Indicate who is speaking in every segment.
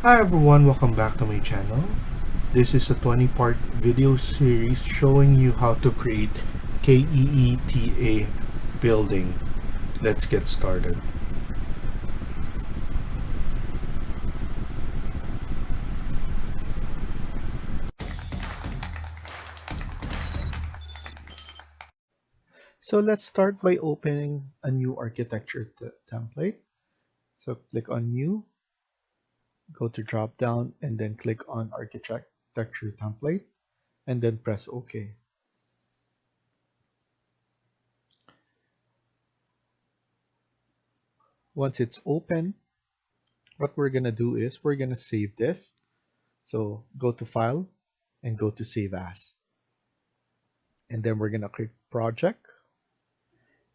Speaker 1: Hi everyone, welcome back to my channel. This is a 20-part video series showing you how to create KEETA building. Let's get started. So let's start by opening a new architecture template. So click on new, go to drop down and then click on architecture template and then press OK. Once it's open, what we're going to do is we're going to save this. So go to File and go to Save As. And then we're going to click Project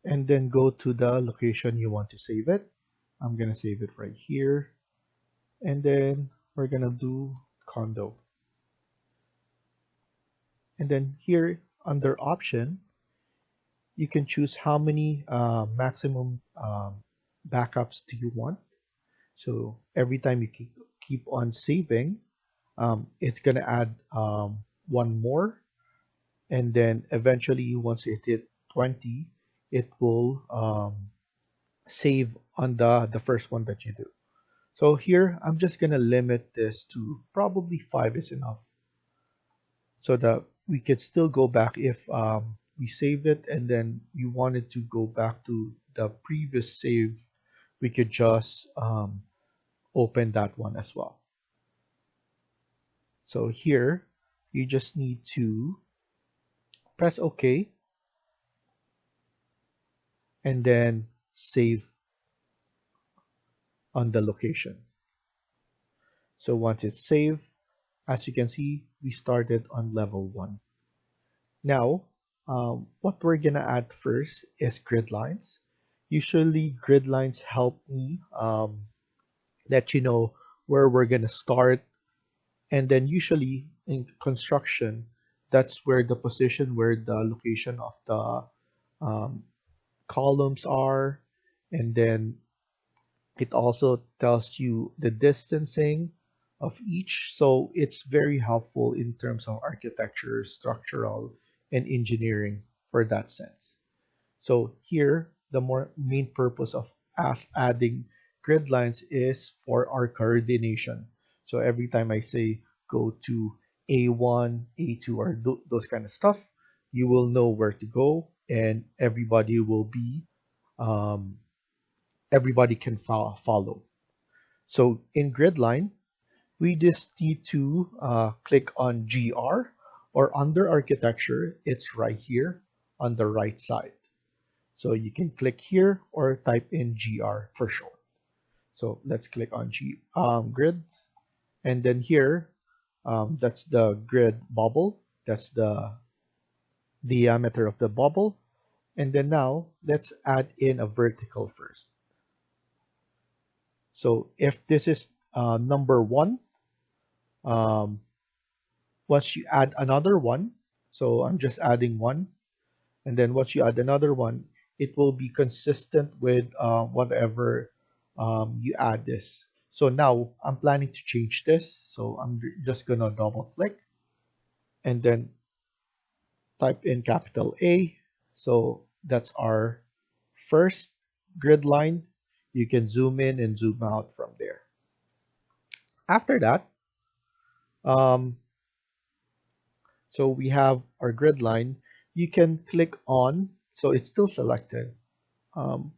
Speaker 1: and then go to the location you want to save it. I'm going to save it right here. And then we're going to do condo. And then here under option, you can choose how many maximum backups do you want. So every time you keep on saving, it's going to add one more. And then eventually, once it hit 20, it will save on the first one that you do. So here, I'm just going to limit this to probably 5 is enough so that we could still go back if we saved it and then we wanted to go back to the previous save, we could just open that one as well. So here, you just need to press OK and then save on the location. So once it's saved, as you can see, we started on level 1. Now, what we're gonna add first is grid lines. Usually grid lines help me let you know where we're gonna start. And then usually in construction, that's where the position where the location of the columns are. And then it also tells you the distancing of each. So it's very helpful in terms of architecture, structural, and engineering for that sense. So here, the more main purpose of us adding grid lines is for our coordination. So every time I say go to A1, A2, or those kind of stuff, you will know where to go, and um, everybody can follow. So in grid line, we just need to click on GR or under architecture, it's right here on the right side. So you can click here or type in GR for short. So let's click on grids. And then here, that's the grid bubble. That's the diameter of the bubble. And then now let's add in a vertical first. So if this is number 1, um, once you add another one, so I'm just adding one, and then once you add another one, it will be consistent with whatever you add this. So now I'm planning to change this, so I'm just gonna double click and then type in capital A. So that's our first grid line. You can zoom in and zoom out from there. After that, um, so we have our grid line. You can click on, so it's still selected. Um,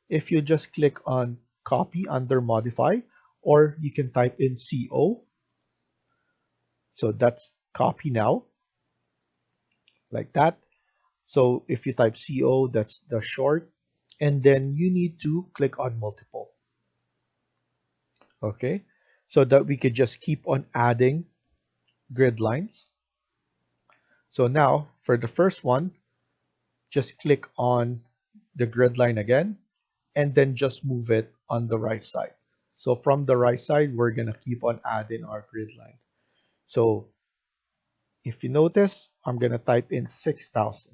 Speaker 1: if you just click on copy under modify, or you can type in CO. So that's copy now, like that. So if you type CO, that's the short. And then you need to click on multiple. Okay. So that we could just keep on adding grid lines. So now for the first one, just click on the grid line again, and then just move it on the right side. So from the right side, we're going to keep on adding our grid line. So if you notice, I'm going to type in 6,000.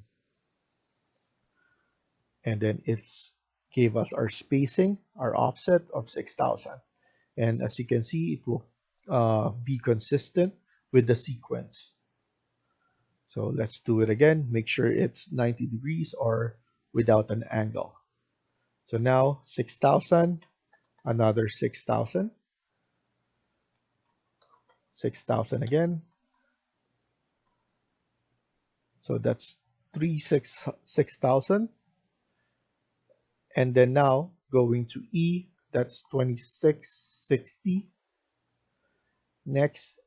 Speaker 1: And then it's gave us our spacing, our offset of 6,000. And as you can see, it will be consistent with the sequence. So let's do it again. Make sure it's 90 degrees or without an angle. So now 6,000, another 6,000, 6,000 again. So that's 6,000. And then now going to E, that's 2660. Next,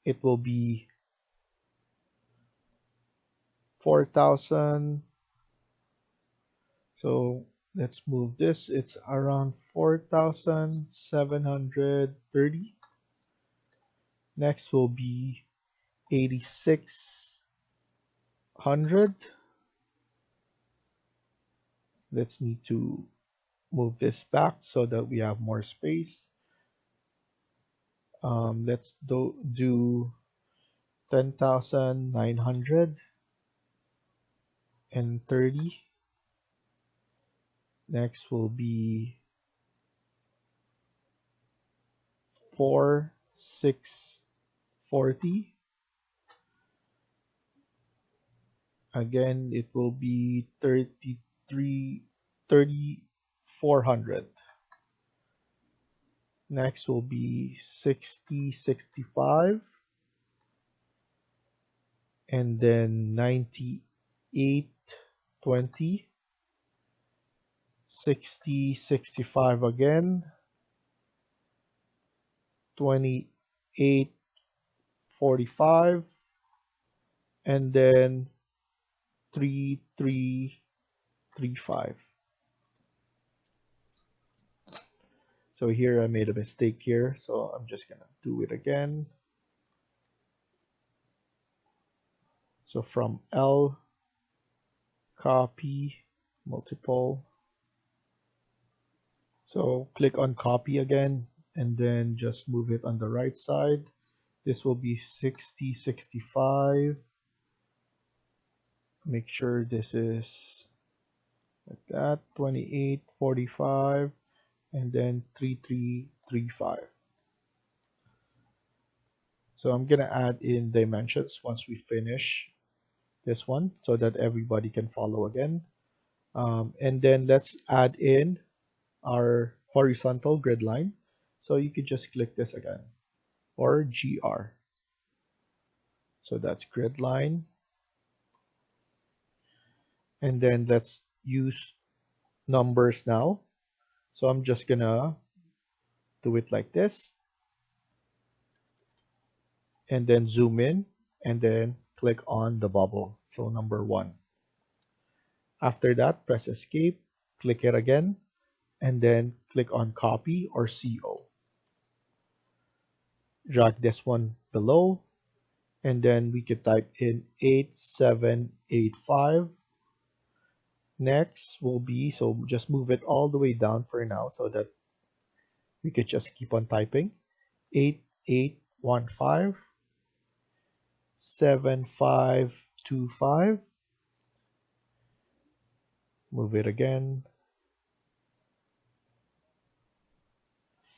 Speaker 1: it will be 4,000. So let's move this. It's around 4,730. Next will be 8,600. Let's need to move this back so that we have more space. Let's do 10,930. Next will be 4,640. Again, it will be 3,400. Next will be 6065, and then 9820, 6065 again, 2845, and then 3335. So here I made a mistake here, so I'm just gonna do it again. So from L, copy, multiple. So click on copy again, and then just move it on the right side. This will be 6065. Make sure this is like that, 2845, and then 3335. So I'm gonna add in dimensions once we finish this one so that everybody can follow again. And then let's add in our horizontal grid line. So you could just click this again, or GR. So that's grid line. And then let's use numbers now. So I'm just gonna do it like this, and then zoom in, and then click on the bubble. So number 1. After that, press escape, click it again, and then click on copy or CO. Drag this one below, and then we could type in 8785. Next will be, so just move it all the way down for now so that we could just keep on typing. 8815, 7525. Move it again.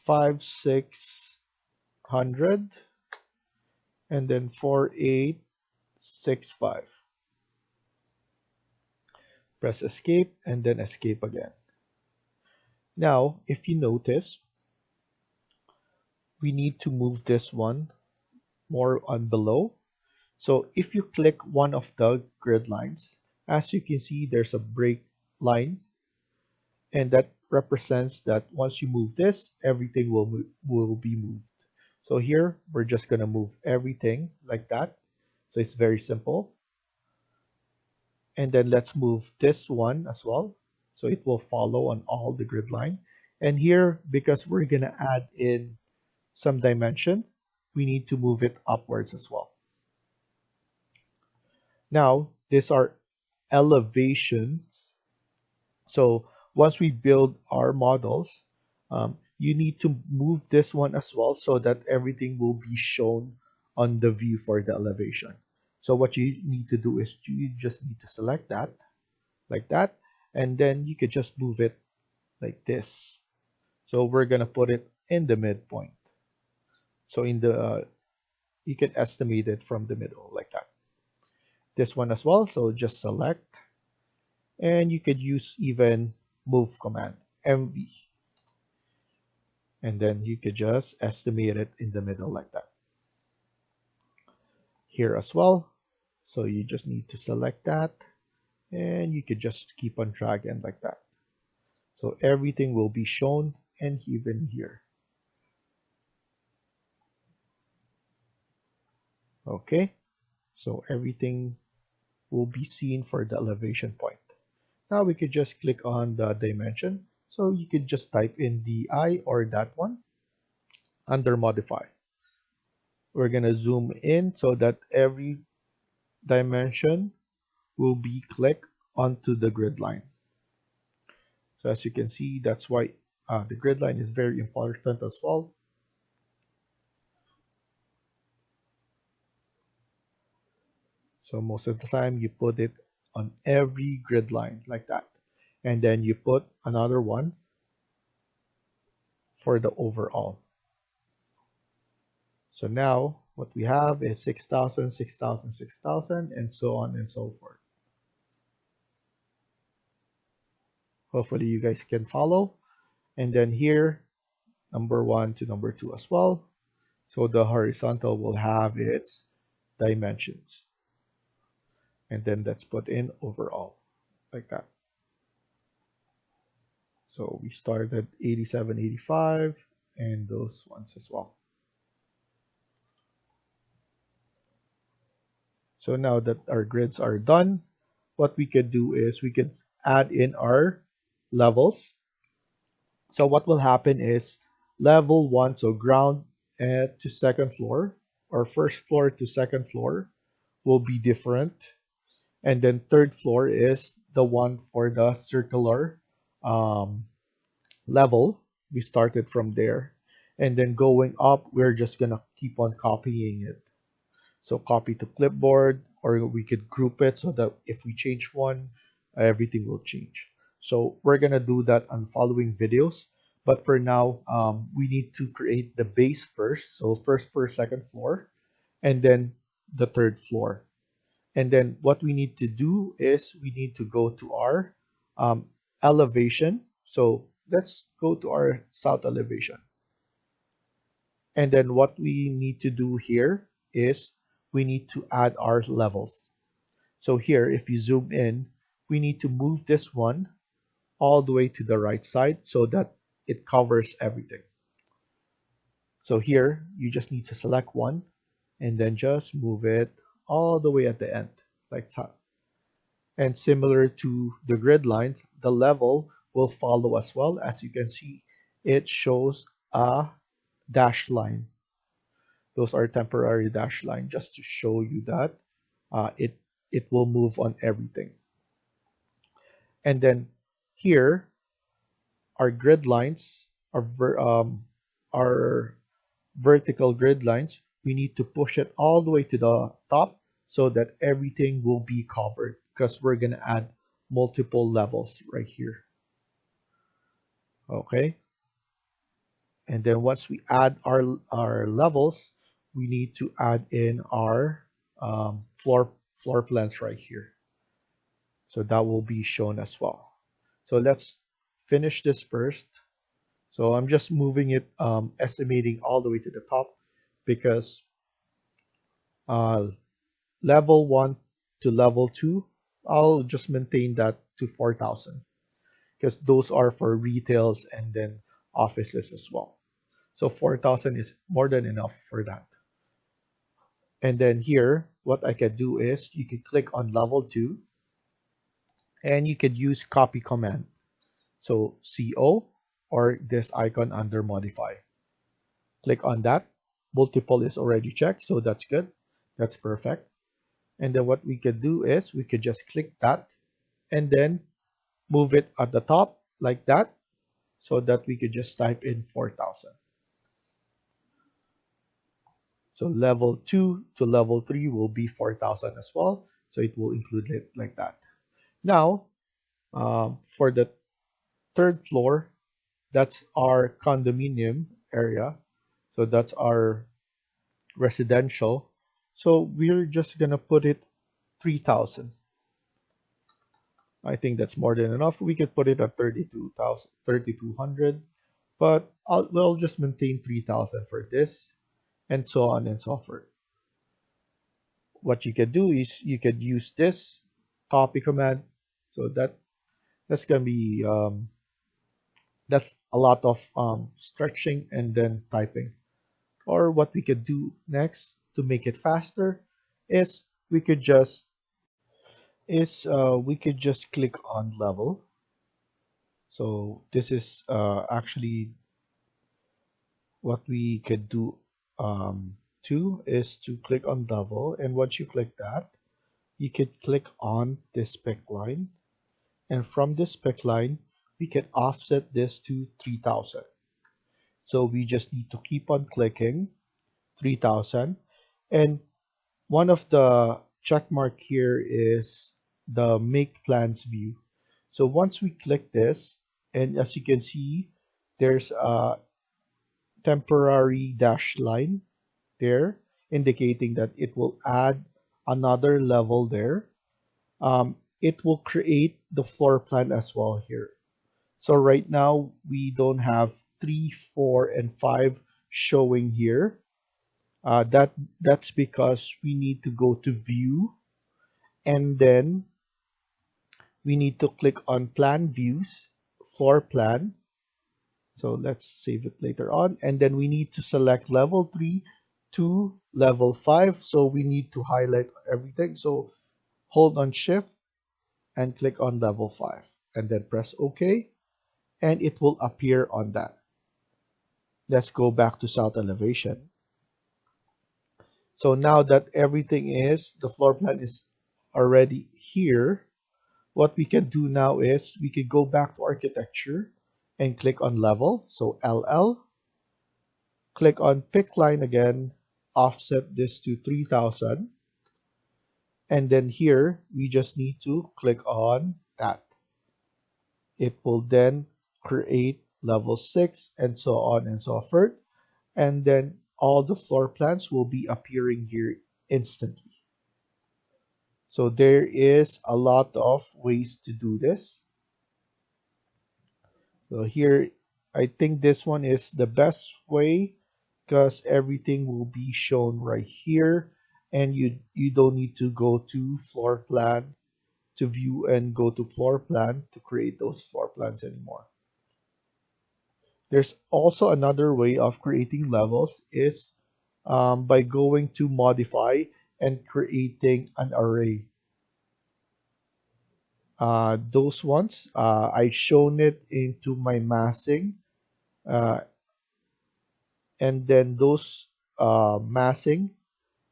Speaker 1: 5600, and then 4865. Press escape and then escape again. Now, if you notice, we need to move this one more on below. So if you click one of the grid lines, as you can see, there's a break line, and that represents that once you move this, everything will be moved. So here, we're just going to move everything like that. So it's very simple. And then let's move this one as well. So it will follow on all the grid line. And here, because we're going to add in some dimension, we need to move it upwards as well. Now, these are elevations. So once we build our models, you need to move this one as well so that everything will be shown on the view for the elevation. So what you need to do is you just need to select that like that, and then you could just move it like this. So we're gonna put it in the midpoint. So in the you can estimate it from the middle like that. This one as well. So just select, and you could use even move command, MV, and then you could just estimate it in the middle like that. Here as well. So you just need to select that, and you could just keep on dragging like that. So everything will be shown, and even here. Okay, so everything will be seen for the elevation point. Now we could just click on the dimension. So you could just type in DI or that one under modify. We're going to zoom in so that every dimension will be clicked onto the grid line. So as you can see, that's why the grid line is very important as well. So most of the time you put it on every grid line like that. And then you put another one for the overall. So now what we have is 6,000, 6,000, 6,000, and so on and so forth. Hopefully you guys can follow. And then here, number 1 to number 2 as well. So the horizontal will have its dimensions. And then let's put in overall like that. So we started at 87, 85, and those ones as well. So now that our grids are done, what we could do is we could add in our levels. So what will happen is level 1, so ground to second floor, or first floor to second floor will be different. And then third floor is the one for the circular um, level. We started from there. And then going up, we're just going to keep on copying it. So copy to clipboard, or we could group it so that if we change one, everything will change. So we're going to do that on following videos. But for now, we need to create the base first. So first floor, second floor, and then the third floor. And then what we need to do is we need to go to our elevation. So let's go to our south elevation. And then what we need to do here is we need to add our levels. So here, if you zoom in, we need to move this one all the way to the right side so that it covers everything. So here, you just need to select one and then just move it all the way at the end, like that. And similar to the grid lines, the level will follow as well. As you can see, it shows a dashed line. Those are temporary dash line just to show you that it will move on everything. And then here, our grid lines our vertical grid lines. We need to push it all the way to the top so that everything will be covered because we're gonna add multiple levels right here. Okay. And then once we add our levels, we need to add in our floor plans right here. So that will be shown as well. So let's finish this first. So I'm just moving it, estimating all the way to the top because uh, level 1 to level 2, I'll just maintain that to 4,000 because those are for retails and then offices as well. So 4,000 is more than enough for that. And then here, what I can do is you can click on level 2 and you could use copy command. So CO or this icon under modify. Click on that. Multiple is already checked, so that's good. That's perfect. And then what we could do is we could just click that and then move it at the top like that so that we could just type in 4,000. So level 2 to level 3 will be 4,000 as well. So it will include it like that. Now, for the third floor, that's our condominium area. So that's our residential. So we're just gonna put it 3,000. I think that's more than enough. We could put it at 32,000, 3,200, but we'll just maintain 3,000 for this, and so on and so forth. What you can do is you could use this copy command. So that's gonna be that's a lot of stretching and then typing. Or what we could do next to make it faster is we could just we could just click on level. So this is actually what we could do too, is to click on level, and once you click that, you could click on this spec line, and from this spec line we can offset this to 3,000. So we just need to keep on clicking 3,000, and one of the check mark here is the make plans view. So once we click this, and as you can see, there's a temporary dash line there indicating that it will add another level there. It will create the floor plan as well here. So right now we don't have 3, 4, and 5 showing here. That's because we need to go to view, and then we need to click on plan views, floor plan. So let's save it later on. And then we need to select level 3 to level 5. So we need to highlight everything. So hold on shift and click on level 5 and then press OK, and it will appear on that. Let's go back to south elevation. So now that everything is, the floor plan is already here, what we can do now is we can go back to architecture and click on level. So LL, click on pick line again, offset this to 3,000. And then here, we just need to click on that. It will then create level 6 and so on and so forth. And then all the floor plans will be appearing here instantly. So there is a lot of ways to do this. So here, I think this one is the best way because everything will be shown right here, and you don't need to go to floor plan to view and go to floor plan to create those floor plans anymore. There's also another way of creating levels is by going to modify and creating an array. Those ones, I've shown it into my massing, uh, and then those massing,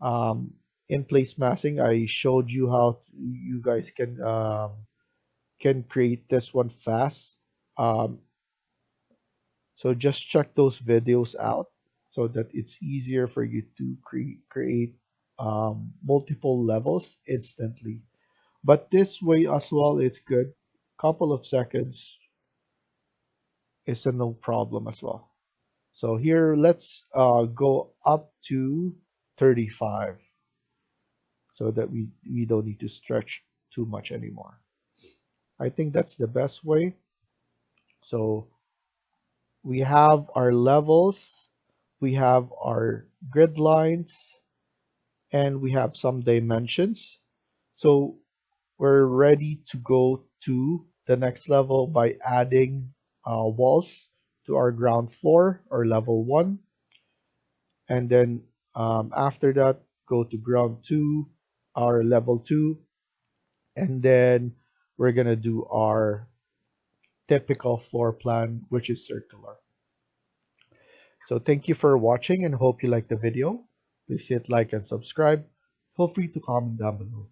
Speaker 1: um, in place massing, I showed you how you guys can create this one fast. Um, so just check those videos out so that it's easier for you to create multiple levels instantly. But this way as well, it's good. Couple of seconds is a no problem as well. So here, let's go up to 35 so that we don't need to stretch too much anymore. I think that's the best way. So we have our levels, we have our grid lines, and we have some dimensions. So we're ready to go to the next level by adding walls to our ground floor or level 1. And then after that, go to ground 2, our level 2, and then we're going to do our typical floor plan, which is circular. So thank you for watching and hope you liked the video. Please hit like and subscribe. Feel free to comment down below.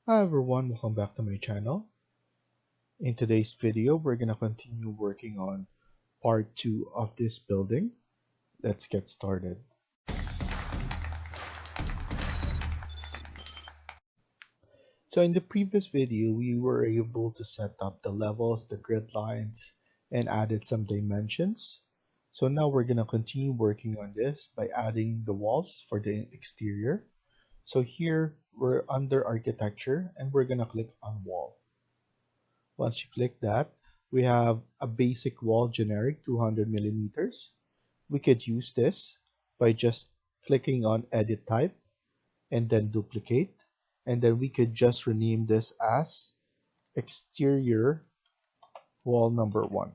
Speaker 1: Hi everyone, welcome back to my channel. In today's video, we're going to continue working on part 2 of this building. Let's get started. So in the previous video, we were able to set up the levels, the grid lines, and added some dimensions. So now we're going to continue working on this by adding the walls for the exterior. So here we're under architecture and we're going to click on wall. Once you click that, we have a basic wall generic 200 millimeters. We could use this by just clicking on edit type and then duplicate. And then we could just rename this as exterior wall number 1.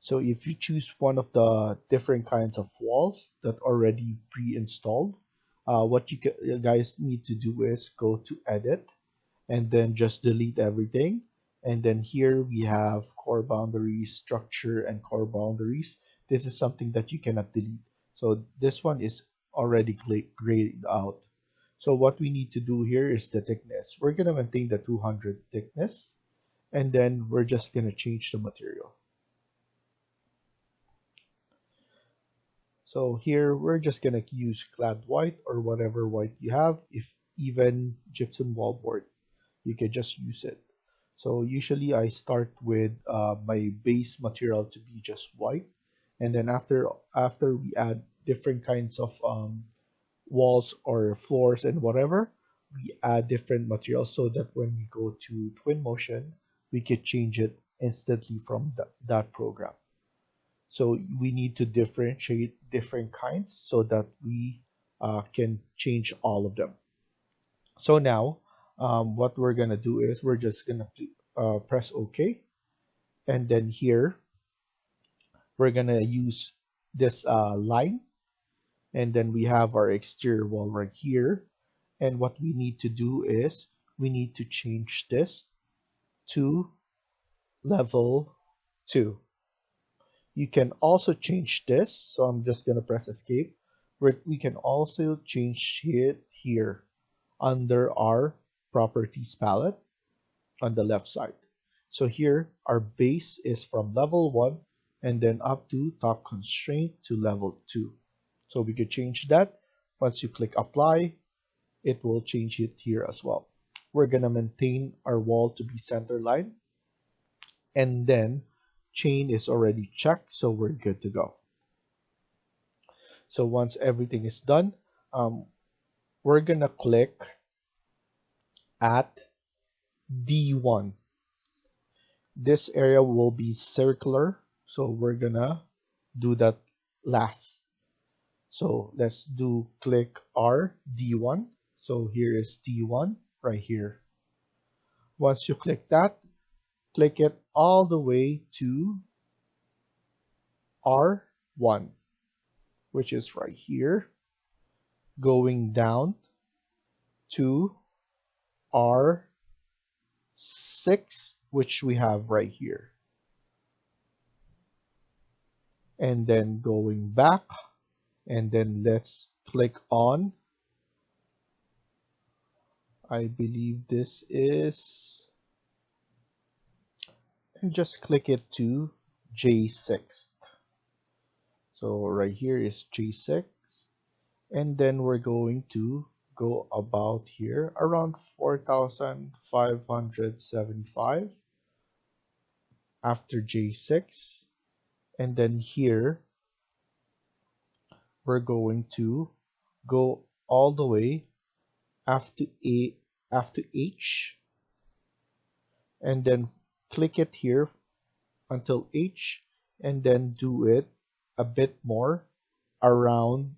Speaker 1: So if you choose one of the different kinds of walls that already pre-installed, what you guys need to do is go to edit and then just delete everything. And then here we have core boundaries, structure, and core boundaries. This is something that you cannot delete. So this one is already grayed out. So what we need to do here is the thickness. We're going to maintain the 200 thickness, and then we're just going to change the material. So here we're just going to use clad white or whatever white you have, if even gypsum wallboard. You can just use it. So usually I start with my base material to be just white, and then after we add different kinds of walls or floors and whatever, we add different materials so that when we go to Twinmotion, we can change it instantly from that program. So we need to differentiate different kinds so that we can change all of them. So now what we're gonna do is we're just gonna press OK, and then here we're gonna use this line, and then we have our exterior wall right here. And what we need to do is we need to change this to level 2. You can also change this, so I'm just gonna press escape. We can also change it here under our properties palette on the left side. So here our base is from level 1 and then up to top constraint to level 2. So we could change that. Once you click apply, it will change it here as well. We're gonna maintain our wall to be center line, and then chain is already checked, so we're good to go. So once everything is done, we're gonna click at D1. This area will be circular, so we're gonna do that last. So let's do click R D1. So here is D1 right here. Once you click that, click it all the way to R1, which is right here, going down to R6, which we have right here, and then going back, and then let's click on, I believe this is, and just click it to J6. So right here is J6, and then we're going to go about here around 4,575 after J6, and then here we're going to go all the way after H, and then click it here until H, and then do it a bit more around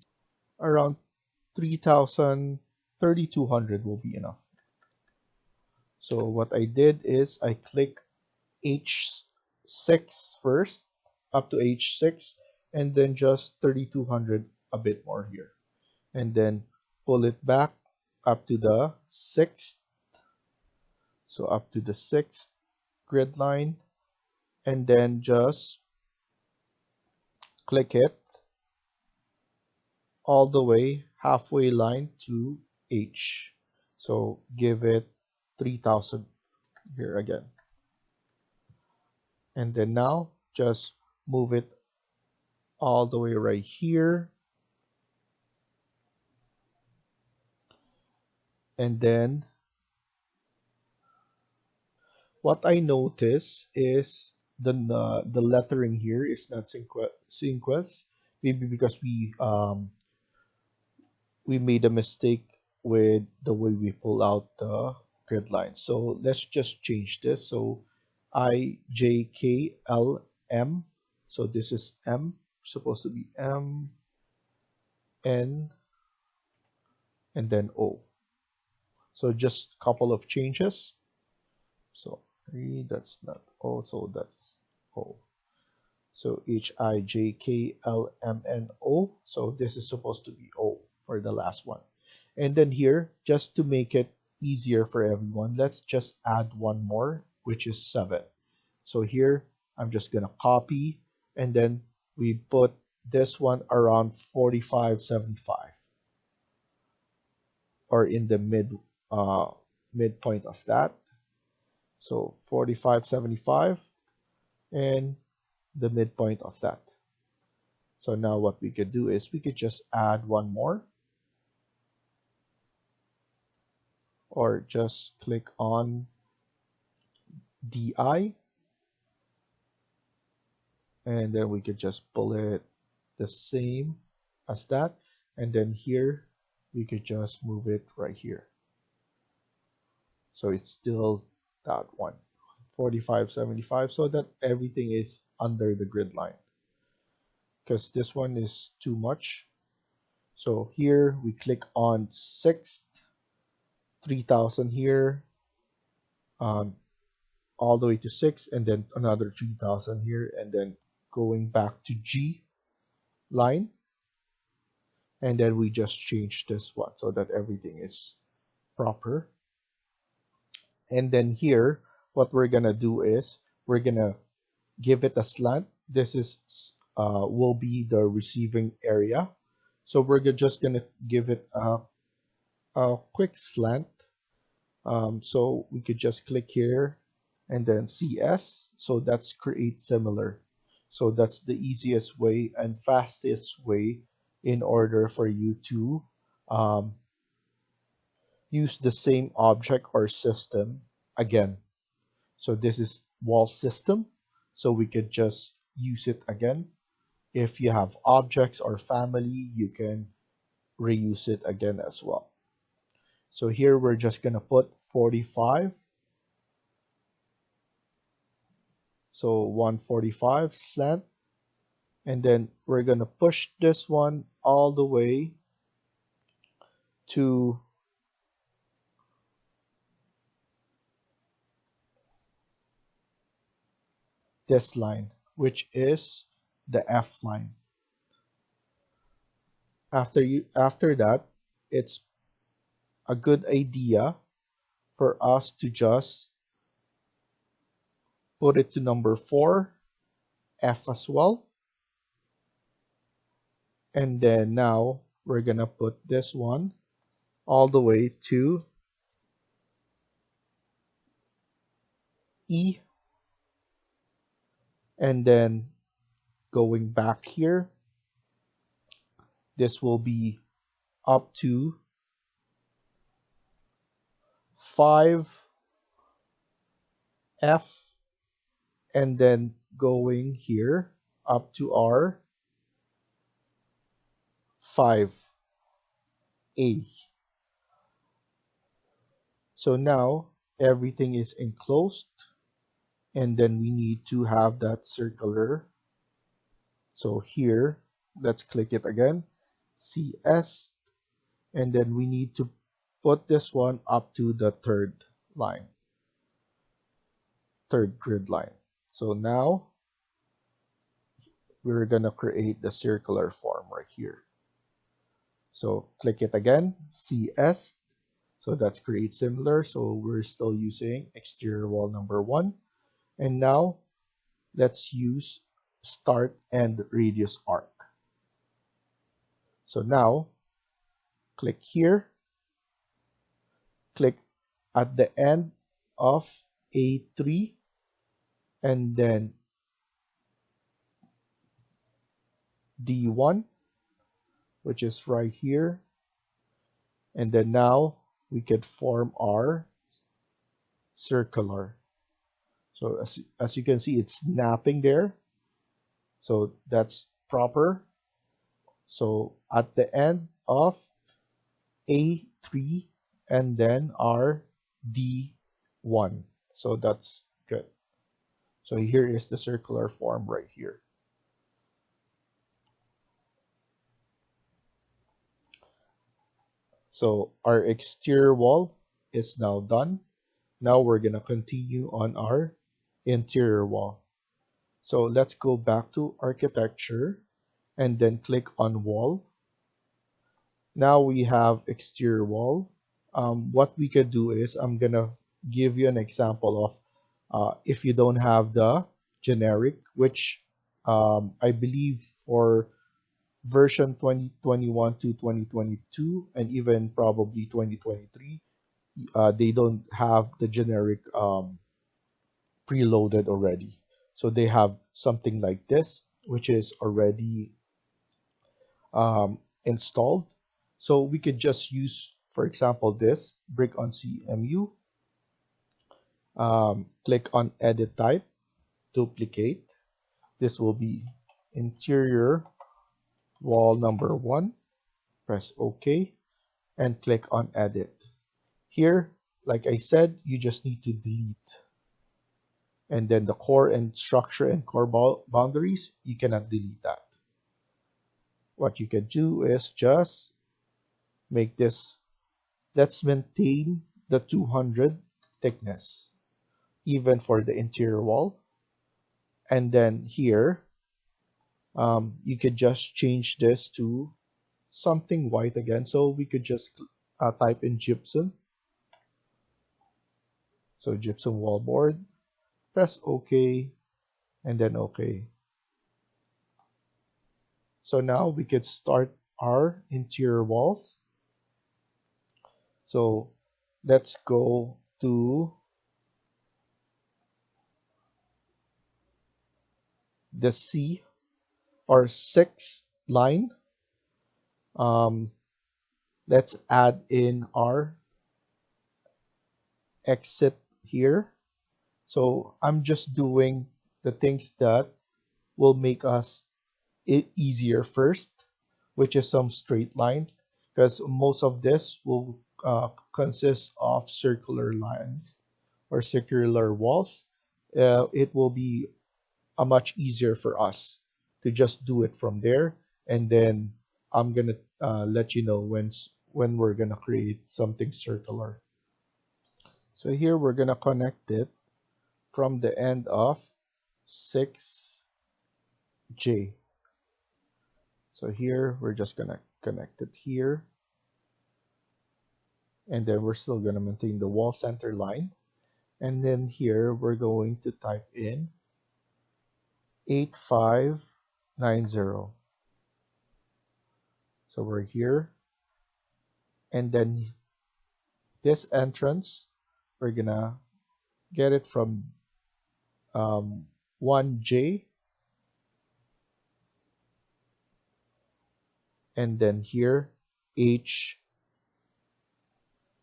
Speaker 1: 3,000, 3,200 will be enough. So what I did is I click H6 first, up to H6, and then just 3,200 a bit more here, and then pull it back up to the 6th, so up to the 6th grid line, and then just click it all the way halfway line to H. So give it 3000 here again. And then now just move it all the way right here. And then what I notice is the lettering here is not sequence. Maybe because we made a mistake with the way we pull out the grid line. So let's just change this. So IJKLM. So this is M, supposed to be M, N, and then O. So just a couple of changes. So that's not O, so that's O. So HIJKLMNO. So this is supposed to be O for the last one. And then here, just to make it easier for everyone, let's just add one more, which is 7. So here, I'm just going to copy, and then we put this one around 4575, or in the midpoint of that. So 4575 and the midpoint of that. So now what we could do is we could just add one more, or just click on DI, and then we could just pull it the same as that, and then here we could just move it right here. So it's still that one, 4575, so that everything is under the grid line, because this one is too much. So here we click on 6th, 3000 here, all the way to 6, and then another 3000 here, and then going back to G line, and then we just change this one so that everything is proper. And then here what we're gonna do is we're gonna give it a slant. This is will be the receiving area, so we're just gonna give it a quick slant. So we could just click here and then CS. So that's create similar. So that's the easiest way and fastest way in order for you to use the same object or system again. So this is wall system. So we could just use it again. If you have objects or family, you can reuse it again as well. So here we're just gonna put 45. So 145 slant, and then we're gonna push this one all the way to this line, which is the F line. After that, it's a good idea for us to just put it to number 4, F as well. And then now we're gonna put this one all the way to E, and then going back here, this will be up to 5 F, and then going here up to our 5 A. So now everything is enclosed, and then we need to have that circular. So here, let's click it again, CS, and then we need to put this one up to the third grid line. So now we're gonna create the circular form right here. So click it again, CS. So that's create similar. So we're still using exterior wall number 1. And now let's use start and radius arc. So now click here, click at the end of A3 and then D1, which is right here. And then now we can form our circular. So as you can see, it's snapping there. So that's proper. So at the end of A3 and then our D1. So that's good. So here is the circular form right here. So our exterior wall is now done. Now we're going to continue on our interior wall. So let's go back to architecture and then click on wall. Now we have exterior wall. What we could do is I'm going to give you an example of if you don't have the generic, which I believe for version 2021 to 2022 and even probably 2023, they don't have the generic preloaded already. So they have something like this, which is already installed. So we could just use, for example, this brick on CMU, click on edit type, duplicate. This will be interior wall number 1. Press OK and click on edit. Here, like I said, you just need to delete. And then the core and structure and core boundaries, you cannot delete that. What you can do is just make this, let's maintain the 200 thickness, even for the interior wall. And then here, you could just change this to something white again. So we could just type in gypsum. So gypsum wallboard, press OK, and then OK. So now we could start our interior walls. So let's go to the C or 6th line. Let's add in our exit here. So I'm just doing the things that will make us it easier first, which is some straight line, because most of this will consist of circular lines or circular walls. It will be a much easier for us to just do it from there, and then I'm gonna let you know when we're gonna create something circular. So here we're gonna connect it from the end of 6J. So here we're just gonna connect it here, and then we're still gonna maintain the wall center line, and then here we're going to type in 8590. So we're here, and then this entrance we're gonna get it from 1J, and then here H,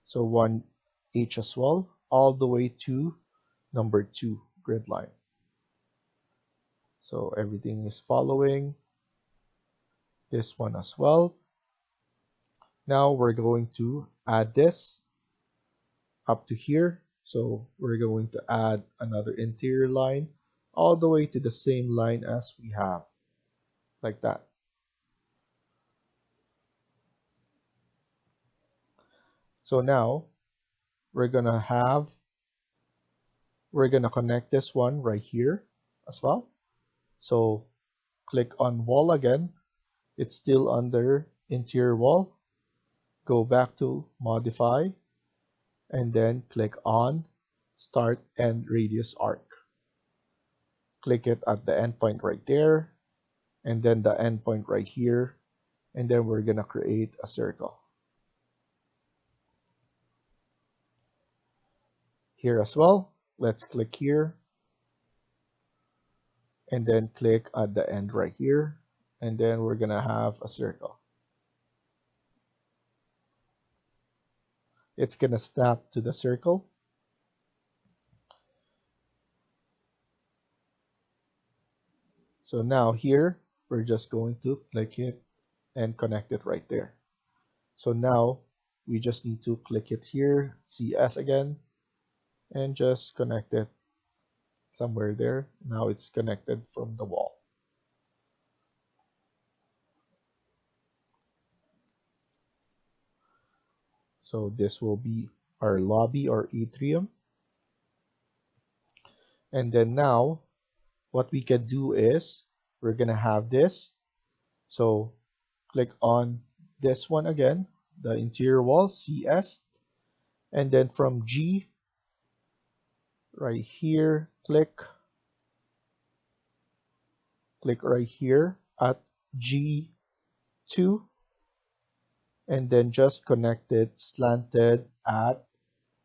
Speaker 1: so 1H as well, all the way to number 2 grid line. So everything is following this one as well. Now we're going to add this up to here. So we're going to add another interior line all the way to the same line as we have, like that. So now we're gonna connect this one right here as well. So click on wall again. It's still under interior wall. Go back to modify and then click on start end radius arc. Click it at the endpoint right there, and then the endpoint right here, and then we're gonna create a circle. Here as well, let's click here and then click at the end right here, and then we're gonna have a circle. It's gonna snap to the circle. So now here, we're just going to click it and connect it right there. So now we just need to click it here, CS again, and just connect it somewhere there. Now it's connected from the wall. So this will be our lobby or atrium. And then now what we can do is we're gonna have this. So click on this one again, the interior wall, CS, and then from G right here, click right here at G2, and then just connect it slanted at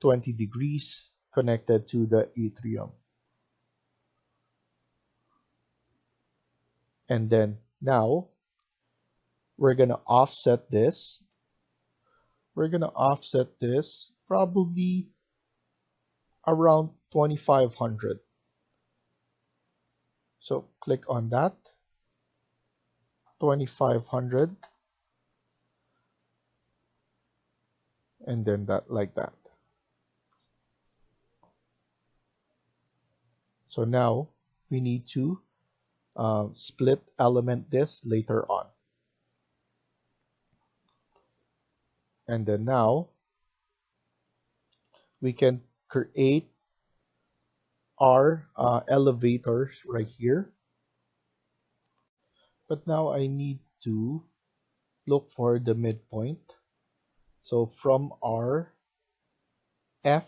Speaker 1: 20 degrees connected to the atrium. And then now we're gonna offset this. We're gonna offset this probably around 2500. So click on that, 2500, and then that like that. So now we need to split element this later on. And then now we can create our elevators right here. But now I need to look for the midpoint. So from our F3,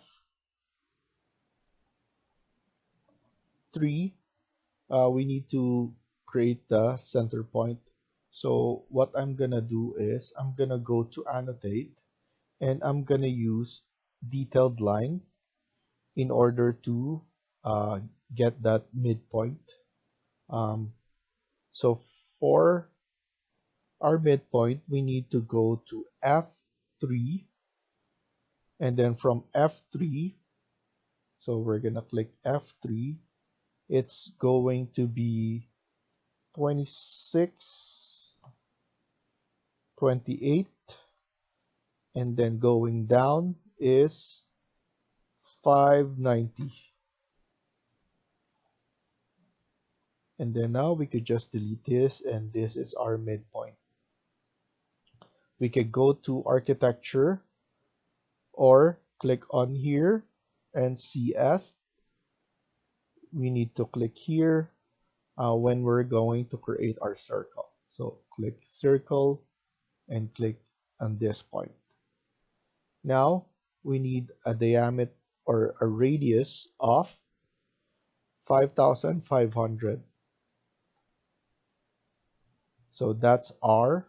Speaker 1: we need to create the center point. So what I'm gonna do is I'm gonna go to annotate, and I'm gonna use detailed line in order to get that midpoint. So for our midpoint, we need to go to F3, and then from F3, so we're gonna click F3, it's going to be 26, 28, and then going down is 590. And then now we could just delete this, and this is our midpoint. We could go to architecture or click on here and CS. We need to click here when we're going to create our circle. So click circle and click on this point. Now we need a diameter or a radius of 5,500. So that's our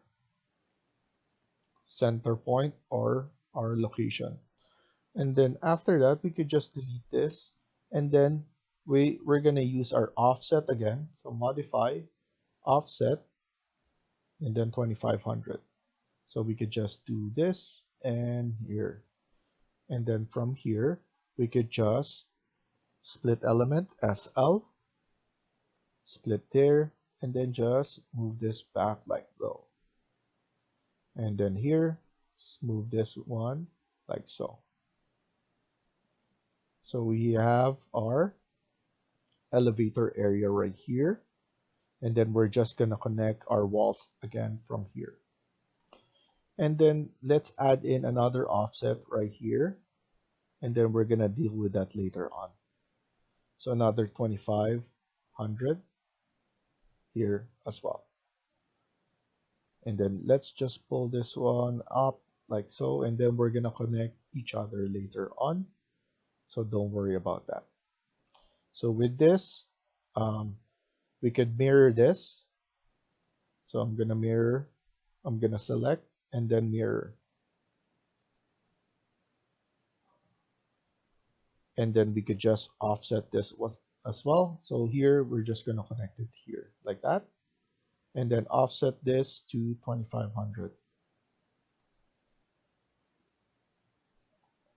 Speaker 1: center point or our location. And then after that, we could just delete this, and then we're gonna use our offset again. So modify offset and then 2500. So we could just do this and here, and then from here we could just split element SL, split there, and then just move this back like so. And then here, move this one like so. So we have our elevator area right here, and then we're just gonna connect our walls again from here. And then let's add in another offset right here, and then we're gonna deal with that later on. So another 2500 here as well. And then let's just pull this one up like so, and then we're gonna connect each other later on, so don't worry about that. So with this, we could mirror this. So I'm gonna mirror, I'm gonna select and then mirror. And then we could just offset this as well. So here we're just going to connect it here like that, and then offset this to 2500.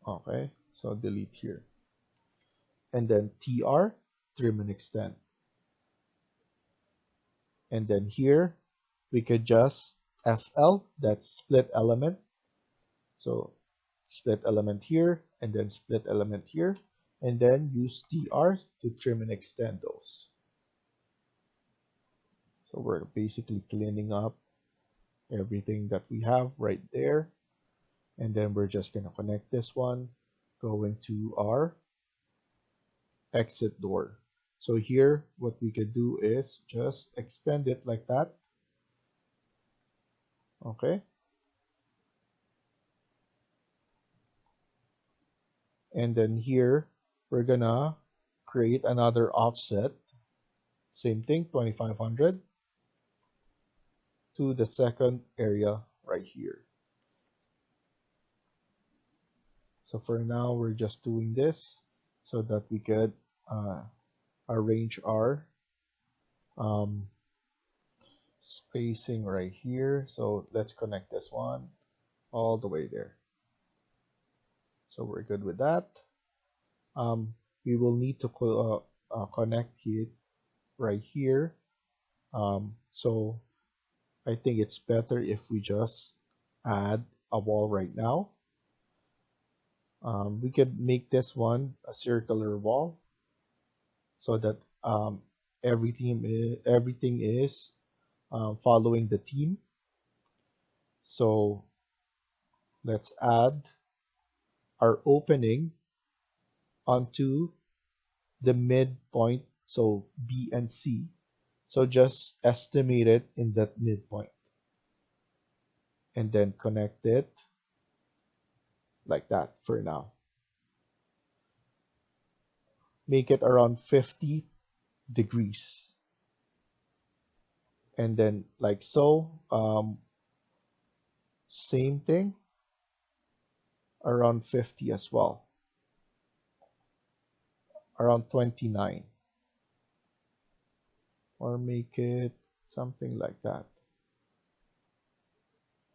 Speaker 1: Okay, so delete here, and then TR, trim and extend. And then here we could just SL, that's split element. So split element here, and then split element here, and then use TR to trim and extend those. So we're basically cleaning up everything that we have right there. And then we're just going to connect this one going to our exit door. So here, what we could do is just extend it like that. Okay. And then here, we're gonna create another offset. Same thing, 2500 to the second area right here. So for now, we're just doing this so that we could arrange our spacing right here. So let's connect this one all the way there. So we're good with that. We will need to connect it right here. So I think it's better if we just add a wall right now. We could make this one a circular wall so that everything is following the theme. So let's add our opening onto the midpoint, so B and C. So just estimate it in that midpoint and then connect it like that for now. Make it around 50 degrees. And then like so, same thing, around 50 as well, around 29, or make it something like that,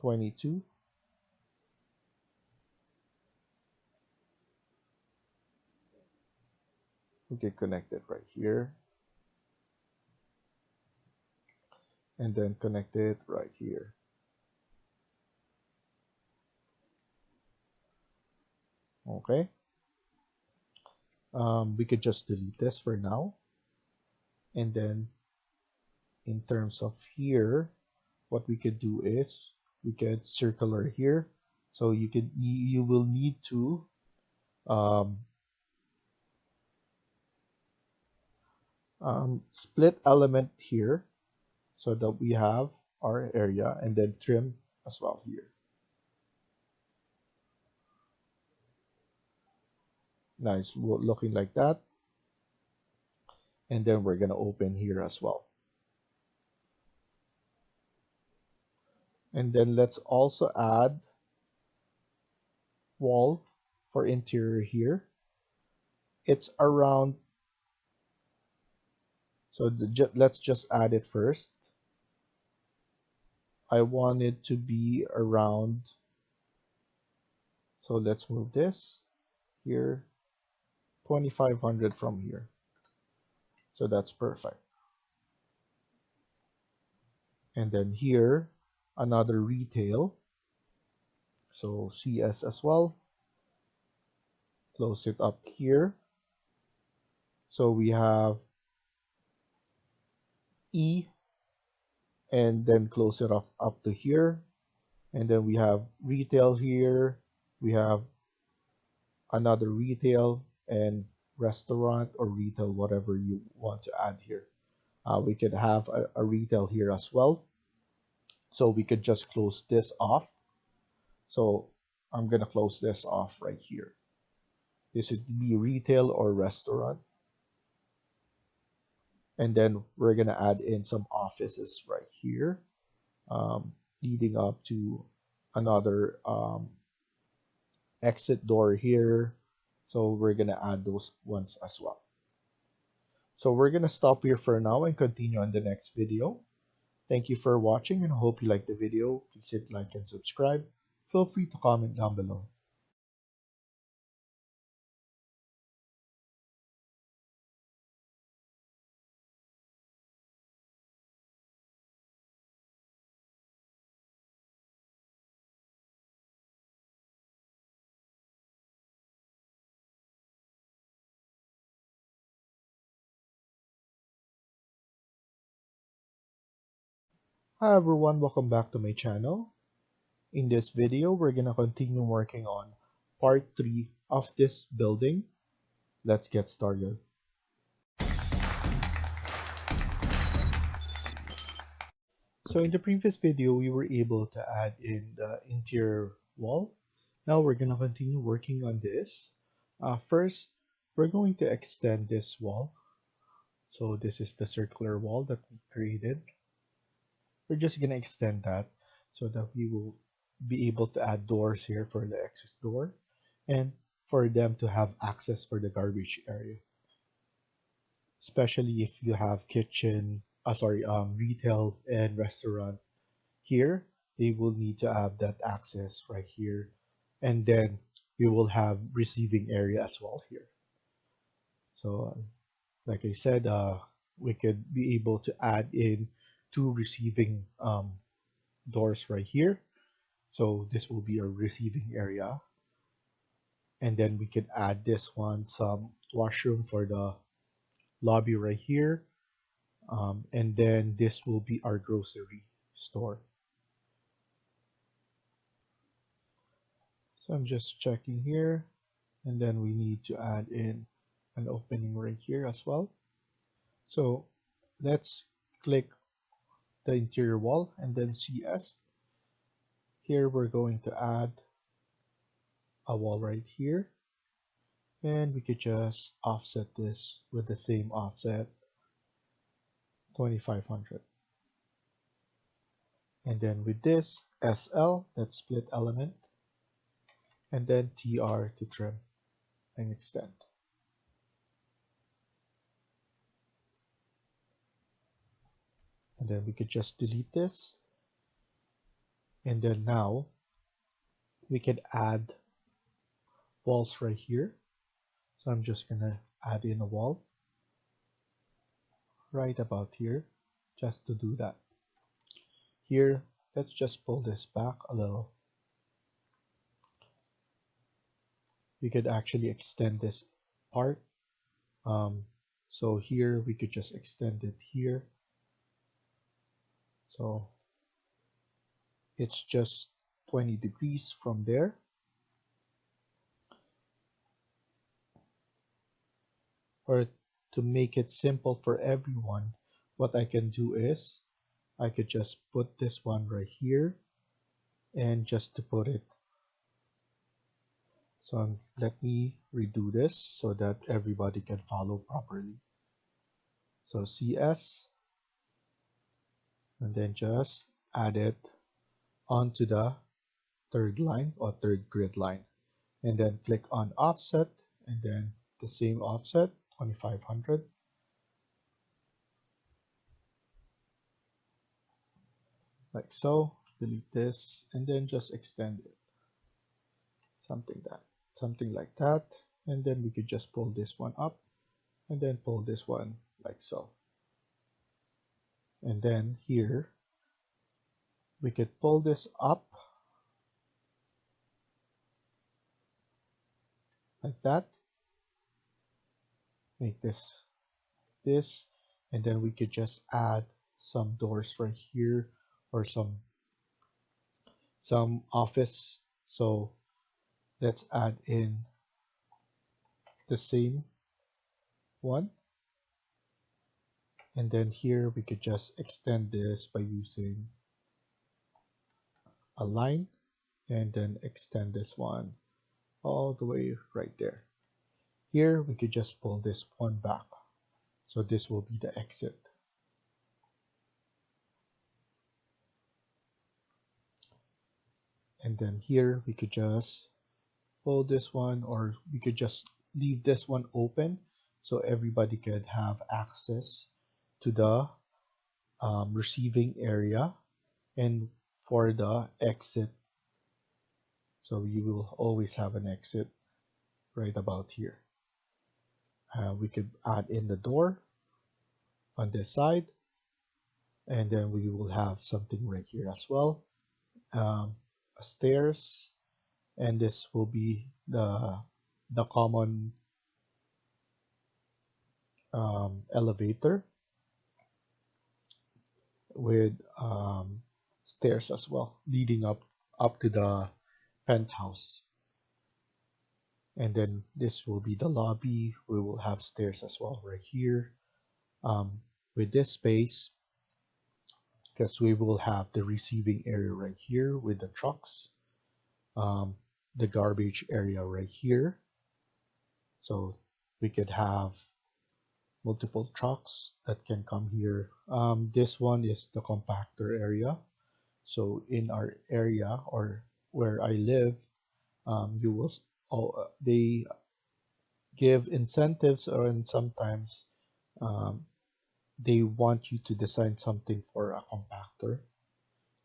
Speaker 1: 22. We can connect it right here, and then connect it right here. Okay. We could just delete this for now, and then in terms of here, what we could do is we could circular here. So you will need to split element here so that we have our area, and then trim as well here. Nice, looking like that. And then we're gonna open here as well. And then let's also add wall for interior here. It's around, so let's just add it first. I want it to be around, so let's move this here, 2500 from here. So that's perfect. And then here, another retail. So CS as well. Close it up here. So we have E, and then close it up to here. And then we have retail here. We have another retail and restaurant or retail, whatever you want to add here. We could have a retail here as well. So we could just close this off. So I'm going to close this off right here. This would be retail or restaurant. And then we're going to add in some offices right here, leading up to another exit door here, So we're gonna add those ones as well. So we're gonna stop here for now and continue on the next video. Thank you for watching and hope you liked the video. Please hit like and subscribe. Feel free to comment down below. Hi everyone, welcome back to my channel. In this video, we're gonna continue working on part 3 of this building. Let's get started. So in the previous video, we were able to add in the interior wall. Now we're gonna continue working on this. First, we're going to extend this wall. So this is the circular wall that we created. We're just gonna extend that so that we will be able to add doors here for the exit door and for them to have access for the garbage area. Especially if you have retail and restaurant here, they will need to have that access right here, and then we will have receiving area as well here. So like I said, we could be able to add in two receiving doors right here. So this will be a receiving area, and then we could add this one, some washroom for the lobby right here, and then this will be our grocery store. So I'm just checking here, and then we need to add in an opening right here as well. So let's click the interior wall and then CS. Here we're going to add a wall right here, and we could just offset this with the same offset, 2500. And then with this SL, that's split element, and then TR to trim and extend. And then we could just delete this, and then now we can add walls right here. So I'm just gonna add in a wall right about here just to do that. Here, let's just pull this back a little. We could actually extend this part. So here we could just extend it here. So it's just 20 degrees from there. Or to make it simple for everyone, what I can do is I could just put this one right here and just to put it. So let me redo this so that everybody can follow properly. So CS, and then just add it onto the third line or third grid line, and then click on offset, and then the same offset, 2500. Like so. Delete this and then just extend it, something like that, and then we could just pull this one up and then pull this one like so. And then here we could pull this up like that, make this, and then we could just add some doors right here or some office. So let's add in the same one, and then here we could just extend this by using a line, and then extend this one all the way right there. Here we could just pull this one back, so this will be the exit. And then here we could just pull this one, or we could just leave this one open so everybody could have access to the receiving area and for the exit. So you will always have an exit right about here. We could add in the door on this side, and then we will have something right here as well, stairs, and this will be the common elevator with stairs as well leading up to the penthouse. And then this will be the lobby. We will have stairs as well right here. With this space, because we will have the receiving area right here with the trucks, the garbage area right here. So we could have multiple trucks that can come here. This one is the compactor area. So in our area or where I live, you will they give incentives, or and sometimes um, they want you to design something for a compactor,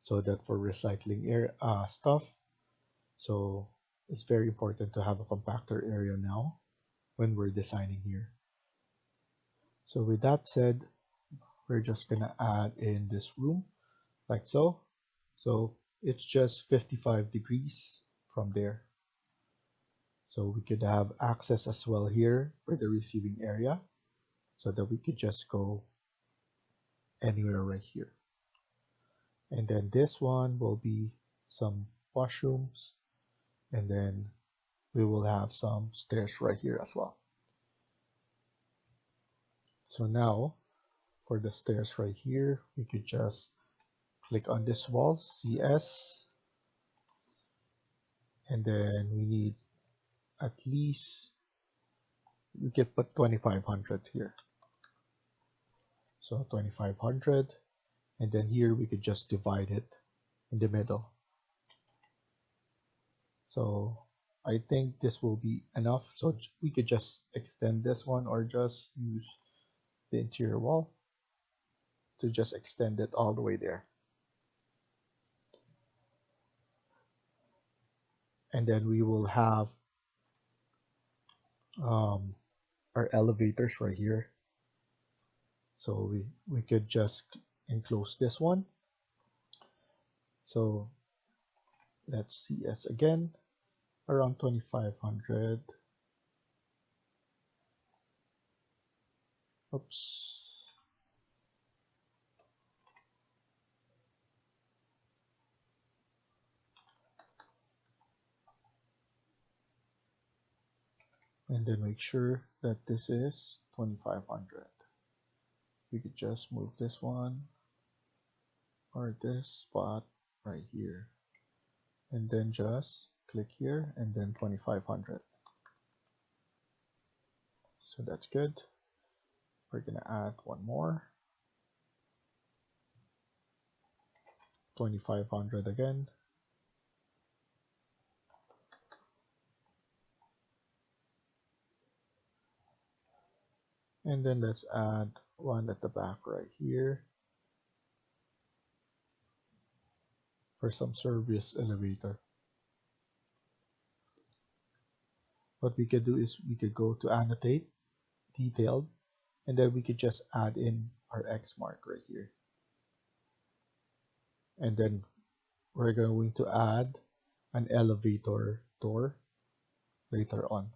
Speaker 1: so that for recycling stuff. So it's very important to have a compactor area now when we're designing here. So with that said, we're just gonna add in this room like so. So it's just 55 degrees from there. So we could have access as well here for the receiving area so that we could just go anywhere right here. And then this one will be some washrooms, and then we will have some stairs right here as well. So now for the stairs right here, we could just click on this wall, CS, and then we need at least, we can put 2500 here. So 2500, and then here we could just divide it in the middle. So I think this will be enough. So we could just extend this one or just use the interior wall to just extend it all the way there. And then we will have our elevators right here. So we could just enclose this one. So let's see us again, around 2500. Oops. And then make sure that this is 2500. We could just move this one or this spot right here, and then just click here and then 2500. So that's good. We're gonna add one more, 2500 again. And then let's add one at the back right here for some service elevator. What we could do is we could go to annotate, detailed, and then we could just add in our X mark right here. And then we're going to add an elevator door later on.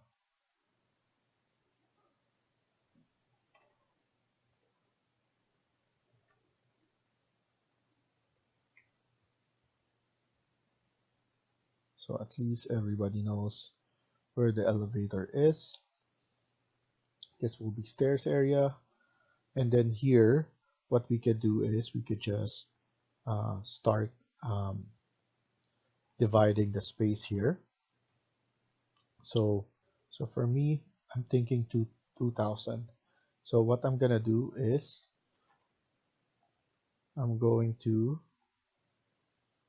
Speaker 1: So at least everybody knows where the elevator is. This will be stairs area. And then here, what we could do is we could just start dividing the space here. So for me, I'm thinking 2000. So what I'm gonna do is I'm going to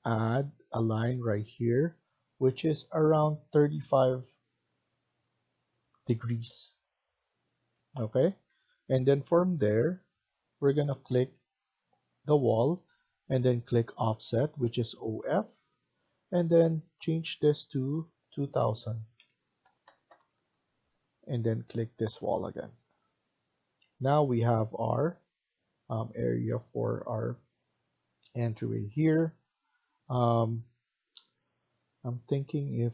Speaker 1: add a line right here, which is around 35 degrees. Okay, and then from there we're gonna click the wall and then click offset, which is OF, and then change this to 2000 and then click this wall again. Now we have our area for our entryway here. um, I'm thinking if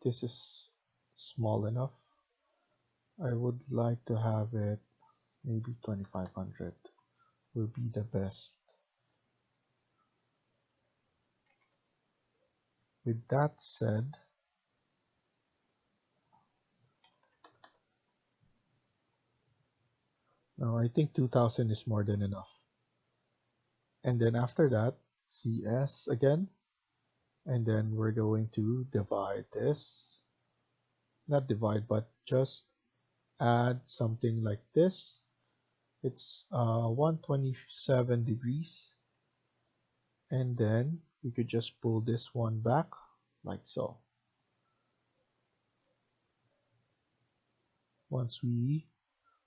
Speaker 1: this is small enough, I would like to have it maybe 2500 will be the best. With that said, no, I think 2000 is more than enough. And then after that, CS again, and then we're going to divide this, not divide, but just add something like this. It's 127 degrees, and then we could just pull this one back like so. Once we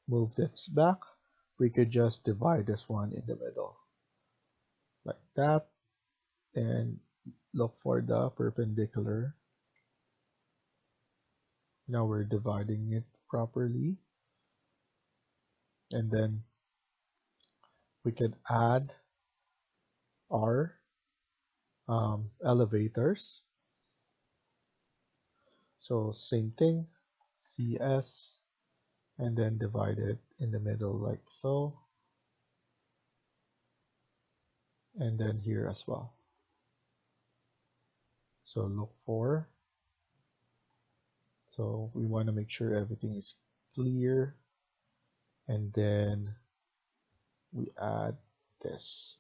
Speaker 1: move this back, we could just divide this one in the middle like that, and look for the perpendicular. Now we're dividing it properly, and then we can add our elevators. So same thing, CS, and then divide it in the middle like so, and then here as well. So look for, so we want to make sure everything is clear, and then we add this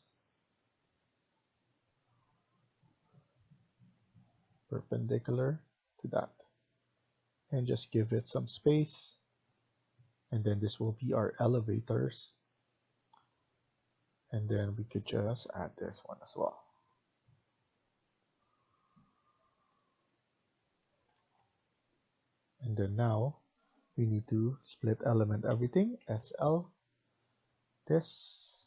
Speaker 1: perpendicular to that, and just give it some space, and then this will be our elevators, and then we could just add this one as well. And then now we need to split element everything. SL, this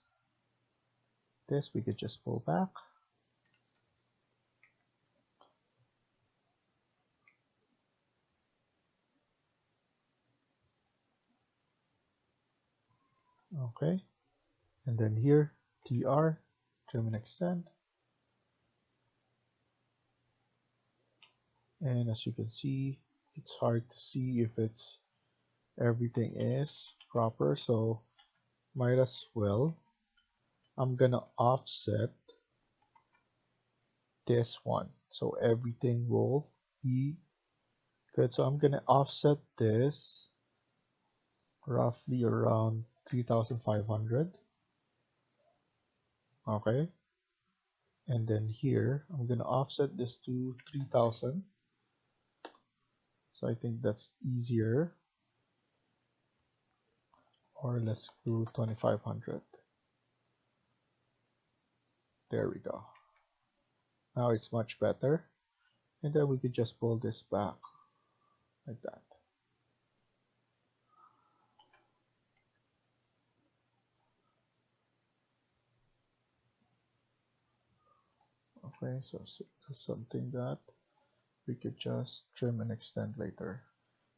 Speaker 1: we could just pull back, okay, and then here TR, trim and extend, and as you can see, it's hard to see if it's everything is proper, so might as well, I'm gonna offset this one so everything will be good. So I'm gonna offset this roughly around 3500. Okay, and then here I'm gonna offset this to 3000. So I think that's easier, or let's do 2500. There we go. Now it's much better, and then we could just pull this back like that. Okay, so something that we could just trim and extend later.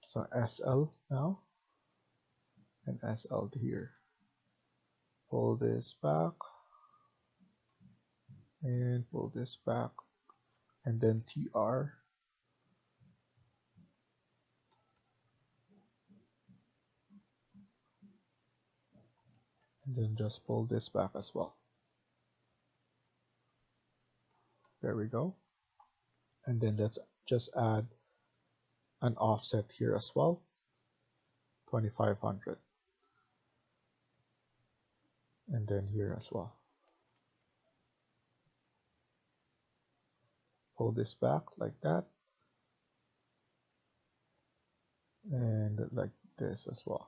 Speaker 1: So SL now, and SL here. Pull this back, and pull this back, and then TR. And then just pull this back as well. There we go. And then let's just add an offset here as well, 2500. And then here as well. Pull this back like that, and like this as well.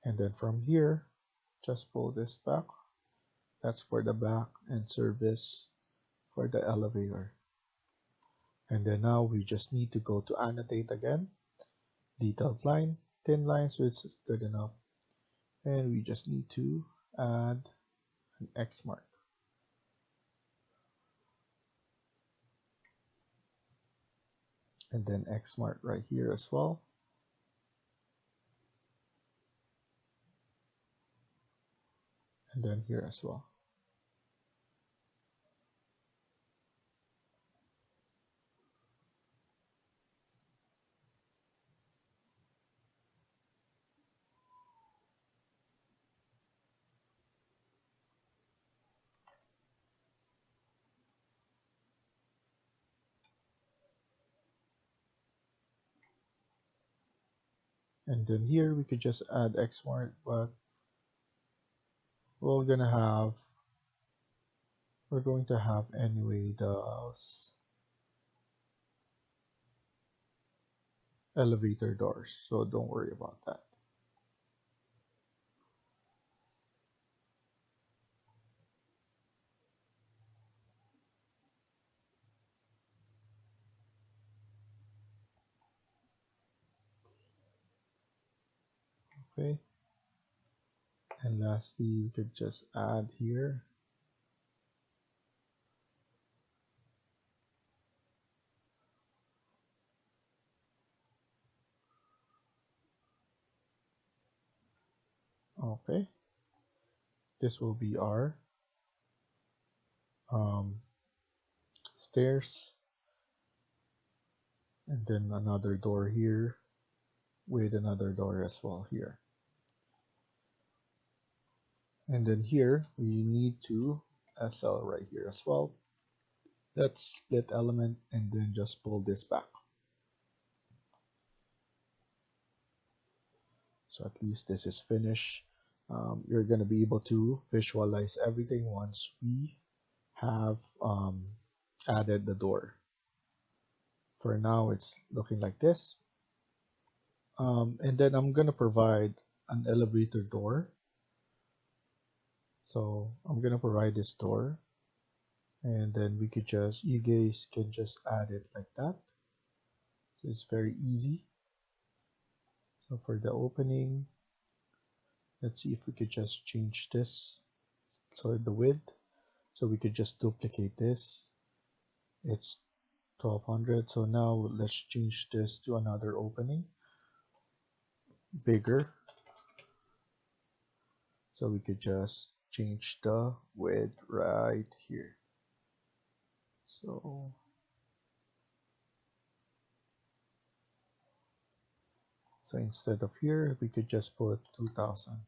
Speaker 1: And then from here, just pull this back. That's for the back and service for the elevator. And then now we just need to go to annotate again, detailed line, thin line, so it's good enough. And we just need to add an X mark. And then X mark right here as well. And then here as well. And then here we could just add X mark, but we're going to have anyway those elevator doors, so don't worry about that. Okay. And lastly, you could just add here. Okay. This will be our stairs. And then another door here with another door as well here. And then here we need to SL right here as well. Let's split element and then just pull this back. So at least this is finished. You're going to be able to visualize everything once we have added the door. For now, it's looking like this. And then I'm going to provide an elevator door. So I'm going to provide this door. And then you guys can just add it like that. So it's very easy. So for the opening, let's see if we could just change this. So the width, so we could just duplicate this. It's 1200. So now let's change this to another opening, bigger. So we could just change the width right here. So instead of here, we could just put 2000.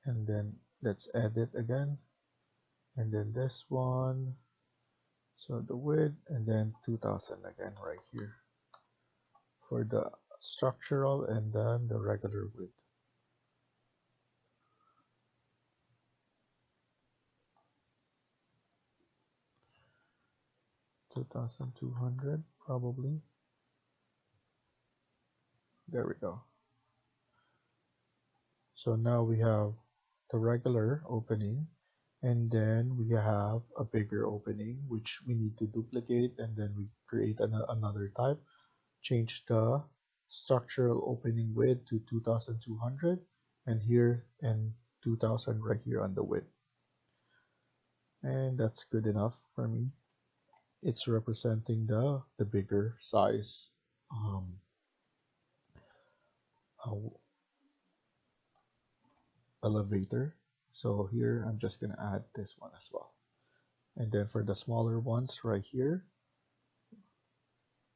Speaker 1: And then let's edit again. And then this one, so the width, and then 2000 again right here for the structural, and then the regular width. $2,200 probably. There we go. So now we have the regular opening, and then we have a bigger opening which we need to duplicate, and then we create another type, change the structural opening width to 2200, and here and 2000 right here on the width. And that's good enough for me. It's representing the bigger size elevator. So here I'm just gonna add this one as well. And then for the smaller ones right here,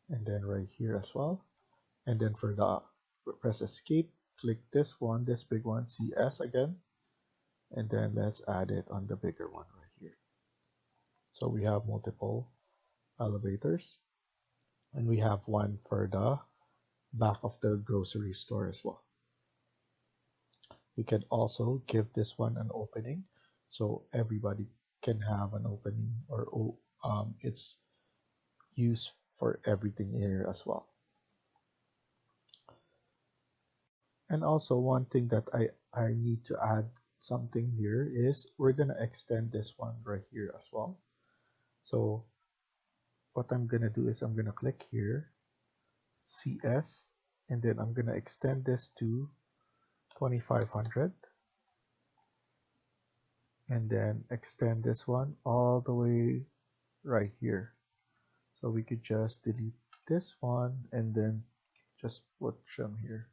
Speaker 1: and then right here as well. And then for the press escape, click this one, this big one, CS again, and then let's add it on the bigger one right here. So we have multiple elevators, and we have one for the back of the grocery store as well. We can also give this one an opening, so everybody can have an opening, or it's used for everything here as well. And also one thing that I need to add something here is we're gonna extend this one right here as well. So what I'm gonna do is I'm gonna click here, CS, and then I'm gonna extend this to 2500, and then extend this one all the way right here. So we could just delete this one and then just put trim here.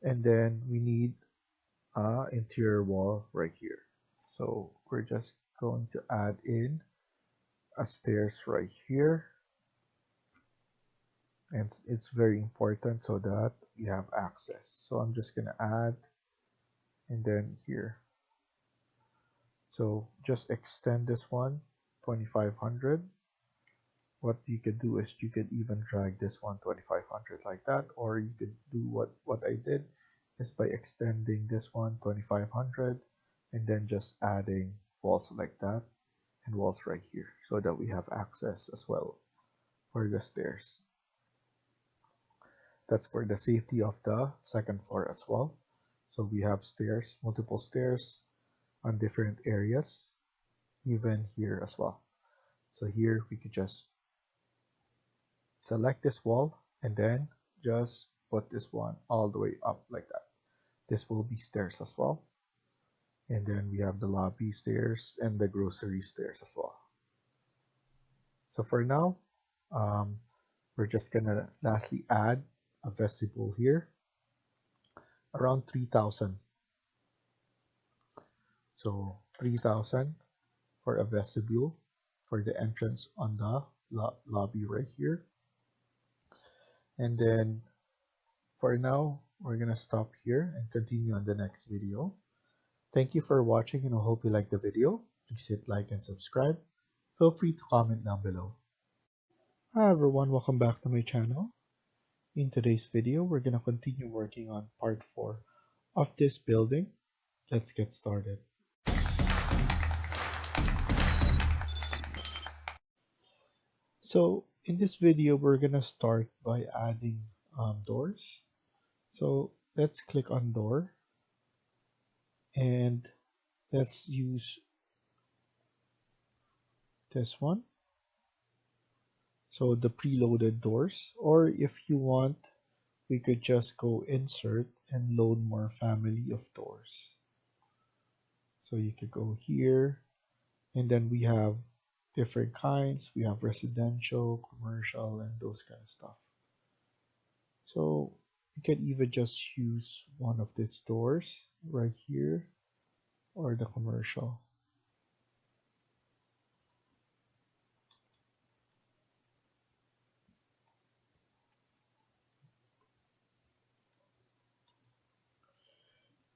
Speaker 1: And then we need interior wall right here. So we're just going to add in a stairs right here, and it's very important so that we have access. So I'm just gonna add, and then here. So just extend this one 2500. What you could do is you could even drag this one 2500 like that, or you could do what I did is by extending this one 2500 and then just adding walls like that and walls right here so that we have access as well for the stairs. That's for the safety of the second floor as well. So we have stairs, multiple stairs on different areas, even here as well. So here we could just select this wall and then just put this one all the way up like that. This will be stairs as well. And then we have the lobby stairs and the grocery stairs as well. So for now, we're just gonna lastly add a vestibule here around 3000. So 3000 for a vestibule for the entrance on the lobby right here. And then for now, we're gonna stop here and continue on the next video. Thank you for watching, and I hope you liked the video. Please hit like and subscribe. Feel free to comment down below. Hi everyone, welcome back to my channel. In today's video, we're gonna continue working on part 4 of this building. Let's get started. So in this video, we're gonna start by adding doors. So let's click on door, and let's use this one. So the preloaded doors, or if you want, we could just go insert and load more family of doors. So you could go here, and then we have different kinds. We have residential, commercial, and those kind of stuff. So you can even just use one of these doors right here, or the commercial.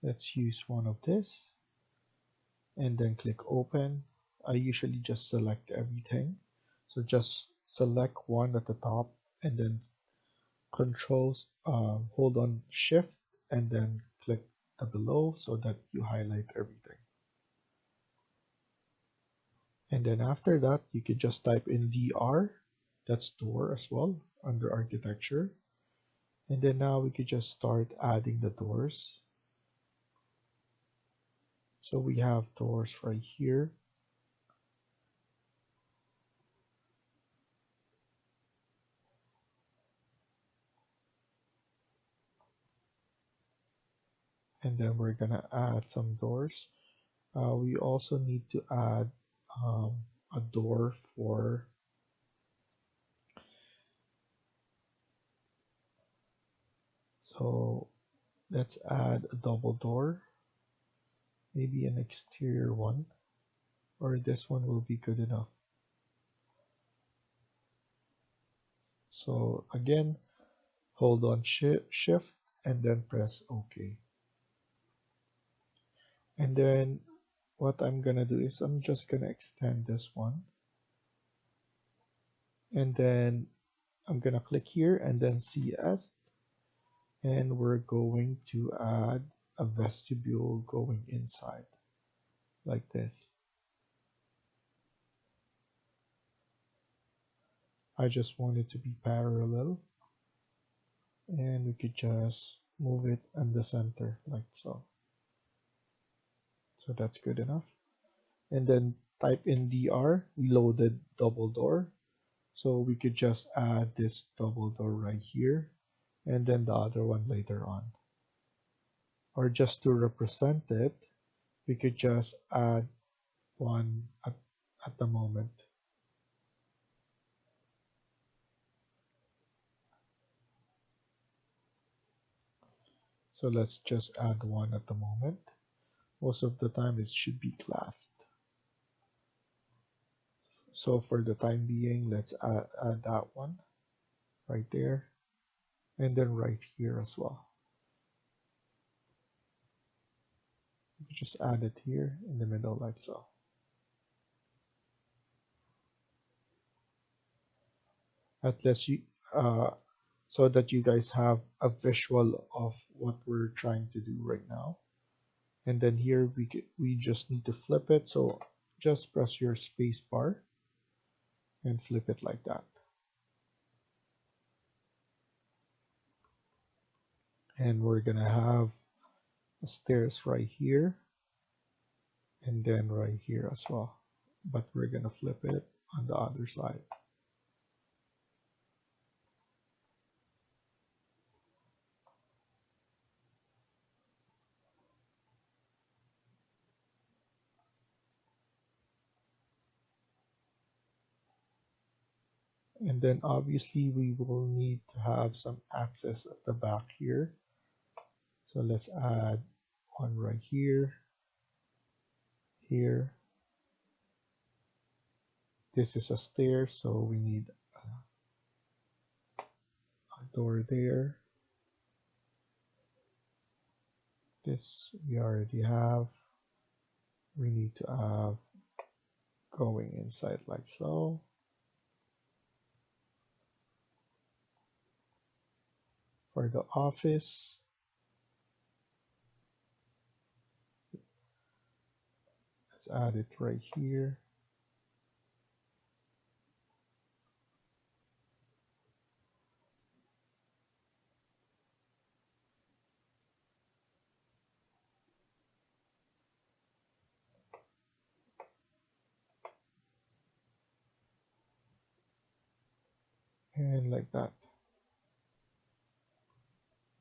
Speaker 1: Let's use one of this and then click open. I usually just select everything. So just select one at the top and then hold on shift and then click the below so that you highlight everything. And then after that, you can just type in DR, that's door as well, under architecture. And then now we could just start adding the doors. So we have doors right here. And then we're gonna add some doors. We also need to add a door for so let's add a double door, maybe an exterior one, or this one will be good enough. So again, hold on shift and then press OK. And then what I'm gonna do is I'm just gonna extend this one, and then I'm gonna click here and then CS, and we're going to add a vestibule going inside like this. I just want it to be parallel, and we could just move it in the center like so. So that's good enough. And then type in DR, we loaded double door. So we could just add this double door right here and then the other one later on. Or just to represent it, we could just add one at the moment. So let's just add one at the moment. Most of the time it should be classed. So for the time being, let's add that one right there and then right here as well. Just add it here in the middle like so. At least you so that you guys have a visual of what we're trying to do right now. And then here we just need to flip it. So just press your space bar and flip it like that. And we're gonna have stairs right here and then right here as well. But we're gonna flip it on the other side. And then obviously we will need to have some access at the back here. So let's add one right here, here. This is a stair, so we need a door there. This we already have. We need to have going inside like so. For the office, let's add it right here. And like that.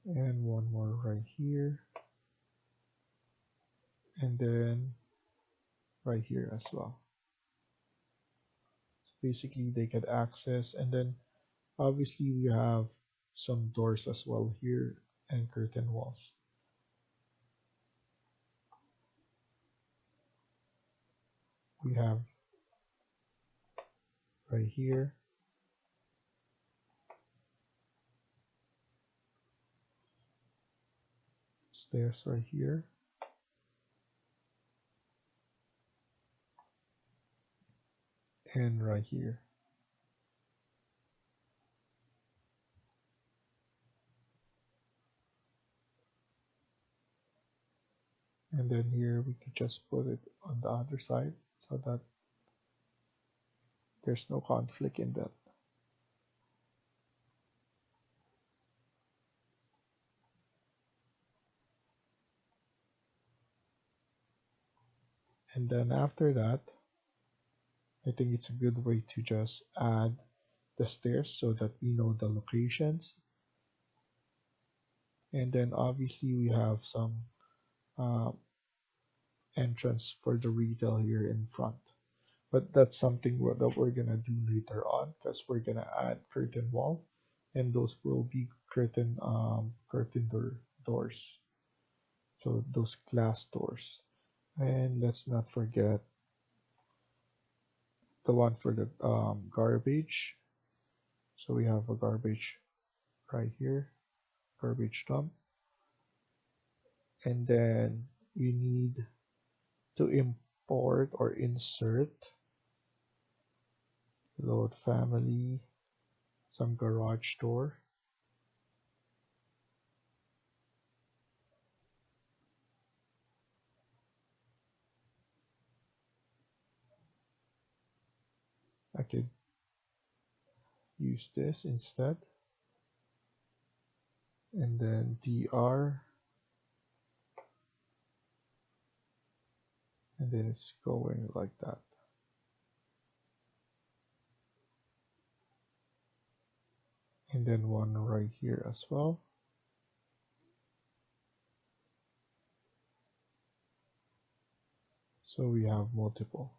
Speaker 1: And one more right here. And then right here as well. So basically they get access, and then obviously we have some doors as well here and curtain walls. We have right here, stairs right here, and right here. And then here we could just put it on the other side so that there's no conflict in that. And then after that, I think it's a good way to just add the stairs so that we know the locations. And then obviously we have some uh, entrance for the retail here in front. But that's something that we're gonna do later on, because we're gonna add curtain wall, and those will be curtain doors. So those glass doors. And let's not forget the one for the garbage. So we have a garbage right here, garbage dump. And then you need to import or insert load family, some garage door. I could use this instead. And then DR. And then it's going like that. and then one right here as well. So we have multiple,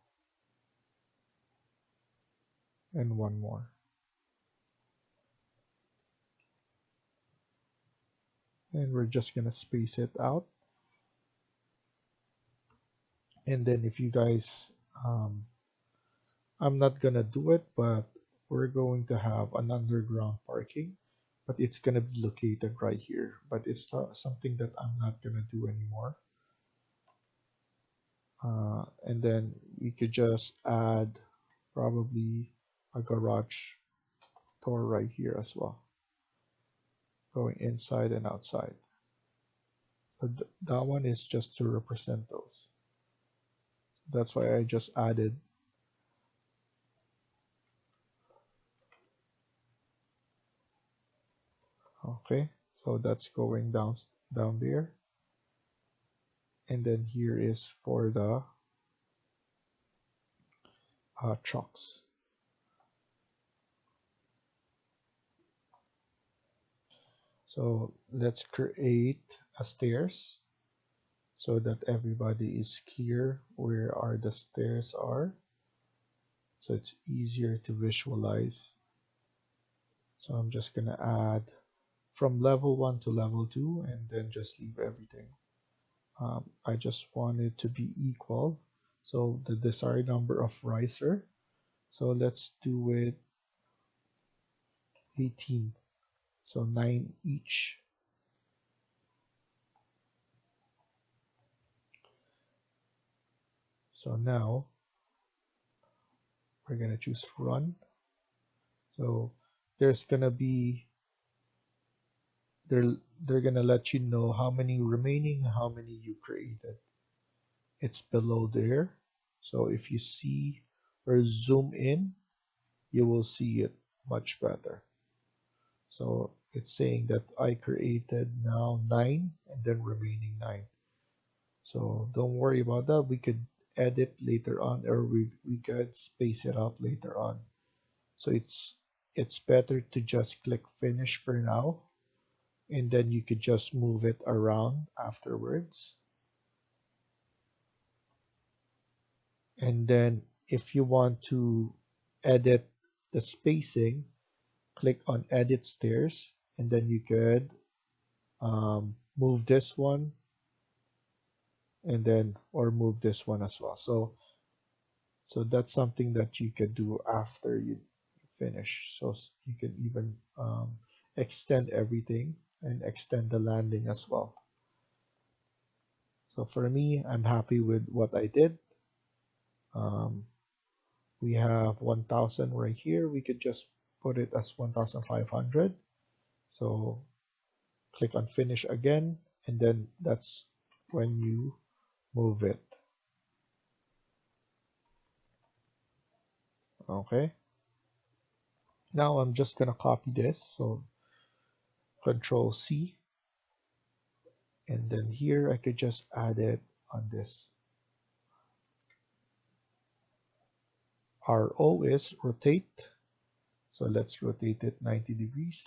Speaker 1: and one more. And we're just gonna space it out. And then if you guys, I'm not gonna do it, but we're going to have an underground parking, but it's gonna be located right here. But it's something that I'm not gonna do anymore. And then we could just add probably a garage door right here as well, going inside and outside. So that one is just to represent those. That's why I just added. Okay, so that's going down there, and then here is for the trucks. So let's create a stairs so that everybody is clear where are the stairs are, so it's easier to visualize. So I'm just gonna add from level 1 to level 2 and then just leave everything. I just want it to be equal, so the desired number of riser, so let's do it 18, so 9 each. So now we're gonna choose run. So there's gonna be they're gonna let you know how many remaining, how many you created. It's below there. So if you see or zoom in, you will see it much better. So it's saying that I created now 9 and then remaining 9. So don't worry about that. We could edit later on, or we could space it out later on. So it's better to just click finish for now, and then you could just move it around afterwards. And then if you want to edit the spacing, click on edit stairs, and then you could move this one, and then or move this one as well. So that's something that you can do after you finish. So you can even extend everything and extend the landing as well. So for me, I'm happy with what I did. Um, we have 1000 right here. We could just put it as 1500. So click on finish again, and then that's when you move it. Okay. Now I'm just gonna copy this. So Control C, and then here I could just add it on this. RO is rotate. So let's rotate it 90 degrees.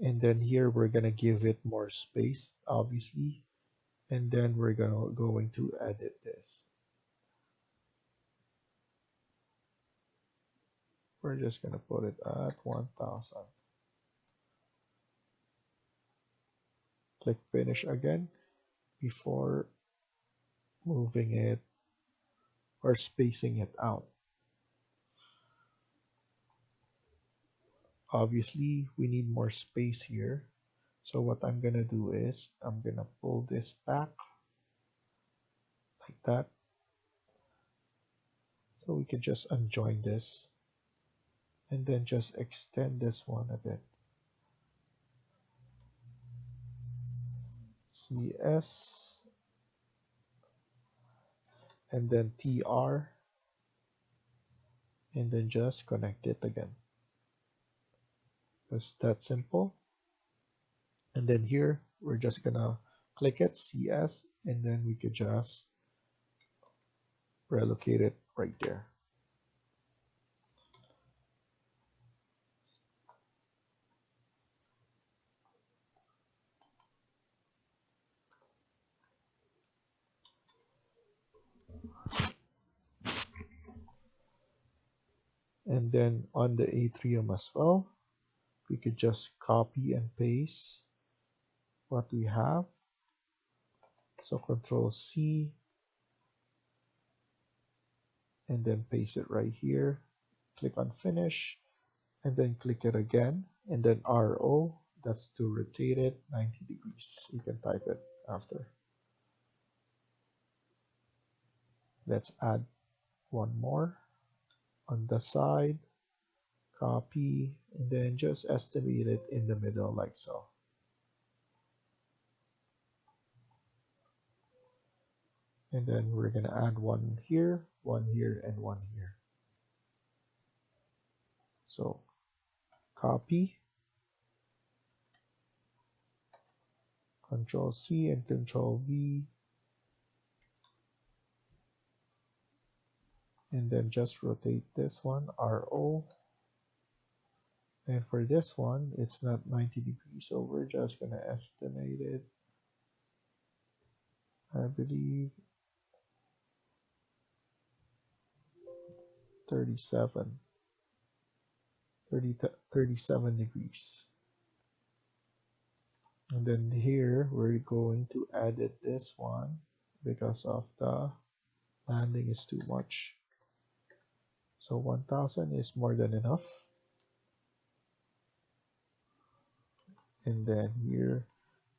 Speaker 1: And then here we're gonna give it more space, obviously. And then we're going to edit this. We're just gonna put it at 1000. Click finish again before moving it or spacing it out. Obviously, we need more space here. So what I'm gonna do is I'm gonna pull this back like that. So we can just unjoin this and then just extend this one a bit. CS and then TR, and then just connect it again. It's that simple. And then here we're just gonna click it CS, and then we could just relocate it right there. And then on the atrium as well, we could just copy and paste what we have. So Control C and then paste it right here. Click on Finish and then click it again and then RO. That's to rotate it 90 degrees. You can type it after. Let's add one more on the side. Copy and then just estimate it in the middle like so. And then we're going to add one here, and one here. So copy, Control C and Control V, and then just rotate this one, RO. And for this one, it's not 90 degrees, so we're just going to estimate it. I believe 37 degrees. And then here we're going to edit this one because of the landing is too much. So 1000 is more than enough. And then here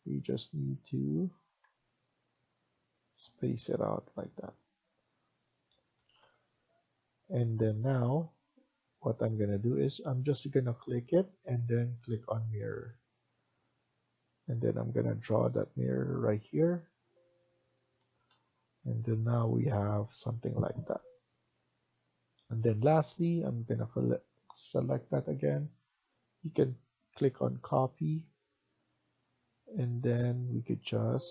Speaker 1: we just need to space it out like that. And then now what I'm gonna do is I'm just gonna click it and then click on mirror. And then I'm gonna draw that mirror right here. And then now we have something like that. And then lastly, I'm gonna select that again. You can click on copy and then we could just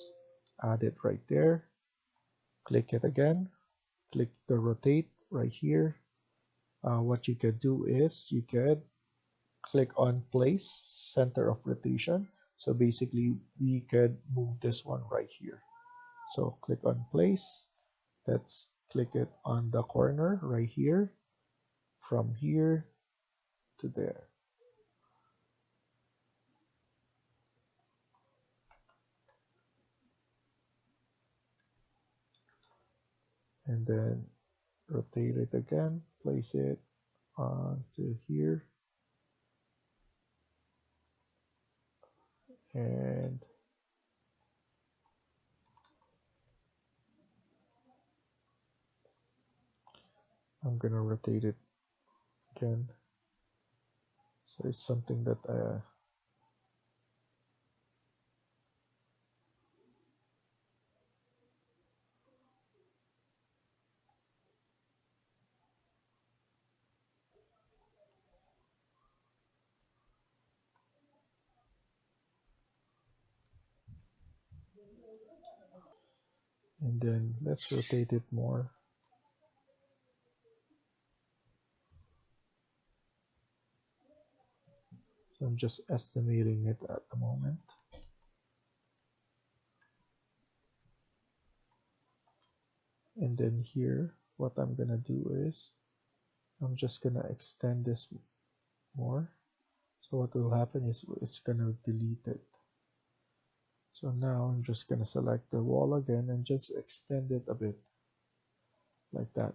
Speaker 1: add it right there. Click it again. Click the rotate right here. What you could do is you could click on place center of rotation. So basically we could move this one right here. So click on place. Let's click it on the corner right here, from here to there. And then rotate it again, place it onto here, and I'm gonna rotate it again. So it's something that and then let's rotate it more. So I'm just estimating it at the moment. And then here, what I'm gonna do is I'm just gonna extend this more. So what will happen is it's gonna delete it. So now I'm just gonna select the wall again and just extend it a bit like that.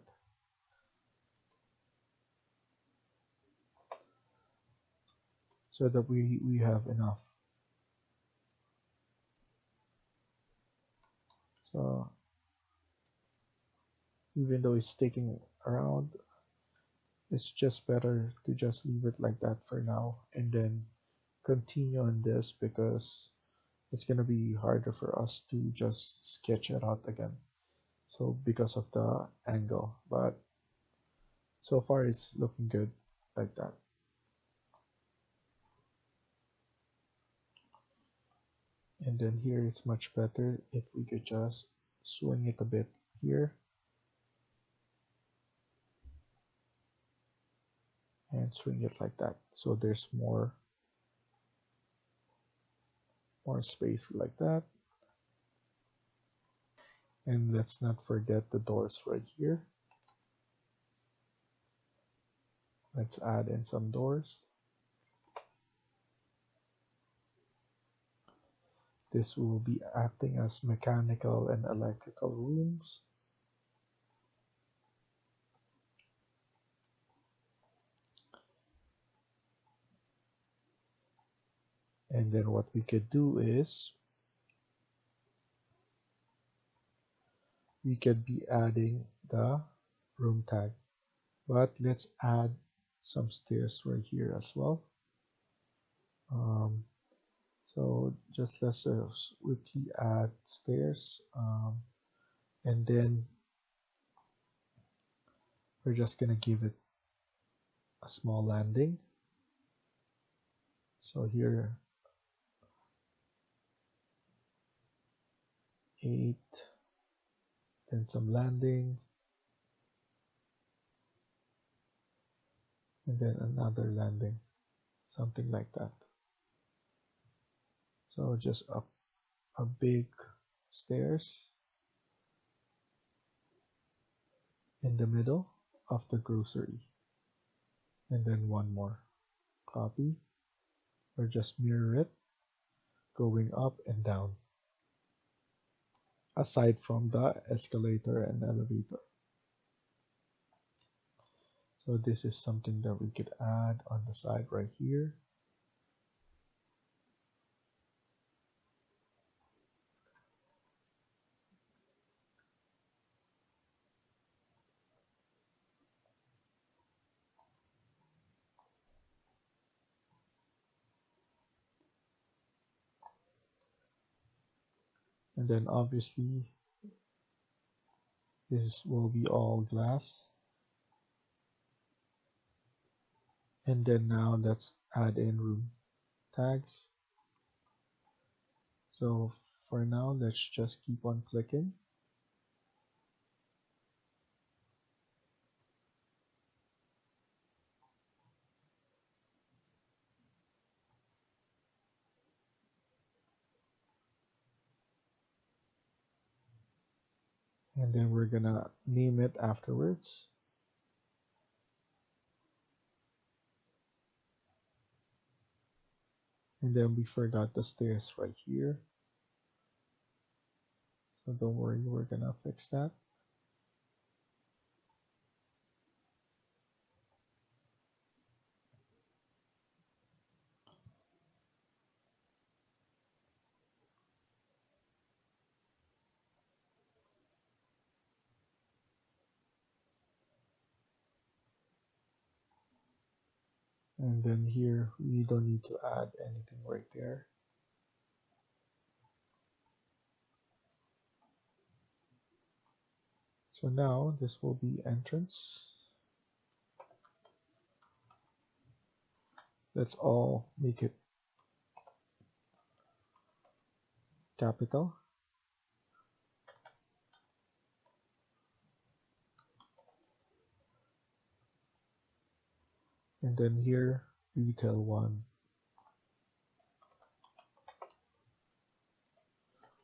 Speaker 1: So that we have enough. So even though it's sticking around, it's just better to just leave it like that for now and then continue on this because it's gonna be harder for us to just sketch it out again. So because of the angle, but so far it's looking good like that. And then here it's much better if we could just swing it a bit here. and swing it like that. So there's more space like that. And let's not forget the doors right here. Let's add in some doors. This will be acting as mechanical and electrical rooms. And then what we could do is we could be adding the room tag. But let's add some stairs right here as well. So just let's quickly add stairs, and then we're just gonna give it a small landing. So here 8, then some landing, and then another landing, something like that. So just a big stairs in the middle of the grocery, and then one more. Copy, or just mirror it going up and down, aside from the escalator and elevator. So this is something that we could add on the side right here. And then obviously this will be all glass. And then now let's add in room tags. So for now, let's just keep on clicking. And then we're gonna name it afterwards. And then we forgot the stairs right here. So don't worry, we're gonna fix that. And then here, we don't need to add anything right there. So now this will be entrance. Let's all make it capital. And then here, retail 1.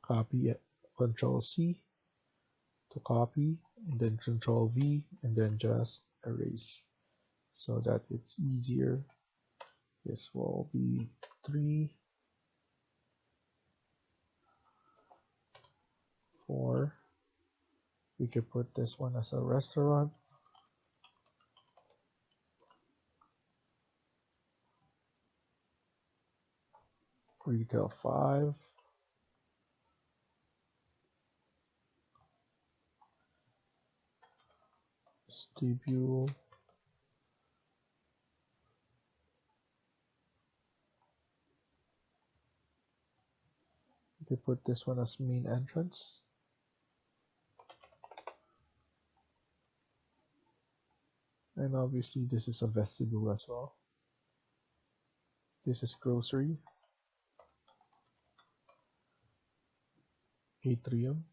Speaker 1: Copy it, Control C to copy, and then Control V, and then just erase so that it's easier. This will be 3, 4. We could put this one as a restaurant. Retail 5. Vestibule. We could put this one as main entrance. And obviously this is a vestibule as well. This is grocery. Atrium.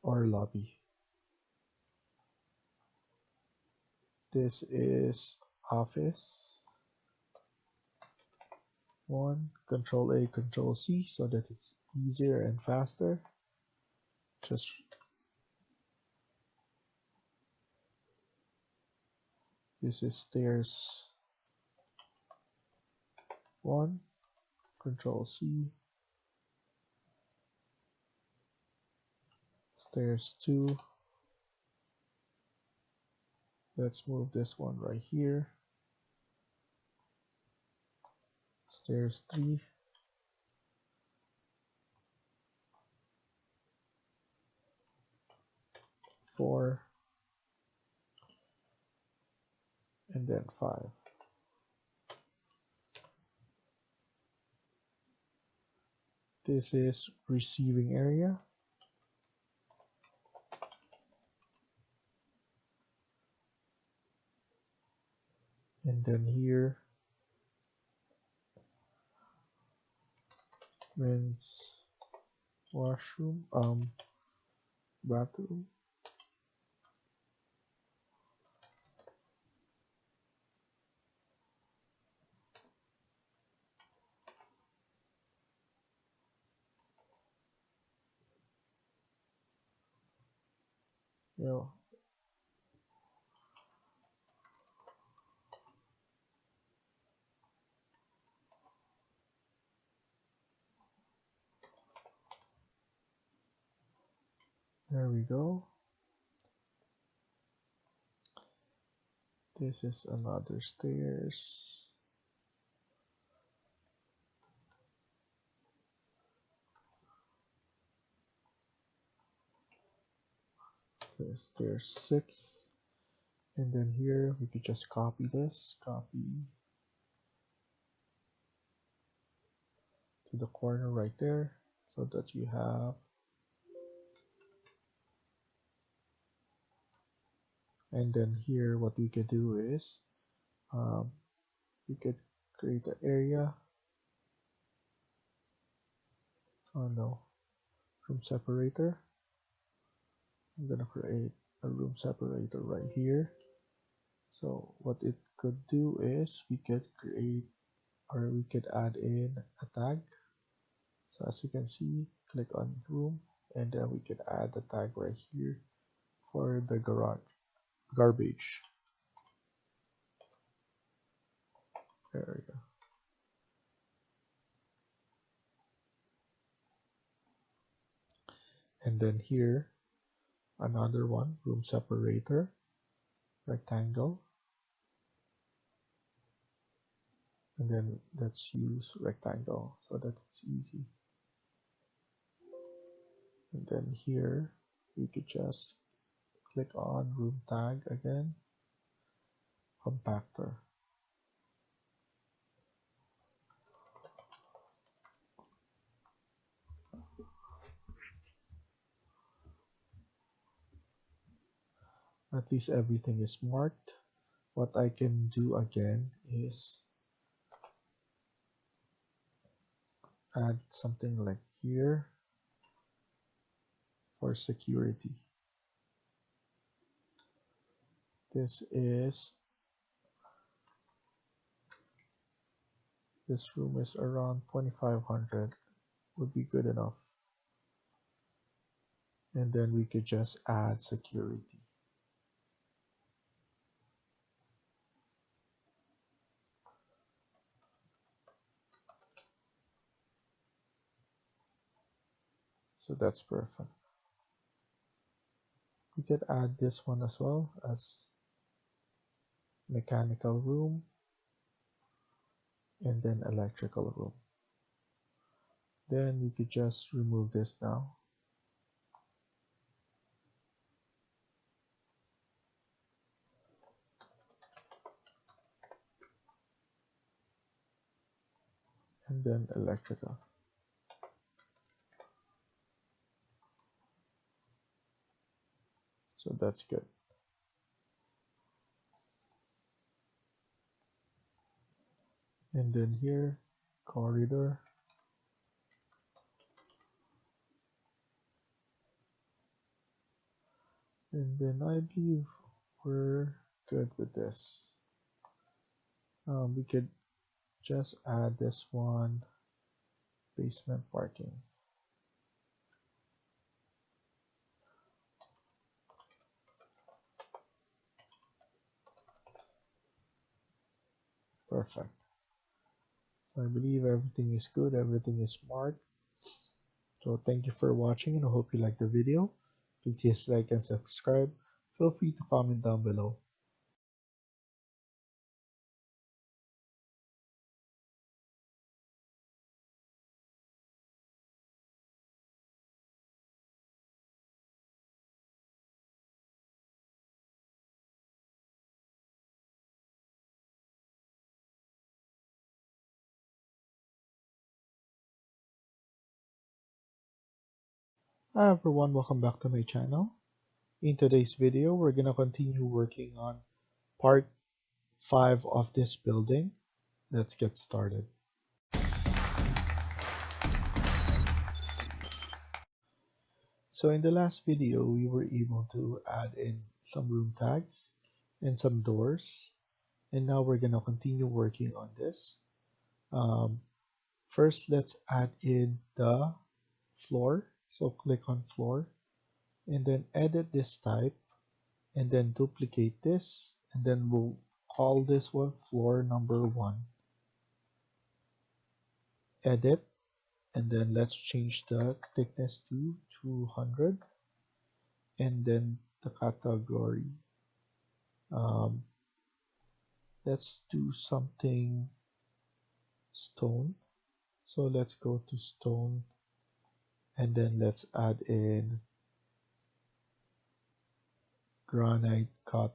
Speaker 1: Or lobby. This is office 1, Control A, Control C, so that it's easier and faster. Just this is stairs 1, Control C, stairs 2. Let's move this one right here. Stairs 3. Four, and then 5. This is receiving area. And then here, men's washroom, bathroom. You know, there we go. This is another stairs. This stairs 6. And then here we could just copy this, copy to the corner right there, so that you have. And then here what we could do is we could create an area. Oh no, room separator. I'm gonna create a room separator right here. So what it could do is we could create, or we could add in a tag. So as you can see, click on room, and then we could add the tag right here for the garbage. There we go. And then here, another one, room separator, rectangle. And then let's use rectangle so that it's easy. And then here, we could just click on room tag again, compactor. At least everything is marked. What I can do again is add something like here for security. This room is around 2500, would be good enough. And then we could just add security. So that's perfect. We could add this one as well as mechanical room, and then electrical room. Then we could just remove this now. And then electrical. So that's good. And then here, corridor. And then I believe we're good with this. We could just add this one, basement parking. Perfect. So I believe everything is good, everything is smart. So thank you for watching and I hope you liked the video. Please hit like and subscribe. Feel free to comment down below. Hi everyone, welcome back to my channel. In today's video, we're gonna continue working on part 5 of this building. Let's get started. So in the last video, we were able to add in some room tags and some doors. And now we're gonna continue working on this. Um, First, let's add in the floor. So click on floor and then edit this type and then duplicate this and then we'll call this one floor number 1. Edit and then let's change the thickness to 200 and then the category. Um, let's do something stone. So let's go to stone and then let's add in granite cut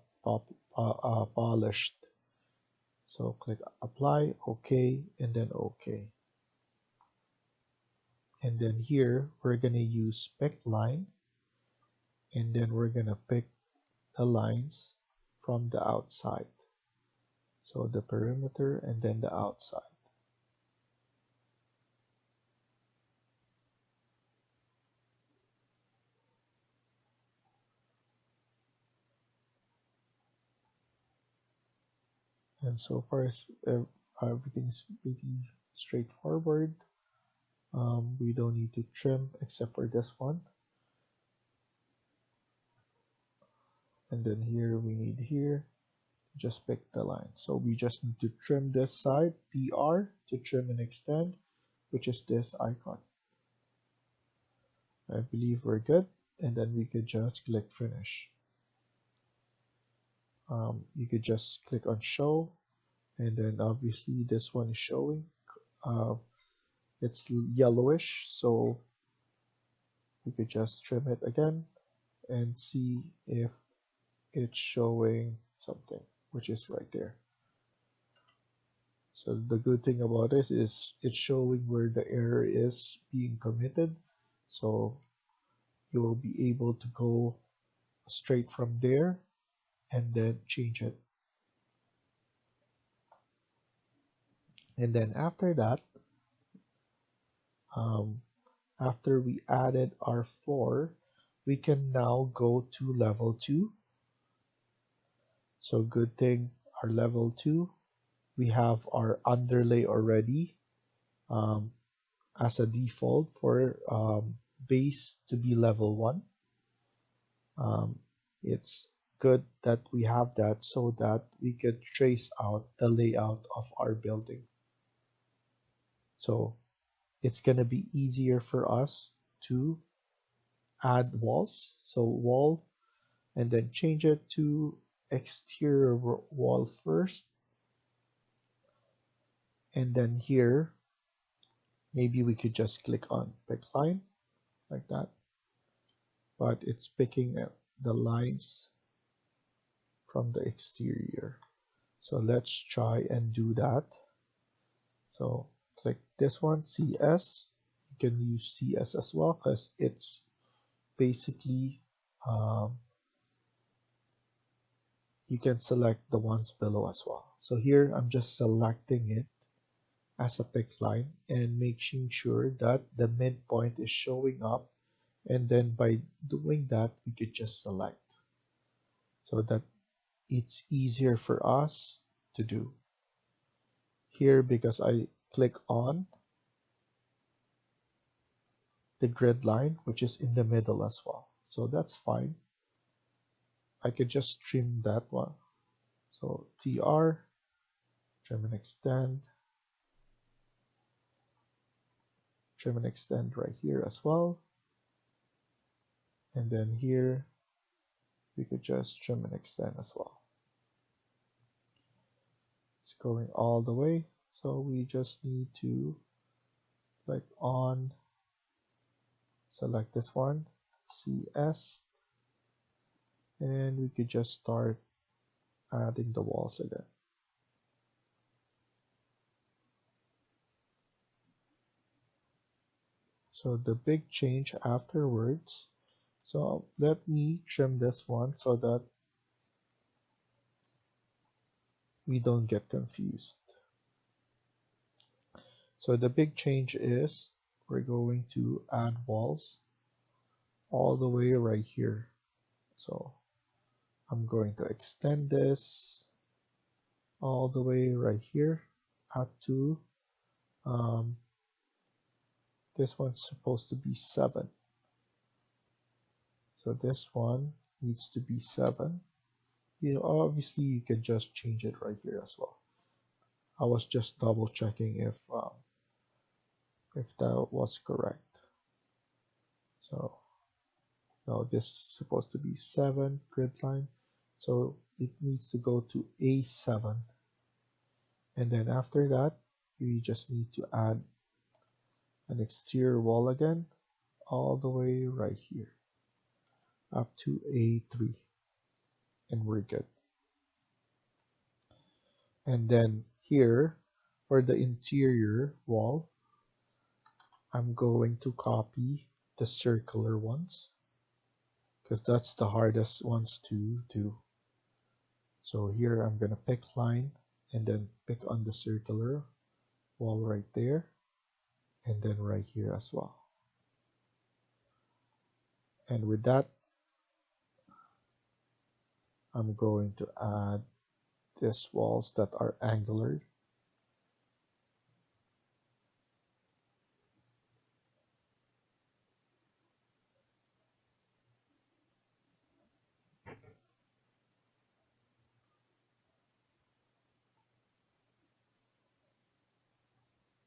Speaker 1: polished. So click apply, OK, and then OK. And then here we're gonna use pick line, and then we're gonna pick the lines from the outside. So the perimeter and then the outside. And so far as everything's pretty straightforward. We don't need to trim except for this one. And then here we need here, just pick the line. So we just need to trim this side, TR, to trim and extend, which is this icon. I believe we're good. And then we could just click finish. You could just click on show. And then obviously this one is showing. It's yellowish, so we could just trim it again and see if it's showing something, which is right there. So the good thing about this is it's showing where the error is being committed. So you will be able to go straight from there and then change it. And then after that, after we added our floor, we can now go to level 2. So good thing our level 2, we have our underlay already as a default for base to be level 1. It's good that we have that so that we could trace out the layout of our building. So it's going to be easier for us to add walls. So wall and then change it to exterior wall first. And then here, maybe we could just click on pick line like that. But it's picking the lines from the exterior. So let's try and do that. So click this one, CS. You can use CS as well because it's basically you can select the ones below as well. So here I'm just selecting it as a pick line and making sure that the midpoint is showing up, and then by doing that we could just select so that it's easier for us to do here because I click on the grid line, which is in the middle as well. So that's fine. I could just trim that one. So TR, trim and extend right here as well. And then here, we could just trim and extend as well. It's going all the way. So we just need to click on, select this one, CS, and we could just start adding the walls again. So the big change afterwards, so let me trim this one so that we don't get confused. So the big change is we're going to add walls all the way right here. So I'm going to extend this all the way right here up to this one's supposed to be 7. So this one needs to be 7. You know, obviously you can just change it right here as well. I was just double checking if that was correct. So now this is supposed to be 7 grid line. So it needs to go to A7. And then after that, we just need to add an exterior wall again, all the way right here, up to A3. And we're good. And then here, for the interior wall, I'm going to copy the circular ones, because that's the hardest ones to do. So here I'm going to pick line, and then pick on the circular wall right there, and then right here as well. And with that, I'm going to add these walls that are angular.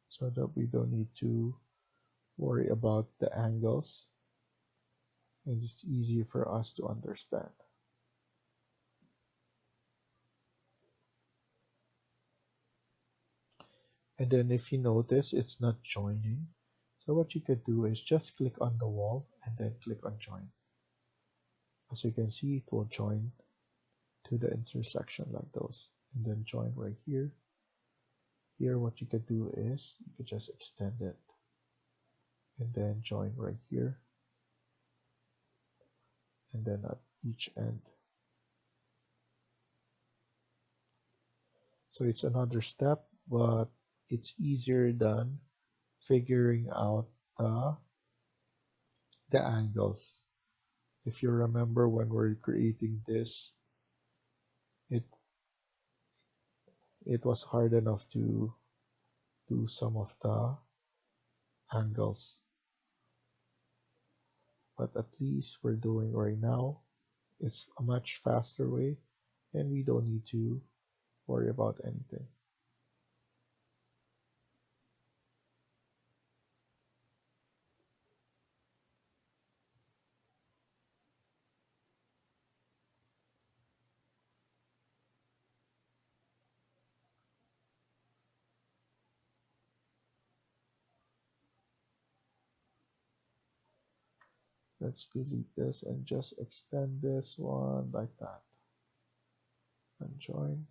Speaker 1: So that we don't need to worry about the angles, and it's easy for us to understand. And then if you notice, it's not joining. So what you could do is just click on the wall and then click on join. As you can see, it will join to the intersection like those, and then join right here. Here what you could do is you could just extend it and then join right here, and then at each end. So it's another step, but it's easier than figuring out the angles. If you remember when we're creating this, it was hard enough to do some of the angles, but at least we're doing right now. It's a much faster way, and we don't need to worry about anything. Let's delete this and just extend this one like that, and join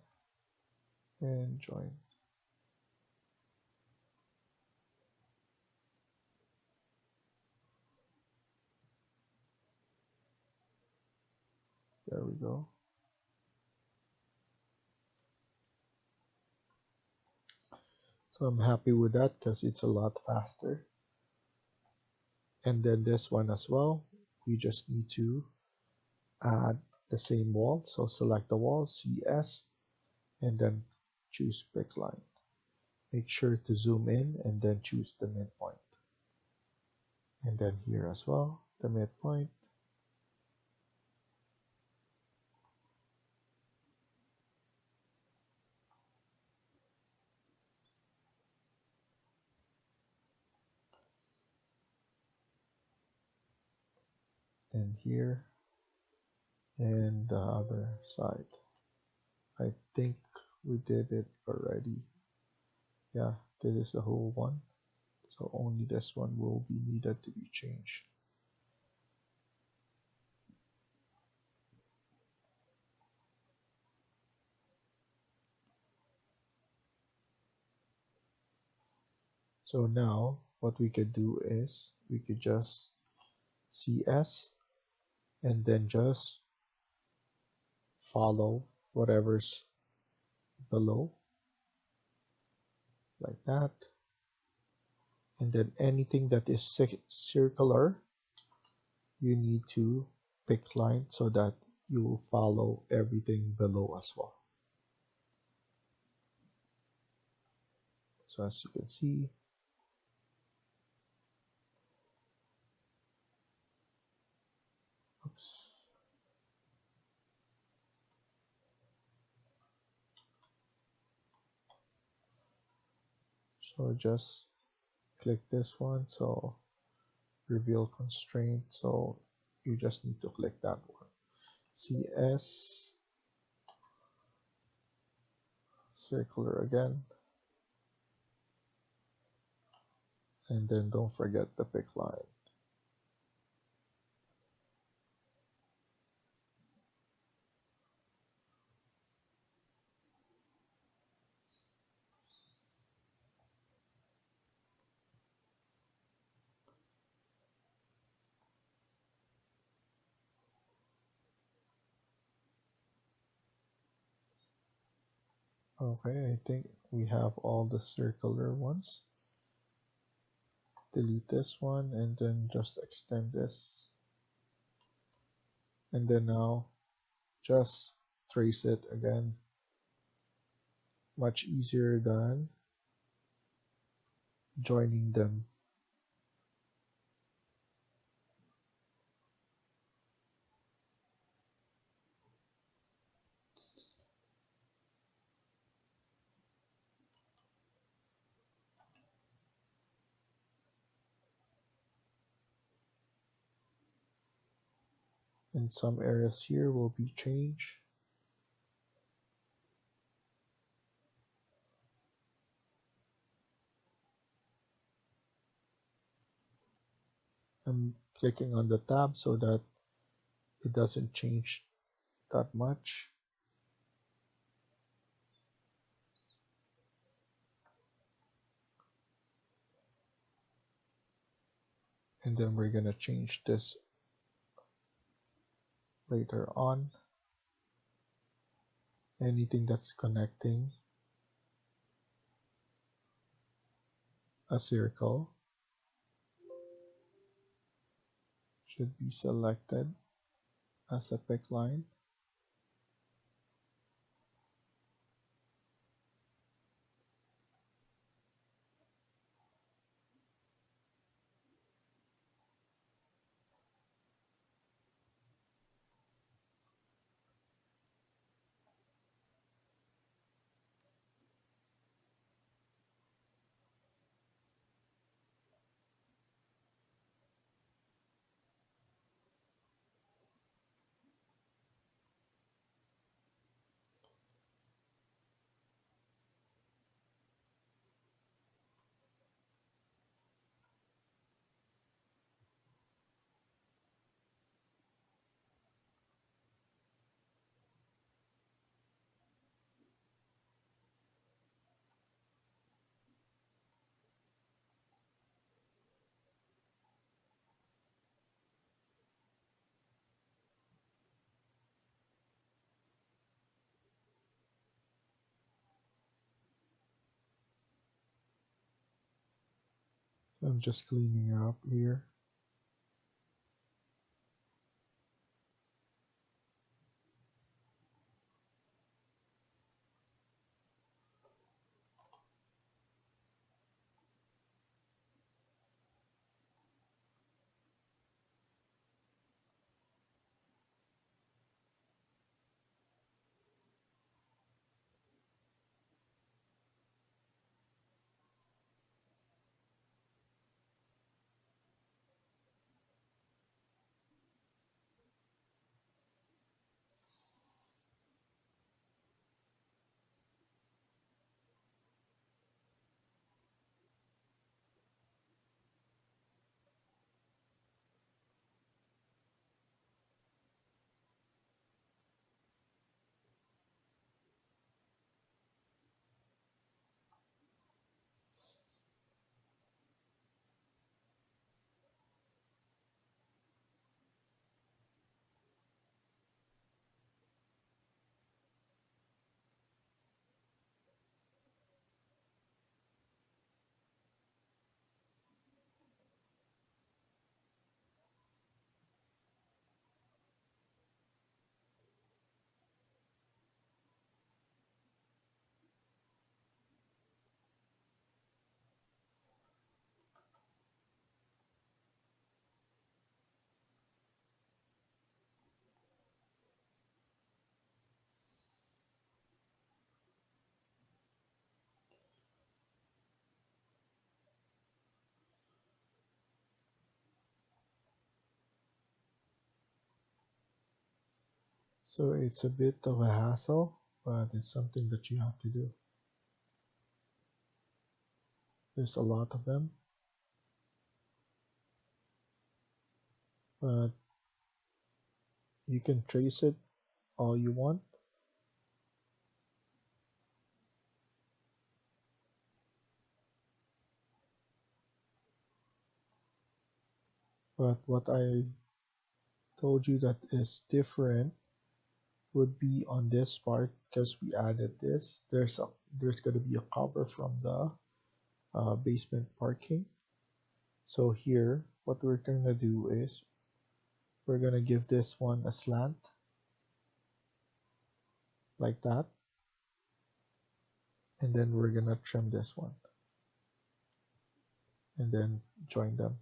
Speaker 1: and join. There we go. So I'm happy with that because it's a lot faster. And then this one as well, we just need to add the same wall. So select the wall, CS, and then choose pick line. Make sure to zoom in and then choose the midpoint. And then here as well, the midpoint. And here, and the other side. I think we did it already. Yeah, this is the whole one. So only this one will be needed to be changed. So now what we could do is we could just CS and then just follow whatever's below like that. And then anything that is circular, you need to pick line so that you will follow everything below as well. So as you can see, oops. So just click this one. So reveal constraint. So you just need to click that one. CS, circular again. And then don't forget the pick line. Okay, I think we have all the circular ones. Delete this one and then just extend this. And then now just trace it again. Much easier than joining them. And some areas here will be changed. I'm clicking on the tab so that it doesn't change that much. And then we're gonna change this later on. Anything that's connecting a circle should be selected as a pick line. I'm just cleaning up here. So it's a bit of a hassle, but it's something that you have to do. There's a lot of them, but you can trace it all you want. But what I told you that is different would be on this part because we added this. There's going to be a cover from the basement parking. So here, what we're going to do is we're going to give this one a slant like that, and then we're going to trim this one and then join them,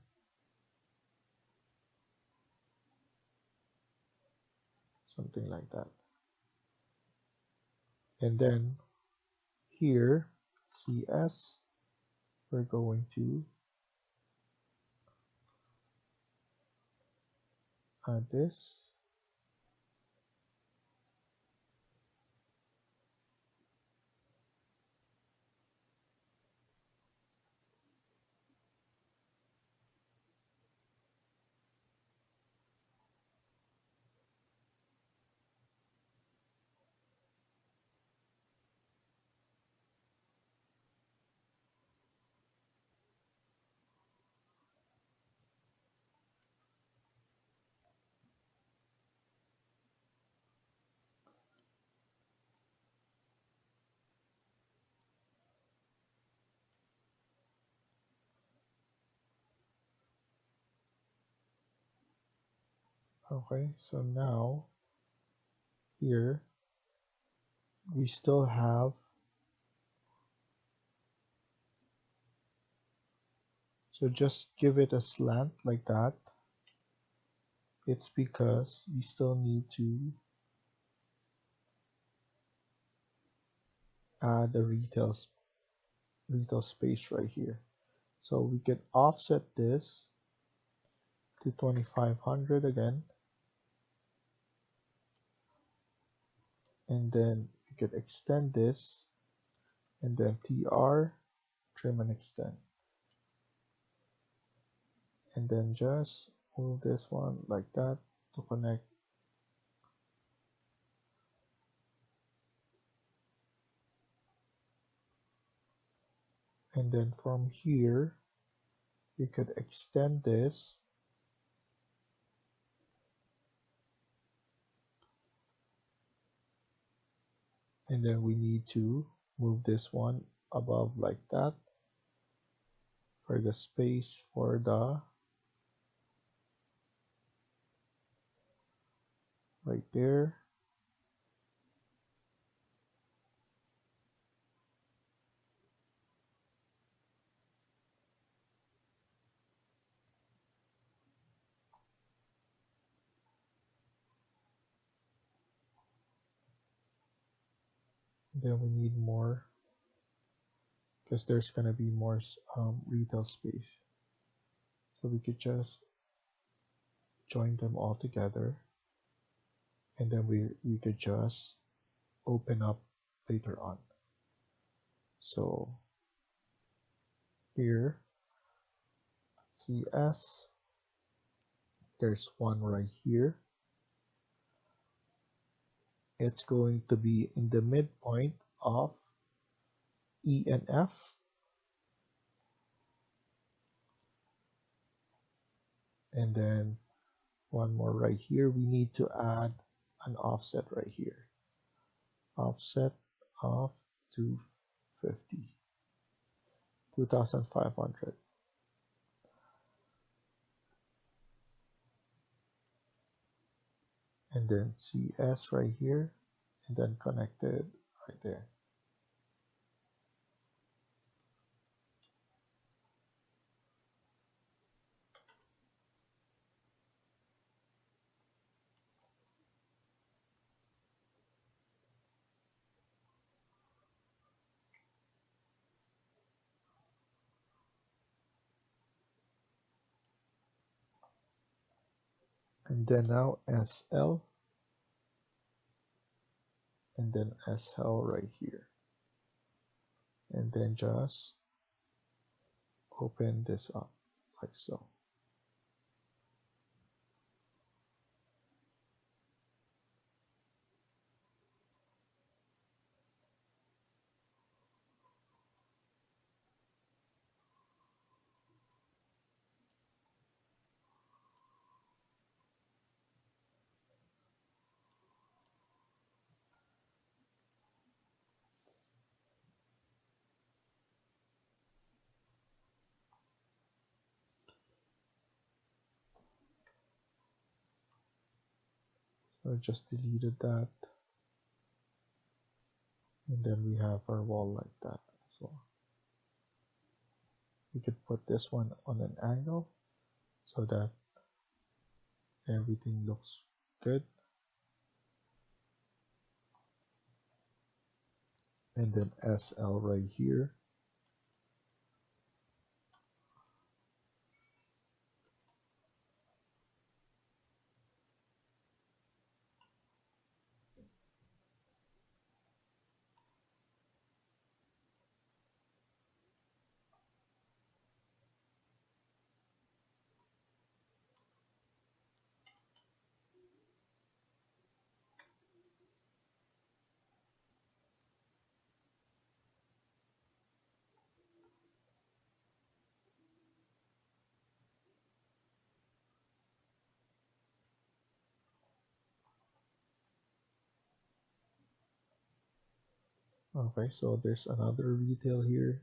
Speaker 1: something like that. And then here, CS, we're going to add this. Okay, so now here we still have, so just give it a slant like that. It's because we still need to add a retail space right here. So we can offset this to 2500 again, and then you can extend this, and then TR, trim and extend, and then just move this one like that to connect. And then from here you could extend this, and then we need to move this one above like that for the space for the right there. Then we need more because there's gonna be more retail space. So we could just join them all together, and then we could just open up later on. So here, CS, there's one right here. It's going to be in the midpoint of E and F. And then one more right here. We need to add an offset right here. Offset of 250, 2500. And then CS right here, and then connected right there. And then now SL, and then SL right here. And then just open this up like so. So I just deleted that, and then we have our wall like that. So we could put this one on an angle so that everything looks good. And then SL right here. Okay, so there's another retail here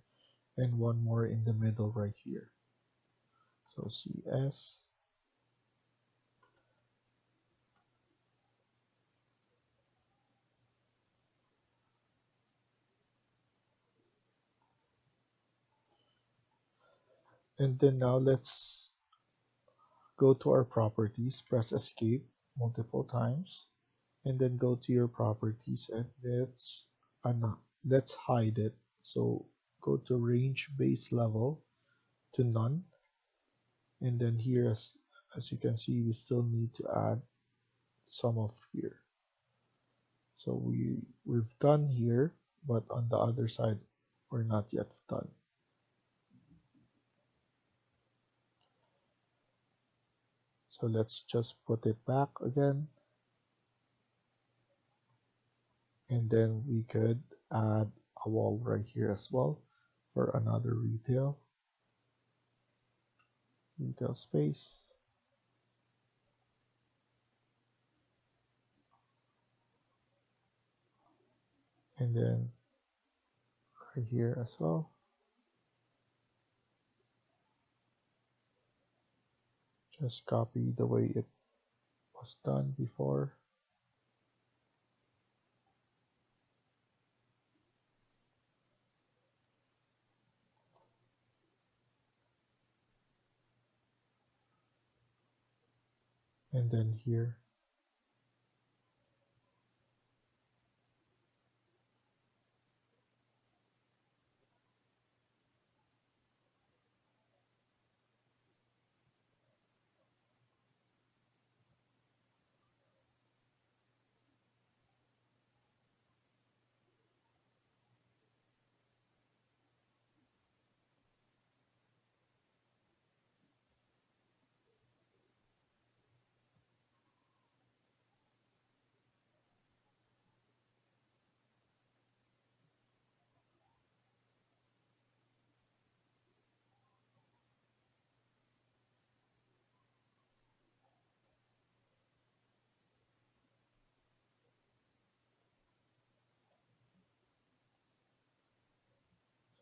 Speaker 1: and one more in the middle right here. So CS, and then now let's go to our properties, press escape multiple times, and then go to your properties and let's hide it. So go to range base level to none, and then here as you can see we still need to add some of here. So we've done here, but on the other side we're not yet done. So let's just put it back again, and then we could add a wall right here as well for another retail space. And then right here as well. Just copy the way it was done before. And then here.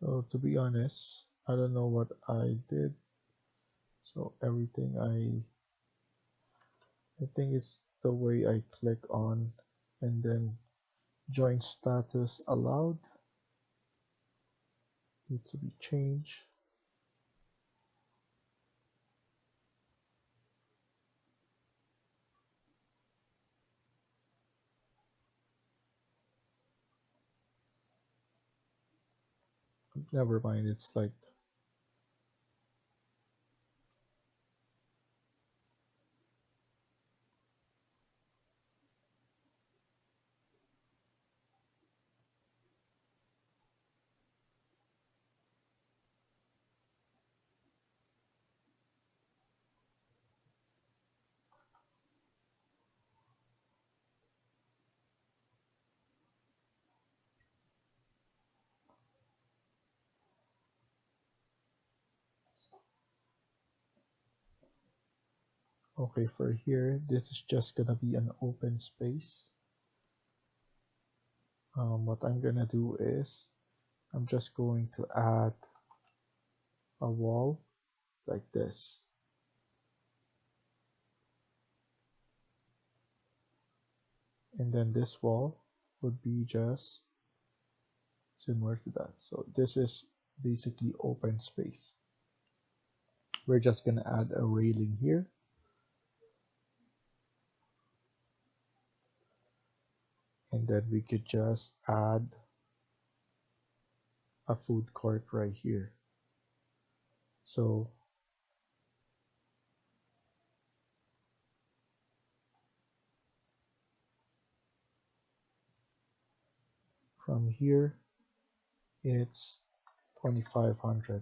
Speaker 1: So to be honest, I don't know what I did. So everything I think it's the way I click on and then join status allowed needs to be changed. Never mind, it's like Okay, for here, this is just gonna be an open space. What I'm gonna do is I'm just going to add a wall like this. And then this wall would be just similar to that. So this is basically open space. We're just gonna add a railing here. And then we could just add a food court right here. So from here, it's 2500.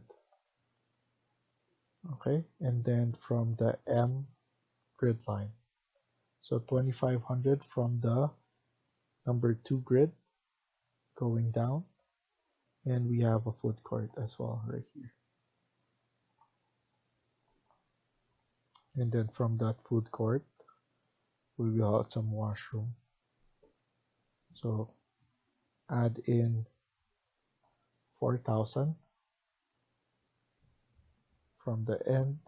Speaker 1: Okay, and then from the M grid line. So 2500 from the number 2 grid going down. And we have a food court as well right here. And then from that food court, we will have some washroom. So add in 4000 from the end,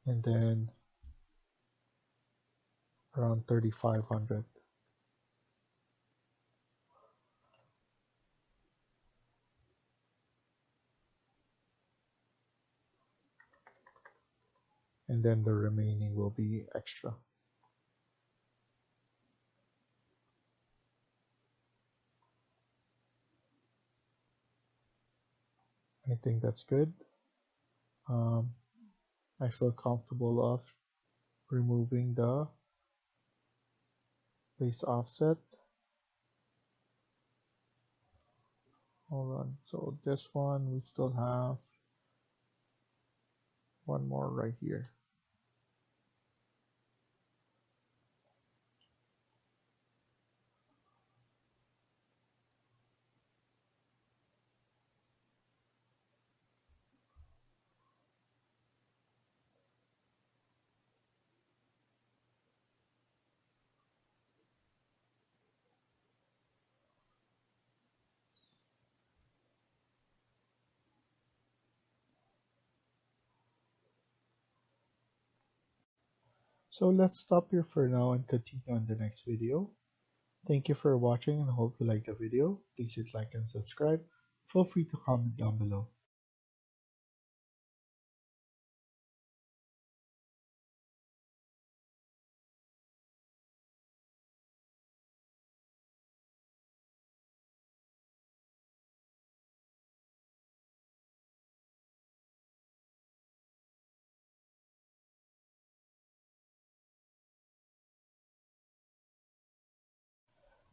Speaker 1: and then around 3500. And then the remaining will be extra. I think that's good. I feel comfortable of removing the base offset. Hold on, so this one we still have one more right here. So let's stop here for now and continue on the next video. Thank you for watching and hope you liked the video. Please hit like and subscribe. Feel free to comment down below.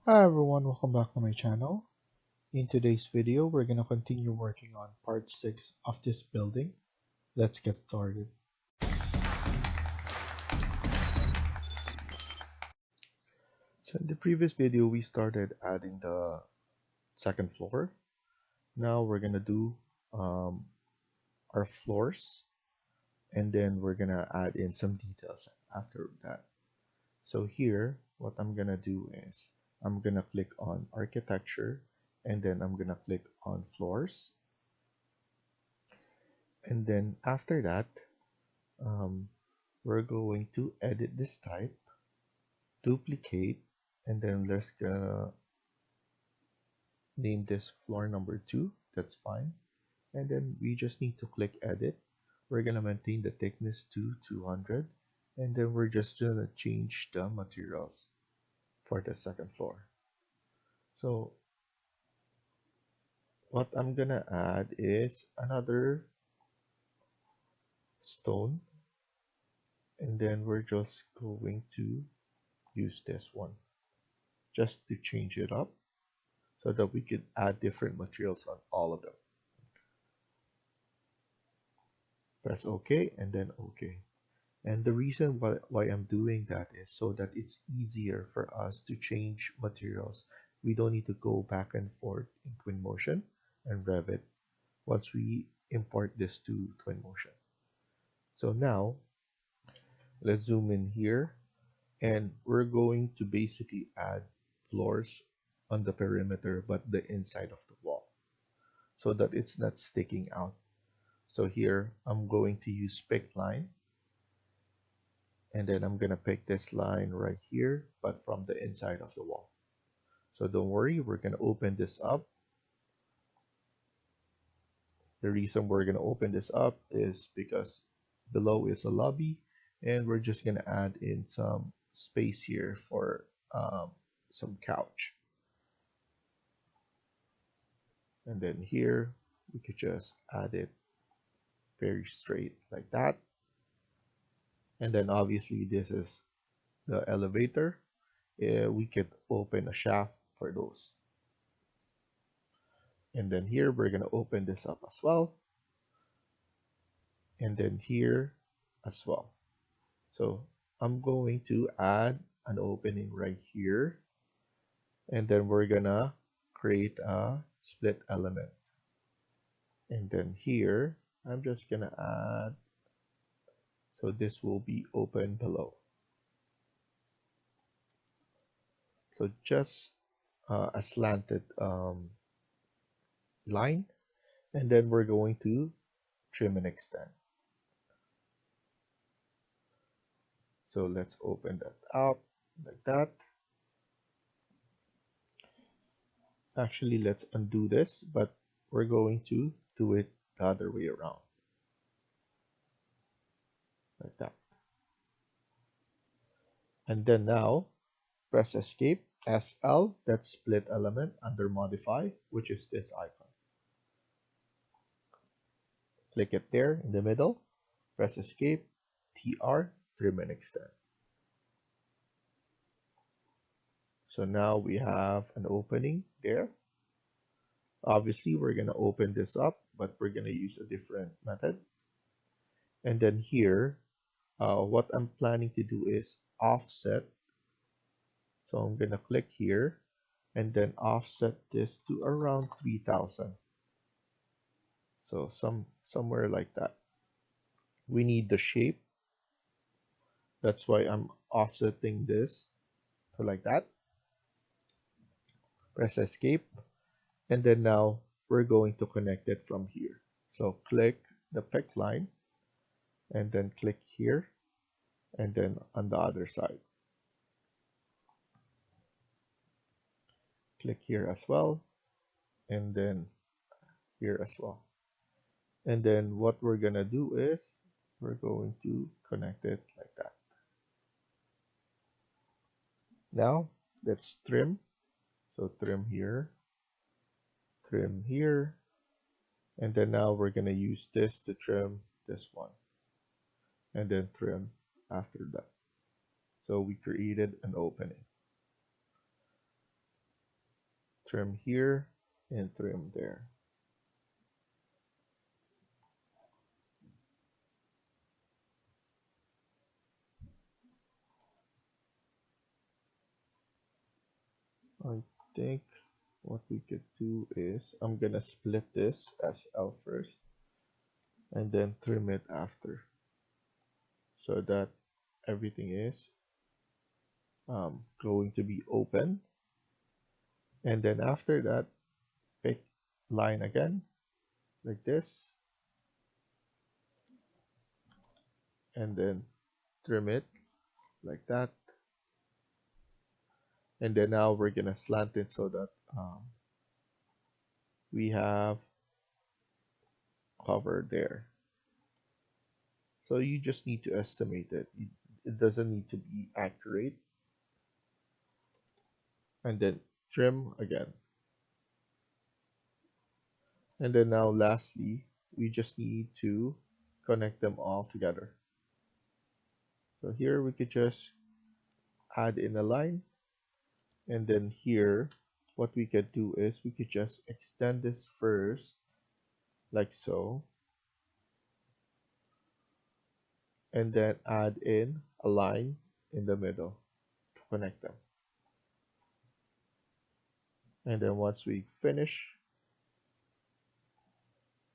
Speaker 1: Hi everyone, welcome back to my channel. In today's video, we're going to continue working on part 6 of this building. Let's get started. So in the previous video, we started adding the second floor. Now we're going to do our floors, and then we're going to add in some details after that. So here, what I'm going to do is I'm going to click on architecture, and then I'm going to click on floors. And then after that, we're going to edit this type, duplicate, and then let's name this floor number 2. That's fine. And then we just need to click edit. We're gonna maintain the thickness to 200, and then we're just gonna change the materials for the second floor. So what I'm gonna add is another stone, and then we're just going to use this one just to change it up so that we could add different materials on all of them. Press OK and then OK. And the reason why I'm doing that is so that it's easier for us to change materials. We don't need to go back and forth in Twinmotion and Revit once we import this to Twinmotion. So now let's zoom in here, and we're going to basically add floors on the perimeter, but the inside of the wall, so that it's not sticking out. So here I'm going to use pick line, and then I'm gonna pick this line right here, but from the inside of the wall. So don't worry, we're gonna open this up. The reason we're gonna open this up is because below is a lobby, and we're just gonna add in some space here for some couch. And then here we could just add it very straight like that. And then obviously this is the elevator. We could open a shaft for those. And then here we're gonna open this up as well. And then here as well. So I'm going to add an opening right here. And then we're gonna create a split element. And then here, I'm just gonna add, so this will be open below. So just a slanted line, and then we're going to trim and extend. So let's open that up like that. Actually, let's undo this, but we're going to do it the other way around. Like that. And then now, press Escape, SL, that's split element under Modify, which is this icon. Click it there in the middle, press Escape, TR, trim and extend. So now we have an opening there. Obviously, we're going to open this up, but we're going to use a different method. And then here, what I'm planning to do is offset. So I'm going to click here and then offset this to around 3000. So somewhere like that. We need the shape. That's why I'm offsetting this to like that. Press Escape. And then now we're going to connect it from here. So click the pick line and then click here and then on the other side. Click here as well and then here as well. And then what we're gonna do is we're going to connect it like that. Now let's trim. So trim here, and then now we're gonna use this to trim this one, and then trim after that. So we created an opening. Trim here and trim there. I think what we could do is I'm gonna split this as L first and then trim it after, so that everything is going to be open. And then after that, pick line again like this and then trim it like that. And then now we're gonna slant it so that we have cover there. So you just need to estimate it. It doesn't need to be accurate. And then trim again. And then now lastly, we just need to connect them all together. So here we could just add in a line. And then here, what we could do is we could just extend this first, like so. And then add in a line in the middle to connect them. And then once we finish,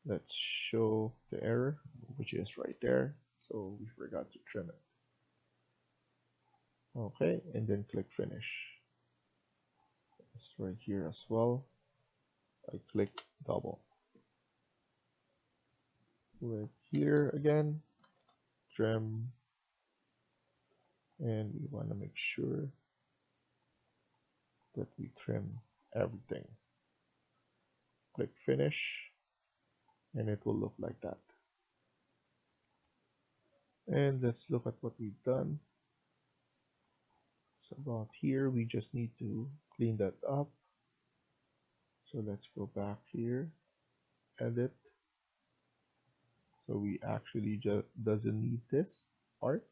Speaker 1: let's show the error, which is right there. so we forgot to trim it. Okay, and then click finish. It's right here as well. I click double. Click here again, trim, and we want to make sure that we trim everything. Click finish, and it will look like that. And let's look at what we've done. So about here, we just need to clean that up. So let's go back here, edit. So we actually just doesn't need this part.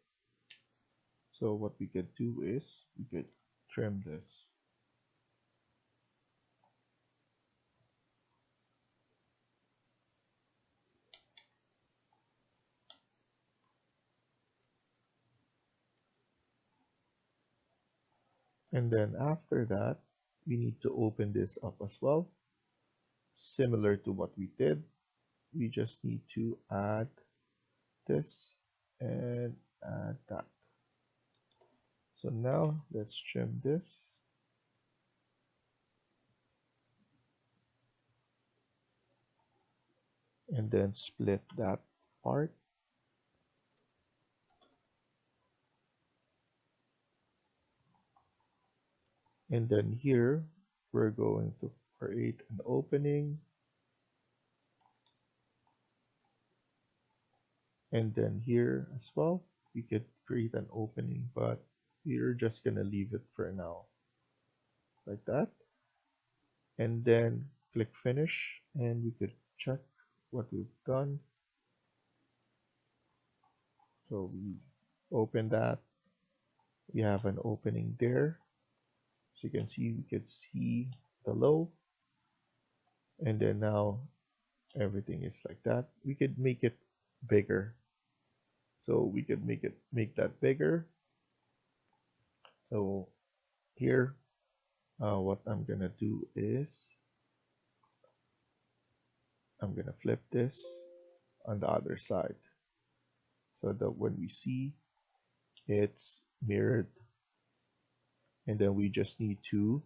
Speaker 1: So what we could do is we could trim this. And then after that, we need to open this up as well. Similar to what we did, we just need to add this and add that. So now let's trim this. And then split that part. And then here, we're going to create an opening. And then here as well, we could create an opening, but we're just gonna leave it for now, like that. And then click finish, and we could check what we've done. So we open that, we have an opening there. So you can see, we could see the low, and then now everything is like that. We could make it bigger. So we could make that bigger. So here, what I'm gonna do is I'm gonna flip this on the other side so that when we see it's mirrored, and then we just need to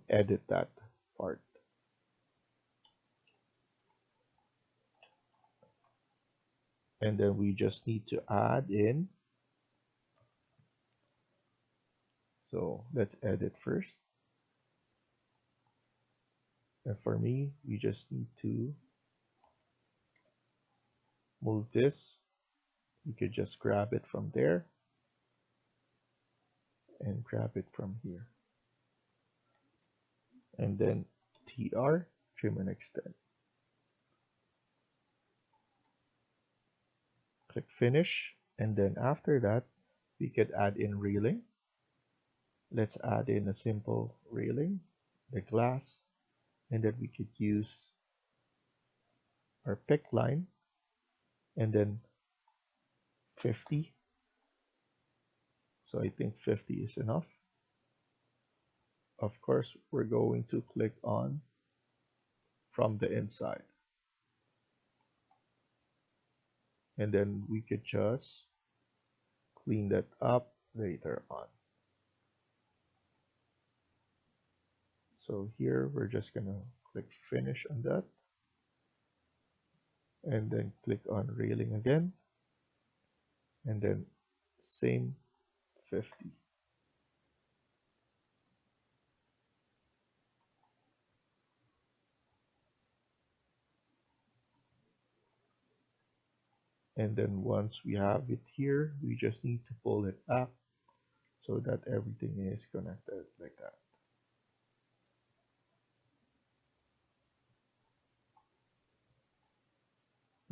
Speaker 1: edit that part. And then we just need to add in. So let's edit first. And for me, we just need to move this. We could just grab it from there and grab it from here. And then TR, trim and extend. Click finish. And then after that, we could add in railing. Let's add in a simple railing, the glass, and then we could use our pick line and then 50. So I think 50 is enough. Of course, we're going to click on from the inside. And then we could just clean that up later on. So here we're just gonna click finish on that. And then click on railing again. And then same 50. And then once we have it here, we just need to pull it back so that everything is connected like that.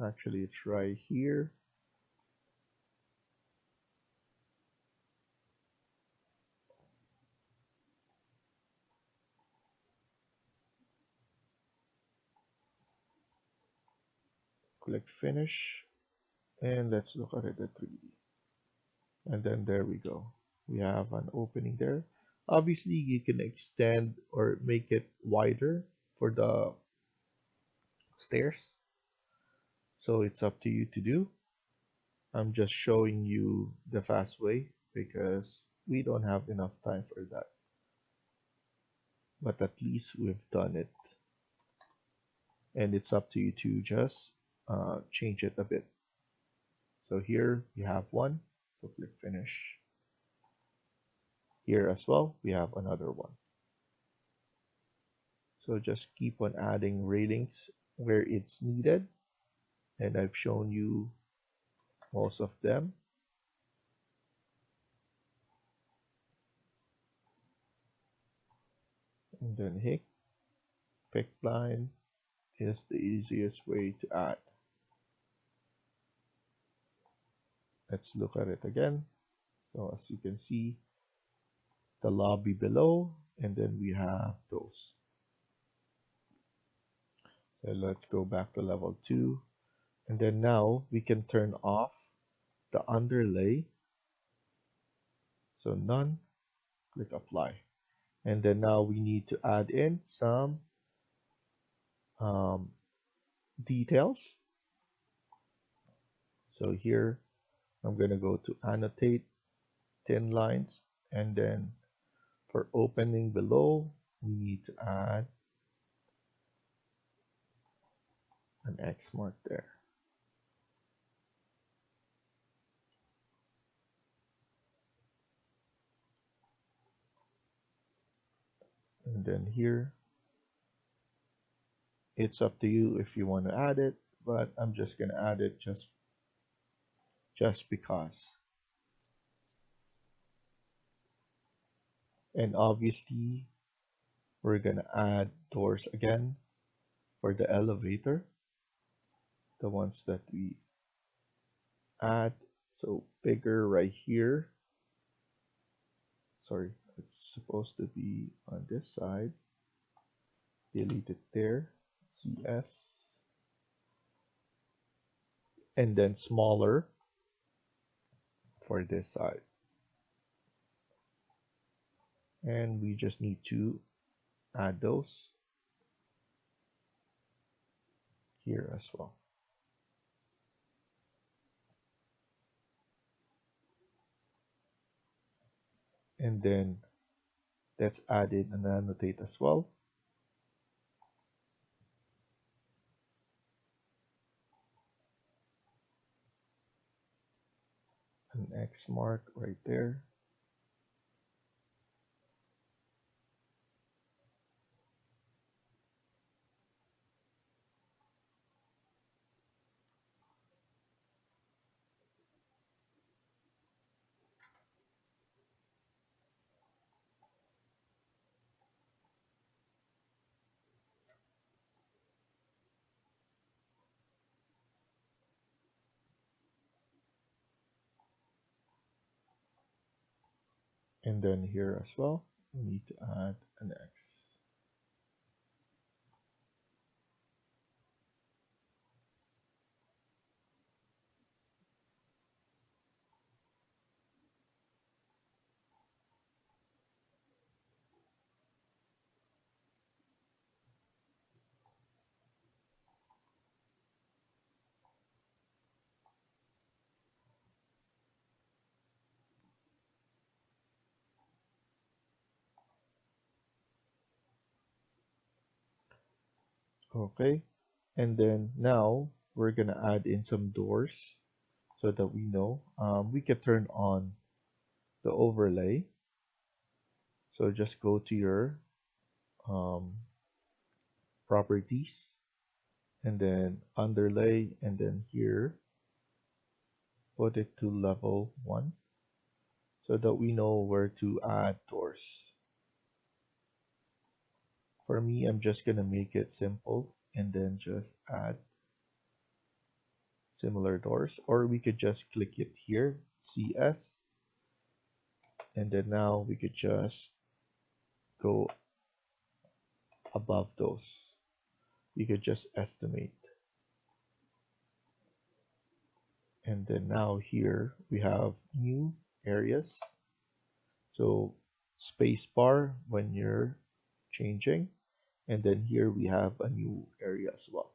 Speaker 1: Actually, it's right here. Click finish, and let's look at it at 3D. And then there we go. We have an opening there. Obviously, you can extend or make it wider for the stairs. So it's up to you to do. I'm just showing you the fast way because we don't have enough time for that. But at least we've done it. And it's up to you to just change it a bit. So here we have one. So click finish. Here as well, we have another one. So just keep on adding railings where it's needed. And I've shown you most of them. And then pick line is the easiest way to add. Let's look at it again. So as you can see, the lobby below, and then we have those. So let's go back to level 2. And then now we can turn off the underlay. So none, click apply. And then now we need to add in some details. So here I'm going to go to annotate thin lines, and then for opening below we need to add an X mark there. And then here it's up to you if you want to add it, but I'm just going to add it just because. And obviously we're going to add doors again for the elevator, the ones that we add. So bigger right here. Sorry, it's supposed to be on this side. Delete it there. CS. And then smaller for this side. And we just need to add those here as well. And then let's add it and annotate as well. An X mark right there. And then here as well, we need to add an X. Okay, and then now we're gonna add in some doors so that we know we can turn on the overlay. So just go to your properties, and then underlay, and then here put it to level 1 so that we know where to add doors. For me, I'm just gonna make it simple and then just add similar doors, or we could just click it here, CS, and then now we could just go above those. You could just estimate. And then now here we have new areas. So space bar when you're changing. And then here we have a new area as well.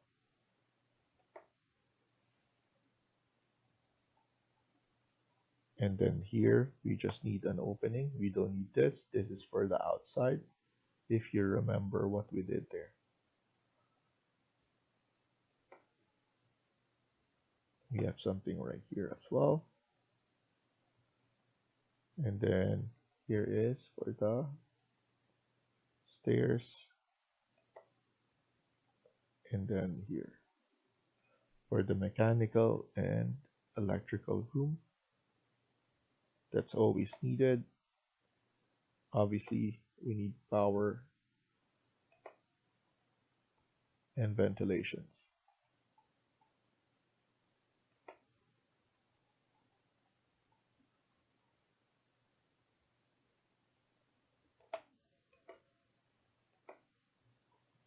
Speaker 1: And then here, we just need an opening. We don't need this. This is for the outside, if you remember what we did there. We have something right here as well. And then here is for the stairs. And then here for the mechanical and electrical room. That's always needed. Obviously, we need power and ventilations.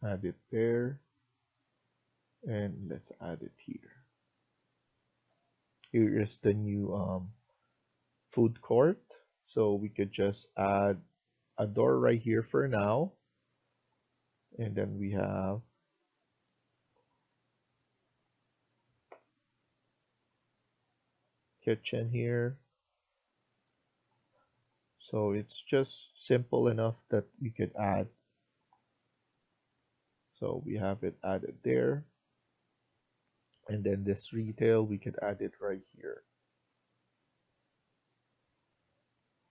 Speaker 1: Add it there, and let's add it here. Here is the new food court. So we could just add a door right here for now. And then we have kitchen here. So it's just simple enough that we could add. So we have it added there. And then this retail, we could add it right here.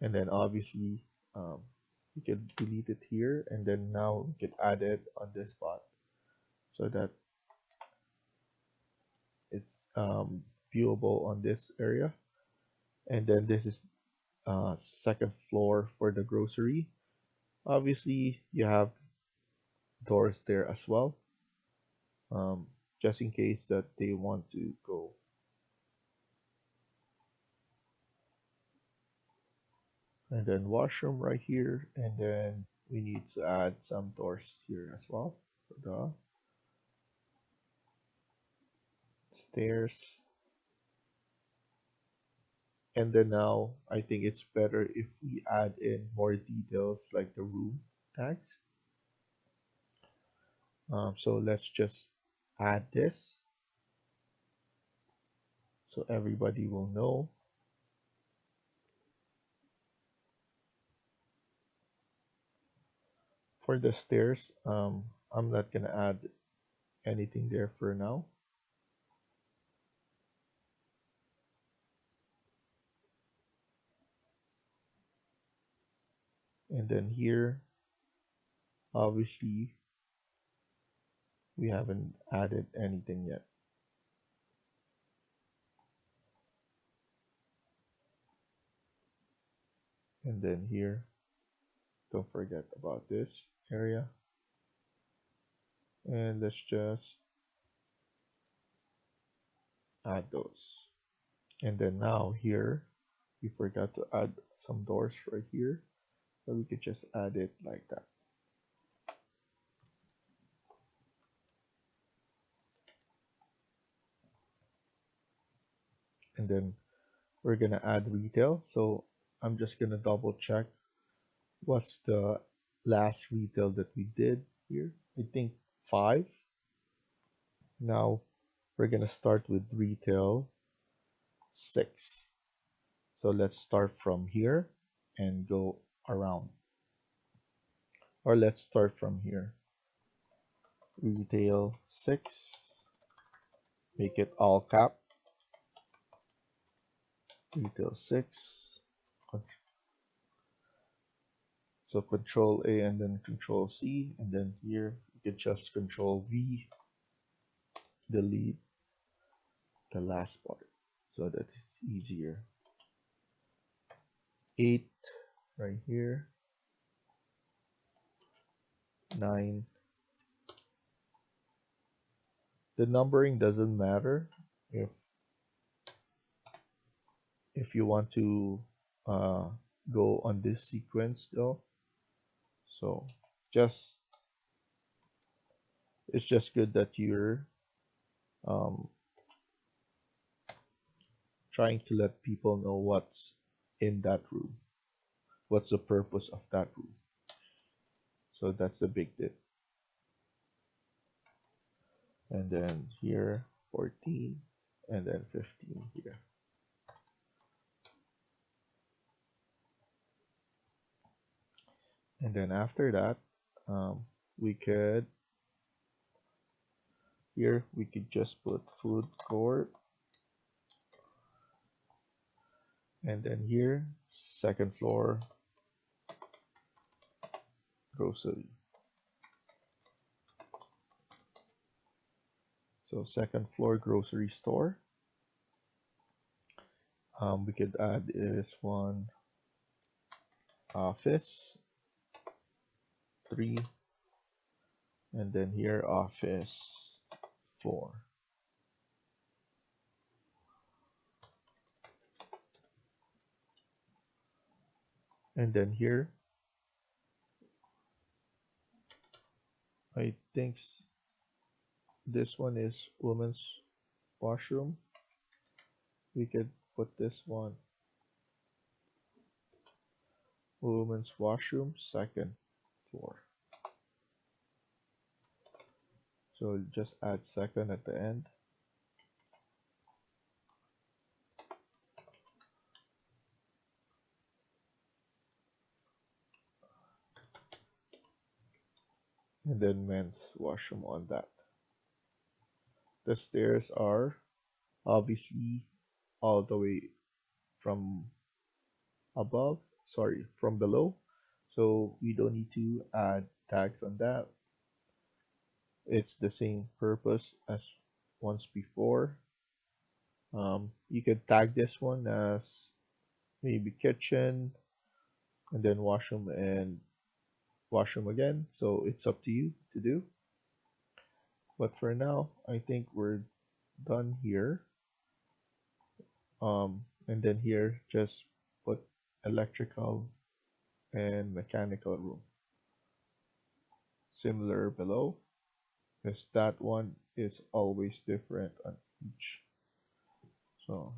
Speaker 1: And then obviously, we could delete it here. And then now we could add it on this spot so that it's viewable on this area. And then this is second floor for the grocery. Obviously, you have doors there as well, just in case that they want to go. And then washroom right here, and then we need to add some doors here as well for the stairs. And then now I think it's better if we add in more details like the room tags. So let's just add this so everybody will know. For the stairs, I'm not gonna add anything there for now. And then here, obviously, we haven't added anything yet. And then here, don't forget about this area. And let's just add those. And then now here, we forgot to add some doors right here. So we could just add it like that. And then we're gonna add retail. So I'm just gonna double check what's the last retail that we did here. I think 5. Now we're gonna start with retail 6. So let's start from here and go around. Or let's start from here. Retail 6. Make it all cap. Retail 6. So Control A and then Control C, and then here you can just Control V, delete the last part so that it's easier. 8 right here, 9. The numbering doesn't matter if you want to go on this sequence though. So it's just good that you're trying to let people know what's in that room, what's the purpose of that room. So that's a big tip. And then here 14 and then 15 here. And then after that, we could here we could just put food court, and then here second floor grocery. So second floor grocery store. We could add this one office 3, and then here office 4. And then here, I think this one is women's washroom. We could put this one women's washroom second floor. So just add second at the end. And then men's washroom on that. The stairs are obviously all the way from from below. So we don't need to add tags on that. It's the same purpose as once before. You could tag this one as maybe kitchen, and then washroom and washroom again. So it's up to you to do. But for now, I think we're done here. And then here, just put electrical and mechanical room. Similar below, because that one is always different on each. So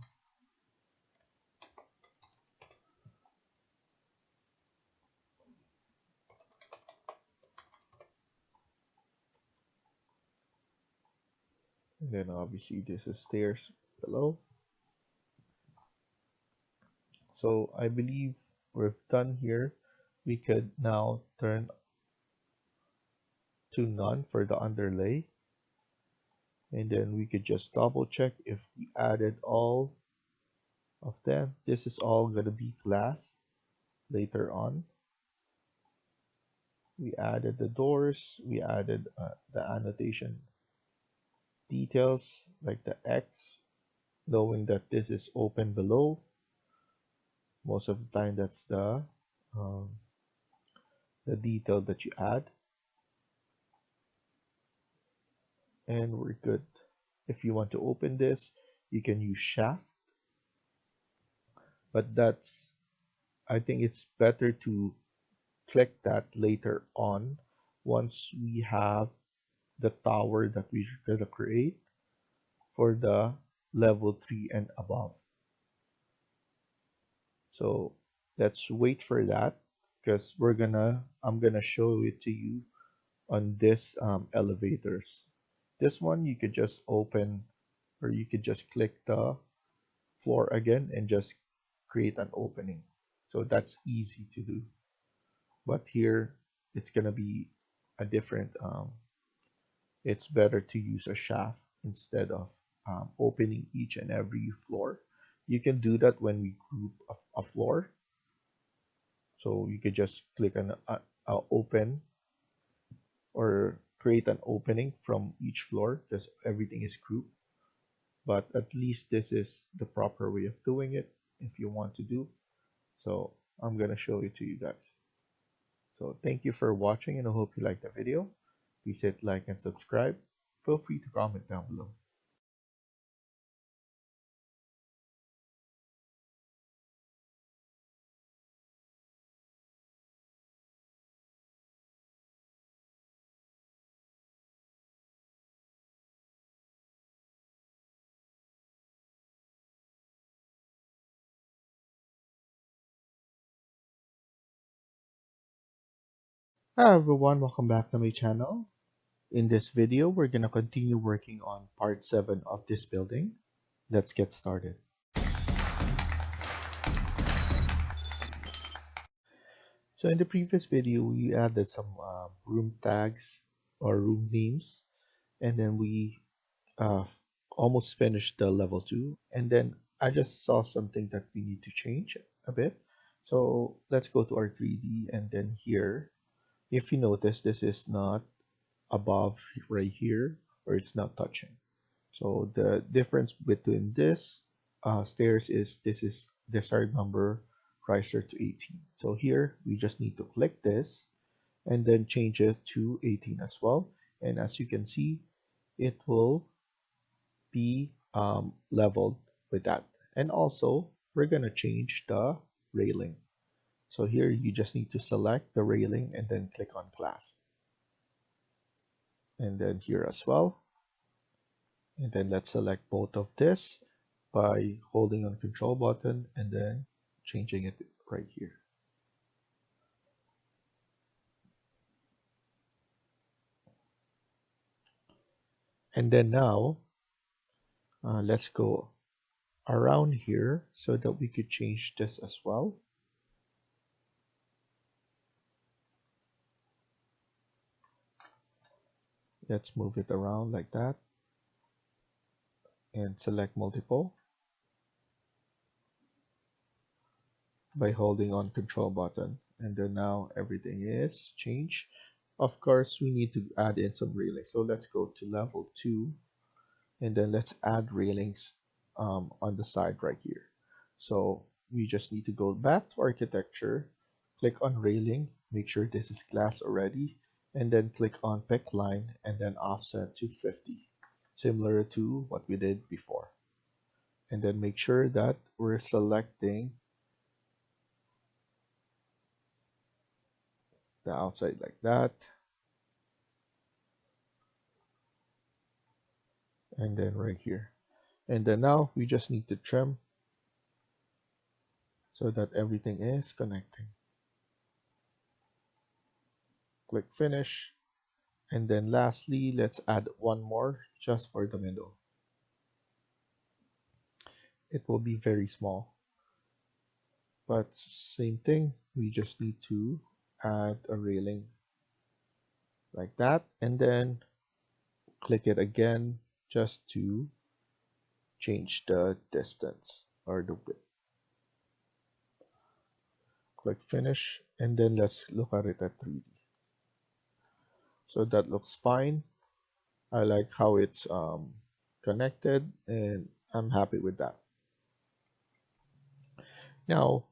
Speaker 1: and then obviously this is stairs below. So I believe we're done here. We could now turn to none for the underlay. And then we could just double check if we added all of them. This is all going to be glass later on. We added the doors. We added the annotation details like the X, knowing that this is open below. Most of the time that's the detail that you add. And we're good. If you want to open this, you can use shaft, but I think it's better to click that later on once we have the tower that we're gonna create for the level 3 and above. So let's wait for that, because I'm gonna show it to you on this elevators. This one you could just open, or you could just click the floor again and just create an opening. So that's easy to do. But here it's gonna be a different. It's better to use a shaft instead of opening each and every floor. You can do that when we group a floor. So you could just click on open, or create an opening from each floor, because everything is grouped. But at least this is the proper way of doing it if you want to do. So I'm gonna show it to you guys. So thank you for watching, and I hope you liked the video. Please hit like and subscribe. Feel free to comment down below. Hi everyone, welcome back to my channel. In this video, we're gonna continue working on part 7 of this building. Let's get started. So in the previous video, we added some room tags or room names, and then we uh, almost finished the level 2, and then I just saw something that we need to change a bit. So let's go to our 3D, and then here, if you notice, this is not above right here, or it's not touching. So the difference between this stairs is this is desired number riser to 18. So here we just need to click this and then change it to 18 as well. And as you can see, it will be leveled with that. And also, we're going to change the railing. So here you just need to select the railing and then click on class. And then here as well. And then let's select both of this by holding on control button and then changing it right here. And then now let's go around here so that we could change this as well. Let's move it around like that and select multiple by holding on control button. And then now everything is changed. Of course, we need to add in some railings. So let's go to level 2 and then let's add railings on the side right here. So we just need to go back to architecture, click on railing, make sure this is glass already, and then click on pick line and then offset to 50, similar to what we did before. And then make sure that we're selecting the outside like that. And then right here. And then now we just need to trim so that everything is connecting. Click finish. And then lastly, let's add one more just for the middle. It will be very small. But same thing, we just need to add a railing like that. And then click it again just to change the distance or the width. Click finish. And then let's look at it at 3D. So that looks fine. I like how it's connected and I'm happy with that. Now,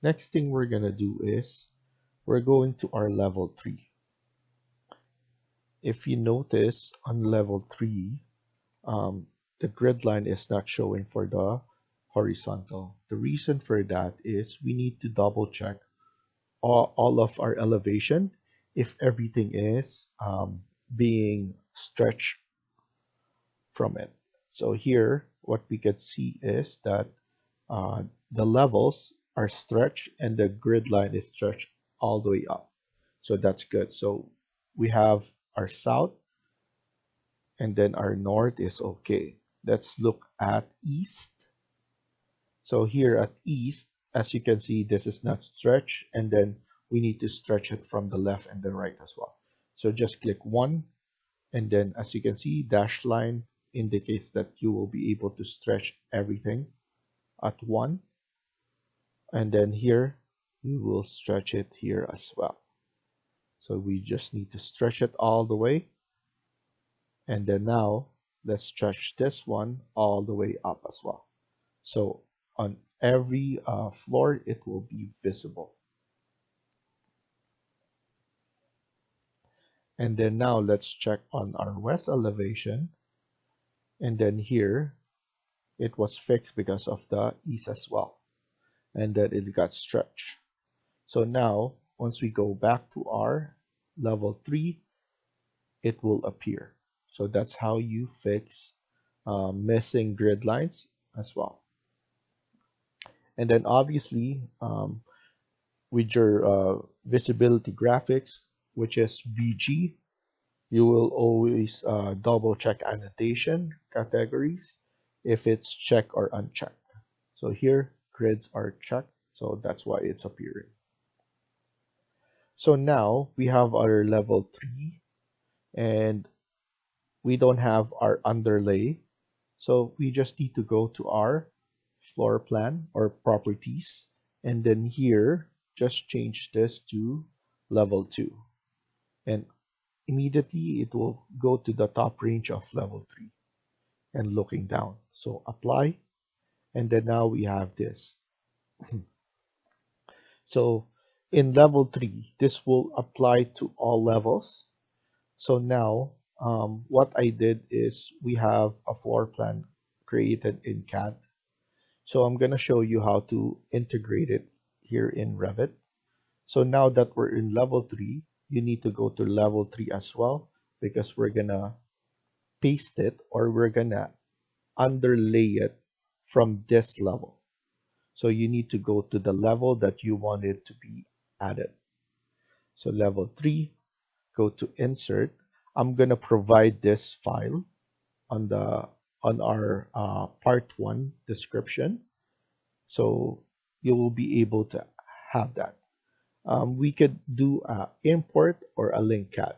Speaker 1: next thing we're gonna do is we're going to our level 3. If you notice on level 3, the grid line is not showing for the horizontal. The reason for that is we need to double check all of our elevation if everything is being stretched from it. So here, what we can see is that the levels are stretched and the grid line is stretched all the way up. So that's good. So we have our south and then our north is okay. Let's look at east. So here at east, as you can see, this is not stretched, and then we need to stretch it from the left and the right as well. So just click 1, and then as you can see, dashed line indicates that you will be able to stretch everything at 1. And then here, we will stretch it here as well. So we just need to stretch it all the way. And then now, let's stretch this one all the way up as well. So on every floor, it will be visible. And then now let's check on our west elevation. And then here, it was fixed because of the east as well. And then it got stretched. So now, once we go back to our level 3, it will appear. So that's how you fix missing grid lines as well. And then obviously, with your visibility graphics, which is VG, you will always double check annotation categories if it's checked or unchecked. So here, grids are checked, so that's why it's appearing. So now we have our level 3 and we don't have our underlay. So we just need to go to our floor plan or properties, and then here just change this to level 2, and immediately it will go to the top range of level 3 and looking down. So apply, and then now we have this. So in level 3 this will apply to all levels. So now what I did is we have a floor plan created in CAD. So I'm going to show you how to integrate it here in Revit. So now that we're in level 3, you need to go to level 3 as well, because we're going to paste it, or we're going to underlay it from this level. So you need to go to the level that you want it to be added. So level 3, go to insert. I'm going to provide this file on the on our part 1 description. So you will be able to have that. We could do import or a link CAD.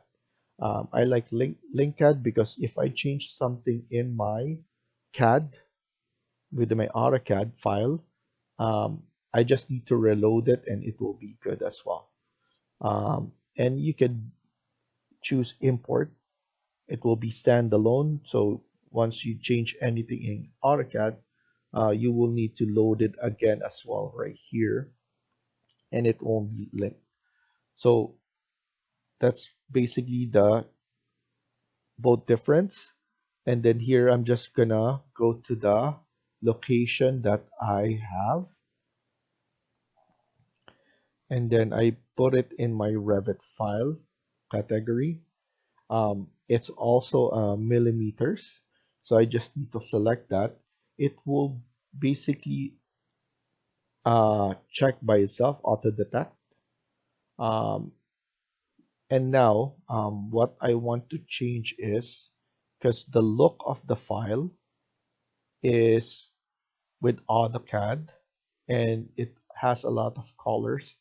Speaker 1: I like link CAD because if I change something in my CAD with my AutoCAD file, I just need to reload it and it will be good as well. And you can choose import. It will be standalone. So once you change anything in AutoCAD, you will need to load it again as well right here, and it won't be linked. So that's basically the both difference. And then here I'm just gonna go to the location that I have, and then I put it in my Revit file category. It's also millimeters, so I just need to select that. It will basically check by itself, auto detect. Um, and now what I want to change is, because the look of the file is with AutoCAD and it has a lot of colors,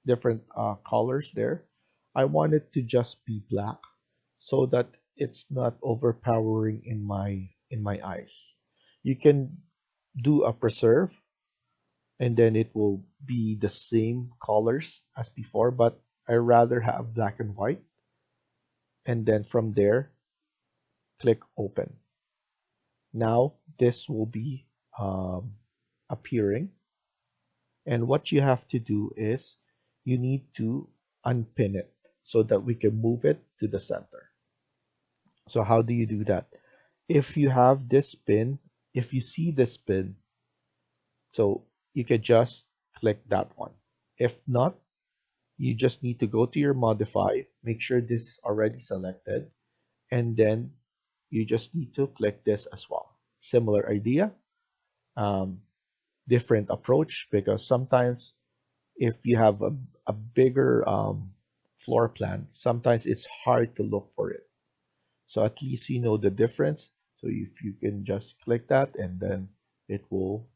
Speaker 1: different colors there. I want it to just be black so that it's not overpowering in my eyes. You can do a preserve and then it will be the same colors as before, but I rather have black and white, and then from there click open. Now this will be appearing, and what you have to do is you need to unpin it so that we can move it to the center. So how do you do that? If you have this pin, if you see this pin, so you can just click that one. If not, you just need to go to your modify, make sure this is already selected, and then you just need to click this as well. Similar idea, um, different approach, because sometimes if you have a bigger floor plan, sometimes it's hard to look for it. So at least you know the difference. So if you can just click that, and then it will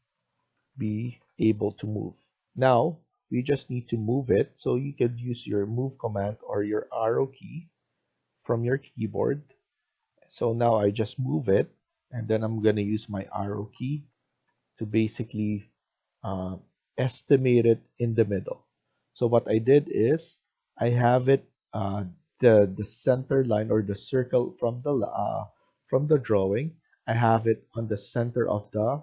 Speaker 1: be able to move. Now we just need to move it. So you can use your move command or your arrow key from your keyboard. So now I just move it, and then I'm going to use my arrow key to basically uh, estimate it in the middle. So what I did is I have it the center line or the circle from the drawing. I have it on the center of the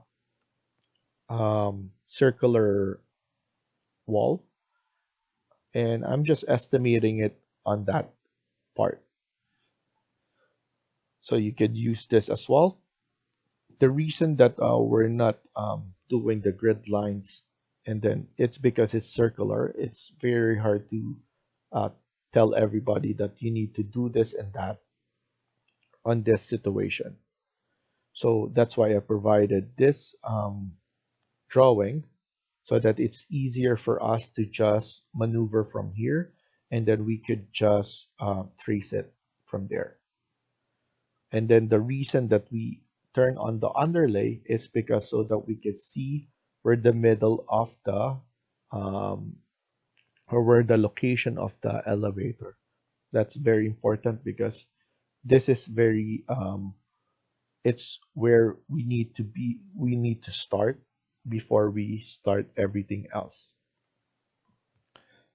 Speaker 1: circular wall, and I'm just estimating it on that part. So you could use this as well. The reason that we're not doing the grid lines, and then it's because it's circular. It's very hard to uh, tell everybody that you need to do this and that on this situation. So that's why I provided this drawing, so that it's easier for us to just maneuver from here, and then we could just trace it from there. And then the reason that we turn on the underlay is because so that we can see where the middle of the um, or where the location of the elevator. That's very important because this is very it's where we need to start before we start everything else.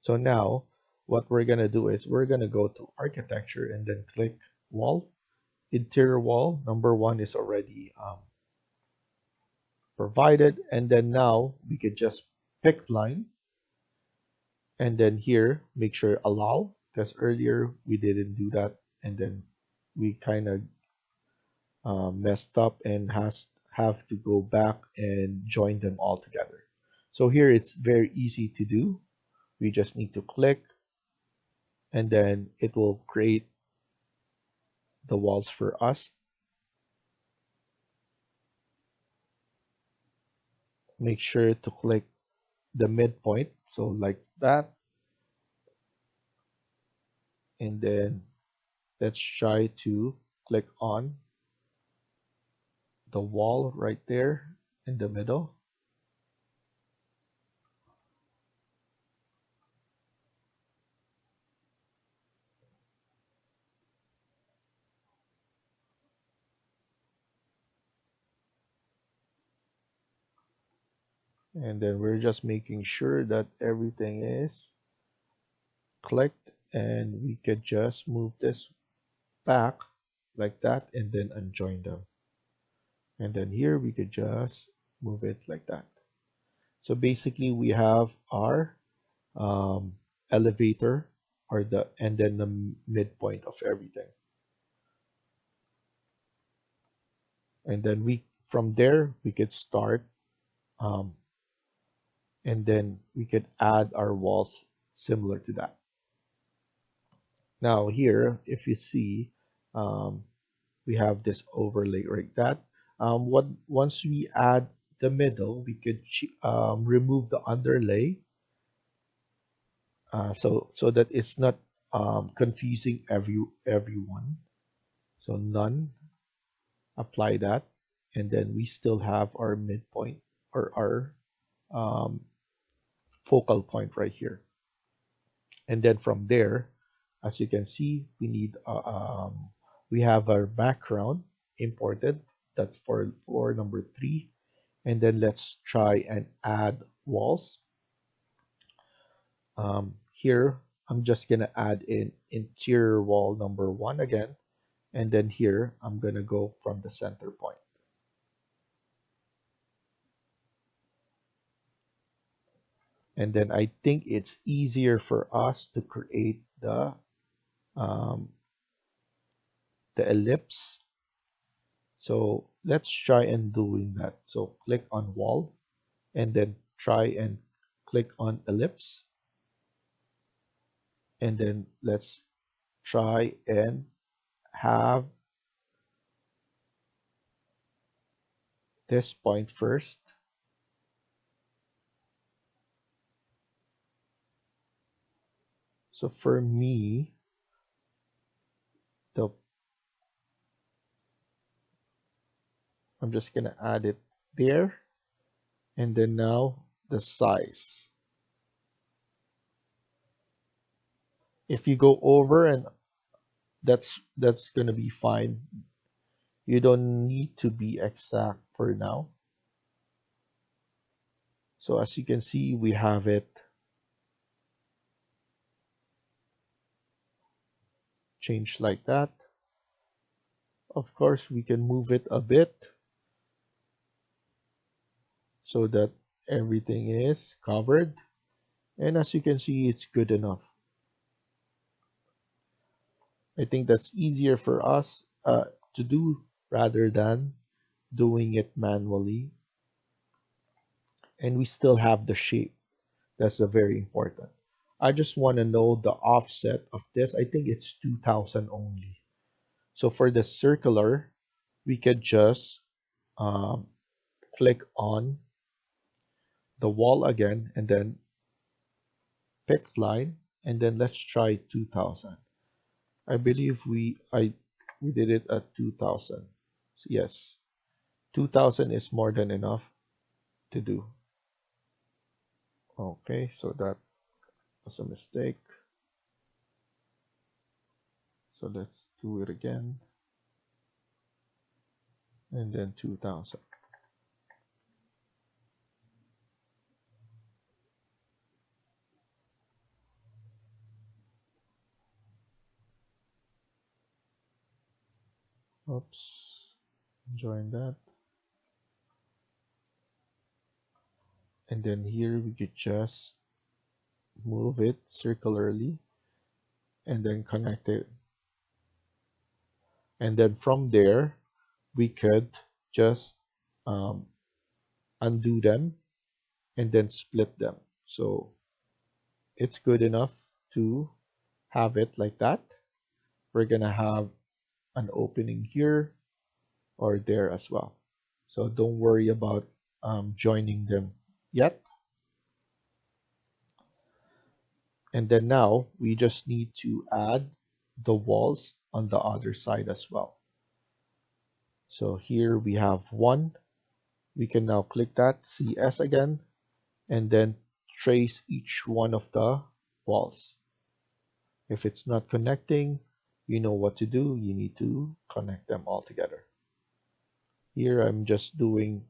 Speaker 1: So now what we're gonna do is we're gonna go to architecture and then click wall. Interior wall number one is already provided, and then now we could just pick line, and then here make sure allow, because earlier we didn't do that, and then we kind of messed up and has have to go back and join them all together. So here it's very easy to do. We just need to click, and then it will create the walls for us. Make sure to click the midpoint, so like that, and then let's try to click on the wall right there in the middle. And then we're just making sure that everything is clicked, and we could just move this back like that and then unjoin them. And then here we could just move it like that. So basically we have our elevator, or the and then the midpoint of everything. And then we from there we could start, um, and then we could add our walls similar to that. Now here, if you see, um, we have this overlay like that. What once we add the middle, we could remove the underlay, so that it's not confusing everyone. So none, apply that, and then we still have our midpoint, or our um, focal point right here. And then from there, as you can see, we have our background imported. That's for number three. And then let's try and add walls. Here, I'm just gonna add in interior wall number one again. And then here, I'm gonna go from the center point. And then I think it's easier for us to create um, the ellipse. So let's try and doing that. So click on wall, and then try and click on ellipse, and then let's try and have this point first. So for me, the I'm just gonna add it there, and then now the size. If you go over, and that's gonna be fine. You don't need to be exact for now. So as you can see, we have it changed like that. Of course, we can move it a bit so that everything is covered. And as you can see, it's good enough. I think that's easier for us to do rather than doing it manually. And we still have the shape. That's a very important. I just want to know the offset of this. I think it's 2000 only. So for the circular, we could just um, click on the wall again, and then pick line, and then let's try 2000. I believe we did it at 2000. Yes, 2000 is more than enough to do. Okay, so was a mistake. So let's do it again. And then 2000. Oops. Join that. And then here we could just move it circularly and then connect it. And then from there, we could just um, undo them and then split them. So it's good enough to have it like that. We're gonna have an opening here or there as well. So don't worry about joining them yet. And then now we just need to add the walls on the other side as well. So here we have one. We can now click that CS again and then trace each one of the walls. If it's not connecting, you know what to do. You need to connect them all together. Here I'm just doing,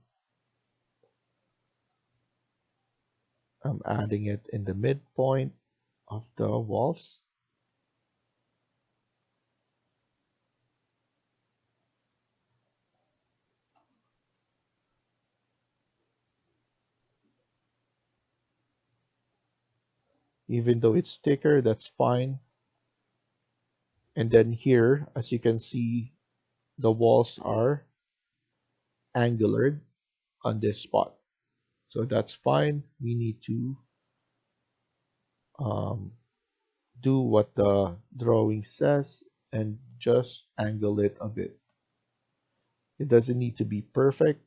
Speaker 1: I'm adding it in the midpoint of the walls. Even though it's thicker, that's fine. And then here, as you can see, the walls are angular on this spot. So that's fine. We need to um, do what the drawing says and just angle it a bit. It doesn't need to be perfect,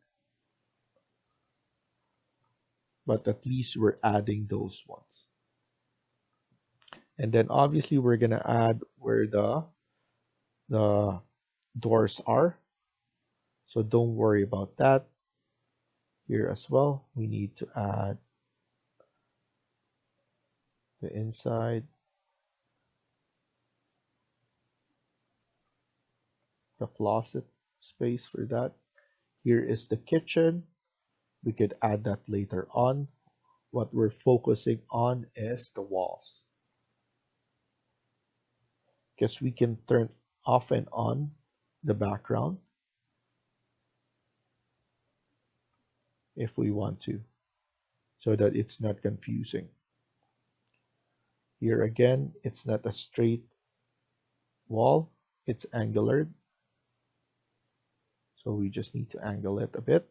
Speaker 1: but at least we're adding those ones. And then obviously we're gonna add where the doors are. So don't worry about that. Here as well, we need to add the inside, the closet space for that. Here is the kitchen. We could add that later on. What we're focusing on is the walls, because we can turn off and on the background if we want to, so that it's not confusing. Here again, it's not a straight wall, it's angular. So we just need to angle it a bit,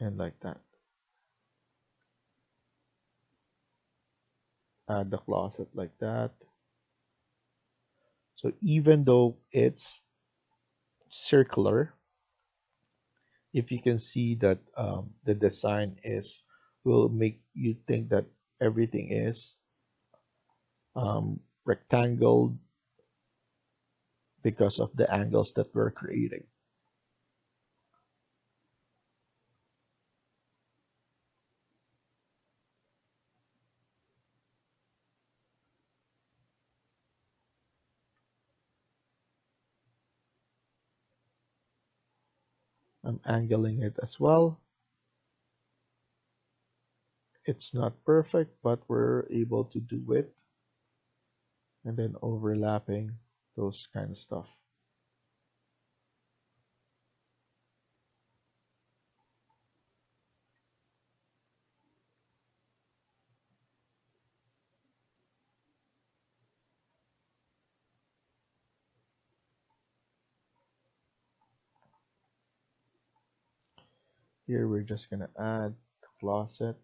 Speaker 1: and like that. Add the closet like that. So even though it's circular, if you can see that the design is, will make you think that everything is rectangle because of the angles that we're creating. I'm angling it as well. It's not perfect, but we're able to do it. And then overlapping, those kind of stuff. Here we're just gonna add the closet.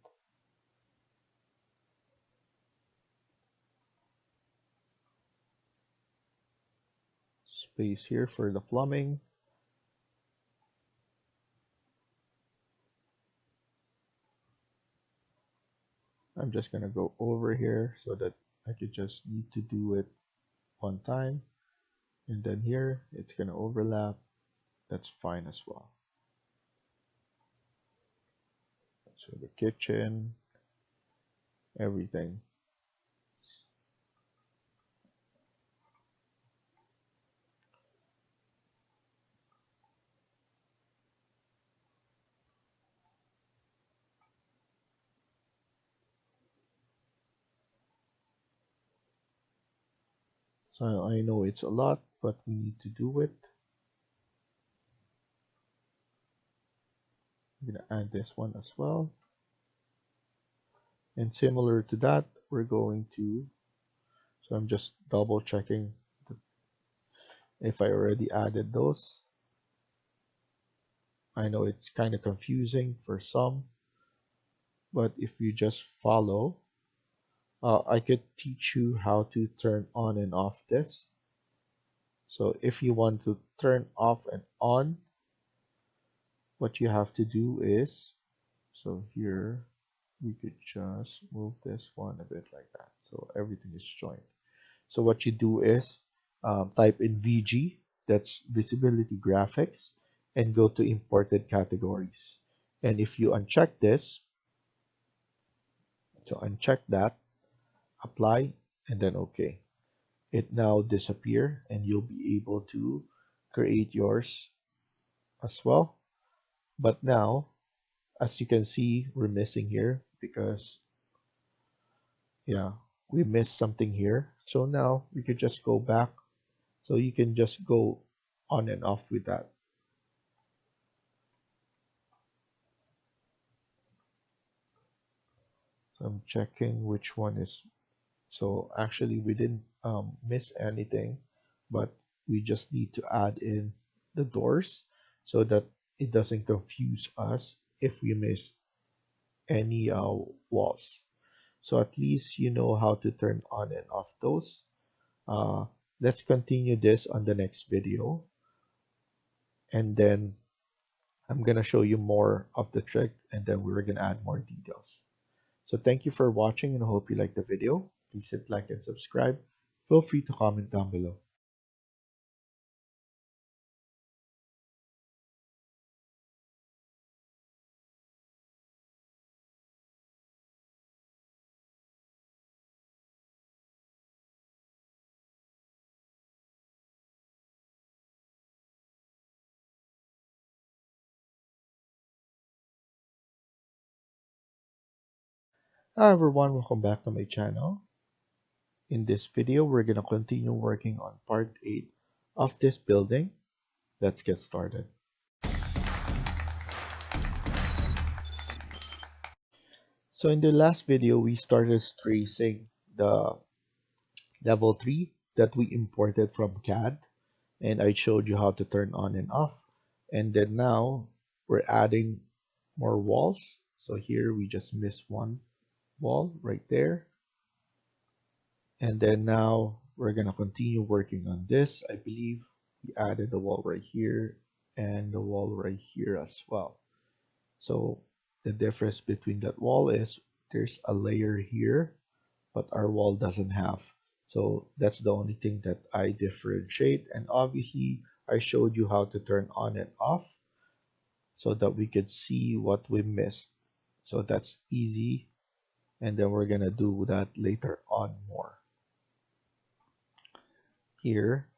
Speaker 1: Space here for the plumbing. I'm just gonna go over here so that I could just need to do it one time. And then here, it's gonna overlap. That's fine as well. So the kitchen, everything. So I know it's a lot, but we need to do it. I'm gonna add this one as well. And similar to that, we're going to, so I'm just double checking if I already added those. I know it's kind of confusing for some, but if you just follow, I could teach you how to turn on and off this. So if you want to turn off and on, what you have to do is, so here we could just move this one a bit like that. So everything is joined. So what you do is type in VG, that's visibility graphics, and go to imported categories. And if you uncheck this, so uncheck that, apply, and then OK. It now disappear and you'll be able to create yours as well. But now, as you can see, we're missing here because, yeah, we missed something here. So now we could just go back. So you can just go on and off with that. So I'm checking which one is. So actually, we didn't miss anything, but we just need to add in the doors so that it doesn't confuse us if we miss any walls. So at least you know how to turn on and off those. Uh, let's continue this on the next video, and then I'm gonna show you more of the trick, and then we're gonna add more details. So thank you for watching and I hope you liked the video. Please hit like and subscribe. Feel free to comment down below. Hi everyone, welcome back to my channel. In this video, we're going to continue working on part 8 of this building. Let's get started. So in the last video, we started tracing the level 3 that we imported from CAD, and I showed you how to turn on and off. And then now we're adding more walls. So here we just missed one wall right there. And then now we're going to continue working on this. I believe we added the wall right here and the wall right here as well. So the difference between that wall is there's a layer here, but our wall doesn't have. So that's the only thing that I differentiate. And obviously I showed you how to turn on and off so that we could see what we missed. So that's easy. And then we're going to do that later on more. Here,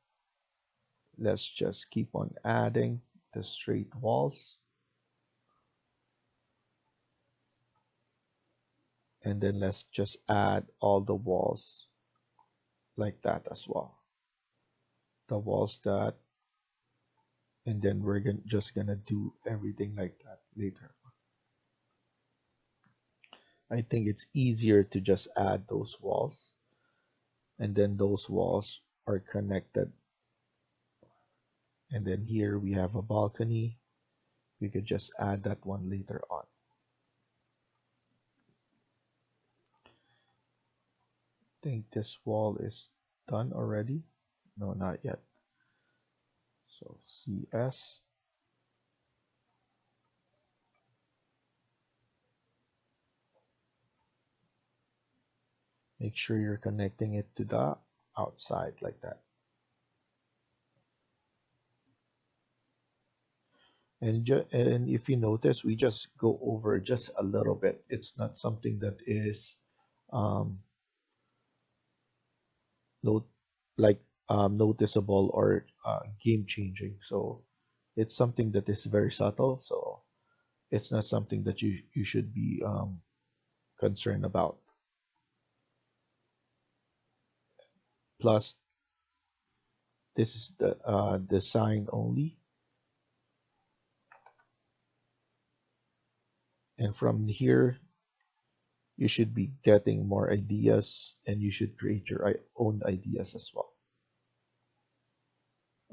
Speaker 1: let's just keep on adding the straight walls. And then let's just add all the walls like that as well. The walls that, and then we're just gonna do everything like that later. I think it's easier to just add those walls, and then those walls are connected. And then here we have a balcony. We could just add that one later on. I think this wall is done already. No, not yet. So CS. Make sure you're connecting it to the outside like that. And if you notice, we just go over just a little bit. It's not something that is um, note like noticeable or game changing. So it's something that is very subtle. So it's not something that you should be concerned about. Plus, this is the design only, and from here you should be getting more ideas, and you should create your own ideas as well.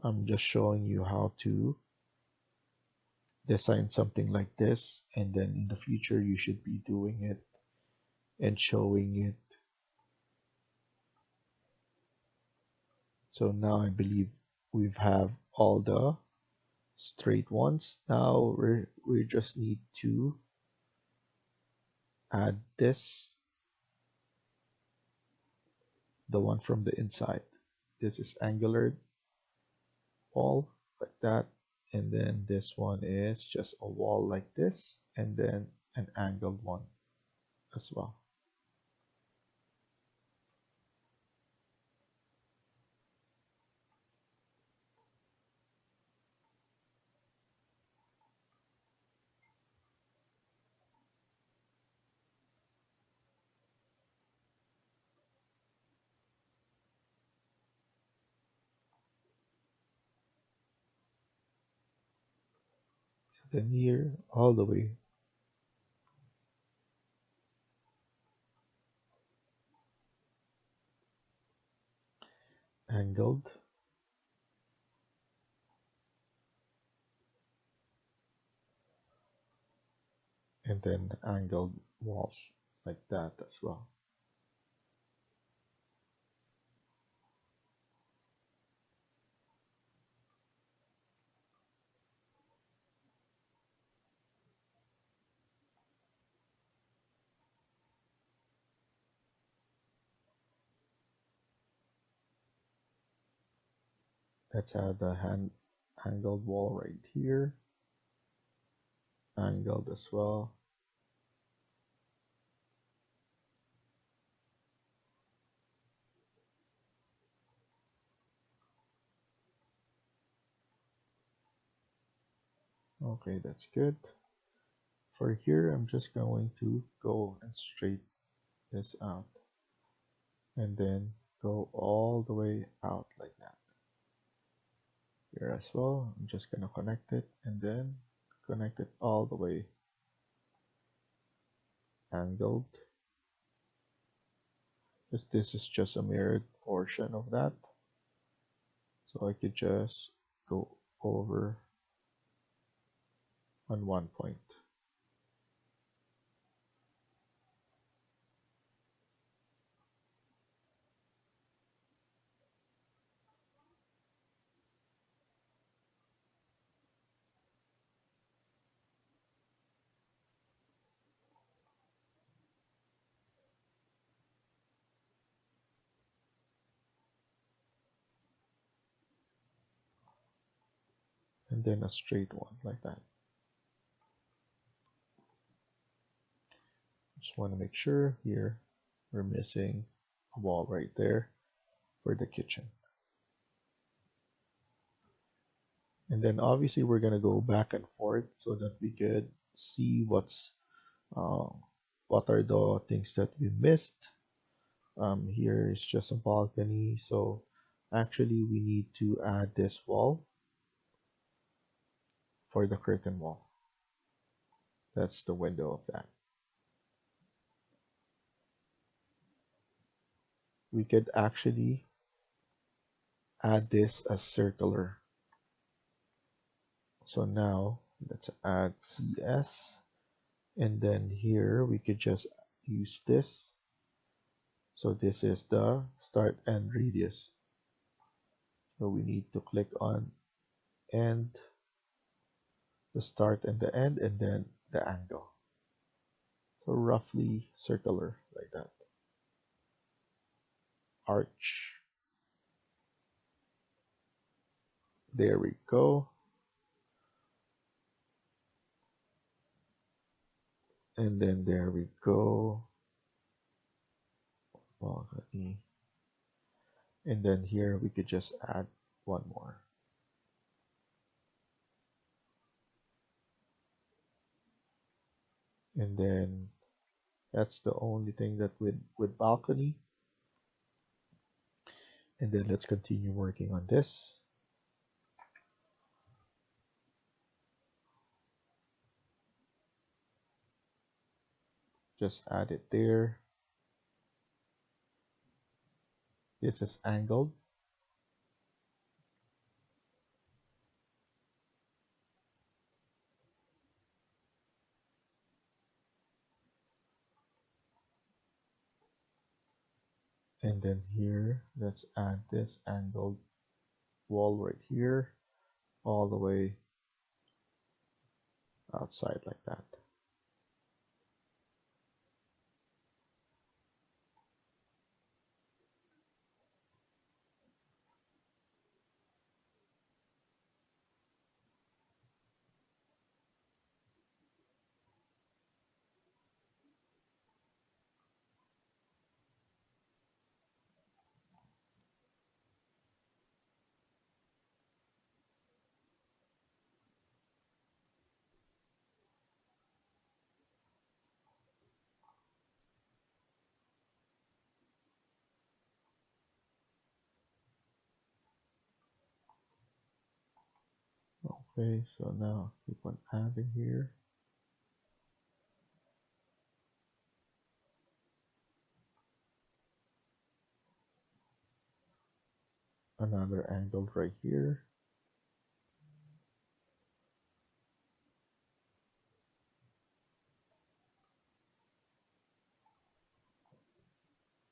Speaker 1: I'm just showing you how to design something like this, and then in the future you should be doing it and showing it. So now I believe we have all the straight ones. Now we just need to add this, the one from the inside. This is angular wall like that, and then this one is just a wall like this, and then an angled one as well. Then here all the way angled, and then angled walls like that as well. Let's add the angled wall right here, angled as well. Okay, that's good. For here, I'm just going to go and straight this out, and then go all the way out like that. Here as well, I'm just gonna connect it, and then connect it all the way angled, because this is just a mirrored portion of that. So I could just go over on one point. And then a straight one like that. Just want to make sure here we're missing a wall right there for the kitchen. And then obviously we're gonna go back and forth so that we could see uh, what are the things that we missed. Here is just a balcony, so actually we need to add this wall for the curtain wall. That's the window of that. We could actually add this as circular. So now let's add CS, and then here we could just use this. So this is the start and radius. So we need to click on end, the start and the end, and then the angle. So roughly circular like that. Arch. There we go. And then there we go. balcony. And then here we could just add one more. And then that's the only thing that with balcony. And then let's continue working on this. Just add it there. This is angled. And then here, let's add this angled wall right here, all the way outside like that. Okay, so now keep on adding here. Another angle right here.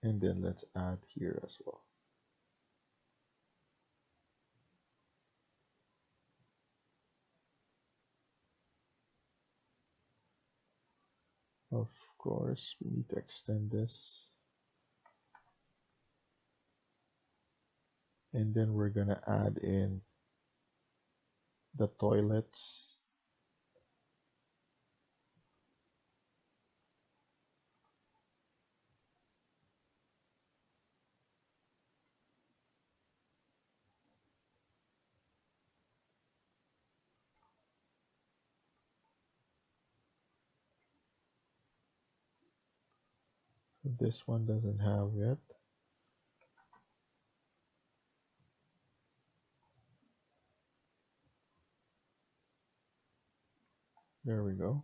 Speaker 1: And then let's add here as well. Of course, we need to extend this. And then we're gonna add in the toilets. This one doesn't have yet. There we go.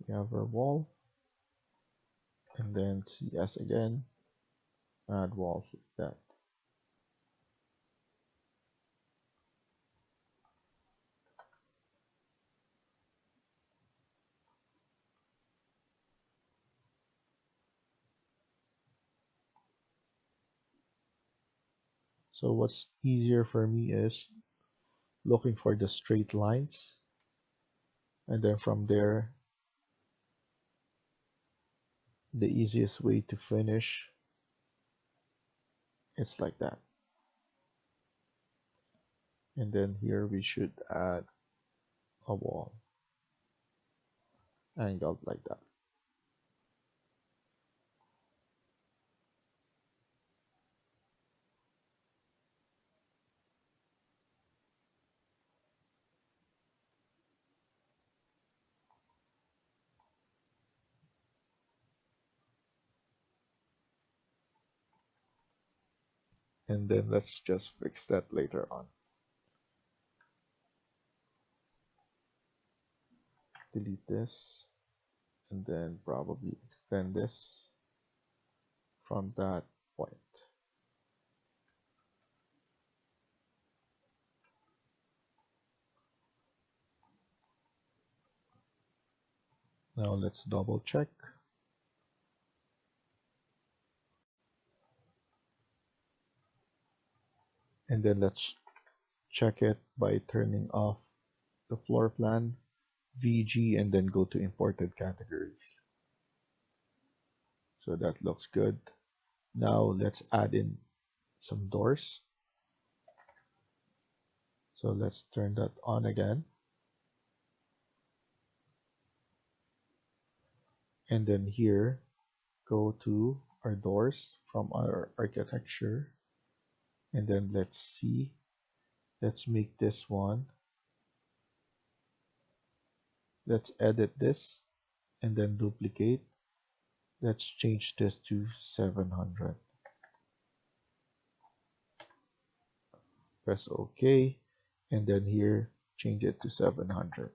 Speaker 1: We have our wall. And then CS again. Add walls like that. So what's easier for me is looking for the straight lines. And then from there, the easiest way to finish, it's like that. And then here we should add a wall angled like that. And then let's just fix that later on. Delete this and then probably extend this from that point. Now let's double check. And then let's check it by turning off the floor plan, VG, and then go to imported categories. So that looks good. Now let's add in some doors. So let's turn that on again. And then here, go to our doors from our architecture, and then let's see, let's make this one, let's edit this and then duplicate. Let's change this to 700. Press OK, and then here change it to 700.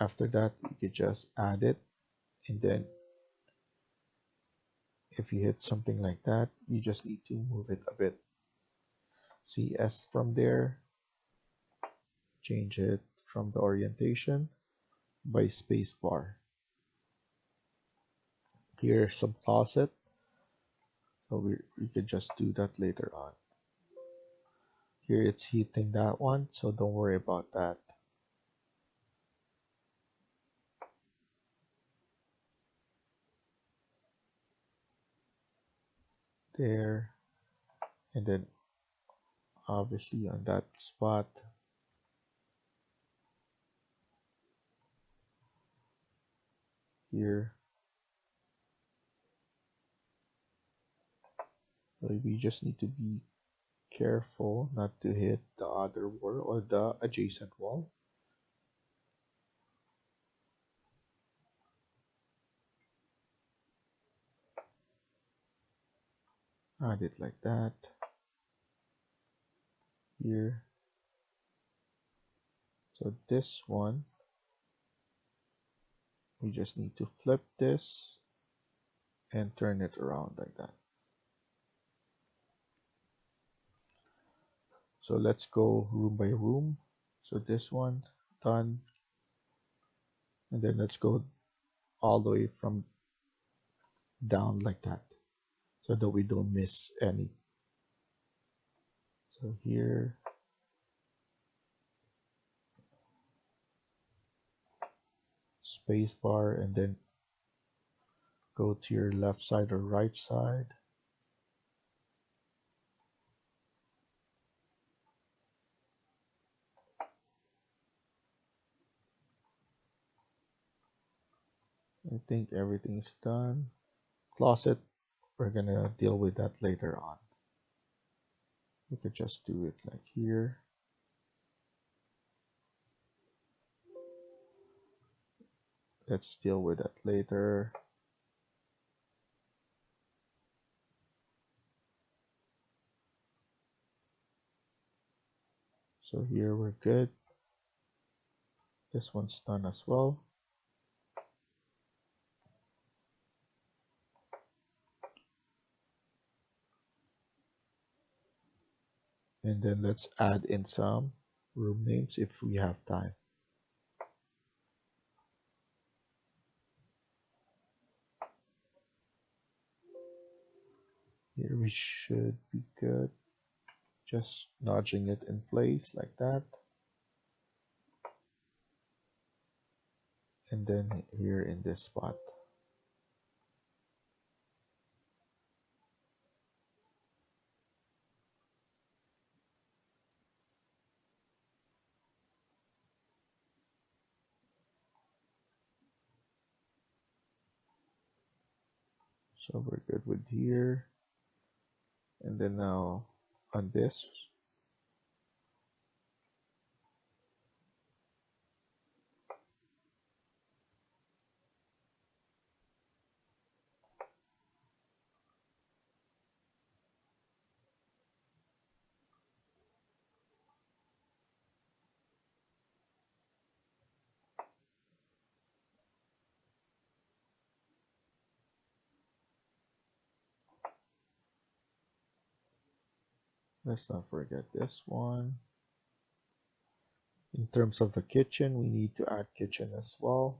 Speaker 1: After that, you can just add it, and then if you hit something like that, you just need to move it a bit. CS from there, change it from the orientation by spacebar. Here's some closet, so we can just do that later on. Here it's heating that one, so don't worry about that. There, and then obviously on that spot. Here, so we just need to be careful not to hit the other wall or the adjacent wall. Add it like that. Here. So this one, we just need to flip this and turn it around like that. So let's go room by room. So this one, done. And then let's go all the way from down like that, so that we don't miss any. So here, space bar, and then go to your left side or right side. I think everything's done. Closet, we're gonna deal with that later on. We could just do it like here. Let's deal with that later. So here we're good. This one's done as well. And then let's add in some room names if we have time. Here we should be good. Just nudging it in place like that. And then here in this spot. So we're good with here. And then now on this, let's not forget this one. In terms of the kitchen, we need to add kitchen as well.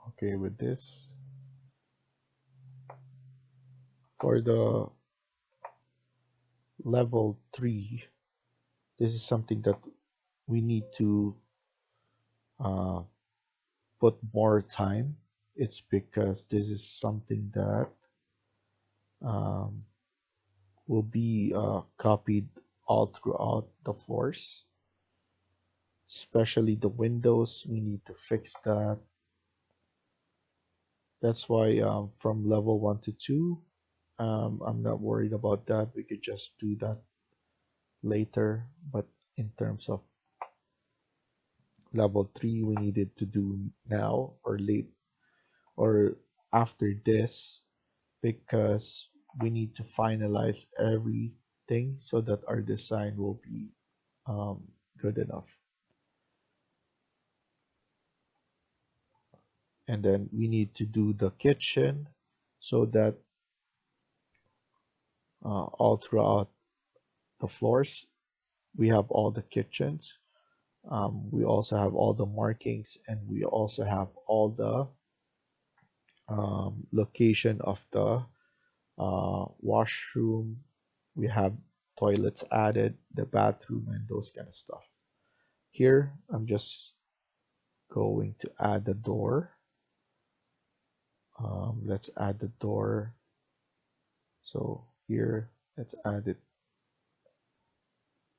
Speaker 1: Okay, with this. For the level 3, this is something that we need to uh, put more time. It's because this is something that um, will be copied all throughout the floors, especially the windows. We need to fix that. That's why from level 1 to 2, I'm not worried about that. We could just do that later. But in terms of level 3, we needed to do now or late or after this because we need to finalize everything so that our design will be um, good enough. And then we need to do the kitchen so that all throughout the floors we have all the kitchens. We also have all the markings and we also have all the location of the washroom. We have toilets added, the bathroom, and those kind of stuff. Here, I'm just going to add the door. Let's add the door. So here, let's add it,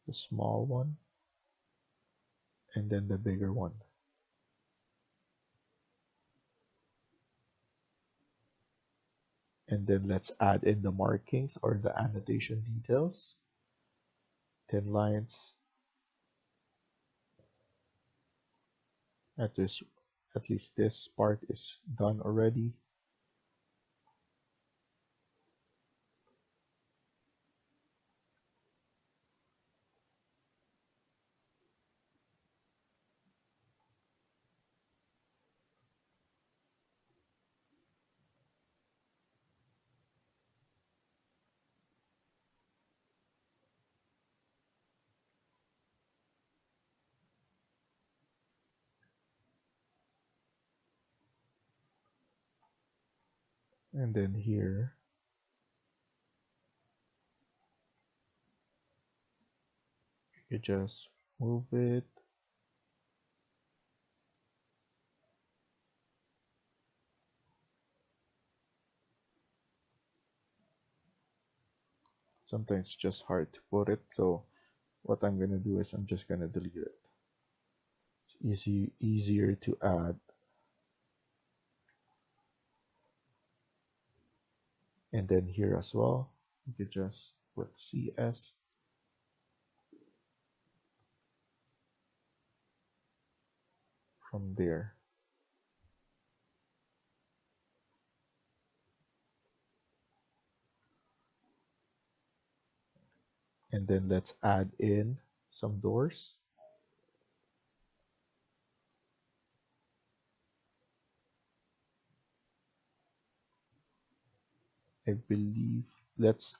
Speaker 1: the small one, and then the bigger one. And then let's add in the markings or the annotation details. 10 lines. At least this part is done already. And then here, you just move it. Sometimes it's just hard to put it. So what I'm gonna do is I'm just gonna delete it. It's easier to add. And then here as well, you could just put CS. From there. And then let's add in some doors. I believe let's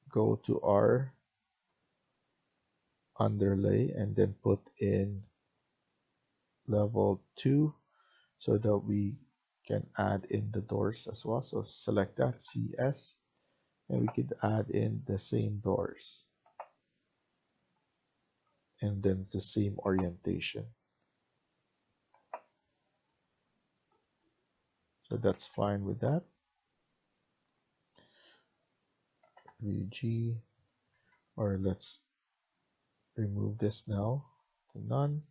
Speaker 1: go to our underlay and then put in level 2 so that we can add in the doors as well. So select that CS and we could add in the same doors and then the same orientation. So that's fine with that. VG, or let's remove this now to none.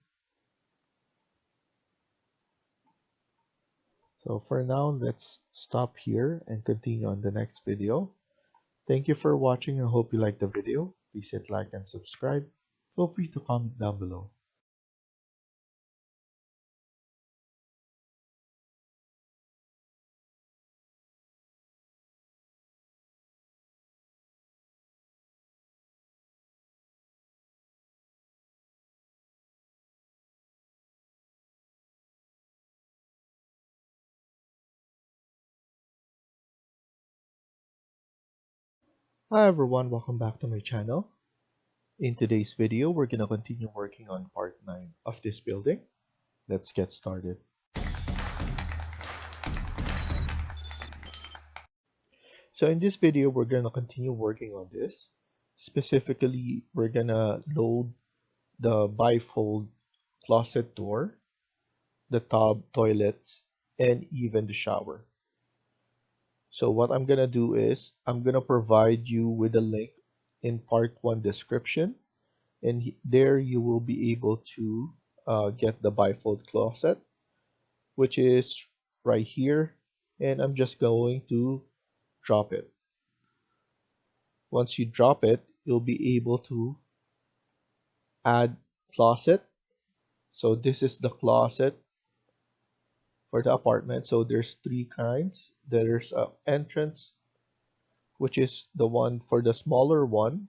Speaker 1: So for now, let's stop here and continue on the next video. Thank you for watching and hope you liked the video. Please hit like and subscribe. Feel free to comment down below. Hi everyone, welcome back to my channel. In today's video, we're going to continue working on part 9 of this building. Let's get started. So in this video, we're going to continue working on this. Specifically, we're going to load the bifold closet door, the tub, toilets, and even the shower. So what I'm gonna do is I'm gonna provide you with a link in part 1 description, and there you will be able to get the bifold closet, which is right here, and I'm just going to drop it. Once you drop it, you'll be able to add closet. So this is the closet for the apartment. So there's three kinds. There's a entrance, which is the one for the smaller one.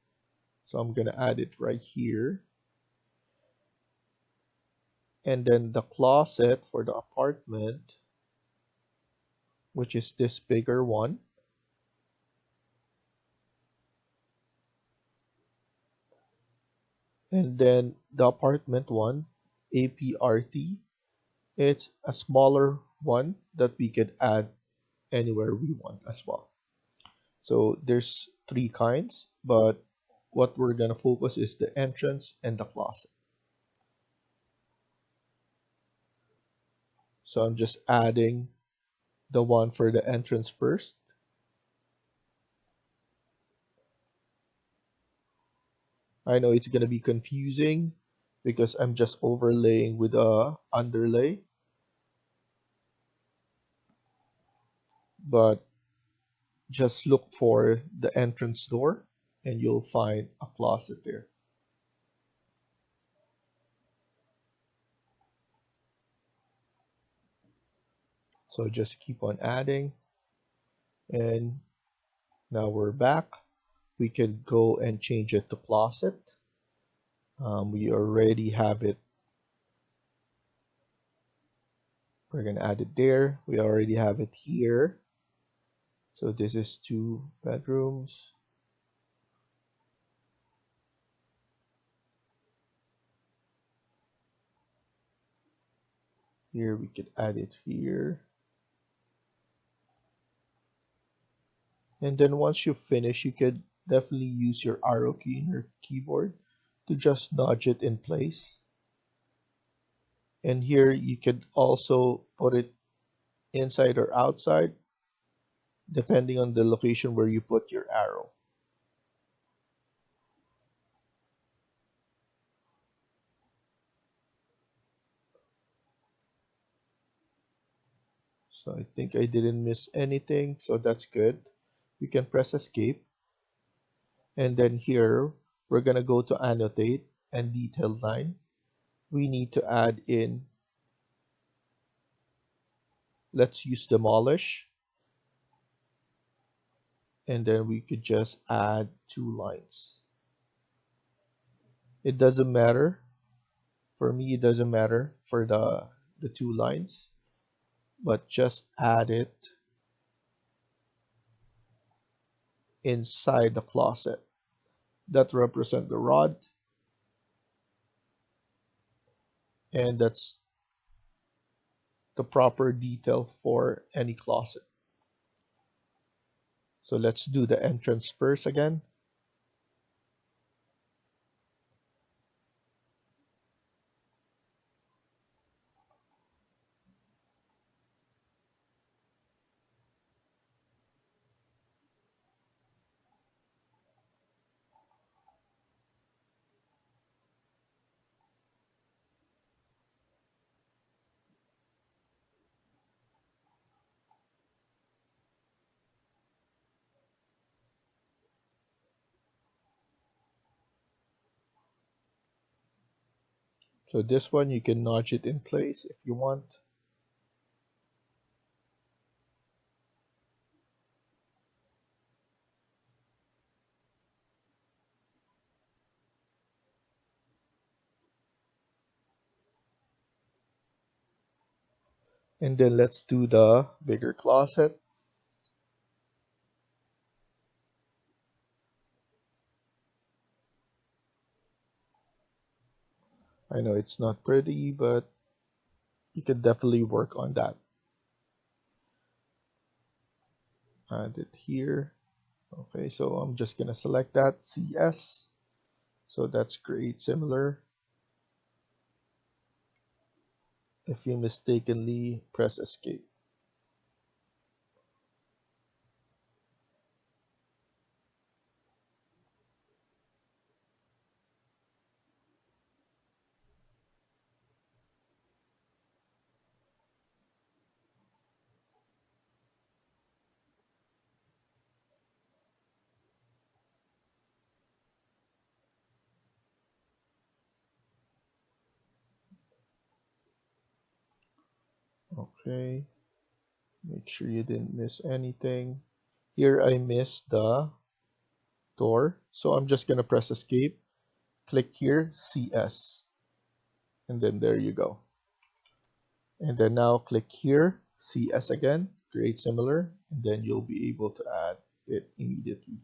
Speaker 1: So I'm gonna add it right here. And then the closet for the apartment, which is this bigger one. And then the apartment one, APRT, it's a smaller one that we could add anywhere we want as well. So there's three kinds, but what we're gonna focus is the entrance and the closet. So I'm just adding the one for the entrance first. I know it's gonna be confusing because I'm just overlaying with a underlay, but just look for the entrance door and you'll find a closet there. So just keep on adding, and now we're back. We can go and change it to closet. We already have it. We're gonna add it there. We already have it here. So this is 2 bedrooms. Here we could add it here. And then once you finish, you could definitely use your arrow key in your keyboard to just nudge it in place. And here you could also put it inside or outside, depending on the location where you put your arrow. So I think I didn't miss anything, so that's good. You can press escape. And then here, we're gonna go to annotate and detailed line. We need to add in, let's use demolish. And then we could just add 2 lines. It doesn't matter. For me, it doesn't matter for the 2 lines, but just add it inside the closet. That represent the rod, and that's the proper detail for any closet. So let's do the entrance first again. So this one, you can notch it in place if you want. And then let's do the bigger closet. I know it's not pretty, but you can definitely work on that. Add it here. Okay, so I'm just gonna select that CS. So that's create similar. if you mistakenly press escape. Okay, make sure you didn't miss anything. Here I missed the door, so I'm just gonna press escape, click here, CS, and then there you go. And then now click here, CS again, create similar, and then you'll be able to add it immediately.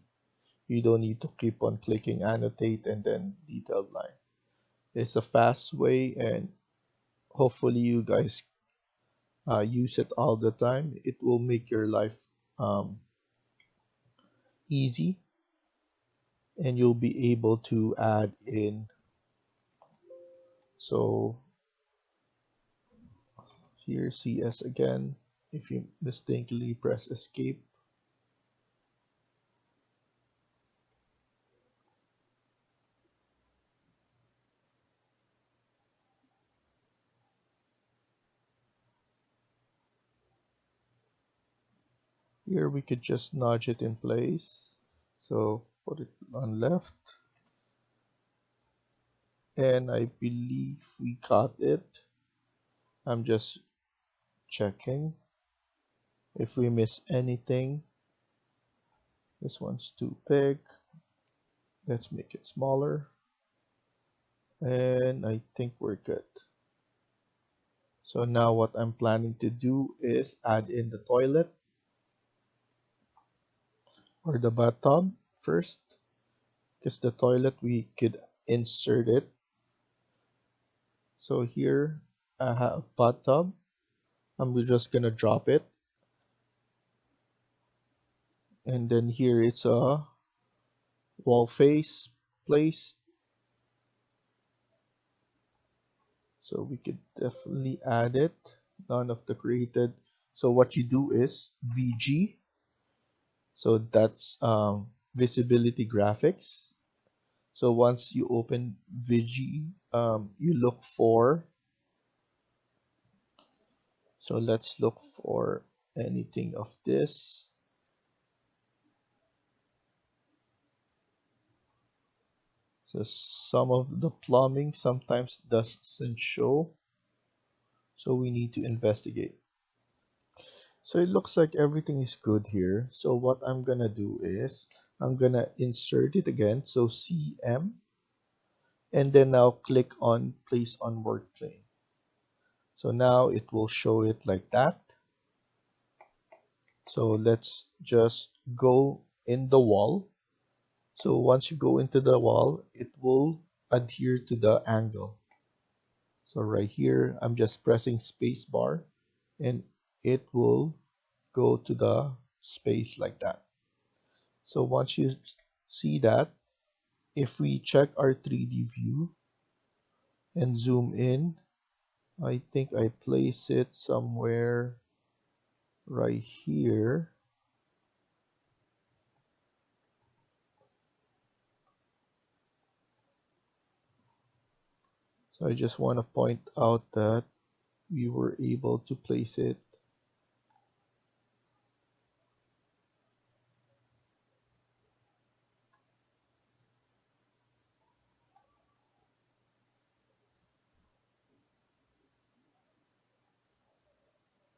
Speaker 1: You don't need to keep on clicking annotate and then detailed line. It's a fast way, and hopefully you guys use it all the time. It will make your life um, easy, and you'll be able to add in. So here CS again. If you mistakenly press escape, here we could just nudge it in place. So put it on left, and I believe we got it. I'm just checking if we miss anything. This one's too big. Let's make it smaller. And I think we're good. So now what I'm planning to do is add in the toilet or the bathtub first, because the toilet we could insert it. So here I have a bathtub. I'm just gonna drop it, and then here it's a wall face place. So we could definitely add it. None of the created. So what you do is VG. So that's visibility graphics. So once you open VG, you look for. So let's look for anything of this. So some of the plumbing sometimes doesn't show. So we need to investigate. So it looks like everything is good here. So what I'm gonna do is I'm gonna insert it again. So CM, and then now click on place on work plane. So now it will show it like that. So let's just go in the wall. So once you go into the wall, it will adhere to the angle. So right here, I'm just pressing space bar, and it will go to the space like that. So once you see that, if we check our 3D view and zoom in, I think I place it somewhere right here. So I just want to point out that we were able to place it.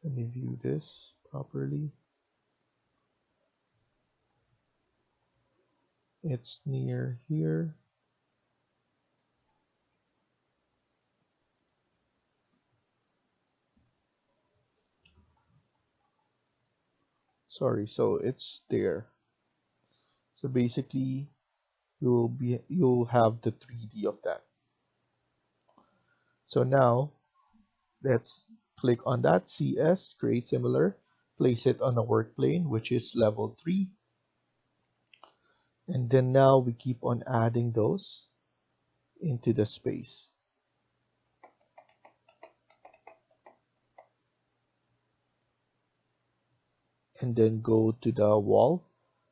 Speaker 1: Let me view this properly. It's near here. Sorry, so it's there. So basically you'll have the 3D of that. So now let's click on that CS, create similar, place it on a work plane, which is level 3. And then now we keep on adding those into the space. and then go to the wall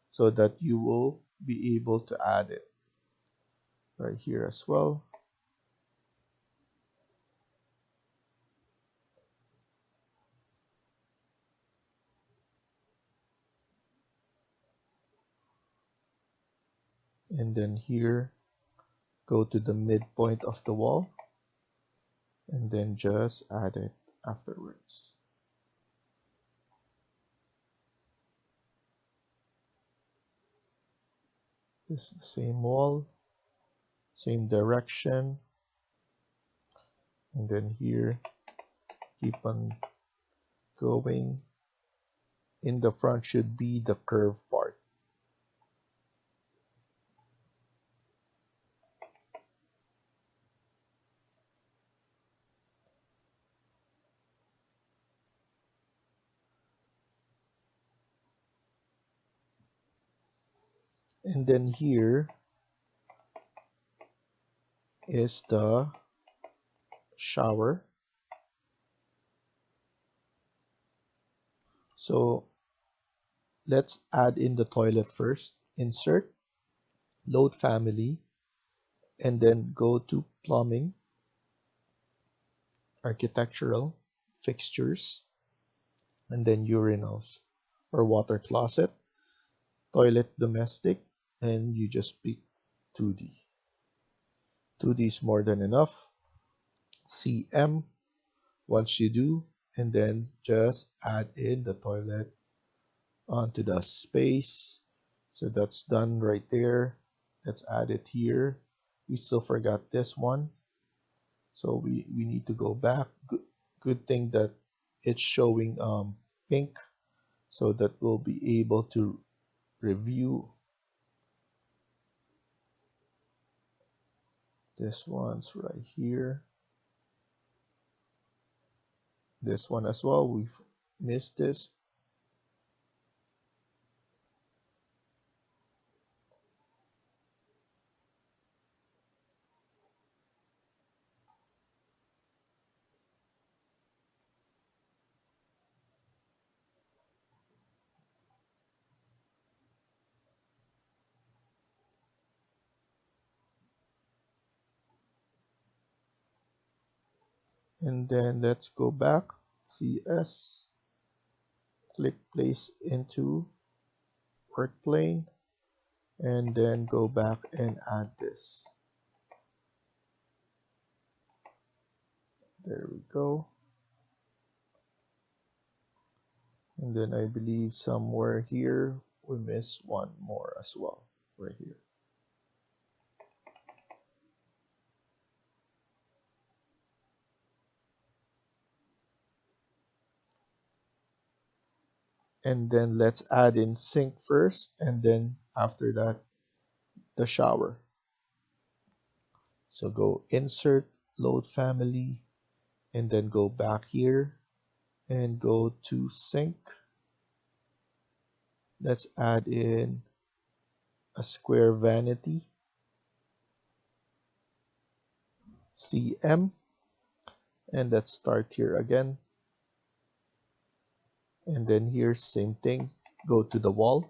Speaker 1: so that you will be able to add it right here as well. And then here, go to the midpoint of the wall and then just add it afterwards. This is the same wall, same direction, and then here, keep on going. In the front should be the curved part. And then here is the shower. So let's add in the toilet first. Insert, load family, and then go to plumbing, architectural, fixtures, and then urinals or water closet, toilet domestic, and you just pick 2D. 2D is more than enough. CM once you do, and then just add in the toilet onto the space. So that's done right there. Let's add it here. We still forgot this one. So we need to go back. Good thing that it's showing pink so that we'll be able to review. This one's right here. This one as well, we've missed this. And then let's go back, CS, click place into work plane, and then go back and add this. There we go. And then I believe somewhere here we miss one more as well, right here. And then let's add in sink first, and then after that the shower. So go insert, load family, and then go back here and go to sink. Let's add in a square vanity, CM, and let's start here again. And then here, same thing, go to the wall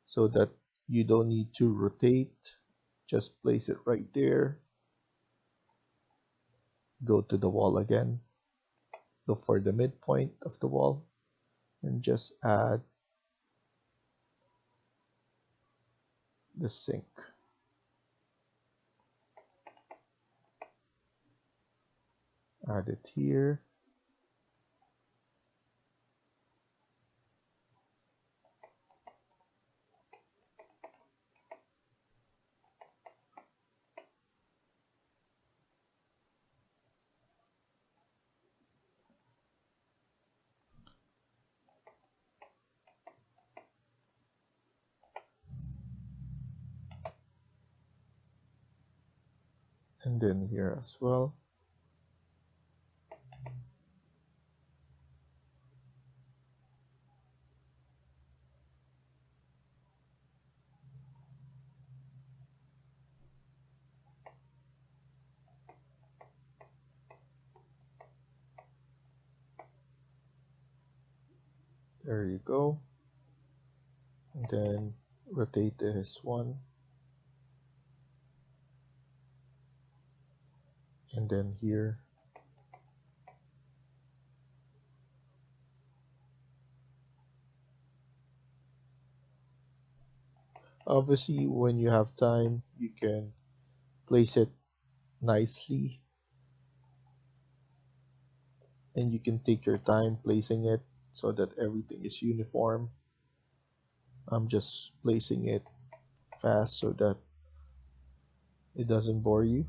Speaker 1: so that you don't need to rotate, just place it right there. Go to the wall again, look for the midpoint of the wall, and just add the sink. Add it here. And then here as well. There you go. And then rotate this one, and then here. Obviously, when you have time, you can place it nicely, and you can take your time placing it so that everything is uniform. I'm just placing it fast so that it doesn't bore you.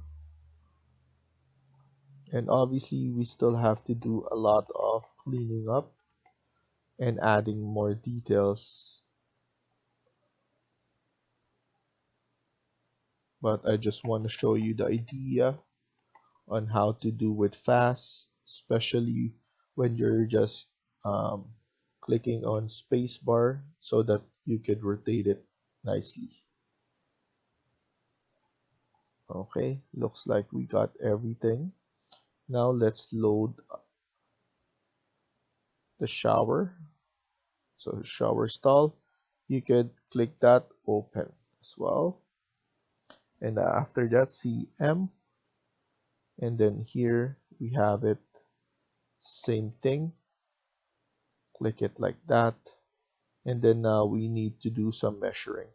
Speaker 1: And obviously, we still have to do a lot of cleaning up and adding more details, but I just want to show you the idea on how to do it fast, especially when you're just um, clicking on spacebar so that you can rotate it nicely. Okay, looks like we got everything. Now let's load the shower. So shower stall, you can click that open as well. And after that, CM, and then here we have it, same thing, click it like that. And then now we need to do some measuring.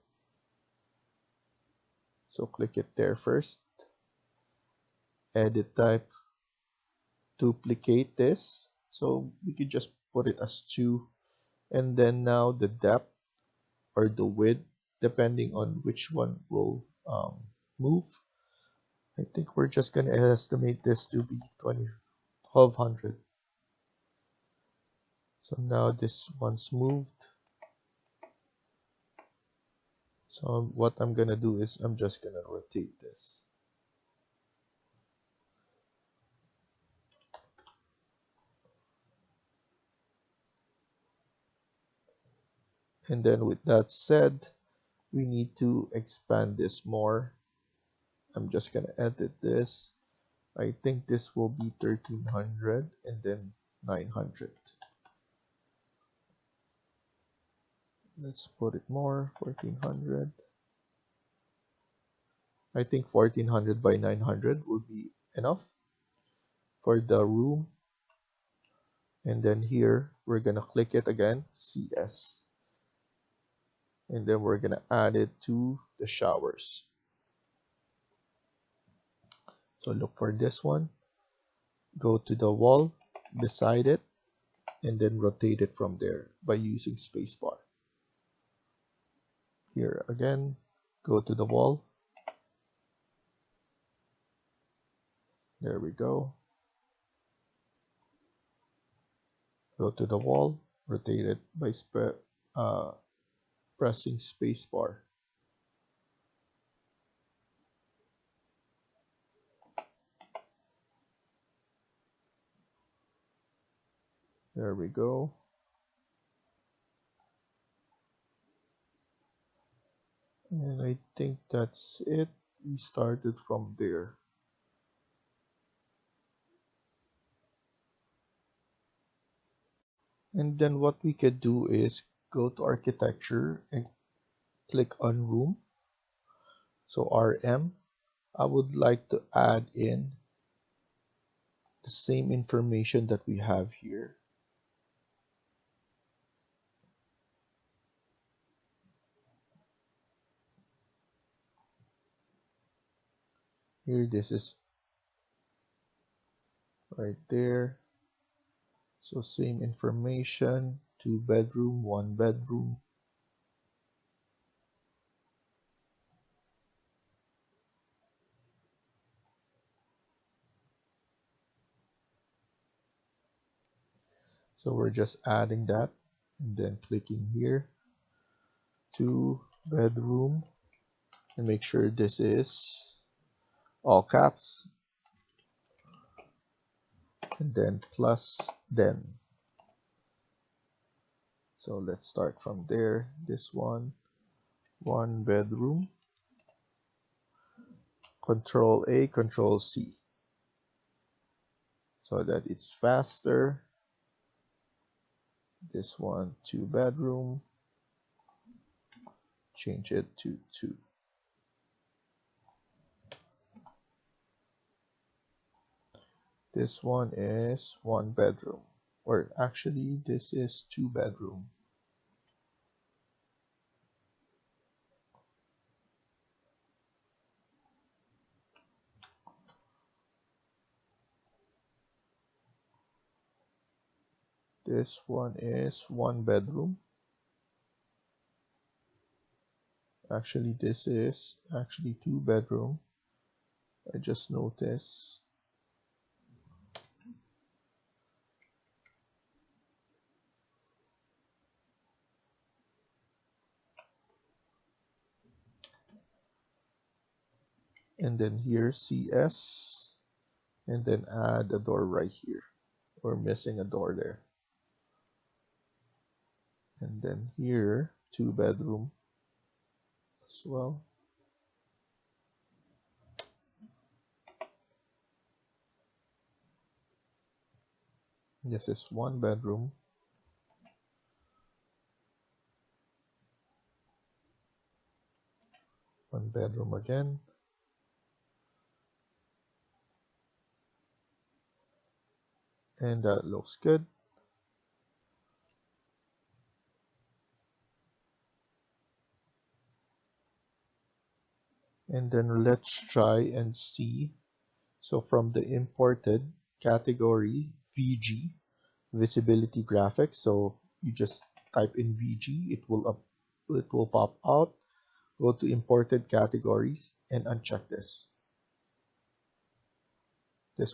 Speaker 1: So click it there first, edit type, duplicate this. So we could just put it as 2. And then now the depth or the width, depending on which one will move. I think we're just going to estimate this to be 1200. So now this one's moved. So what I'm going to do is I'm just going to rotate this. And then with that said, we need to expand this more. I'm just going to edit this. I think this will be 1300 and then 900. Let's put it more, 1400. I think 1400 by 900 will be enough for the room. And then here, we're going to click it again, CS. And then we're going to add it to the showers. So look for this one. Go to the wall beside it, and then rotate it from there by using spacebar. Here again, go to the wall. There we go. Go to the wall, rotate it by pressing spacebar. There we go. And I think that's it. We started from there. And then what we could do is go to architecture and click on room. So RM, I would like to add in the same information that we have here. Here, this is right there. So same information, 2 bedroom, 1 bedroom. So we're just adding that and then clicking here, 2 bedroom, and make sure this is all caps, and then plus then. So let's start from there. This one, 1 bedroom, Control A, Control C, so that it's faster. This one, 2 bedroom, change it to 2. This one is 1 bedroom, or actually this is 2 bedroom. This one is 1 bedroom. Actually, this is actually 2 bedroom. I just noticed. And then here CS, and then add a door right here. We're missing a door there. And then here 2 bedroom as well. This is 1 bedroom. One bedroom again. And that looks good. And then let's try and see. So from the imported category VG, visibility graphics, so you just type in VG, it will pop out. Go to imported categories and uncheck this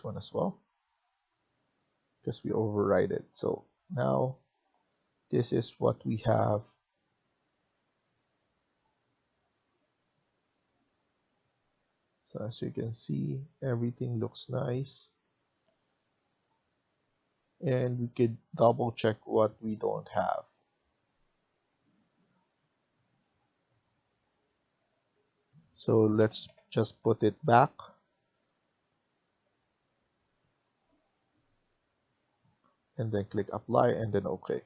Speaker 1: one as well, because we override it. So now this is what we have. So as you can see, everything looks nice, and we could double check what we don't have. So let's just put it back. And then click apply and then OK.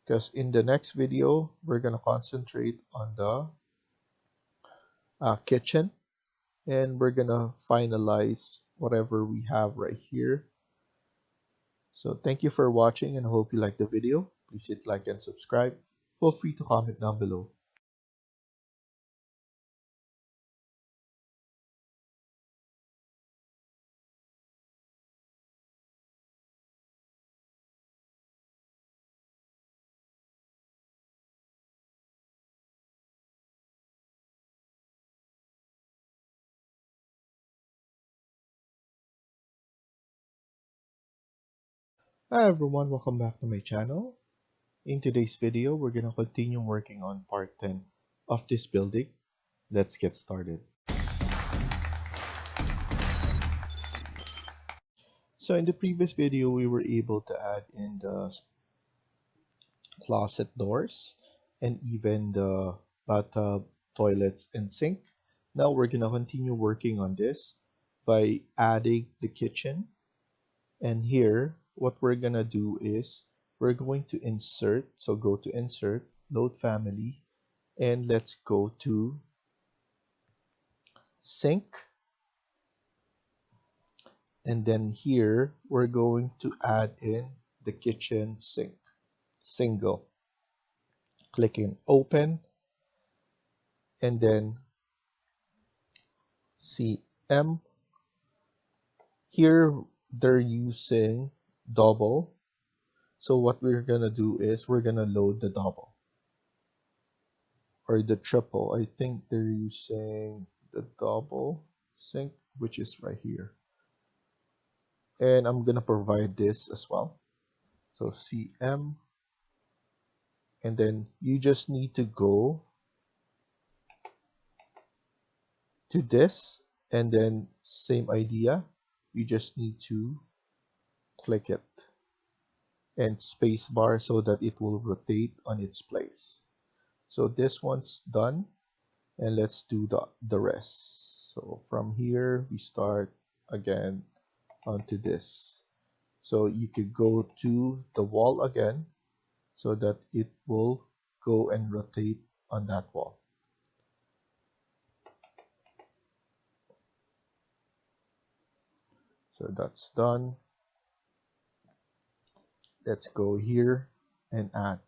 Speaker 1: Because in the next video, we're going to concentrate on the kitchen, and we're going to finalize whatever we have right here. So thank you for watching, and I hope you liked the video. Please hit like and subscribe. Feel free to comment down below. Hi everyone, welcome back to my channel. In today's video, we're going to continue working on part 10 of this building. Let's get started. So in the previous video, we were able to add in the closet doors and even the bathtub, toilets, and sink. Now we're going to continue working on this by adding the kitchen. And here, what we're going to do is we're going to insert. So go to insert, load family, and let's go to sink. And then here, we're going to add in the kitchen sink, single. Clicking open, and then CM. Here, they're using double. So what we're gonna do is we're gonna load the double or the triple. I think they're using the double sink, which is right here. And I'm gonna provide this as well. So CM, and then you just need to go to this, and then same idea. You just need to click it and spacebar so that it will rotate on its place. So this one's done, and let's do the rest. So from here we start again onto this. So you could go to the wall again so that it will go and rotate on that wall. So that's done. Let's go here and add.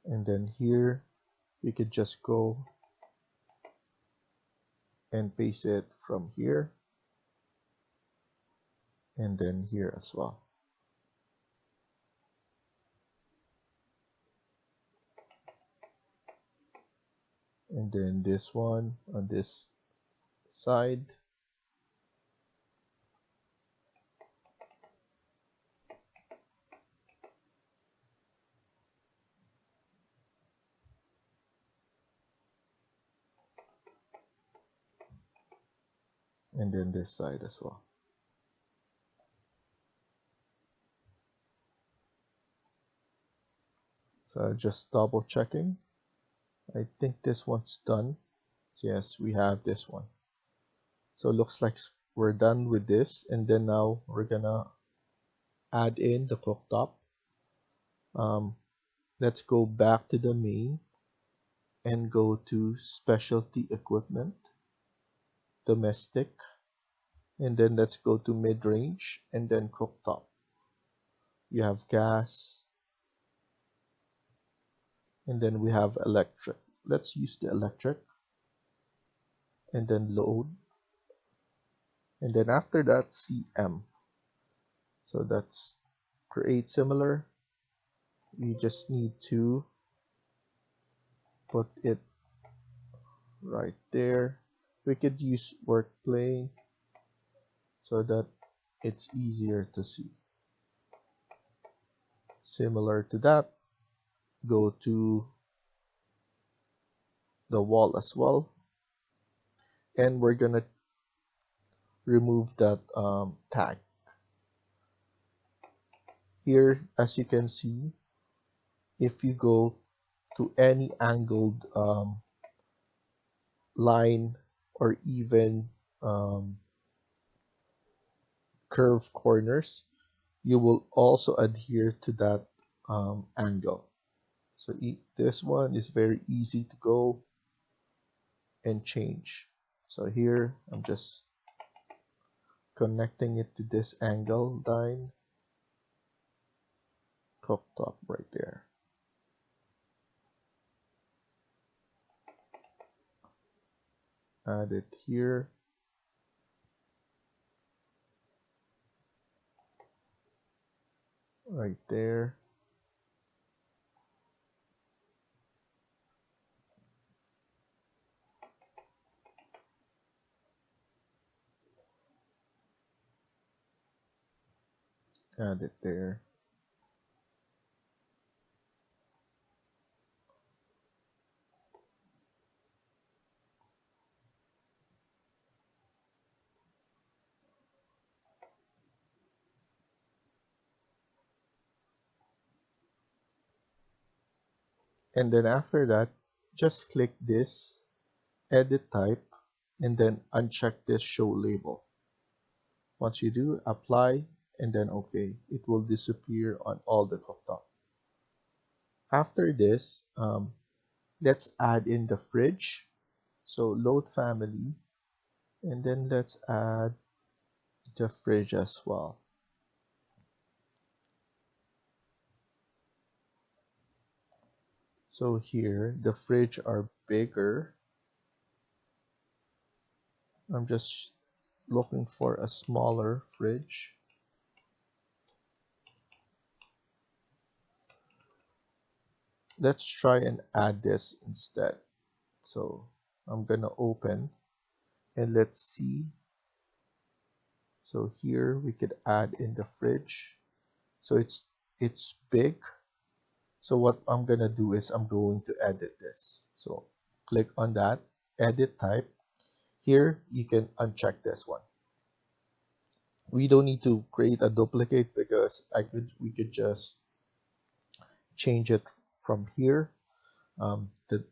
Speaker 1: And then here we could just go and paste it from here and then here as well. And then this one on this side. And then this side as well. So just double checking. I think this one's done. Yes, we have this one. So it looks like we're done with this. And then now we're gonna add in the cooktop. Let's go back to the main and go to specialty equipment, domestic, and then let's go to mid-range and then cooktop. You have gas, and then we have electric. Let's use the electric and then load, and then after that CM. So that's create similar. You just need to put it right there. We could use workplay so that it's easier to see. Similar to that, go to the wall as well, and we're gonna remove that tag. Here, as you can see, if you go to any angled line or even curved corners, you will also adhere to that angle. So this one is very easy to go and change. So here I'm just connecting it to this angle line, cooktop right there. Add it here. Right there. Add it there. And then after that, just click this, edit type, and then uncheck this show label. Once you do, apply, and then OK. It will disappear on all the cooktop. After this, let's add in the fridge. So load family, and then let's add the fridge as well. So here, the fridge are bigger. I'm just looking for a smaller fridge. Let's try and add this instead. So I'm gonna open and let's see. So here we could add in the fridge. So it's big. So what I'm gonna do is I'm going to edit this. So click on that, edit type. Here you can uncheck this one. We don't need to create a duplicate because we could just change it from here. The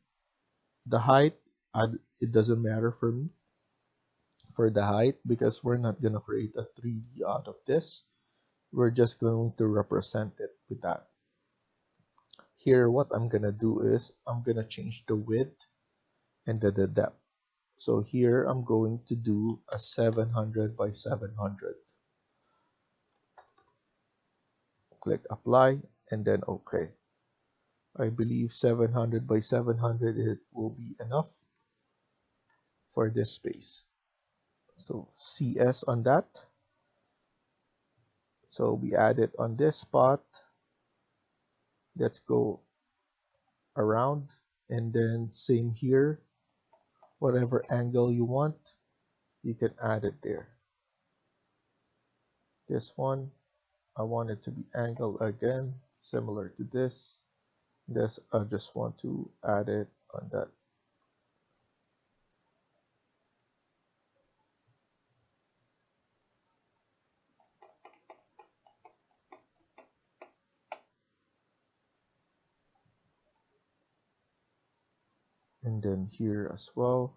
Speaker 1: height, it doesn't matter for me. for the height, because we're not going to create a 3D out of this. We're just going to represent it with that. Here, what I'm going to do is I'm going to change the width and the depth. So here, I'm going to do a 700 by 700. Click apply and then OK. I believe 700 by 700 it will be enough for this space. So CS on that. So we add it on this spot. Let's go around, and then same here. Whatever angle you want, you can add it there. This one, I want it to be angled again, similar to this. This, I just want to add it on that. And then here as well.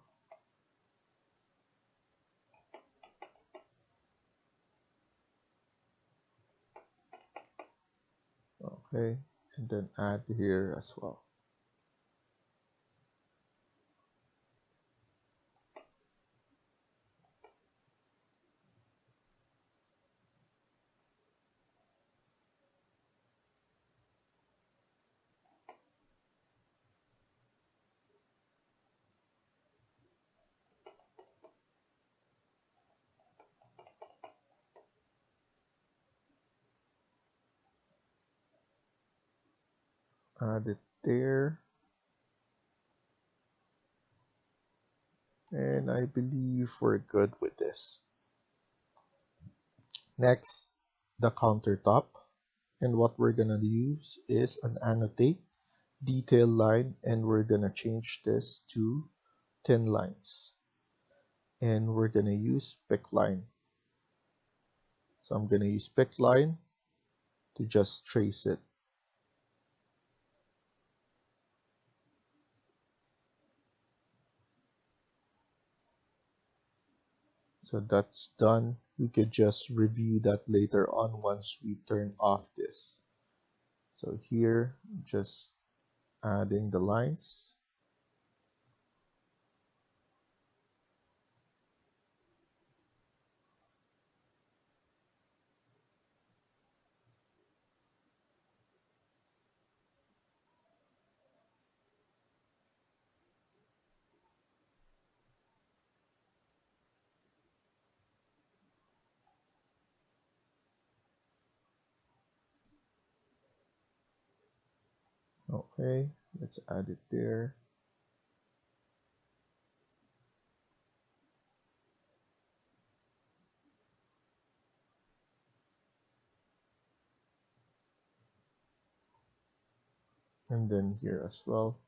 Speaker 1: Okay, and then add here as well. Add it there. And I believe we're good with this. Next, the countertop. And what we're gonna use is an annotate detail line, and we're gonna change this to 10 lines. And we're gonna use pick line. So I'm gonna use pick line to just trace it. So that's done. We could just review that later on once we turn off this. So here, just adding the lines. Okay, let's add it there. And then here as well.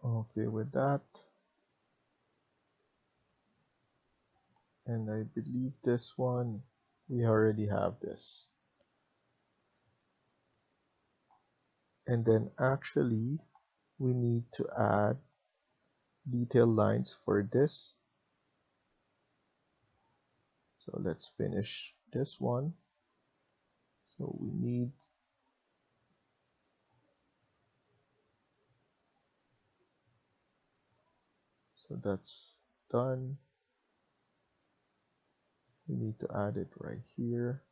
Speaker 1: Okay, with that. And I believe this one, we already have this. And then actually, we need to add detail lines for this. So let's finish this one. So we need so that's done. We need to add it right here.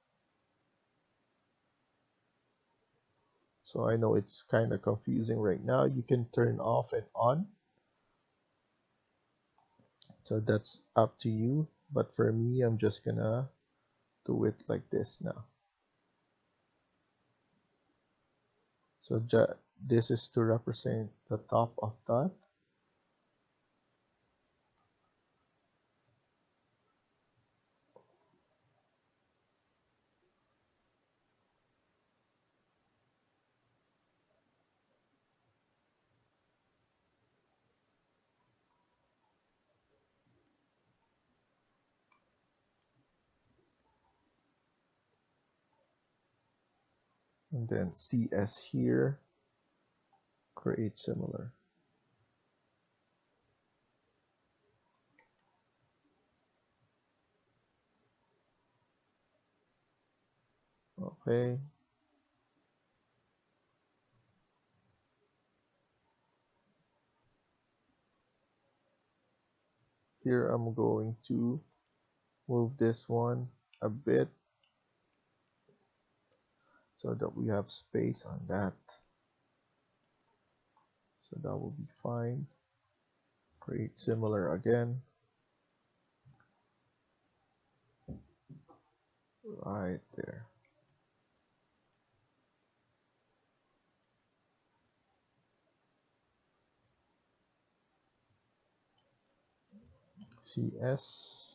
Speaker 1: So I know it's kind of confusing right now. You can turn off and on. So that's up to you. But for me, I'm just gonna do it like this now. So this is to represent the top of that. And then CS here, create similar. Okay. Here I'm going to move this one a bit so that we have space on that. So that will be fine. Create similar again. Right there. CS.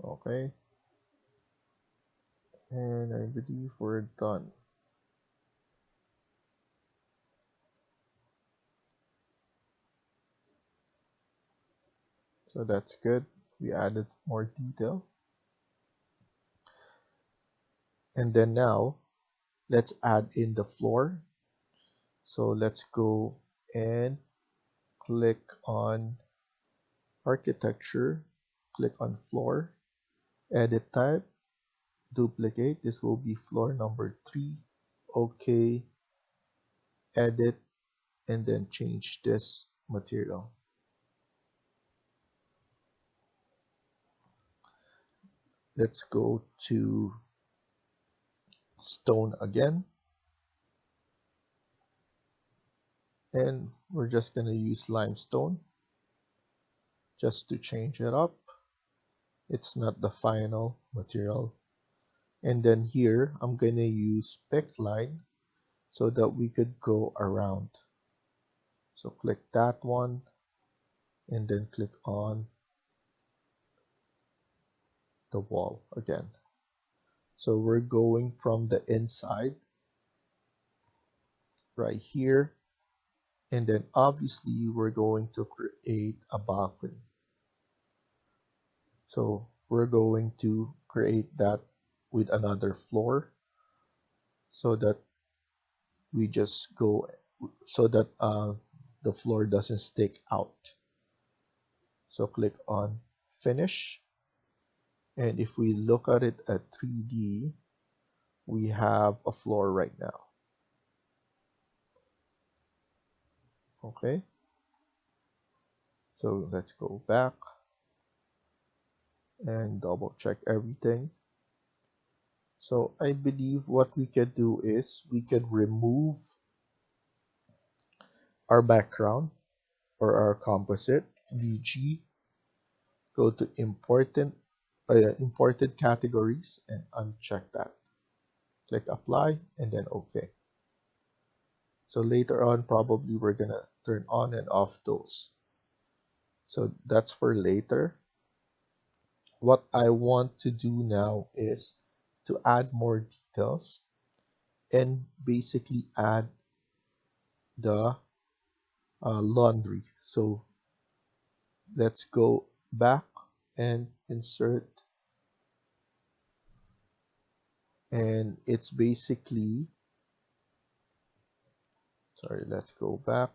Speaker 1: Okay. And I believe we're done. So that's good. We added more detail. And then now, let's add in the floor. So let's go and click on architecture, click on floor, edit type, duplicate. This will be floor number 3. Okay, edit, and then change this material. Let's go to stone again. And we're just going to use limestone just to change it up. It's not the final material. And then here, I'm going to use pick line so that we could go around. So click that one and then click on the wall again. So we're going from the inside right here, and then obviously we're going to create a balcony. So we're going to create that with another floor so that we just go so that the floor doesn't stick out. So click on finish, and if we look at it at 3D, we have a floor right now. Okay, so let's go back and double check everything. So I believe what we could do is we could remove our background or our composite, VG, go to imported categories and uncheck that. Click apply and then OK. So later on, probably we're gonna turn on and off those. So that's for later. What I want to do now is to add more details and basically add the laundry. So let's go back and insert, and it's basically, sorry, let's go back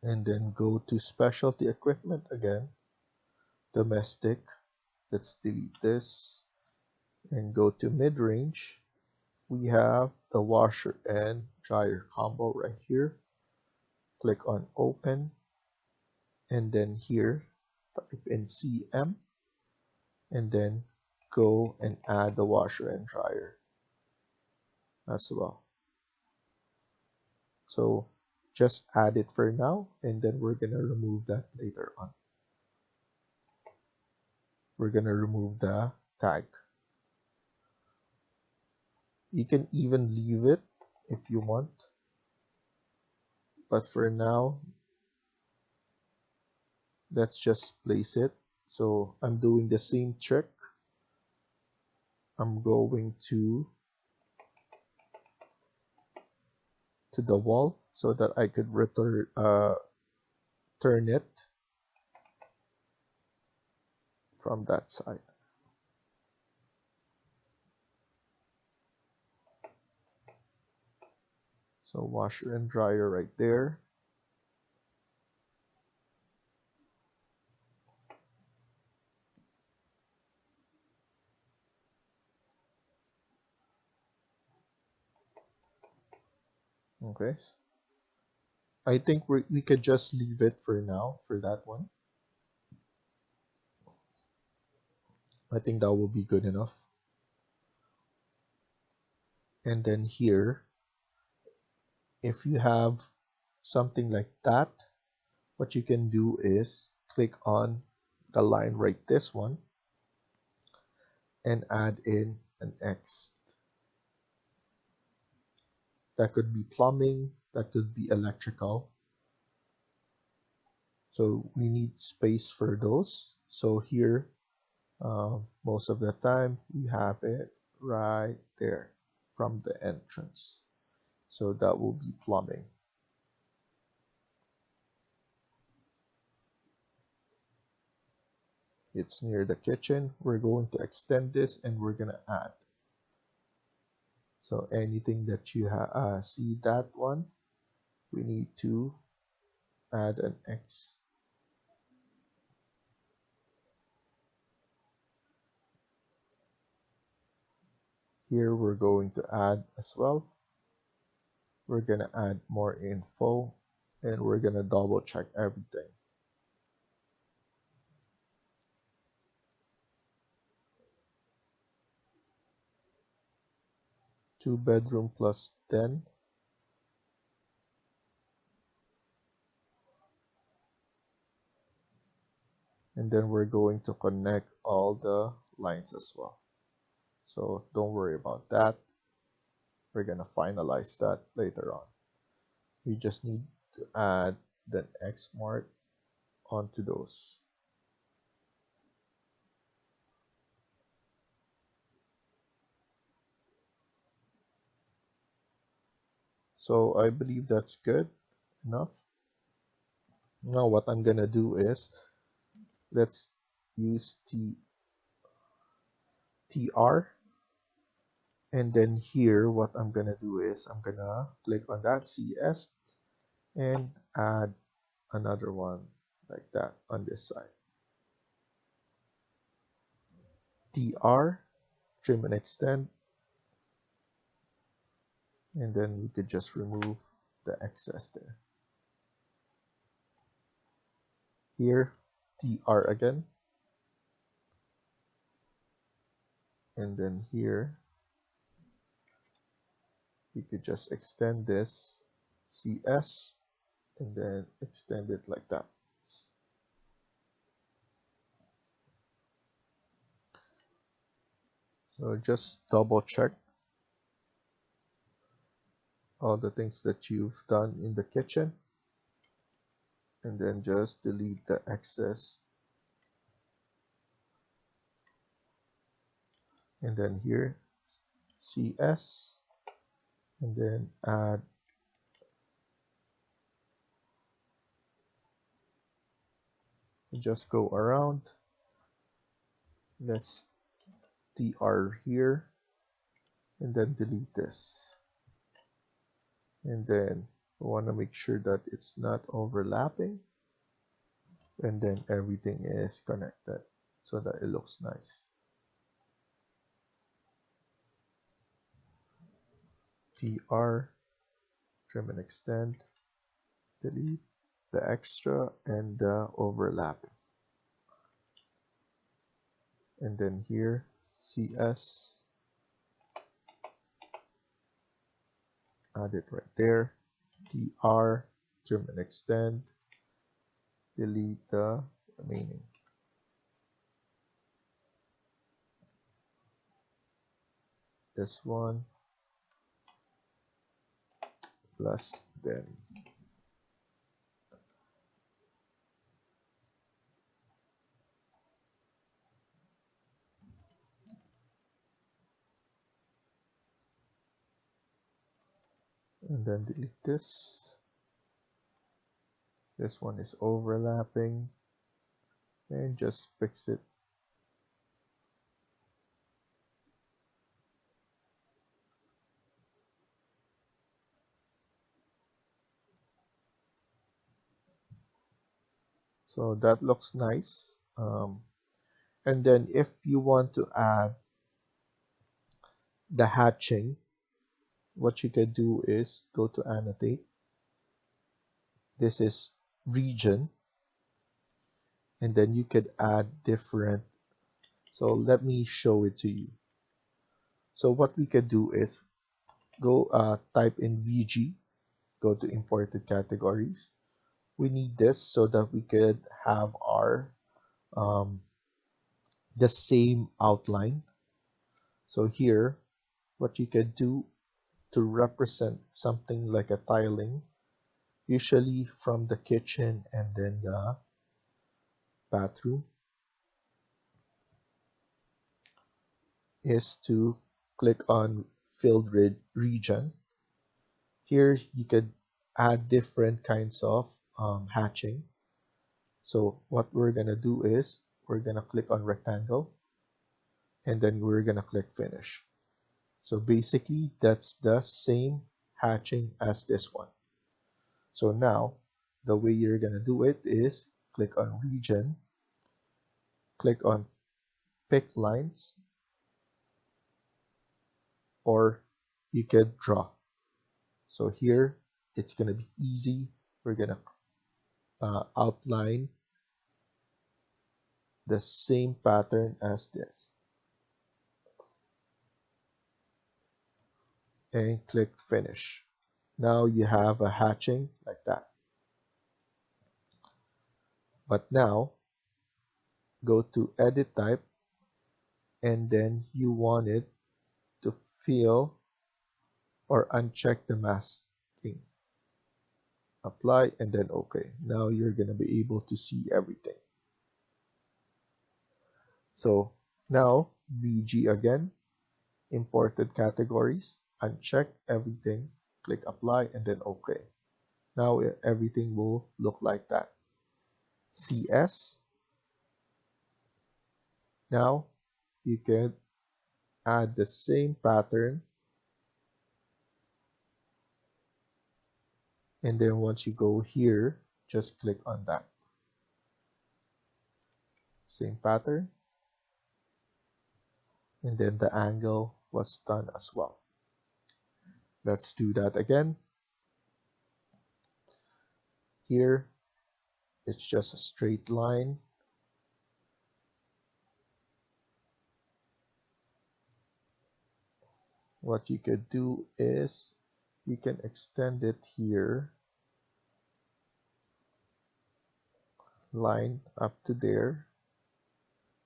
Speaker 1: and then go to specialty equipment again, domestic. Let's delete this and go to mid-range. We have the washer and dryer combo right here. click on open, and then here type in CM, and then go and add the washer and dryer as well. So just add it for now, and then we're gonna remove that later on. We're gonna remove the tag. You can even leave it if you want, but for now, let's just place it. So I'm doing the same trick. I'm going to the wall so that I could turn it from that side. So washer and dryer right there. Okay. I think we could just leave it for now for that one. I think that will be good enough. And then here, if you have something like that, what you can do is click on the line right this one and add in an X. That could be plumbing, that could be electrical. So we need space for those. So here, most of the time, we have it right there from the entrance. So that will be plumbing. It's near the kitchen. We're going to extend this and we're going to add. So anything that you see that one, we need to add an X. Here we're going to add as well. We're going to add more info and we're going to double check everything. Two bedroom plus 10. And then we're going to connect all the lines as well. So don't worry about that. We're going to finalize that later on. We just need to add the X mark onto those. So I believe that's good enough. Now what I'm gonna do is let's use TR, and then here what I'm gonna do is I'm gonna click on that CS and add another one like that on this side. TR, trim and extend, and then we could just remove the excess there. Here, TR again, and then here we could just extend this CS and then extend it like that. So just double check all the things that you've done in the kitchen, and then just delete the excess. And then here, CS, and then add just go around. Let's TR here, and then delete this. And then we want to make sure that it's not overlapping, and then everything is connected so that it looks nice. TR, trim and extend, delete the extra and the overlapping. And then here, CS, add it right there. TR, trim and extend, delete the remaining. This one, plus then. And then delete this. This one is overlapping, and just fix it. So that looks nice. And then if you want to add the hatching, what you can do is go to annotate. This is region, and then you could add different. So let me show it to you. So what we could do is go type in VG, go to imported categories. We need this so that we could have our the same outline. So here, what you could do to represent something like a tiling, usually from the kitchen and then the bathroom, is to click on filled region. Here you could add different kinds of hatching. So what we're gonna do is we're gonna click on rectangle, and then we're gonna click finish. So basically that's the same hatching as this one. So now the way you're gonna do it is click on region, click on pick lines, or you could draw. So here it's gonna be easy. We're gonna outline the same pattern as this, and click finish. Now you have a hatching like that. But now go to edit type, and then you want it to fill or uncheck the masking. Apply and then OK. Now you're going to be able to see everything. So now VG again, imported categories, uncheck everything, click apply and then OK. Now everything will look like that. CS. Now you can add the same pattern, and then once you go here, just click on that. Same pattern, and then the angle was done as well. Let's do that again. Here, it's just a straight line. What you could do is you can extend it here, line up to there,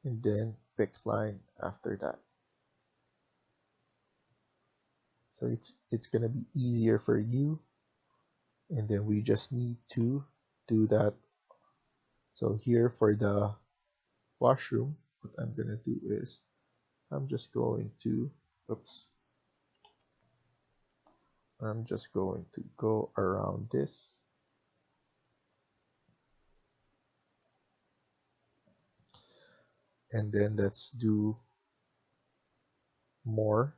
Speaker 1: and then pick line after that. So it's gonna be easier for you, and then we just need to do that. So here for the washroom, what I'm gonna do is I'm just going to go around this, and then let's do more.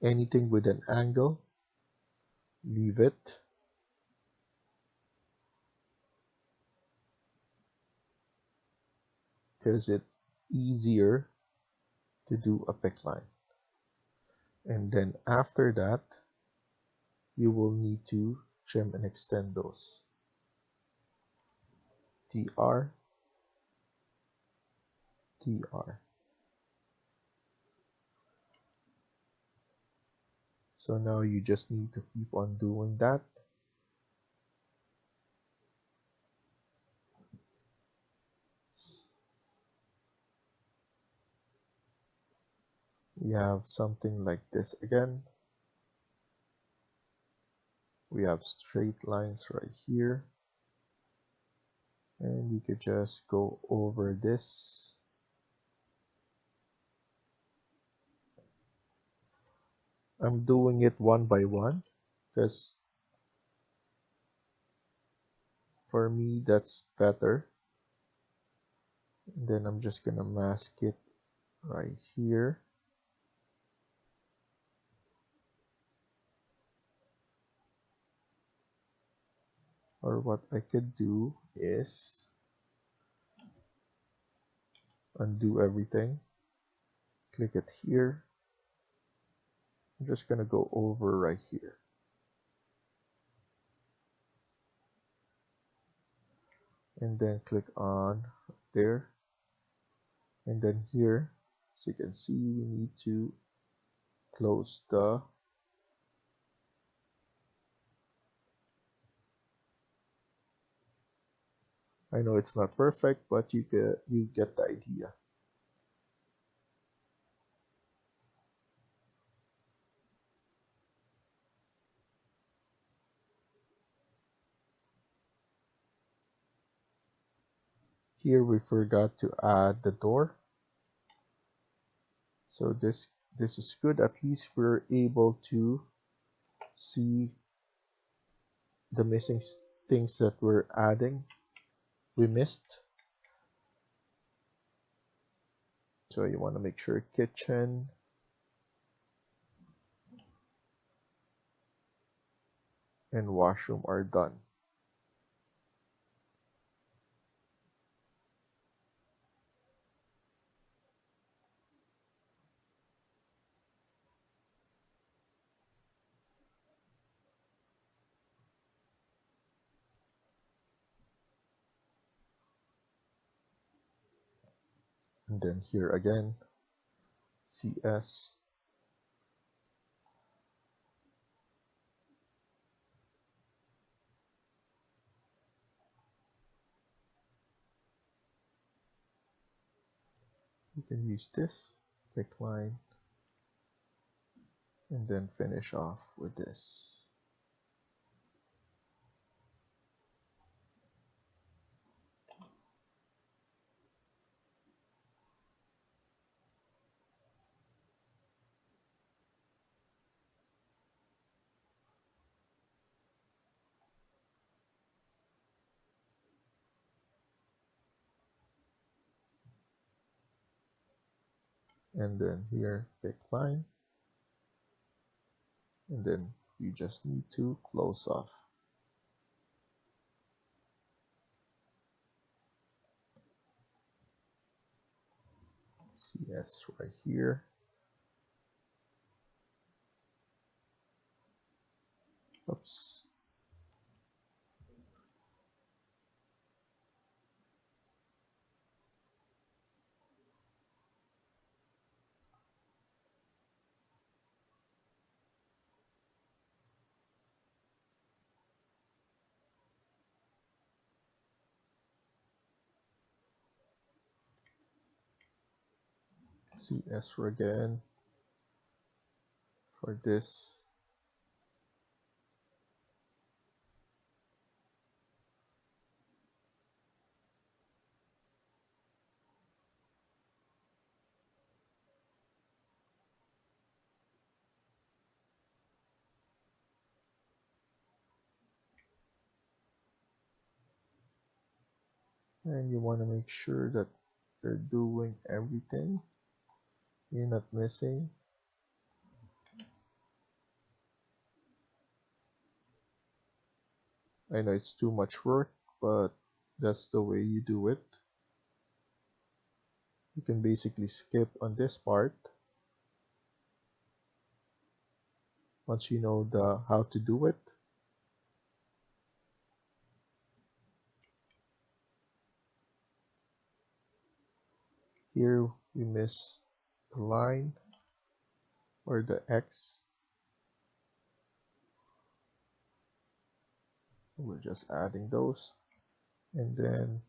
Speaker 1: Anything with an angle, leave it. Because it's easier to do a pick line. And then after that, you will need to trim and extend those. TR, TR. So now you just need to keep on doing that. We have something like this again. We have straight lines right here. And we could just go over this. I'm doing it one by one because for me that's better. And then I'm just gonna mask it right here. Or what I could do is undo everything, click it here. I'm just gonna go over right here. And then click on there. And then here, as you can see, we need to close the I know it's not perfect, but you get the idea. Here we forgot to add the door. So this is good. At least we're able to see the missing things that we're adding. We missed. So you want to make sure kitchen and washroom are done. And then here again, CS. You can use this, click line, and then finish off with this. And then here, pick line, and then you just need to close off. CS right here. Oops. CS again for this. And you want to make sure that you're doing everything. You're not missing. I know it's too much work, but that's the way you do it. You can basically skip on this part. once you know the how to do it. Here we miss the line or the X. We're just adding those, and then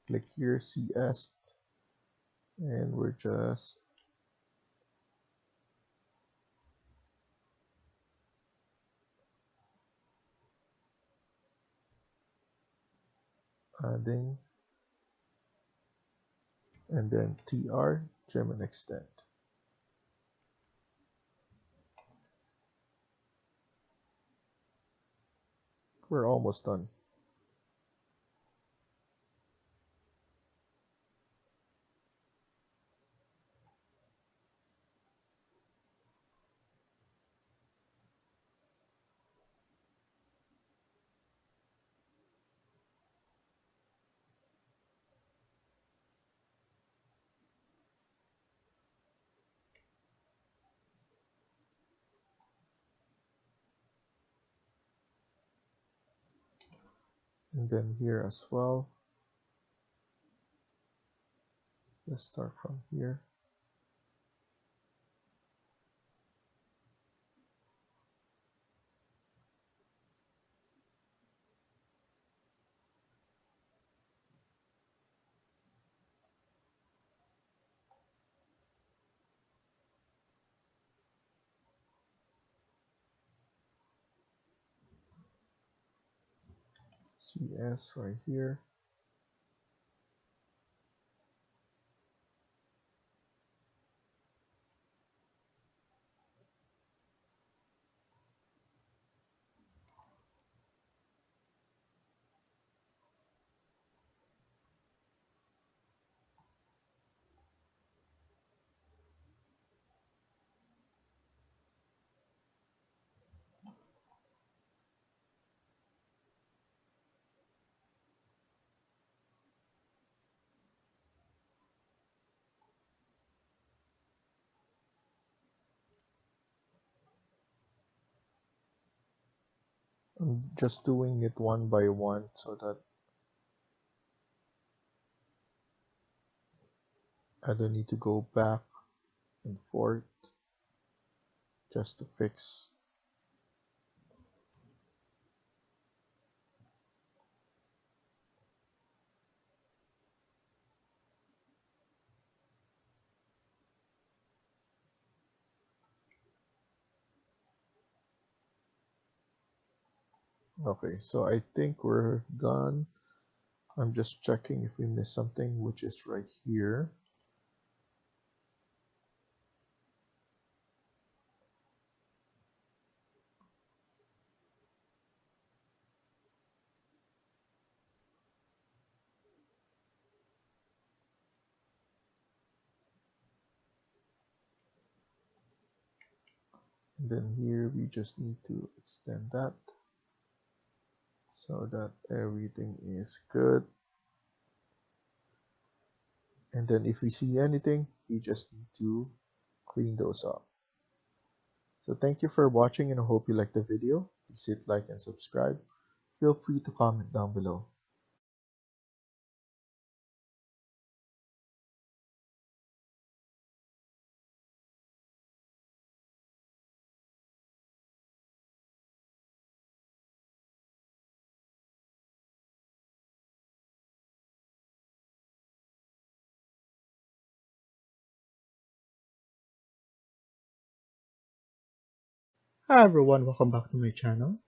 Speaker 1: click here CS, and we're just adding, and then TR, trim and extend. We're almost done. And then here as well, let's start from here. CS right here. I'm just doing it one by one so that I don't need to go back and forth just to fix. Okay, so I think we're done. I'm just checking if we missed something, which is right here. And then here we just need to extend that so that everything is good. And then if we see anything, we just need to clean those up. So thank you for watching, and I hope you liked the video. Please hit like and subscribe. Feel free to comment down below. Hi everyone, welcome back to my channel.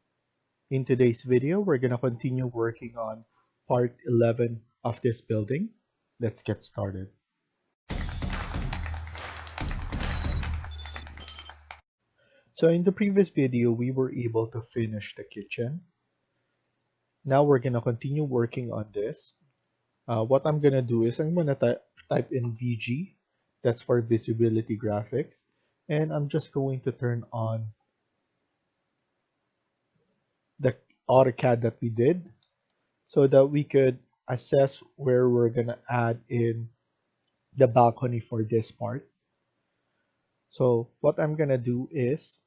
Speaker 1: In today's video, we're going to continue working on part 11 of this building. Let's get started. So in the previous video, we were able to finish the kitchen. Now we're going to continue working on this. What I'm going to do is I'm going to type in VG. That's for visibility graphics. And I'm just going to turn on the AutoCAD that we did so that we could assess where we're going to add in the balcony for this part. So what I'm going to do is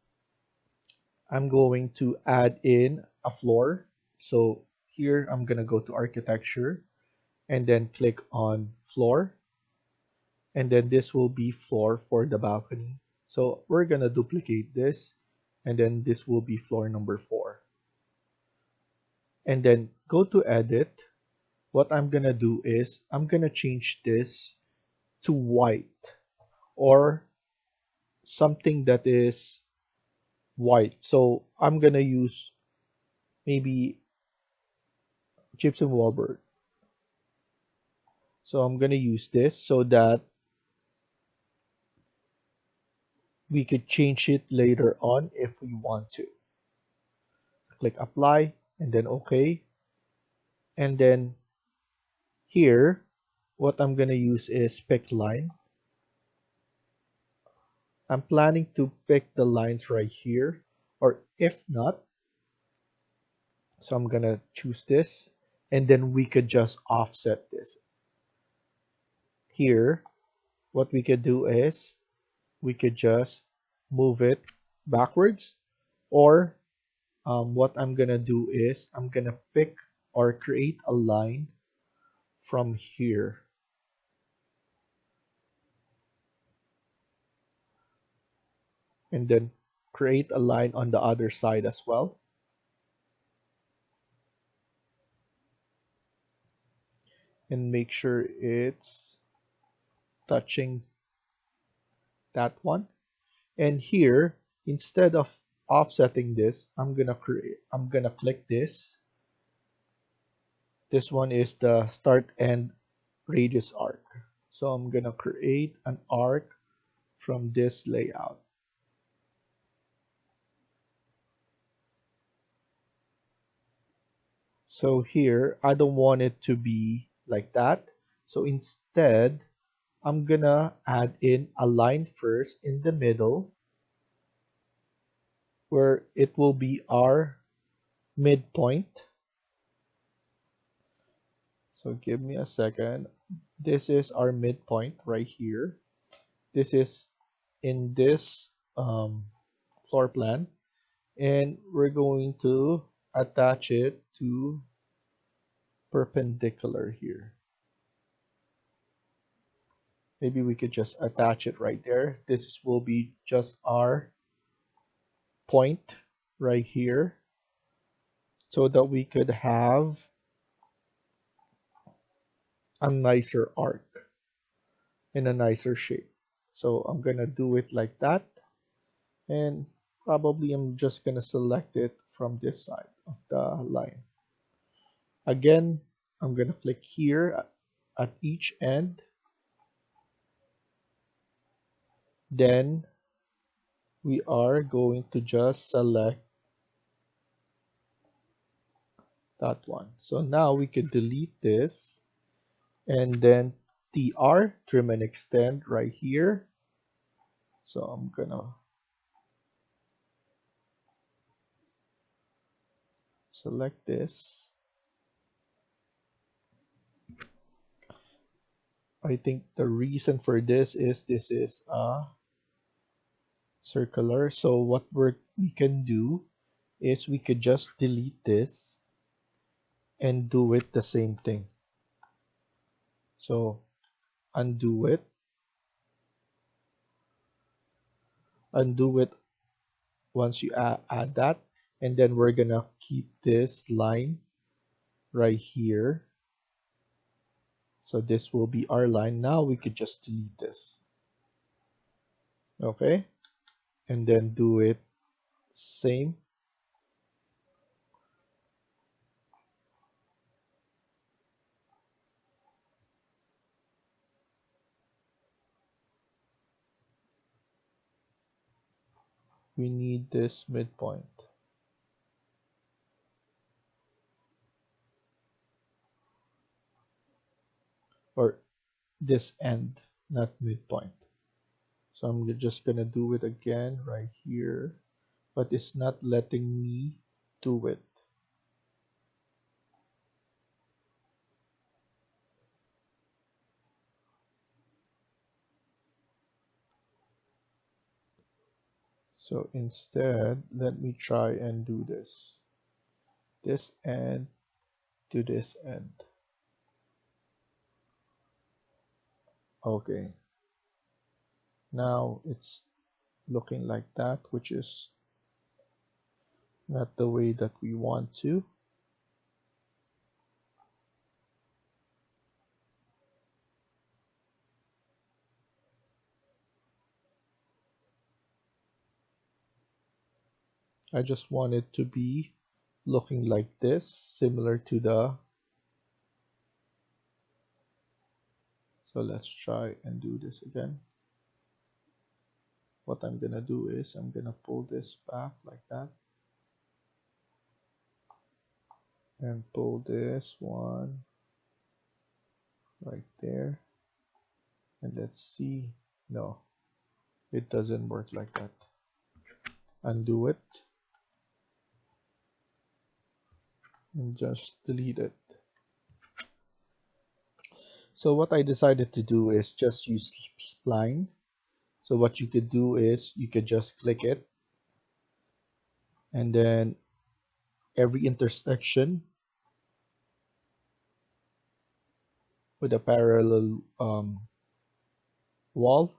Speaker 1: I'm going to add in a floor. So here I'm going to go to architecture and then click on floor. And then this will be floor for the balcony. So we're going to duplicate this, and then this will be floor number 4. And then go to edit. What I'm going to do is I'm going to change this to white or something that is white. So I'm going to use maybe gypsum wallboard. So I'm going to use this so that we could change it later on if we want to. Click apply and then OK. And then here, what I'm going to use is pick line. I'm planning to pick the lines right here, or if not, so I'm going to choose this, and then we could just offset this. Here, what we could do is we could just move it backwards, or what I'm going to do is I'm going to pick or create a line from here. And then create a line on the other side as well. And make sure it's touching that one. And here, instead of offsetting this, I'm gonna click this. This one is the start end radius arc. So I'm gonna create an arc from this layout. So here, I don't want it to be like that. So instead, I'm gonna add in a line first in the middle where it will be our midpoint. So give me a second. This is our midpoint right here. This is in this floor plan, and we're going to attach it to perpendicular here. Maybe we could just attach it right there. This will be just our point right here, so that we could have a nicer arc in a nicer shape. So I'm gonna do it like that, and probably I'm just gonna select it from this side of the line. Again, I'm gonna click here at each end. Then we are going to just select that one. So now we can delete this, and then TR, trim and extend right here. So I'm gonna select this. I think the reason for this is circular. So what we can do is we could just delete this and do it the same thing. So undo it once you add that, and then we're gonna keep this line right here. So this will be our line. Now we could just delete this. Okay, and then do it same. We need this midpoint. Or this end, not midpoint. So I'm just gonna do it again right here, but it's not letting me do it. So instead, let me try and do this end to this end. Okay, now it's looking like that, which is not the way that we want to. I just want it to be looking like this, similar to the. So let's try and do this again. What I'm gonna do is I'm gonna pull this back like that and pull this one right there, and let's see. No, it doesn't work like that. Undo it and just delete it. So what I decided to do is just use spline. So what you could do is you could just click it, and then every intersection with a parallel wall,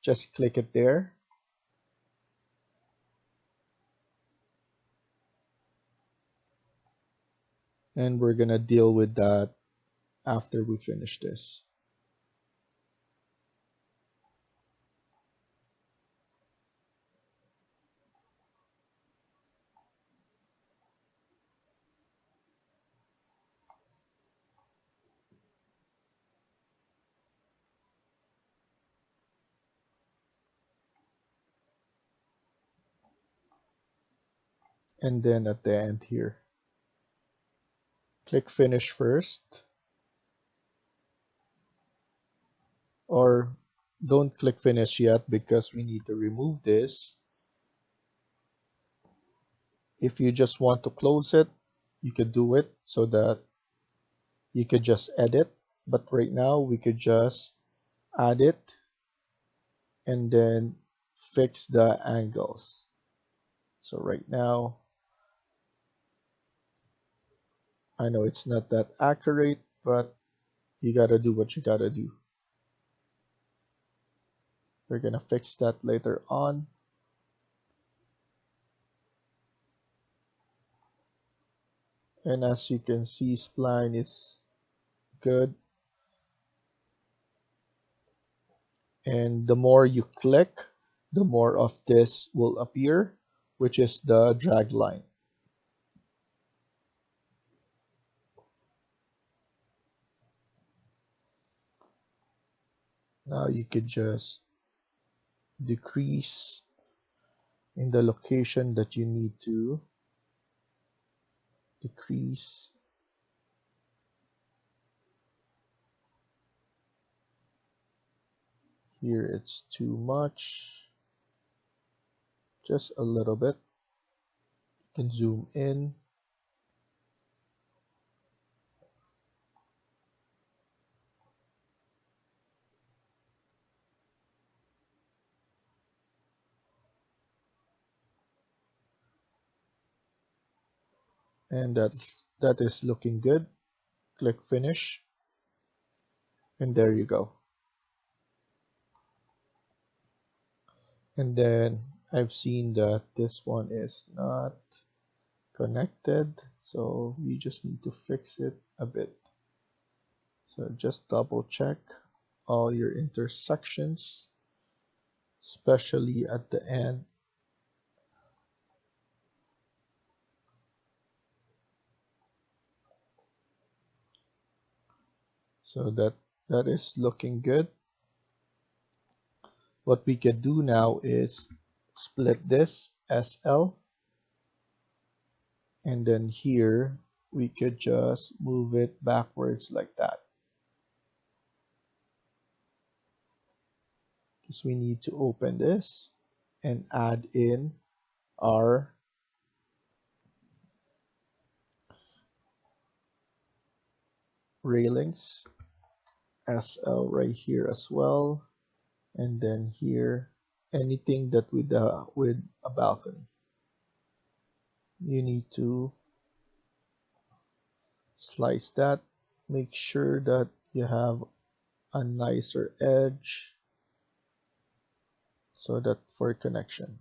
Speaker 1: just click it there. And we're gonna deal with that after we finish this. And then at the end here, click finish first, or don't click finish yet because we need to remove this. If you just want to close it, you could do it so that you could just edit, but right now we could just add it and then fix the angles. So right now, I know it's not that accurate, but you gotta do what you gotta do. We're gonna fix that later on. And as you can see, spline is good. And the more you click, the more of this will appear, which is the drag line. Now you could just decrease in the location that you need to decrease. Here it's too much. Just a little bit. You can zoom in. And that is looking good. Click finish. And there you go. And then I've seen that this one is not connected, so you just need to fix it a bit. So just double check all your intersections, especially at the end. So that is looking good. What we can do now is split this SL, and then here we could just move it backwards like that. Because we need to open this and add in our railings, SL right here as well, and then here anything that with a balcony. You need to slice that. Make sure that you have a nicer edge so that for connection.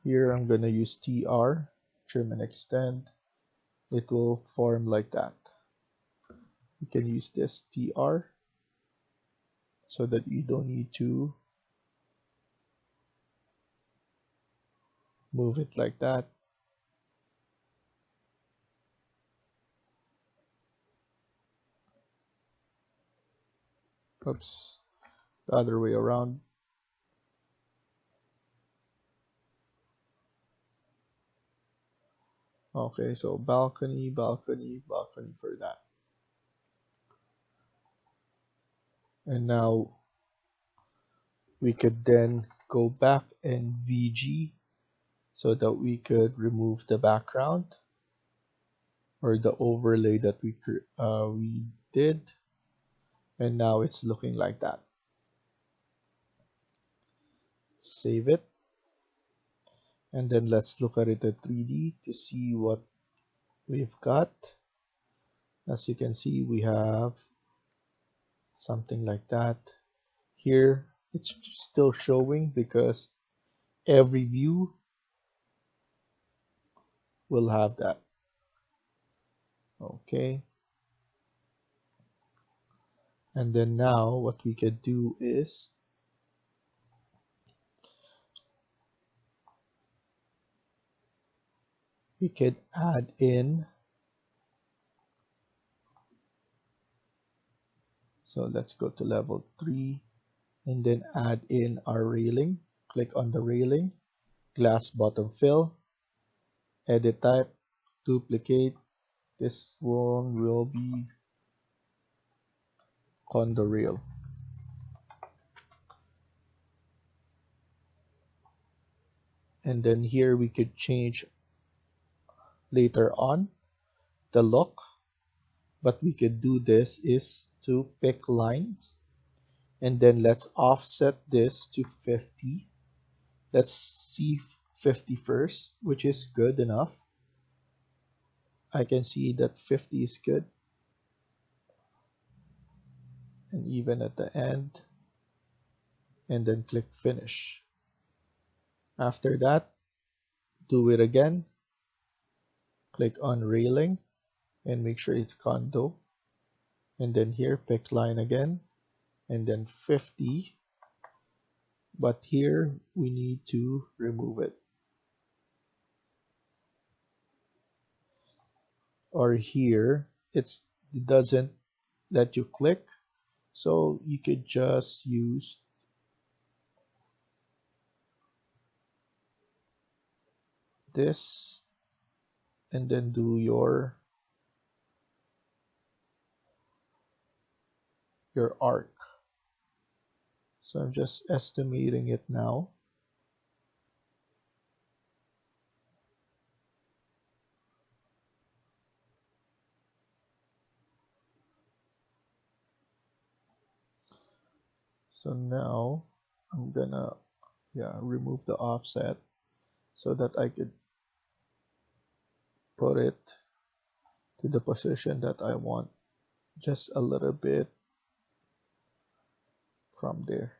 Speaker 1: Here I'm gonna use TR, trim and extend. It will form like that. You can use this TR so that you don't need to move it like that. Oops, the other way around. Okay, so balcony, balcony, balcony for that. And now we could then go back and VG so that we could remove the background or the overlay that we did. And now it's looking like that. Save it. And then let's look at it in 3D to see what we've got. As you can see, we have something like that. Here, it's still showing because every view will have that. Okay. And then now what we could do is we could add in. So let's go to level 3 and then add in our railing. Click on the railing, glass bottom fill, edit type, duplicate. This one will be condo rail. And then here we could change later on the look, but we could do this is to pick lines and then let's offset this to 50. Let's see 50 first, which is good enough. I can see that 50 is good. And even at the end, and then click finish. After that, do it again. Click on railing and make sure it's condo. And then here, pick line again, and then 50. But here, we need to remove it. Or here, it doesn't let you click. So you could just use this and then do your arc. So I'm just estimating it now. So now I'm gonna remove the offset so that I could put it to the position that I want, just a little bit from there,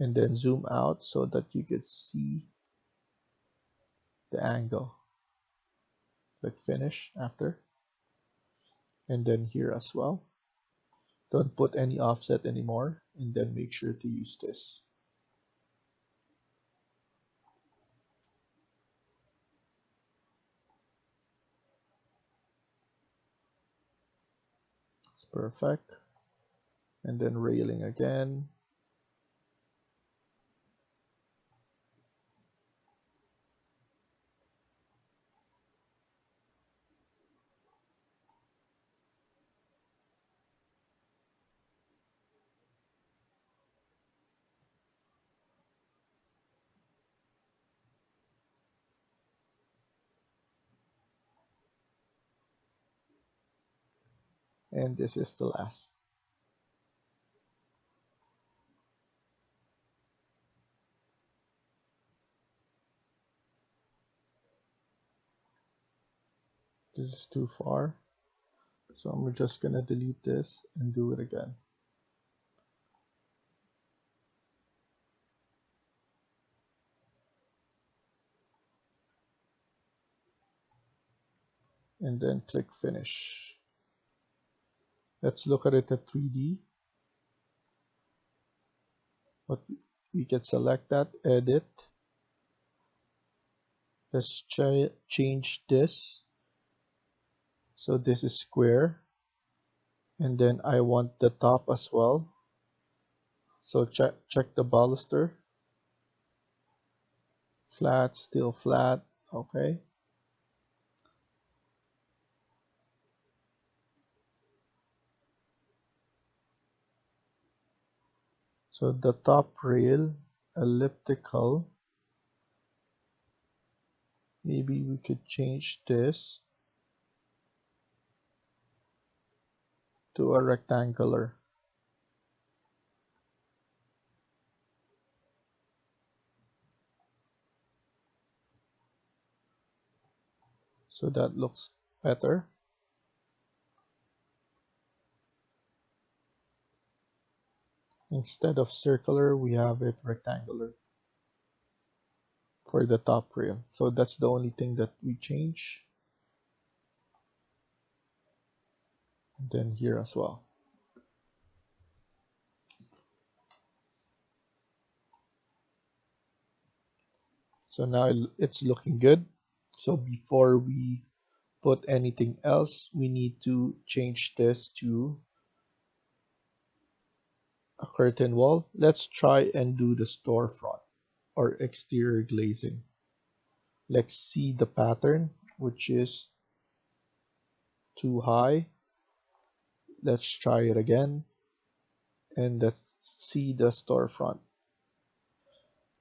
Speaker 1: and then zoom out so that you could see the angle. Click finish after, and then here as well. Don't put any offset anymore, and then make sure to use this. It's perfect. And then railing again. And this is the last. This is too far. So I'm just gonna delete this and do it again. And then click finish. Let's look at it at 3D. But we can select that, edit. Let's change this. So this is square. And then I want the top as well. So check the baluster. Flat, still flat. Okay. So the top rail, elliptical. Maybe we could change this to a rectangular. So that looks better. Instead of circular, we have it rectangular for the top rail. So that's the only thing that we change. And then here as well. So now it's looking good. So before we put anything else, we need to change this to a curtain wall. Let's try and do the storefront or exterior glazing. Let's see the pattern, which is too high. Let's try it again. And let's see the storefront.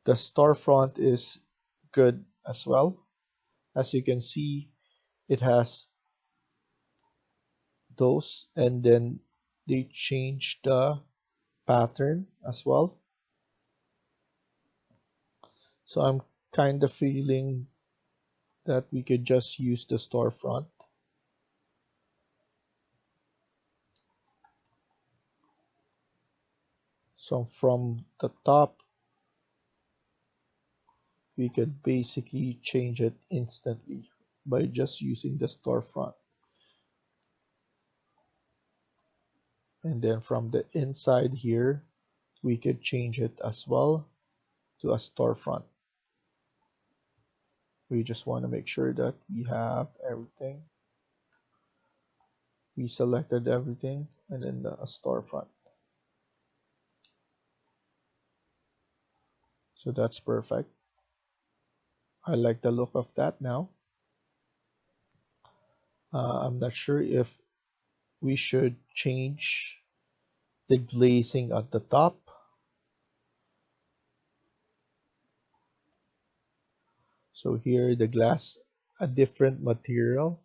Speaker 1: The storefront is good as well. As you can see, it has those, and then they change the pattern as well. So I'm kind of feeling that we could just use the storefront. So from the top, we could basically change it instantly by just using the storefront. And then from the inside here, we could change it as well to a storefront. We just want to make sure that we have everything. We selected everything, and then a storefront. So that's perfect. I like the look of that now. I'm not sure if we should change the glazing at the top. So here the glass, a different material.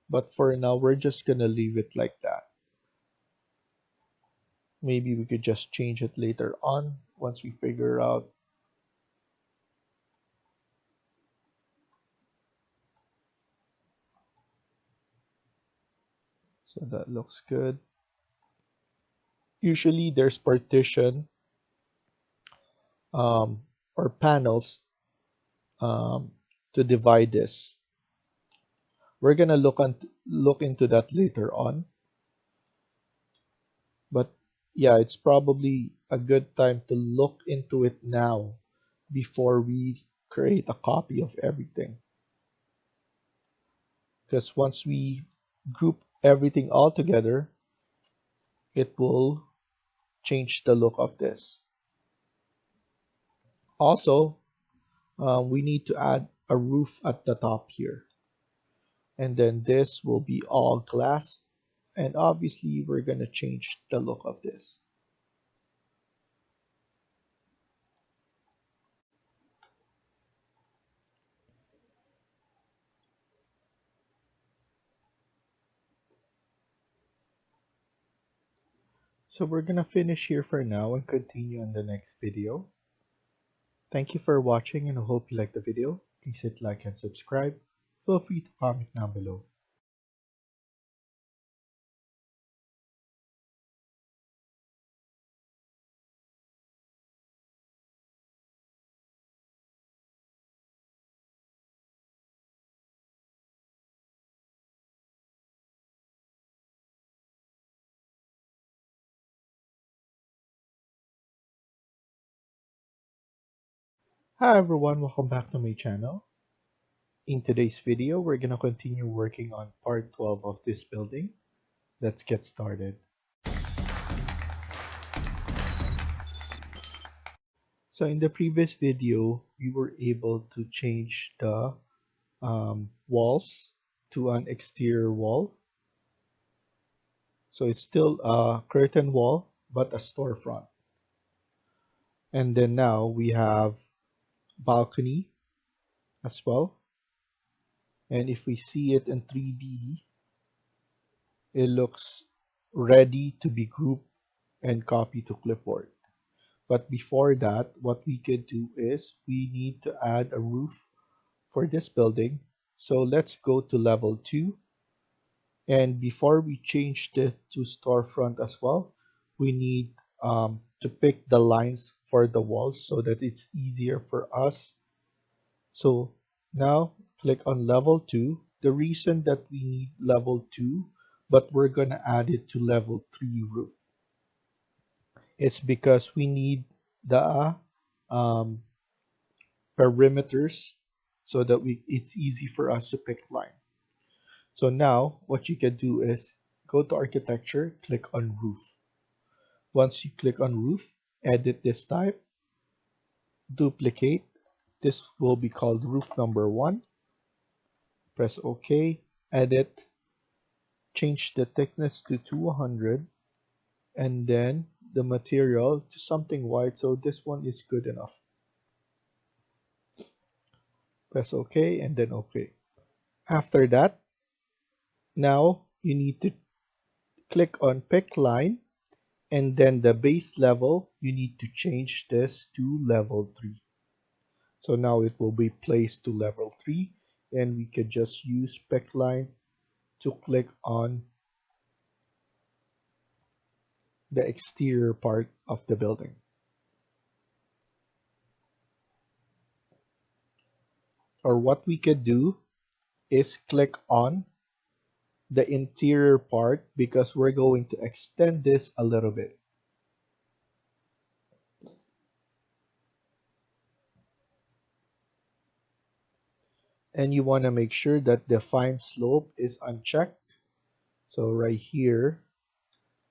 Speaker 1: But for now, we're just gonna leave it like that. Maybe we could just change it later on once we figure out. So that looks good. Usually there's partition or panels to divide this. We're gonna look into that later on. But yeah, it's probably a good time to look into it now before we create a copy of everything. Because once we group everything all together, it will change the look of this. Also, we need to add a roof at the top here. And then this will be all glass. And obviously, we're going to change the look of this. So we're going to finish here for now and continue on the next video. Thank you for watching and I hope you liked the video. Please hit like and subscribe. feel free to comment down below. Hi everyone, welcome back to my channel. In today's video, we're going to continue working on part 12 of this building. Let's get started. So in the previous video, we were able to change the walls to an exterior wall. So it's still a curtain wall, but a storefront. And then now we have balcony as well. And if we see it in 3D, it looks ready to be grouped and copied to clipboard. But before that, what we could do is we need to add a roof for this building. So let's go to level 2. And before we change this to storefront as well, we need to pick the lines for the walls so that it's easier for us. So now click on level 2. The reason that we need level 2, but we're going to add it to level 3 roof, it's because we need the perimeters so that it's easy for us to pick line. So now what you can do is go to architecture, click on roof. Once you click on roof, edit this type, duplicate. This will be called roof number 1. Press OK, edit, change the thickness to 200, and then the material to something white, so this one is good enough. Press OK and then OK. After that, now you need to click on pick line, and then the base level, you need to change this to level 3. So now it will be placed to level 3, and we can just use pick line to click on the exterior part of the building. Or what we could do is click on the interior part because we're going to extend this a little bit. And you want to make sure that the define slope is unchecked. So right here,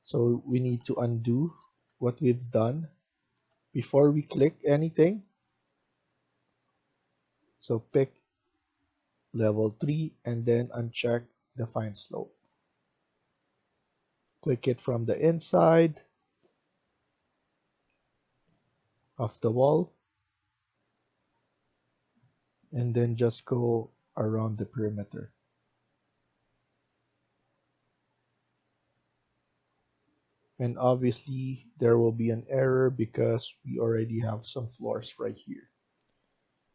Speaker 1: so we need to undo what we've done before we click anything. So pick level 3 and then uncheck define slope. Click it from the inside of the wall and then just go around the perimeter. And obviously there will be an error because we already have some floors right here.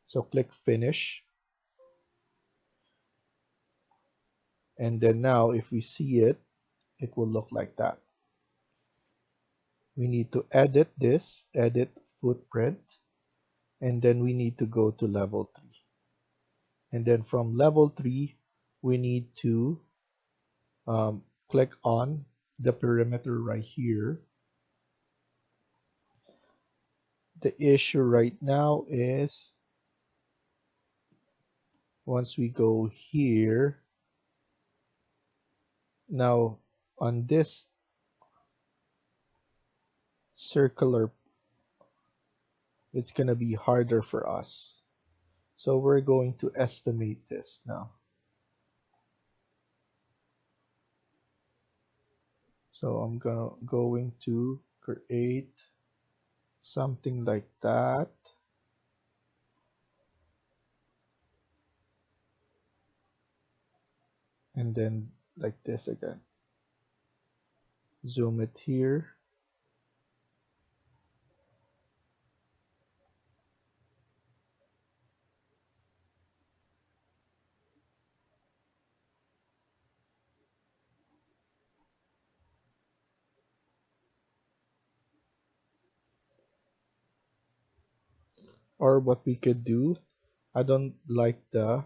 Speaker 1: So click finish. And then now if we see it, it will look like that. We need to edit this, edit footprint, and then we need to go to level 3. And then from level 3, we need to click on the perimeter right here. The issue right now is once we go here, now on this circular, it's going to be harder for us. So we're going to estimate this now. So I'm going to create something like that. And then like this again. Zoom it here. Or what we could do, I don't like the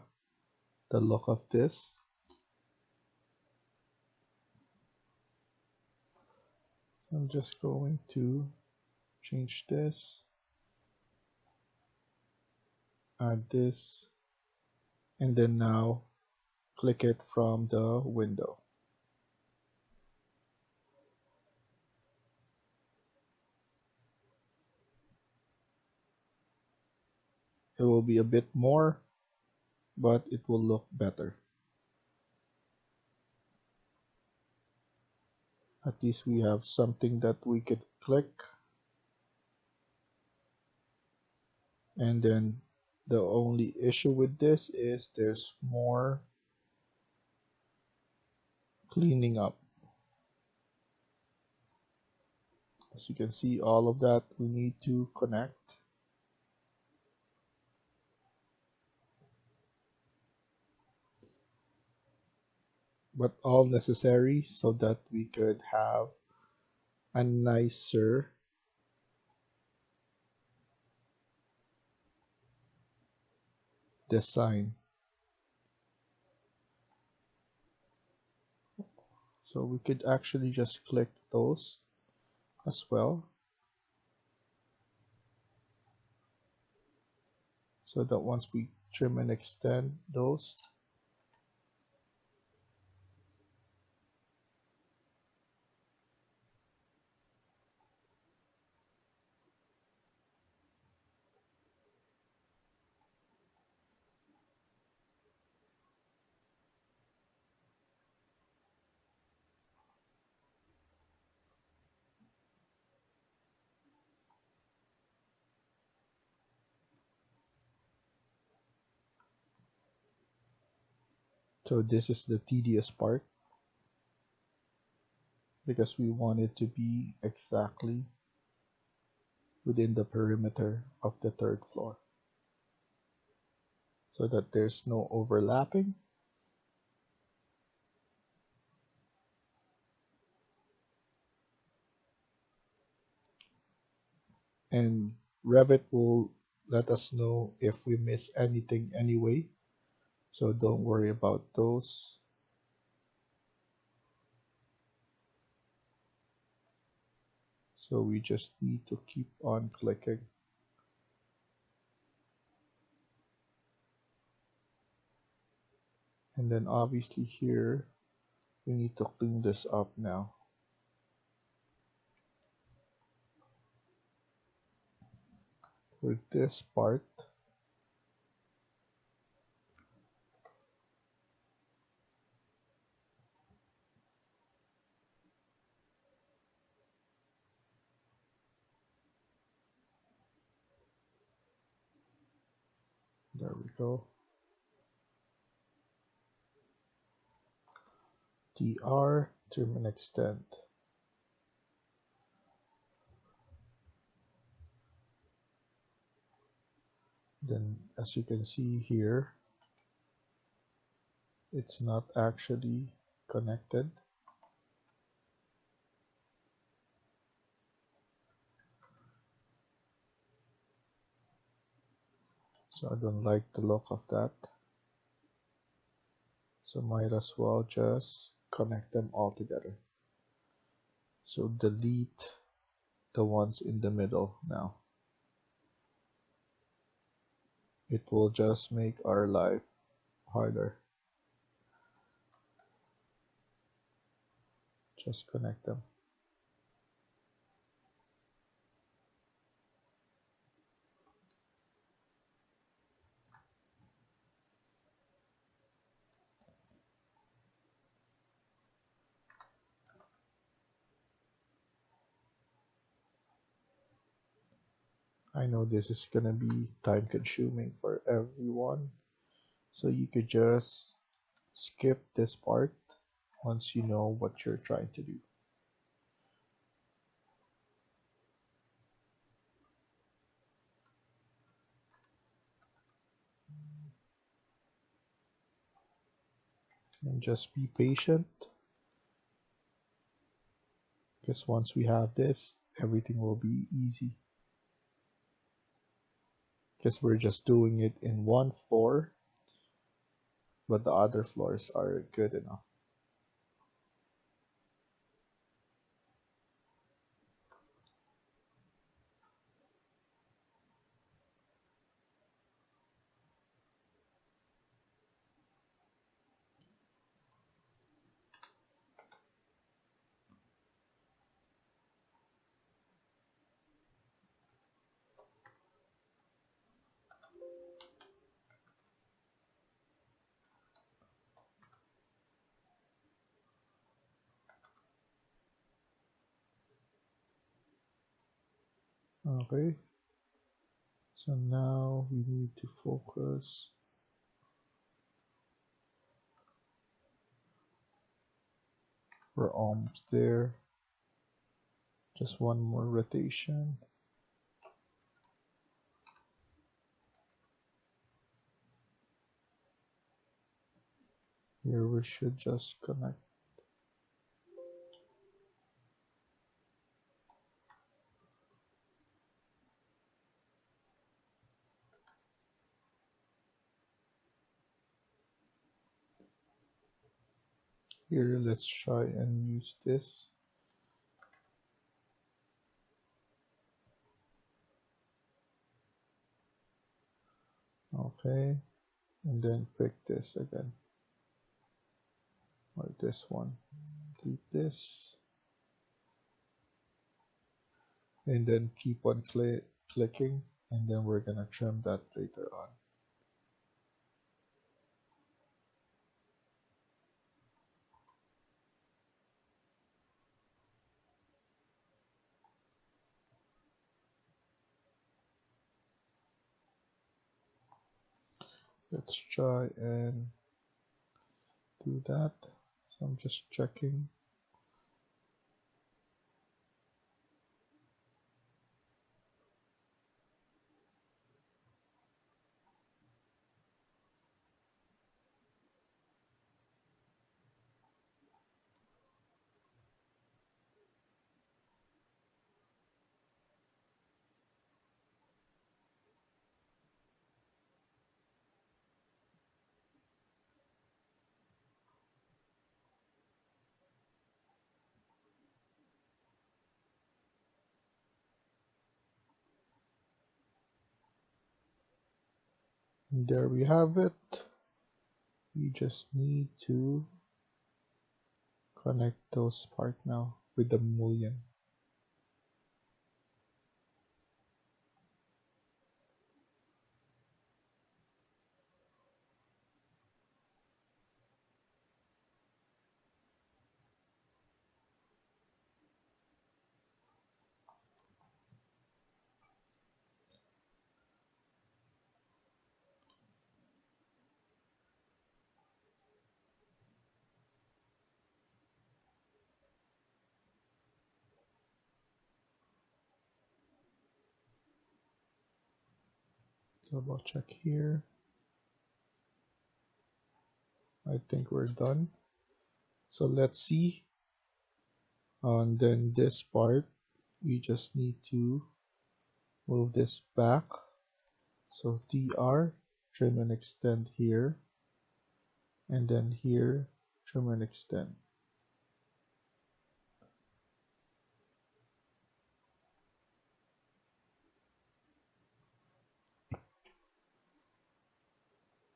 Speaker 1: look of this. I'm just going to change this, add this, and then now click it from the window. It will be a bit more, but it will look better. At least we have something that we could click, and then the only issue with this is there's more cleaning up. As you can see, all of that we need to connect. But all necessary so that we could have a nicer design. So we could actually just click those as well, so that once we trim and extend those, so this is the tedious part because we want it to be exactly within the perimeter of the third floor so that there's no overlapping. And Revit will let us know if we miss anything anyway, so don't worry about those. So we just need to keep on clicking. And then obviously here, we need to clean this up now. For this part, there we go. TR, trim and extend. Then as you can see here, it's not actually connected. So I don't like the look of that. So might as well just connect them all together. So delete the ones in the middle now. It will just make our life harder. Just connect them. I know this is gonna be time consuming for everyone, so you could just skip this part once you know what you're trying to do. And just be patient, because once we have this, everything will be easy. because we're just doing it in one floor, but the other floors are good enough. Okay, so now we need to focus. We're almost there. Just one more rotation. Here we should just connect. Here, let's try and use this. Okay, and then pick this again, or this one. Delete this, and then keep on clicking, and then we're gonna trim that later on. Let's try and do that. So I'm just checking. And there we have it. We just need to connect those part now with the mullion. Double check here. I think we're done. So let's see. And then this part, we just need to move this back. So TR, trim and extend here. And then here, trim and extend.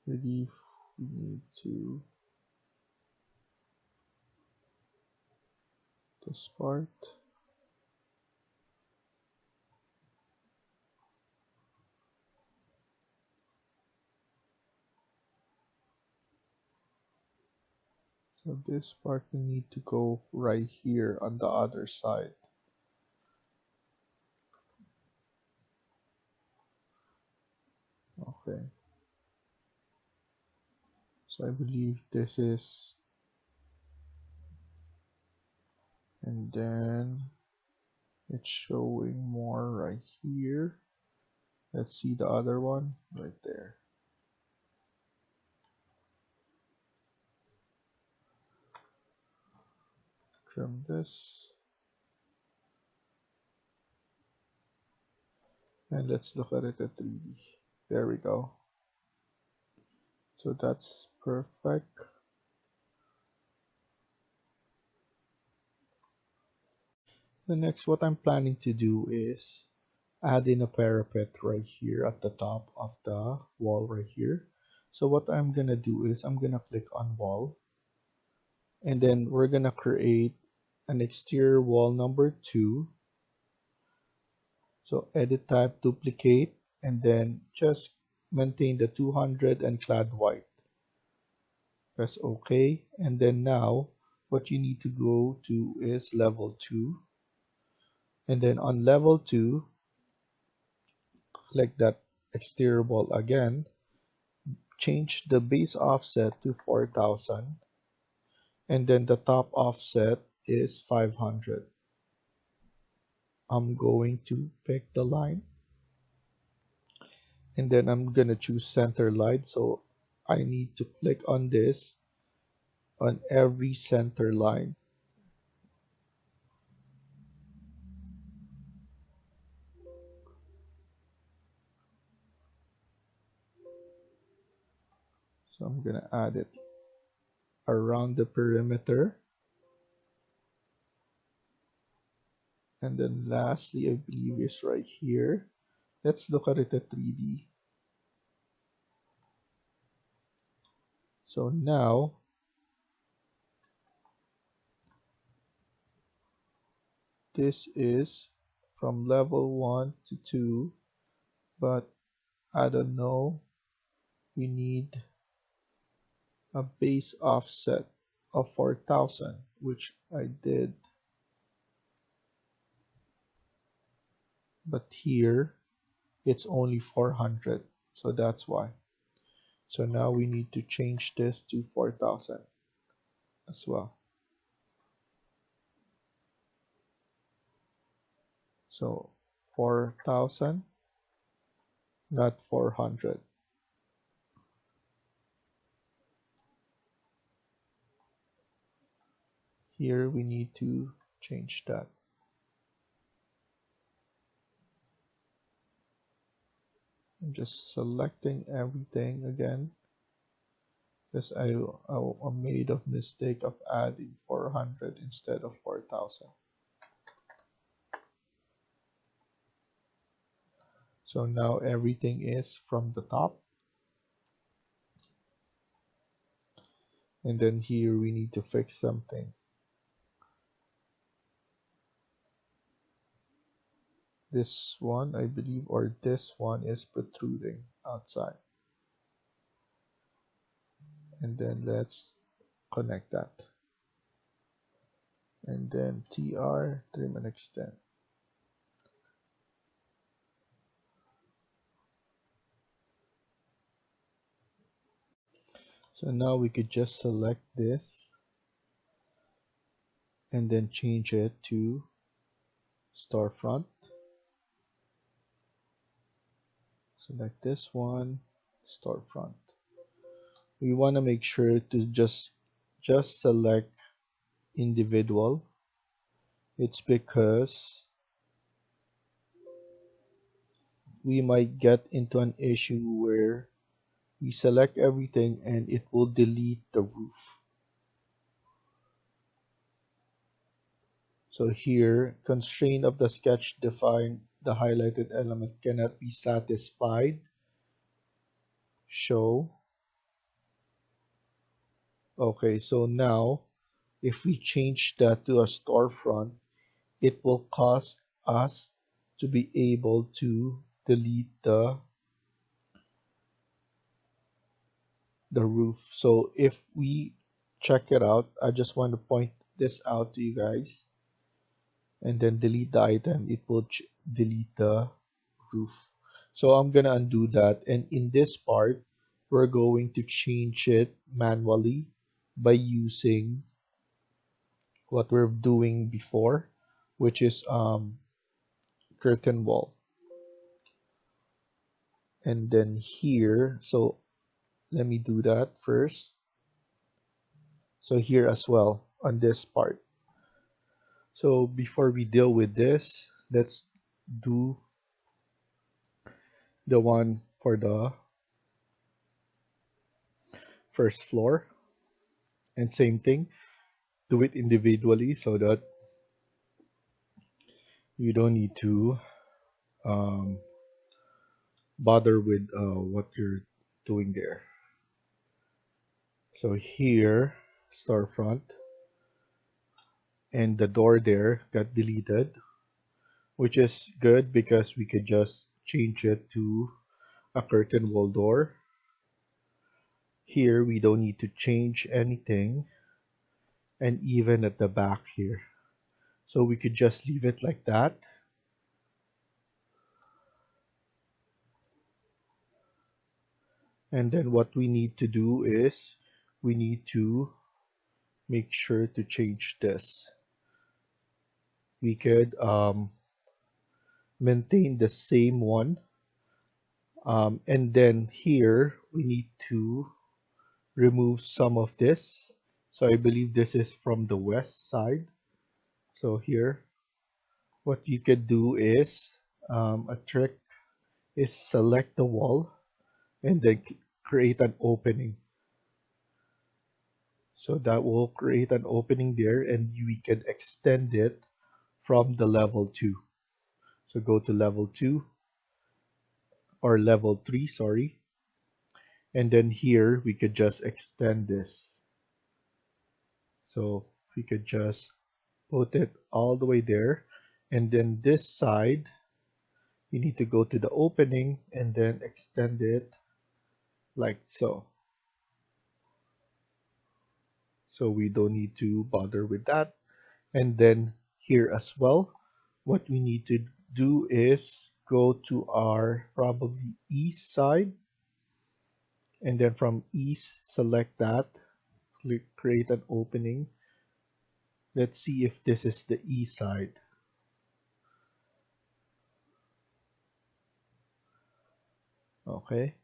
Speaker 1: Relief, we need to this part. So this part we need to go right here on the other side. Okay. So I believe this is, and then it's showing more right here. Let's see the other one right there. Trim this. And let's look at it at 3D. There we go. So that's perfect. The next, what I'm planning to do is add in a parapet right here at the top of the wall right here. So what I'm gonna do is I'm gonna click on wall, and then we're gonna create an exterior wall number 2. So edit type, duplicate, and then just maintain the 200 and clad white. Press OK, and then now what you need to go to is level 2, and then on level 2 click that exterior wall again, change the base offset to 4000, and then the top offset is 500. I'm going to pick the line, and then I'm gonna choose center line, so I need to click on this on every center line. So I'm gonna add it around the perimeter, and then lastly I believe is right here. Let's look at it at 3D. So now this is from level 1 to 2, but I don't know, we need a base offset of 4000, which I did, but here it's only 400, so that's why. So now we need to change this to 4000 as well. So 4000, not 400. Here we need to change that. I'm just selecting everything again because I made a mistake of adding 400 instead of 4000. So now everything is from the top. And then here we need to fix something. This one, I believe, or this one is protruding outside. And then let's connect that. And then TR, trim and extend. So now we could just select this and then change it to storefront. Select this one, storefront. We want to make sure to just select individual. It's because we might get into an issue where we select everything and it will delete the roof. So here, constraint of the sketch define the highlighted element cannot be satisfied. Show. Okay, so now if we change that to a storefront, it will cause us to be able to delete the roof. So if we check it out, I just want to point this out to you guys, and then delete the item, it will delete the roof. So I'm gonna undo that, and in this part we're going to change it manually by using what we're doing before, which is curtain wall. And then here, so let me do that first. So here as well on this part. So before we deal with this, let's do the one for the first floor. And same thing, do it individually so that you don't need to um, bother with what you're doing there. So here, storefront, and the door there got deleted, which is good because we could just change it to a curtain wall door. Here we don't need to change anything, and even at the back here. So we could just leave it like that. And then what we need to do is we need to make sure to change this. We could maintain the same one. And then here we need to remove some of this. So I believe this is from the west side. So here, what you could do is a trick is select the wall and then create an opening. So that will create an opening there and we can extend it from the level 2. So go to level 2 or level 3, sorry. And then here we could just extend this. So we could just put it all the way there. And then this side, you need to go to the opening and then extend it like so. So we don't need to bother with that. And then here as well, what we need to do is go to our probably east side. And then from east, select that, click create an opening. Let's see if this is the east side. Okay,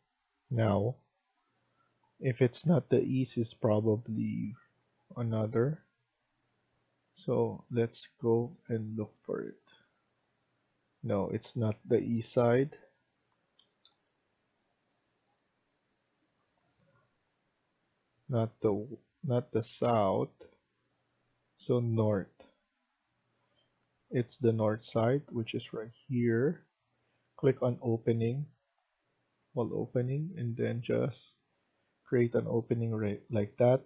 Speaker 1: now if it's not the east, it's probably another. So let's go and look for it. No, it's not the east side. Not the south. So north. It's the north side, which is right here. Click on opening, wall opening, and then just create an opening right like that.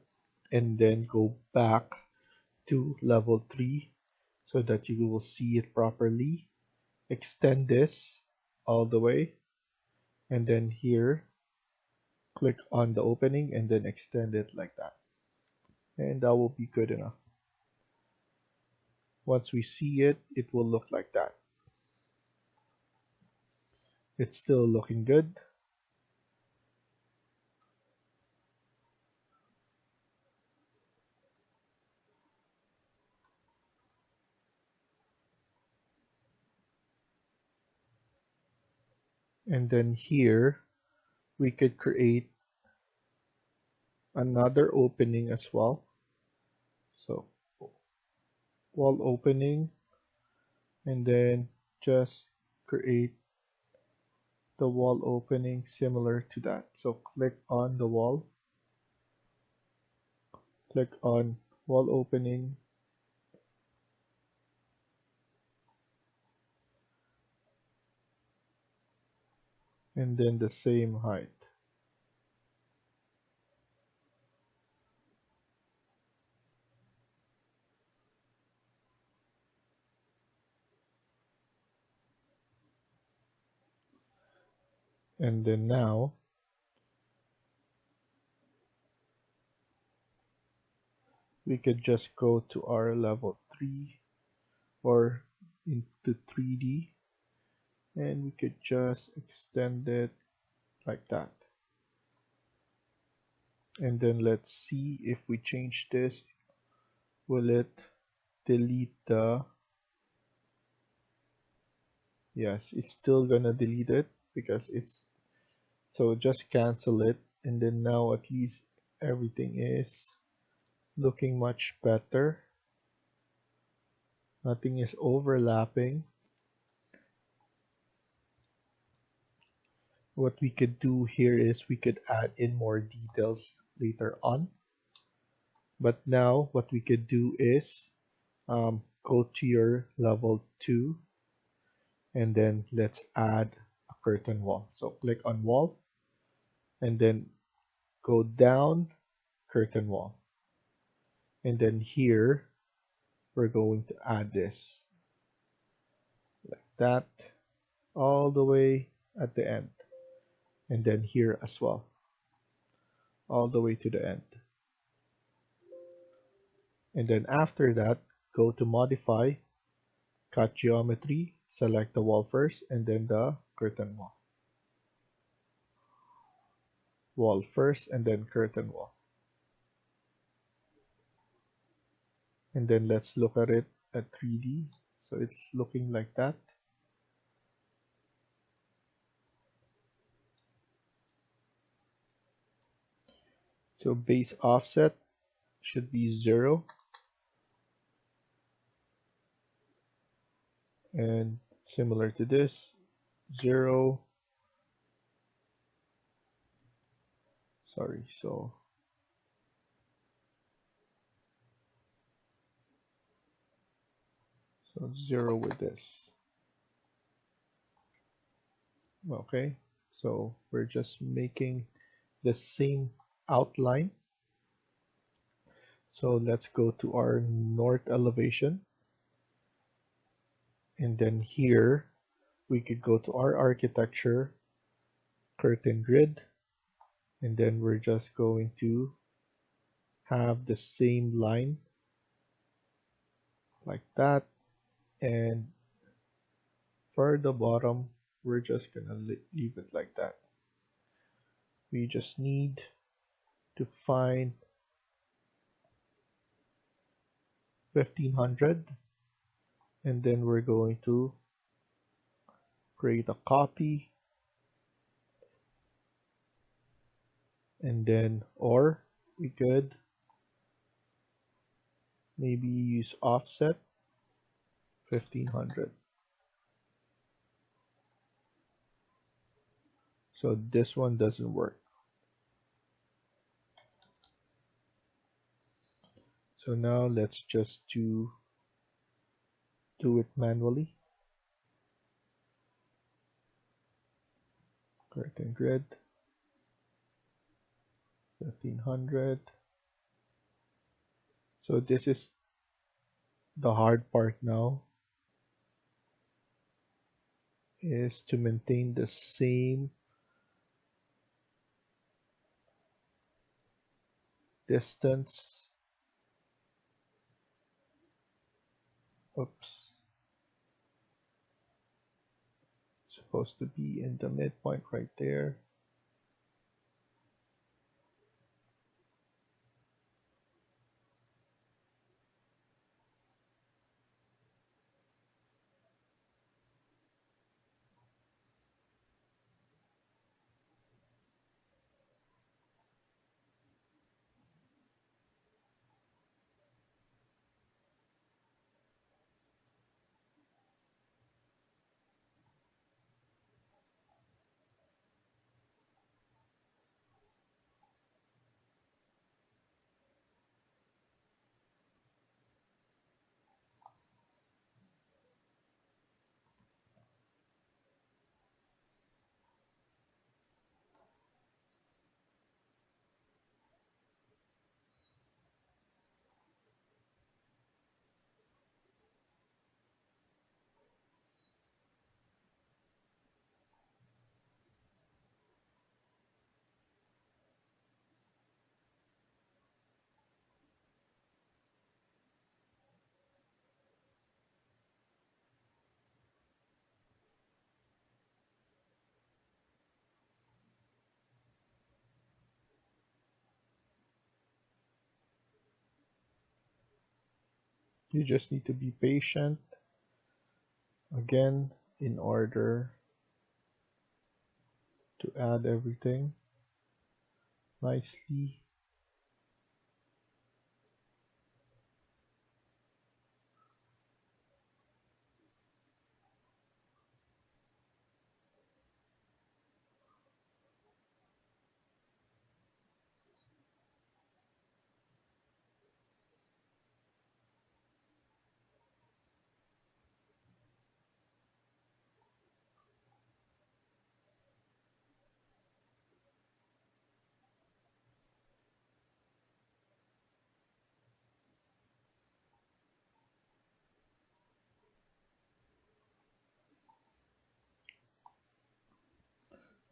Speaker 1: And then go back to level 3 so that you will see it properly. Extend this all the way. And then here, click on the opening and then extend it like that. And that will be good enough. Once we see it, it will look like that. It's still looking good. And then here, we could create another opening as well. So wall opening, and then just create the wall opening similar to that. So click on the wall, click on wall opening, and then the same height. And then now we could just go to our level 3 or into 3D, and we could just extend it like that. And then let's see if we change this, will it delete the, yes, it's still gonna delete it because it's, so just cancel it. And then now at least everything is looking much better. Nothing is overlapping. What we could do here is we could add in more details later on. But now what we could do is go to your level 2 and then let's add a curtain wall. So click on wall and then go down, curtain wall. And then here we're going to add this like that all the way at the end. And then here as well, all the way to the end. And then after that, go to modify, cut geometry, select the wall first, and then the curtain wall. Wall first, and then curtain wall. And then let's look at it at 3D. So it's looking like that. So base offset should be 0. And similar to this, 0. Sorry, so 0 with this. Okay, so we're just making the same outline. So let's go to our north elevation. And then here we could go to our architecture, curtain grid, and then we're just going to have the same line like that. And for the bottom, we're just gonna leave it like that. We just need to find 1500, and then we're going to create a copy, and then or we could maybe use offset 1500. So this one doesn't work. So now let's just do it manually. Curtain grid 1500. So this is the hard part now, is to maintain the same distance. Oops. Supposed to be in the midpoint right there. You just need to be patient again in order to add everything nicely.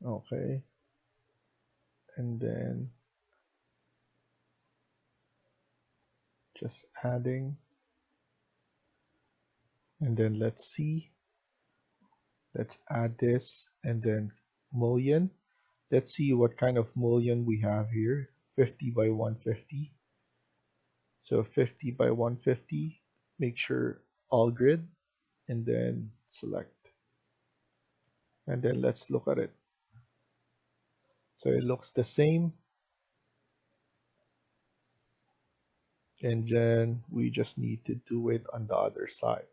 Speaker 1: Okay, and then just adding, and then let's see. Let's add this and then mullion. Let's see what kind of mullion we have here. 50 by 150. So 50 by 150. Make sure all grid and then select. And then let's look at it. So it looks the same. And then we just need to do it on the other side.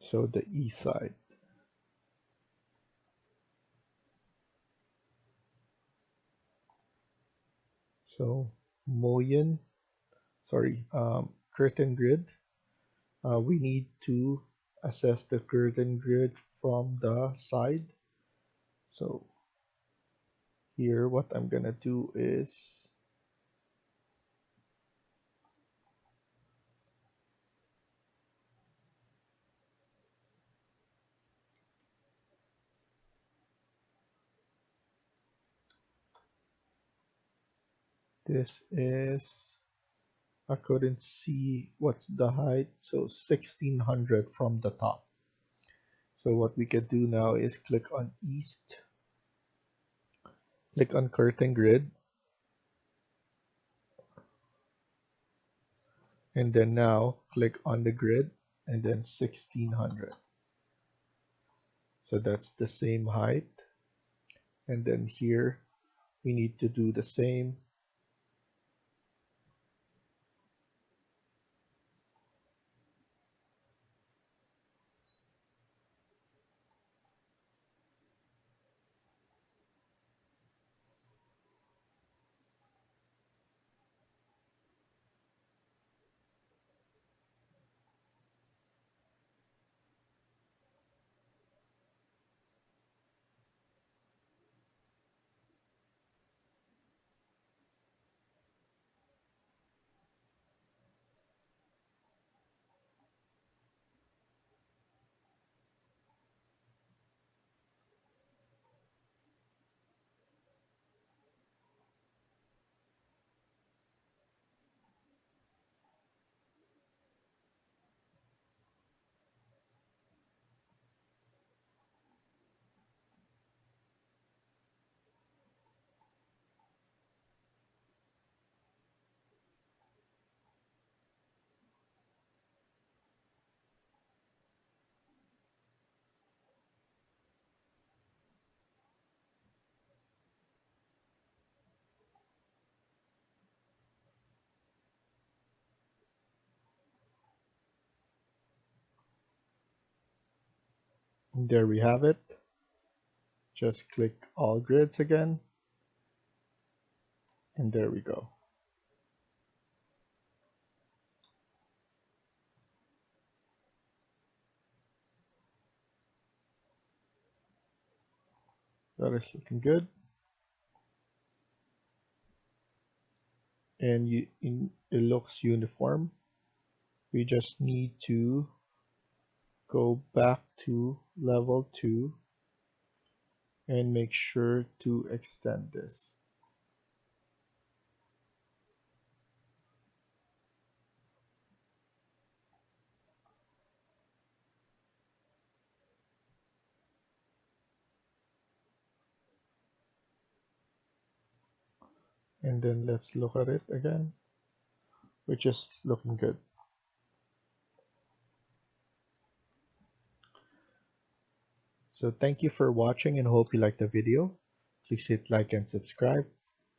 Speaker 1: So the E side. So mullion, sorry, curtain grid. We need to assess the curtain grid from the side. So here what I'm gonna do is this is, I couldn't see what's the height, so 1600 from the top. So what we can do now is click on east, click on curtain grid, and then now click on the grid and then 1600. So that's the same height. And then here we need to do the same. And there we have it. Just click all grids again. And there we go. That is looking good. And it looks uniform. We just need to go back to level 2 and make sure to extend this. And then let's look at it again, which is looking good. So thank you for watching and hope you liked the video. Please hit like and subscribe.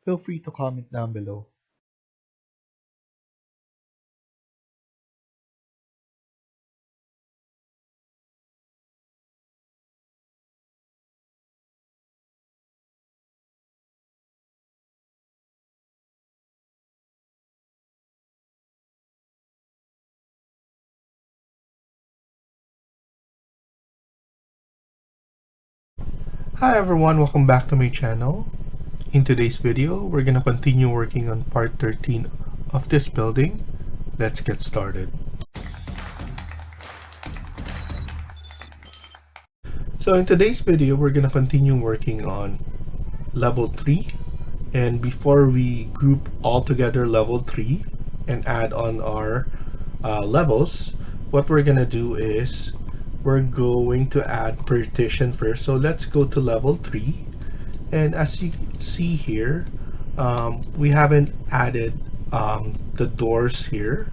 Speaker 1: Feel free to comment down below. Hi everyone, welcome back to my channel. In today's video, we're gonna continue working on part 13 of this building. Let's get started.
Speaker 2: So in today's video, we're going to continue working on level 3. And before we group all together level 3 and add on our levels, what we're going to do is we're going to add partition first. So let's go to level 3. And as you see here, we haven't added the doors here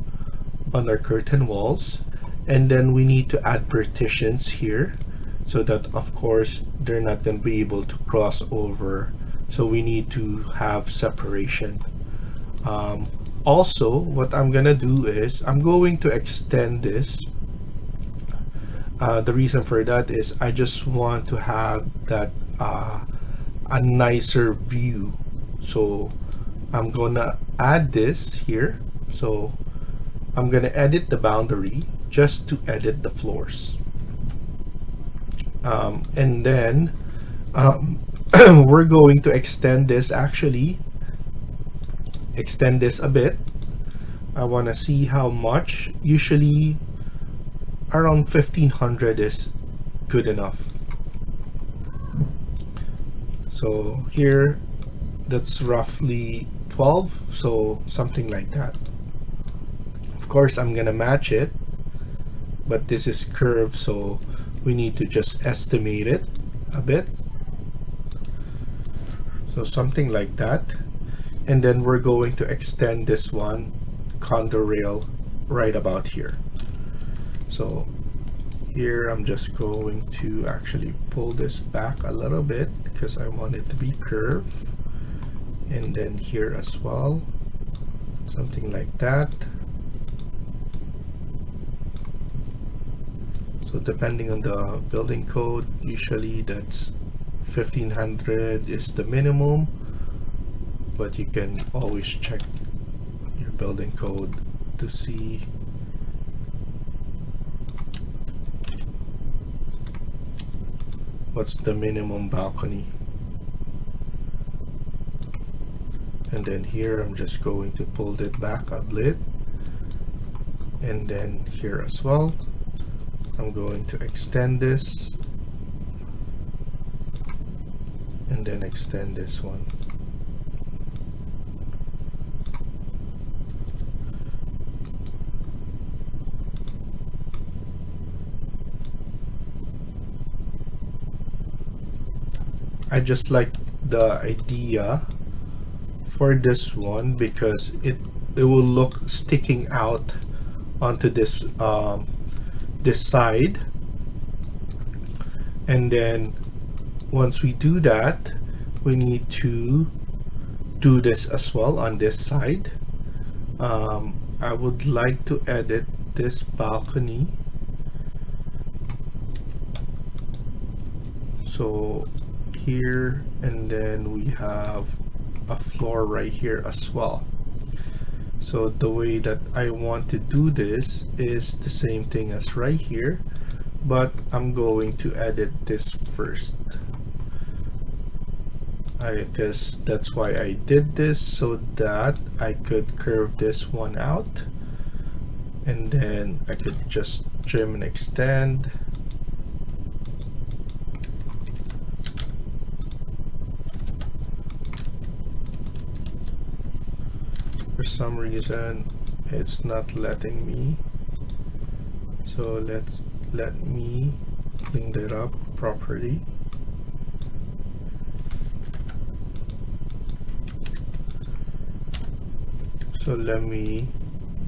Speaker 2: on our curtain walls. And then we need to add partitions here so that, of course, they're not going to be able to cross over. So we need to have separation. Also, what I'm going to do is I'm going to extend this. The reason for that is I just want to have that a nicer view. So I'm going to add this here. So I'm going to edit the boundary just to edit the floors. And then we're going to extend this, extend this a bit. I want to see how much. Usually around 1500 is good enough. So here, that's roughly 12, so something like that. Of course, I'm gonna match it, but this is curved, so we need to just estimate it a bit. So something like that. And then we're going to extend this one condo rail right about here. So here I'm just going to actually pull this back a little bit because I want it to be curved. And then here as well, something like that. So depending on the building code, usually that's 1500 is the minimum, but you can always check your building code to see what's the minimum balcony. And then here I'm just going to pull it back a bit, and then here as well I'm going to extend this and then extend this one. I just like the idea for this one because it will look sticking out onto this this side. And then once we do that, we need to do this as well on this side. I would like to edit this balcony. So here, and then we have a floor right here as well. So the way that I want to do this is the same thing as right here, but I'm going to edit this first. I guess that's why I did this, so that I could curve this one out, and then I could just trim and extend. For some reason it's not letting me, so let me clean that up properly. So let me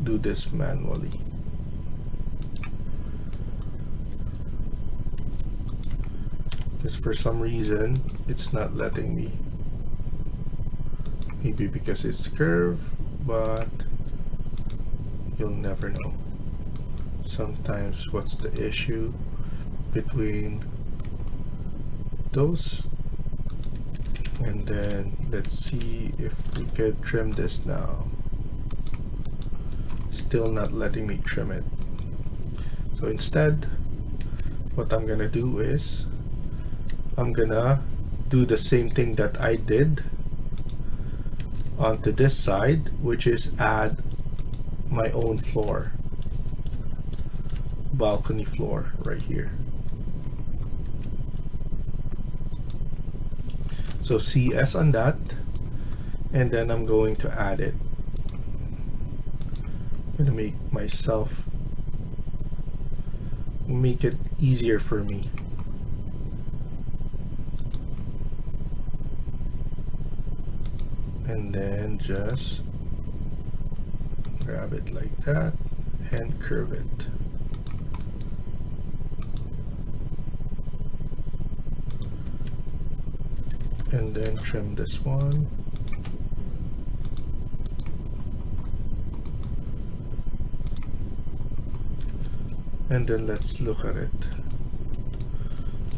Speaker 2: do this manually. Because for some reason it's not letting me. Maybe because it's curved, but you'll never know. Sometimes what's the issue between those. And then let's see if we could trim this now. Still not letting me trim it. So instead, what I'm gonna do is I'm gonna do the same thing that I did onto this side, which is add my own floor, balcony floor right here. So CS on that, and then I'm going to add it. I'm gonna make it easier for me. And then just grab it like that and curve it. And then trim this one. And then let's look at it.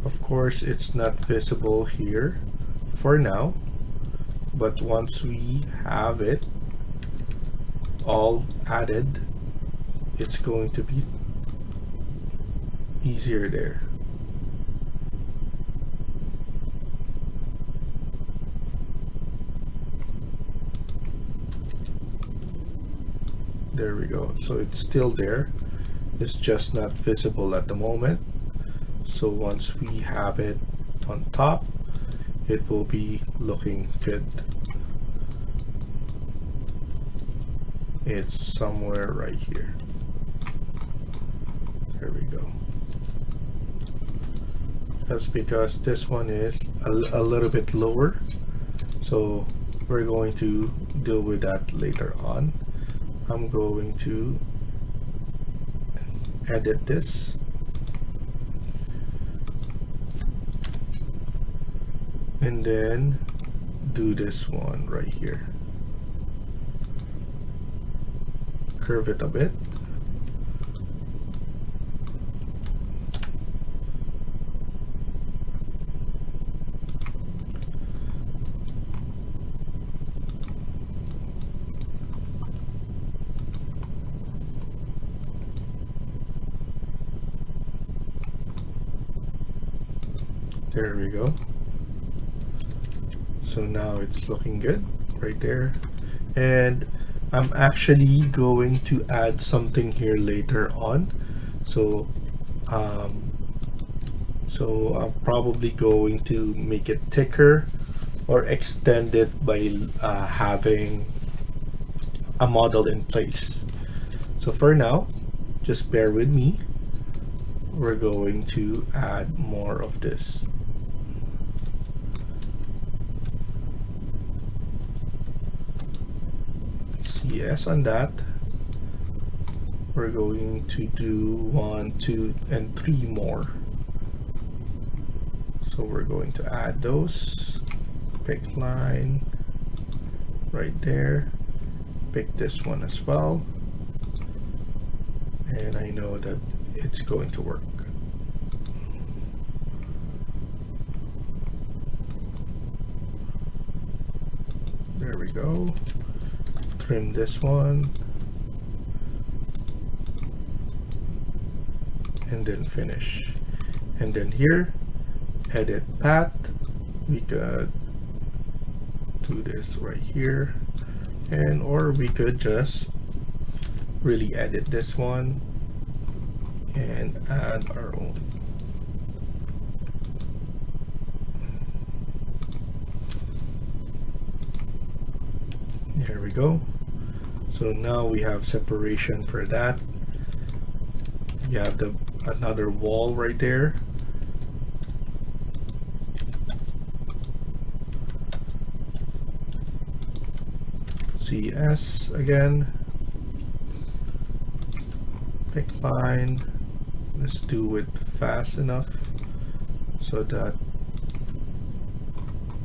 Speaker 2: Of course, it's not visible here for now, but once we have it all added, it's going to be easier there. There we go. So it's still there. It's just not visible at the moment. So once we have it on top, it will be looking good. It's somewhere right here. There we go. That's because this one is a little bit lower. So we're going to deal with that later on. I'm going to edit this. And then do this one right here. Curve it a bit. There we go. So now it's looking good right there. And I'm actually going to add something here later on. So I'm probably going to make it thicker or extend it by having a model in place. So for now, just bear with me. We're going to add more of this. Yes, on that. We're going to do 1, 2, and 3 more. So we're going to add those. Pick line right there. Pick this one as well. And I know that it's going to work. There we go. Trim this one. And then finish. And then here, edit path. We could do this right here. And or we could just really edit this one and add our own. There we go. So now we have separation for that. You have another wall right there. CS again. Pick line. Let's do it fast enough so that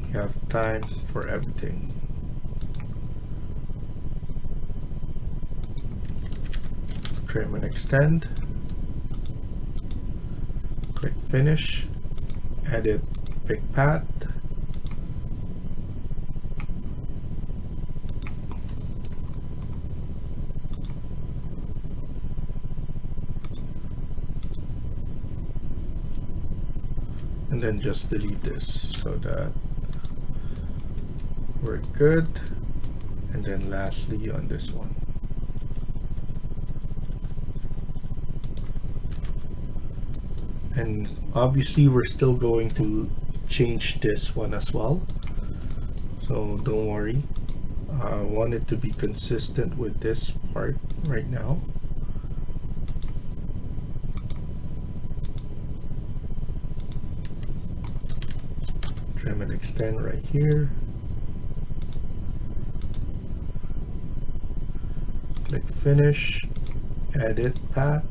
Speaker 2: you have time for everything. Trim and extend. Click finish. Edit pick path. And then just delete this so that we're good. And then lastly on this one. And obviously we're still going to change this one as well. so don't worry. I want it to be consistent with this part right now. Trim and extend right here. Click finish, edit path.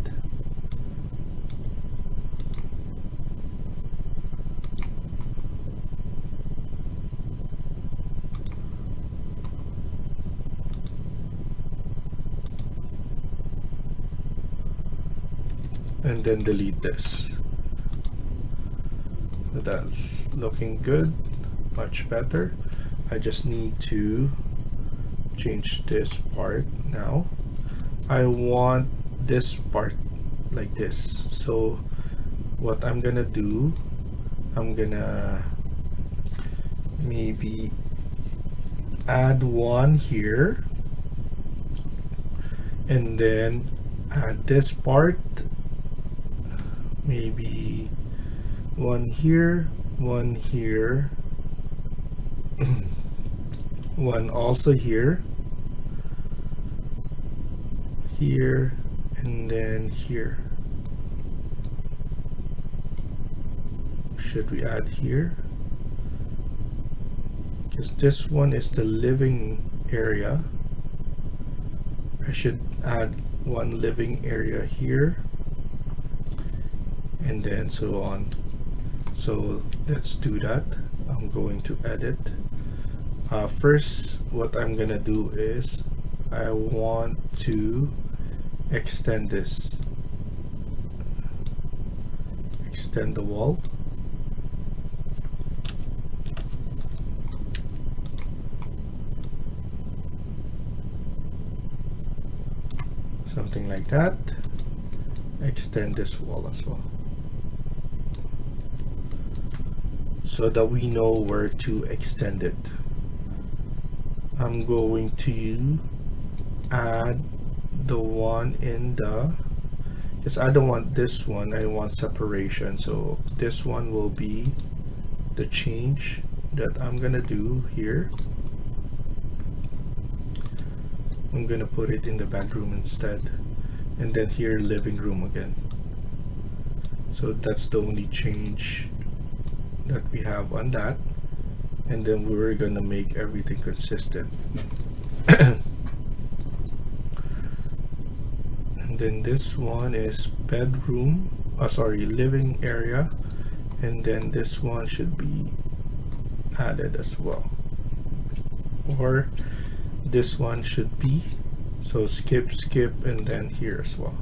Speaker 2: And then delete this. So that's looking good, much better. I just need to change this part now. I want this part like this. So what I'm gonna do, I'm gonna maybe add one here and then add this part, maybe one here, one here, one also here, here, and then here. Should we add here? Because this one is the living area. I should add one living area here, and then so on. So let's do that. I'm going to edit. First, what I'm gonna do is I want to extend this. Extend the wall. Something like that. Extend this wall as well, so that we know where to extend it. I'm going to add the one in the, because I don't want this one, I want separation. So this one will be the change that I'm gonna do here. I'm gonna put it in the bedroom instead, and then here living room again. So that's the only change that we have on that, and then we're gonna make everything consistent. And then this one is bedroom, living area, and then this one should be added as well, or this one should be, so skip, and then here as well.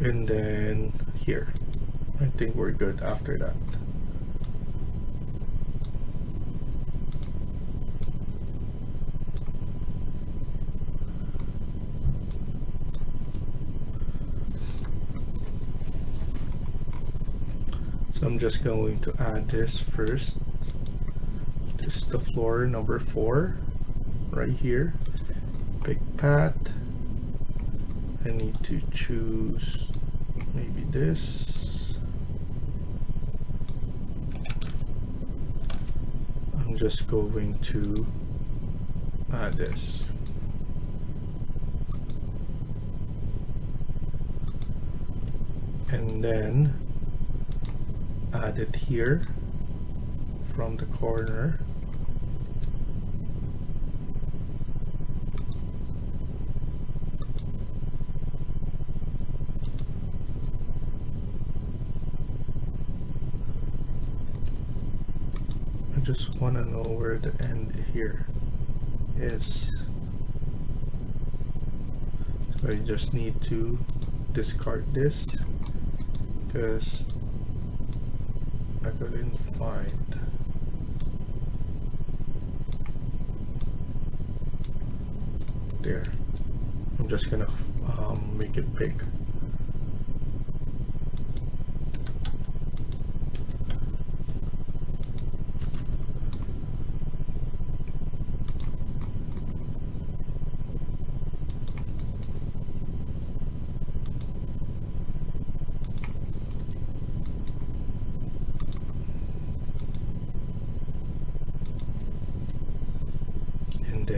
Speaker 2: And then here. I think we're good after that. So I'm just going to add this first. This is the floor number 4 right here. Pick path. I need to choose maybe this. I'm just going to add this. And then add it here from the corner. I just want to know where the end here is. So I just need to discard this because I couldn't find. There. I'm just gonna make it big.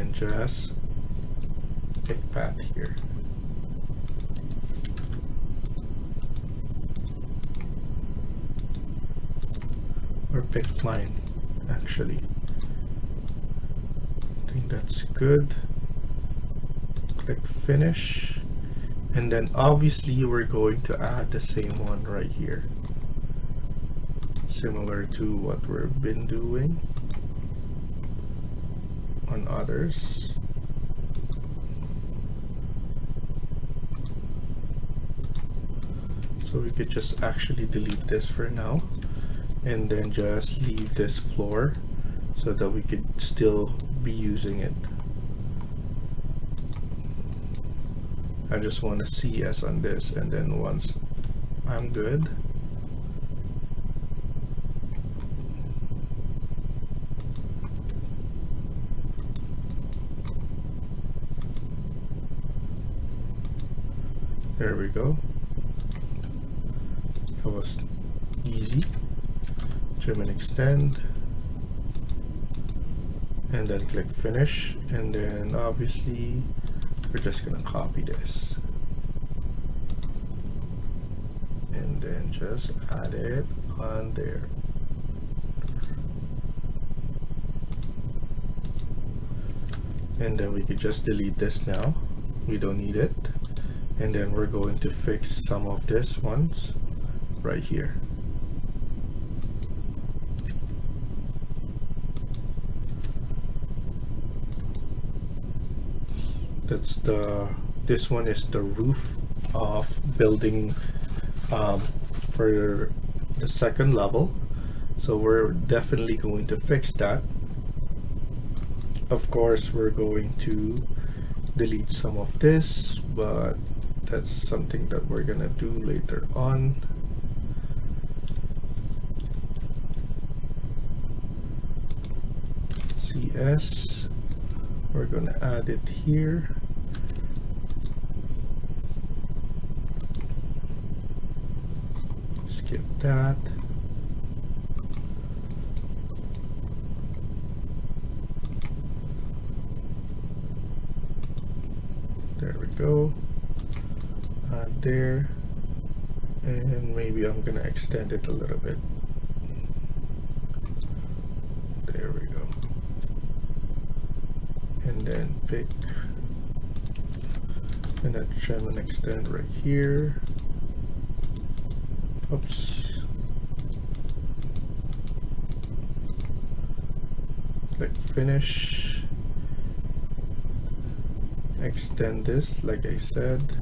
Speaker 2: then just pick path here. Or pick line, actually. I think that's good. Click finish. And then obviously we're going to add the same one right here. Similar to what we've been doing on others. So we could just actually delete this for now and then just leave this floor so that we could still be using it. I just want to CS on this, and then once I'm good, there we go. That was easy. Trim and extend, and then click finish, and then obviously we're just gonna copy this and then just add it on there. And then we could just delete this now, we don't need it. And then we're going to fix some of this ones right here. That's this one is the roof of building for the second level, so we're definitely going to fix that. Of course we're going to delete some of this, but that's something that we're gonna do later on. CS, we're gonna add it here. Skip that. There we go. Add there. And maybe I'm gonna extend it a little bit. There we go. And then pick, and then trim and extend right here. Oops. Click finish. Extend this like I said.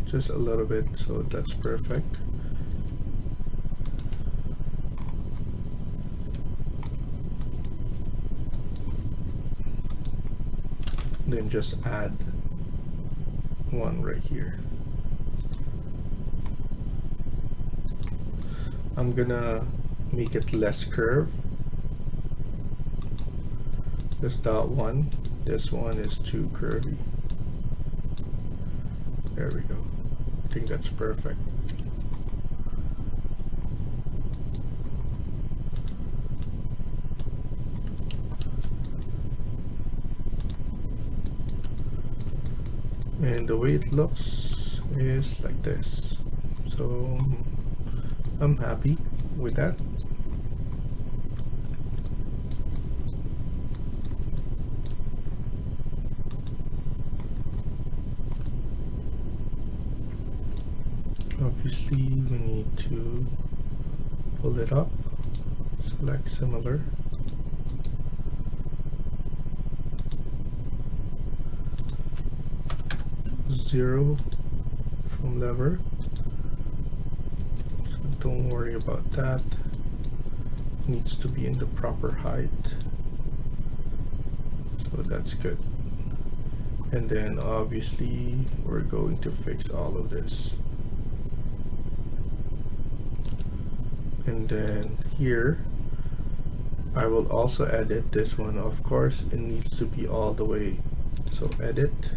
Speaker 2: Just a little bit, so that's perfect. Then just add one right here. I'm gonna make it less curve. Just that one. This one is too curvy. There we go. I think that's perfect. And the way it looks is like this. So I'm happy with that. Obviously we need to pull it up, select similar, zero from lever, so don't worry about that, it needs to be in the proper height, so that's good. And then obviously we're going to fix all of this. And then here I will also edit this one. Of course it needs to be all the way, so edit,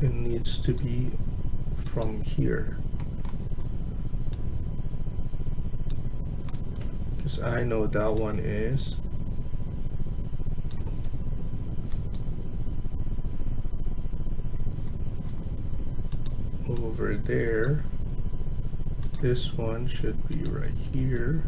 Speaker 2: it needs to be from here, because I know that one is over there. This one should be right here.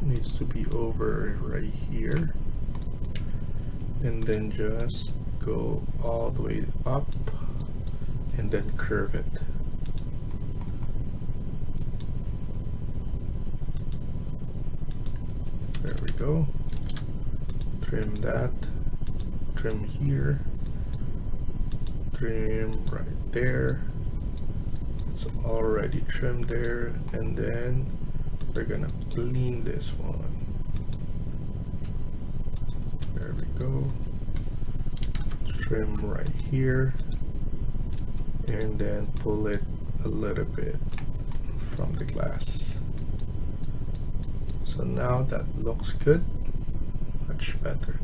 Speaker 2: Needs to be over right here, and then just go all the way up and then curve it. There we go. Trim that, trim here, trim right there. It's already trimmed there, and then we're gonna clean this one. There we go. Trim right here, and then pull it a little bit from the glass. So now that looks good, much better.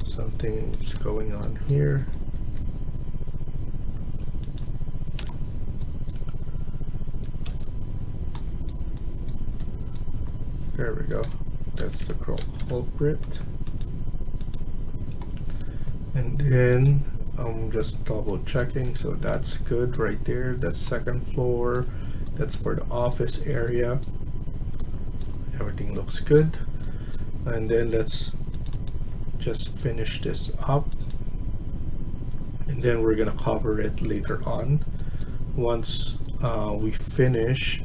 Speaker 2: Something's going on here. There we go. That's the culprit. And then I'm just double checking, so that's good right there. That's second floor. That's for the office area. Everything looks good. And then let's just finish this up, and then we're gonna cover it later on once we finish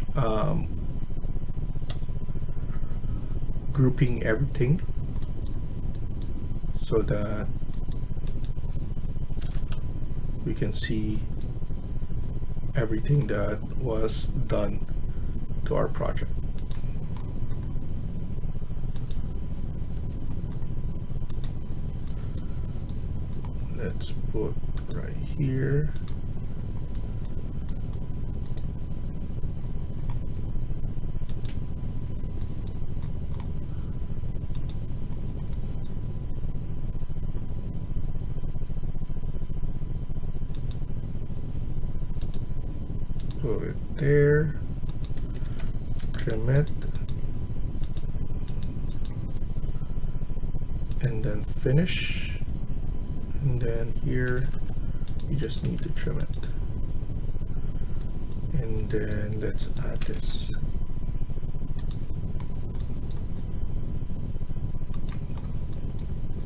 Speaker 2: grouping everything, so that we can see everything that was done to our project. Let's put right here. Put it there. Trim it. And then finish. And then here you just need to trim it, and then let's add this.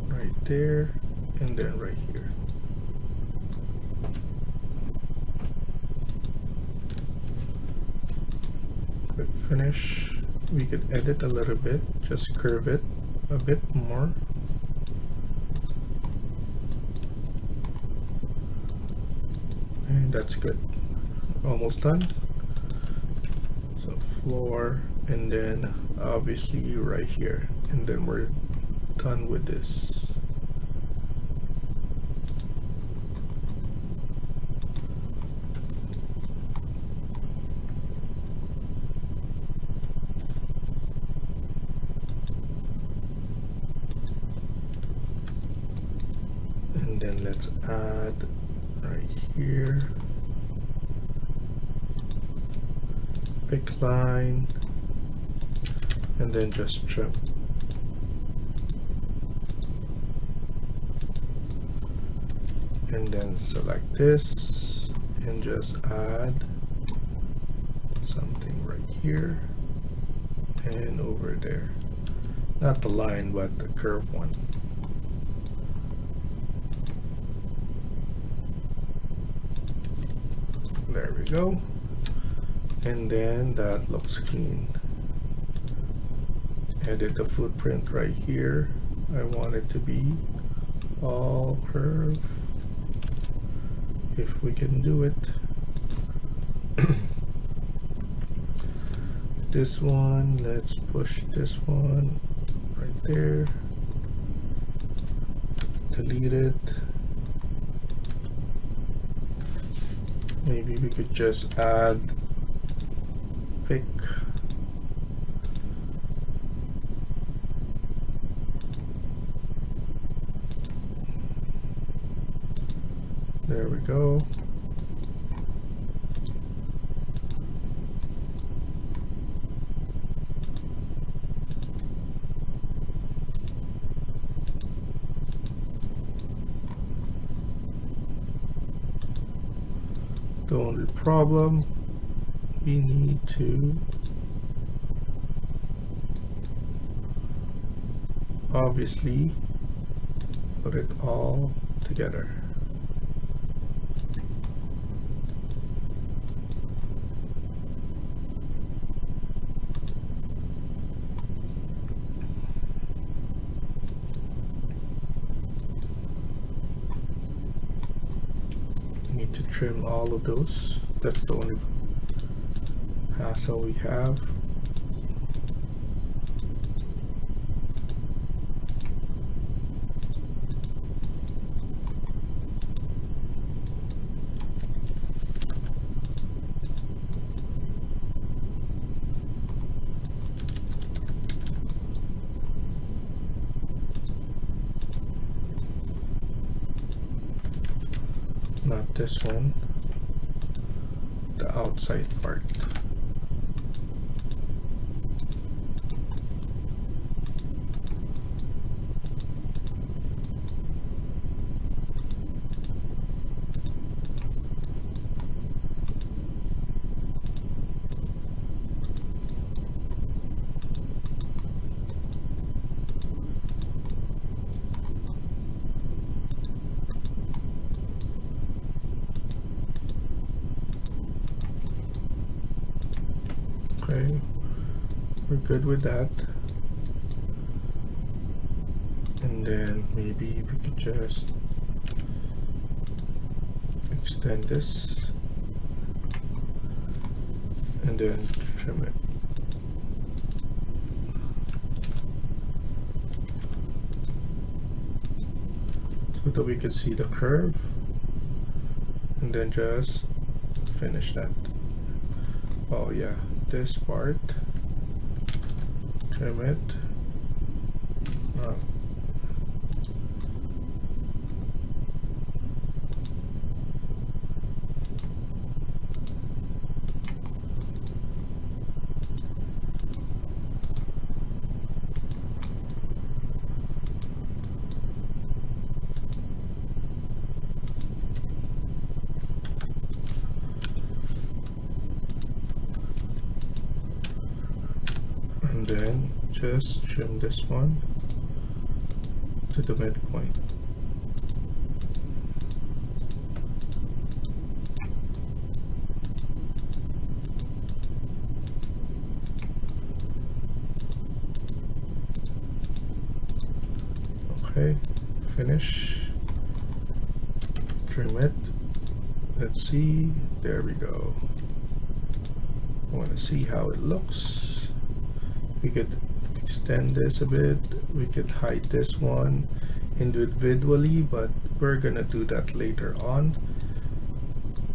Speaker 2: Right there, and then right here. Quick finish. We could edit a little bit, just curve it a bit more. And that's good. Almost done. So floor, and then obviously right here, and then we're done with this. And then let's add right here, pick line, and then just trim. And then select this and just add something right here and over there. Not the line, but the curved one. There we go. And then that looks clean. Edit the footprint right here. I want it to be all curved, if we can do it. This one, let's push this one right there. Delete it. Maybe we could just add pick. There we go. The only problem, we need to obviously put it all together. Need to trim all of those. That's the only hassle we have. Not this one, the outside part. Okay, we're good with that. And then maybe we could just extend this and then trim it. So that we can see the curve and then just finish that. Oh yeah, this part, trim it. Oh. And then just trim this one to the midpoint. Okay, finish, trim it. Let's see, there we go. I want to see how it looks. We could extend this a bit. We could hide this one individually, but we're gonna do that later on.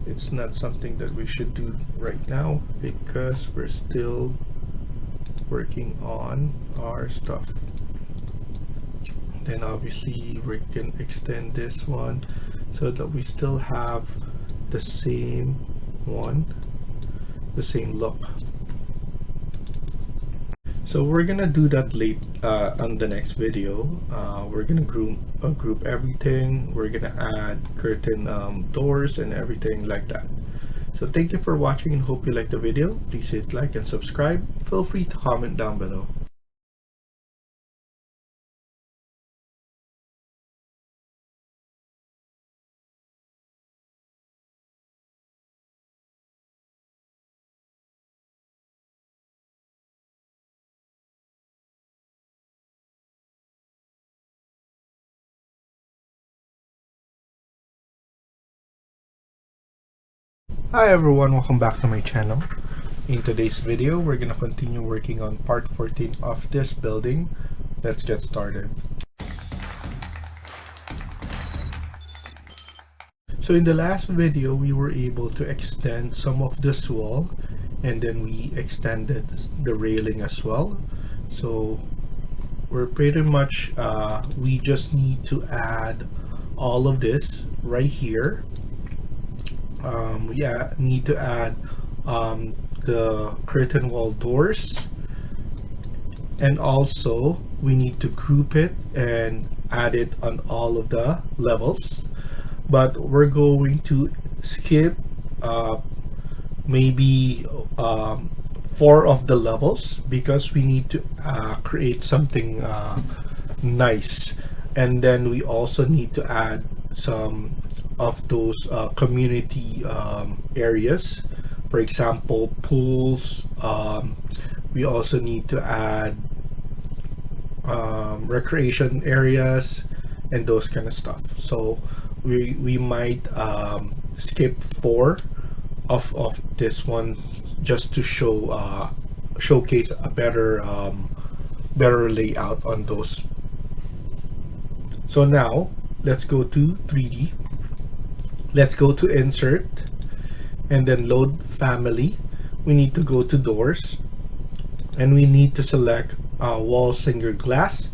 Speaker 2: It's not something that we should do right now because we're still working on our stuff. Then obviously we can extend this one so that we still have the same one, the same look. So we're gonna do that late on the next video. We're gonna group everything. We're gonna add curtain doors and everything like that. So thank you for watching and hope you liked the video. Please hit like and subscribe. Feel free to comment down below. Hi everyone, welcome back to my channel. In today's video, we're gonna continue working on part 14 of this building. Let's get started. So in the last video, we were able to extend some of this wall, and then we extended the railing as well. So we're pretty much, we just need to add all of this right here. We need to add the curtain wall doors, and also we need to group it and add it on all of the levels. But we're going to skip maybe 4 of the levels because we need to create something nice, and then we also need to add some of those community areas, for example pools. We also need to add recreation areas and those kind of stuff. So we might skip 4 of this one just to showcase a better layout on those. So now let's go to 3D. Let's go to insert and then load family. We need to go to doors, and we need to select wall single glass,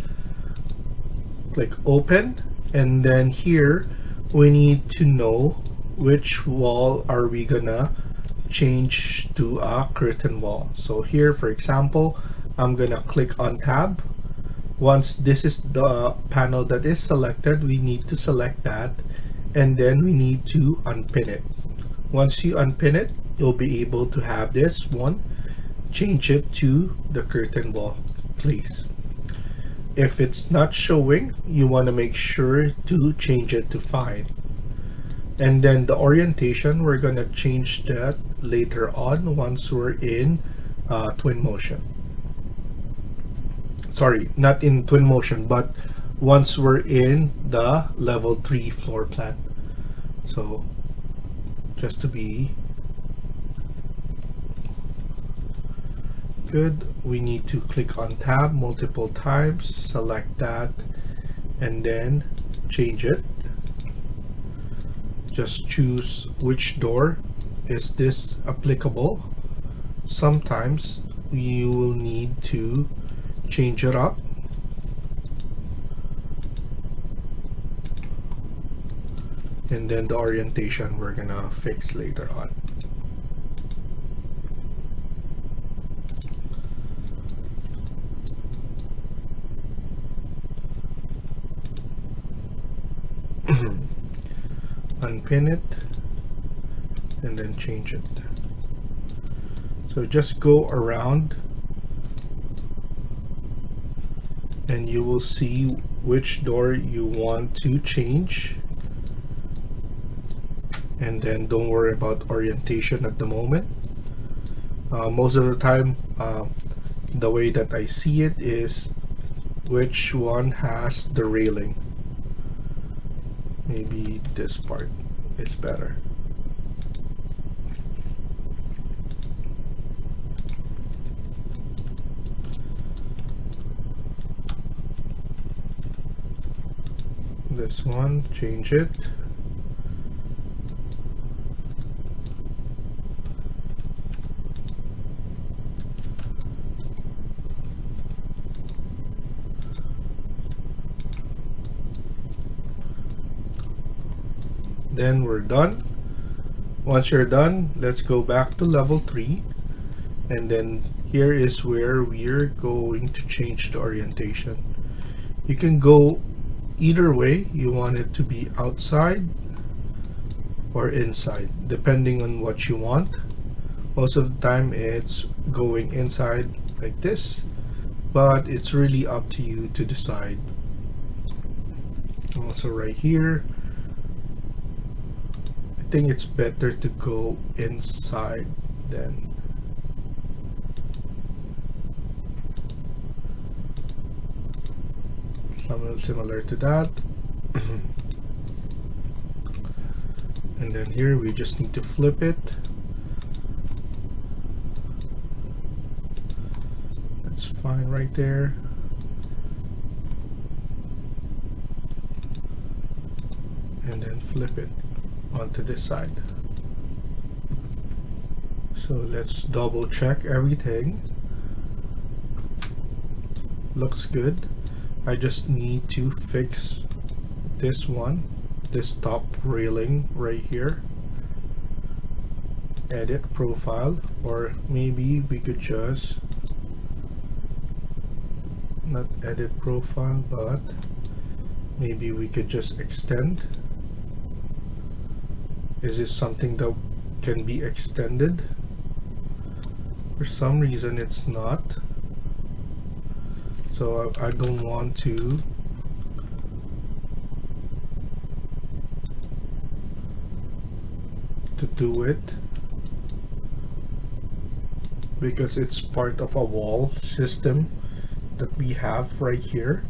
Speaker 2: click open, and then here we need to know which wall are we gonna change to a curtain wall. So here, for example, I'm gonna click on tab. Once this is the panel that is selected, we need to select that, and then we need to unpin it. Once you unpin it, you'll be able to have this one, change it to the curtain wall, please. If it's not showing, you want to make sure to change it to fine. And then the orientation, we're going to change that later on once we're in Twinmotion. Sorry, not in Twinmotion, but once we're in the level 3 floor plan. So just to be good, we need to click on tab multiple times, select that, and then change it. Just choose which door is this applicable. Sometimes you will need to change it up. And then the orientation we're gonna fix later on. Unpin it and then change it. So just go around and you will see which door you want to change, and then don't worry about orientation at the moment. Most of the time, the way that I see it is which one has the railing. Maybe this part is better. This one, change it. Then we're done. Once you're done, let's go back to level 3, and then here is where we're going to change the orientation. You can go either way. You want it to be outside or inside, depending on what you want. Most of the time it's going inside like this, but it's really up to you to decide. Also right here, I think it's better to go inside than something similar to that. And then here we just need to flip it. That's fine right there. And then flip it onto this side. So let's double check everything. Looks good. I just need to fix this one, this top railing right here. Edit profile, or maybe we could just not edit profile, but maybe we could just extend. Is this something that can be extended? For some reason it's not, so I don't want to do it because it's part of a wall system that we have right here.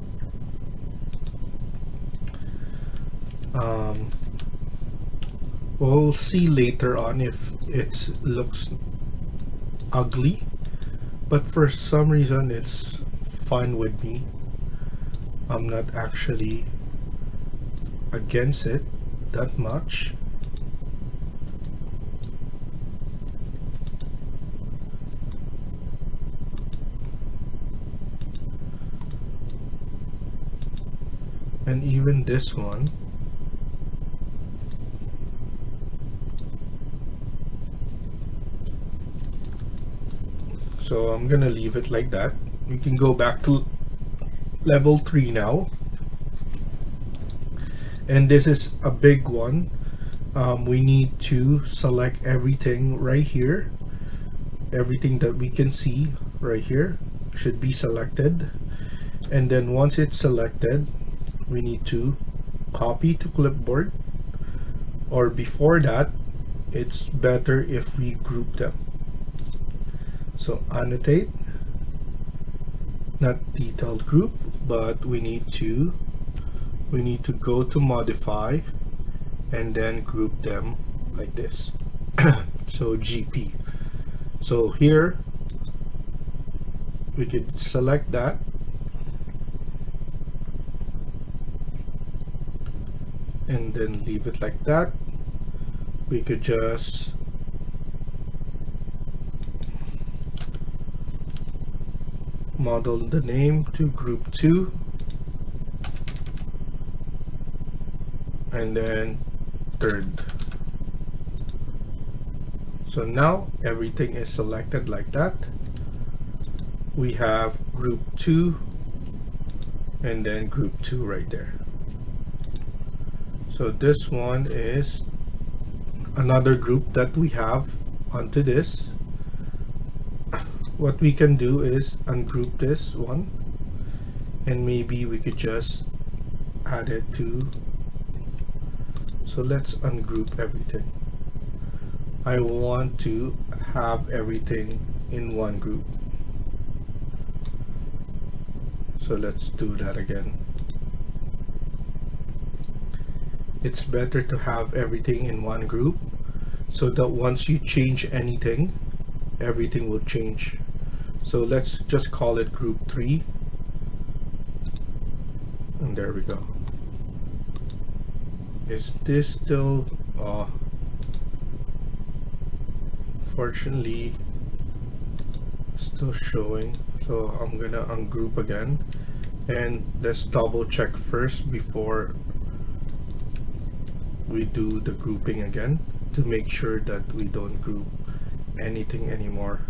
Speaker 2: We'll see later on if it looks ugly, but for some reason it's fine with me. I'm not actually against it that much. And even this one, so I'm gonna leave it like that. We can go back to level 3 now, and this is a big one. We need to select everything right here. Everything that we can see right here should be selected, and then once it's selected, we need to copy to clipboard, or before that it's better if we group them. So annotate, not detailed group, but we need to go to modify and then group them like this. So GP. So here we could select that, and then leave it like that. We could just model the name to group 2, and then third. So now everything is selected like that. We have group 2 and then group 2 right there. So this one is another group that we have onto this. What we can do is ungroup this one, and maybe we could just add it to. So let's ungroup everything. I want to have everything in one group. So let's do that again. It's better to have everything in one group so that once you change anything, everything will change. So let's just call it group 3, and there we go. Is this still fortunately still showing? So I'm gonna ungroup again, and let's double check first before we do the grouping again to make sure that we don't group anything anymore.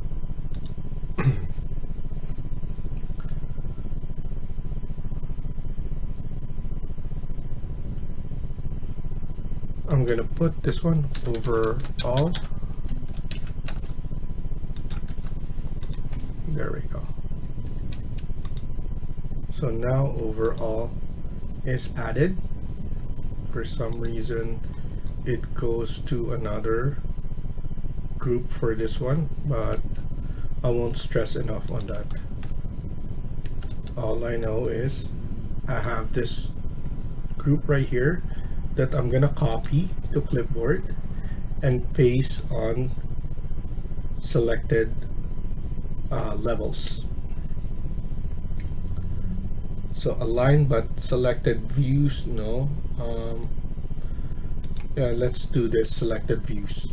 Speaker 2: I'm gonna put this one over all. There we go. So now overall is added. For some reason it goes to another group for this one, but I won't stress enough on that. All I know is I have this group right here that I'm gonna copy to clipboard and paste on selected levels. So align, but selected views, no. Yeah, let's do this selected views.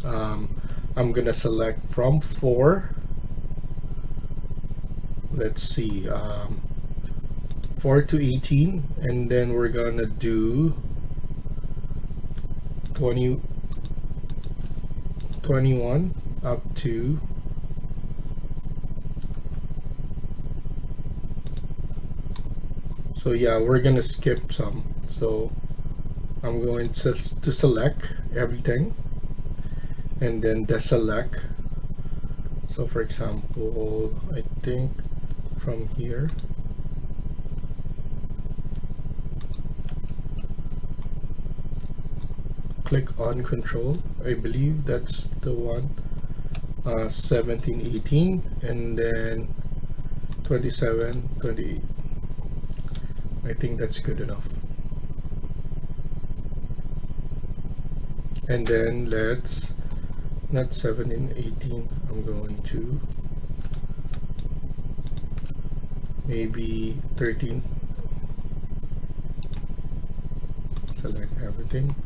Speaker 2: I'm gonna select from 4. Let's see, 4 to 18, and then we're gonna do 20, 21 up to so yeah, we're gonna skip some. So I'm going to select everything and then deselect. So for example, I think from here, click on control, I believe that's the one, 17, 18, and then 27, 28. I think that's good enough. And then let's, not 17, 18, I'm going to maybe 13. Select everything.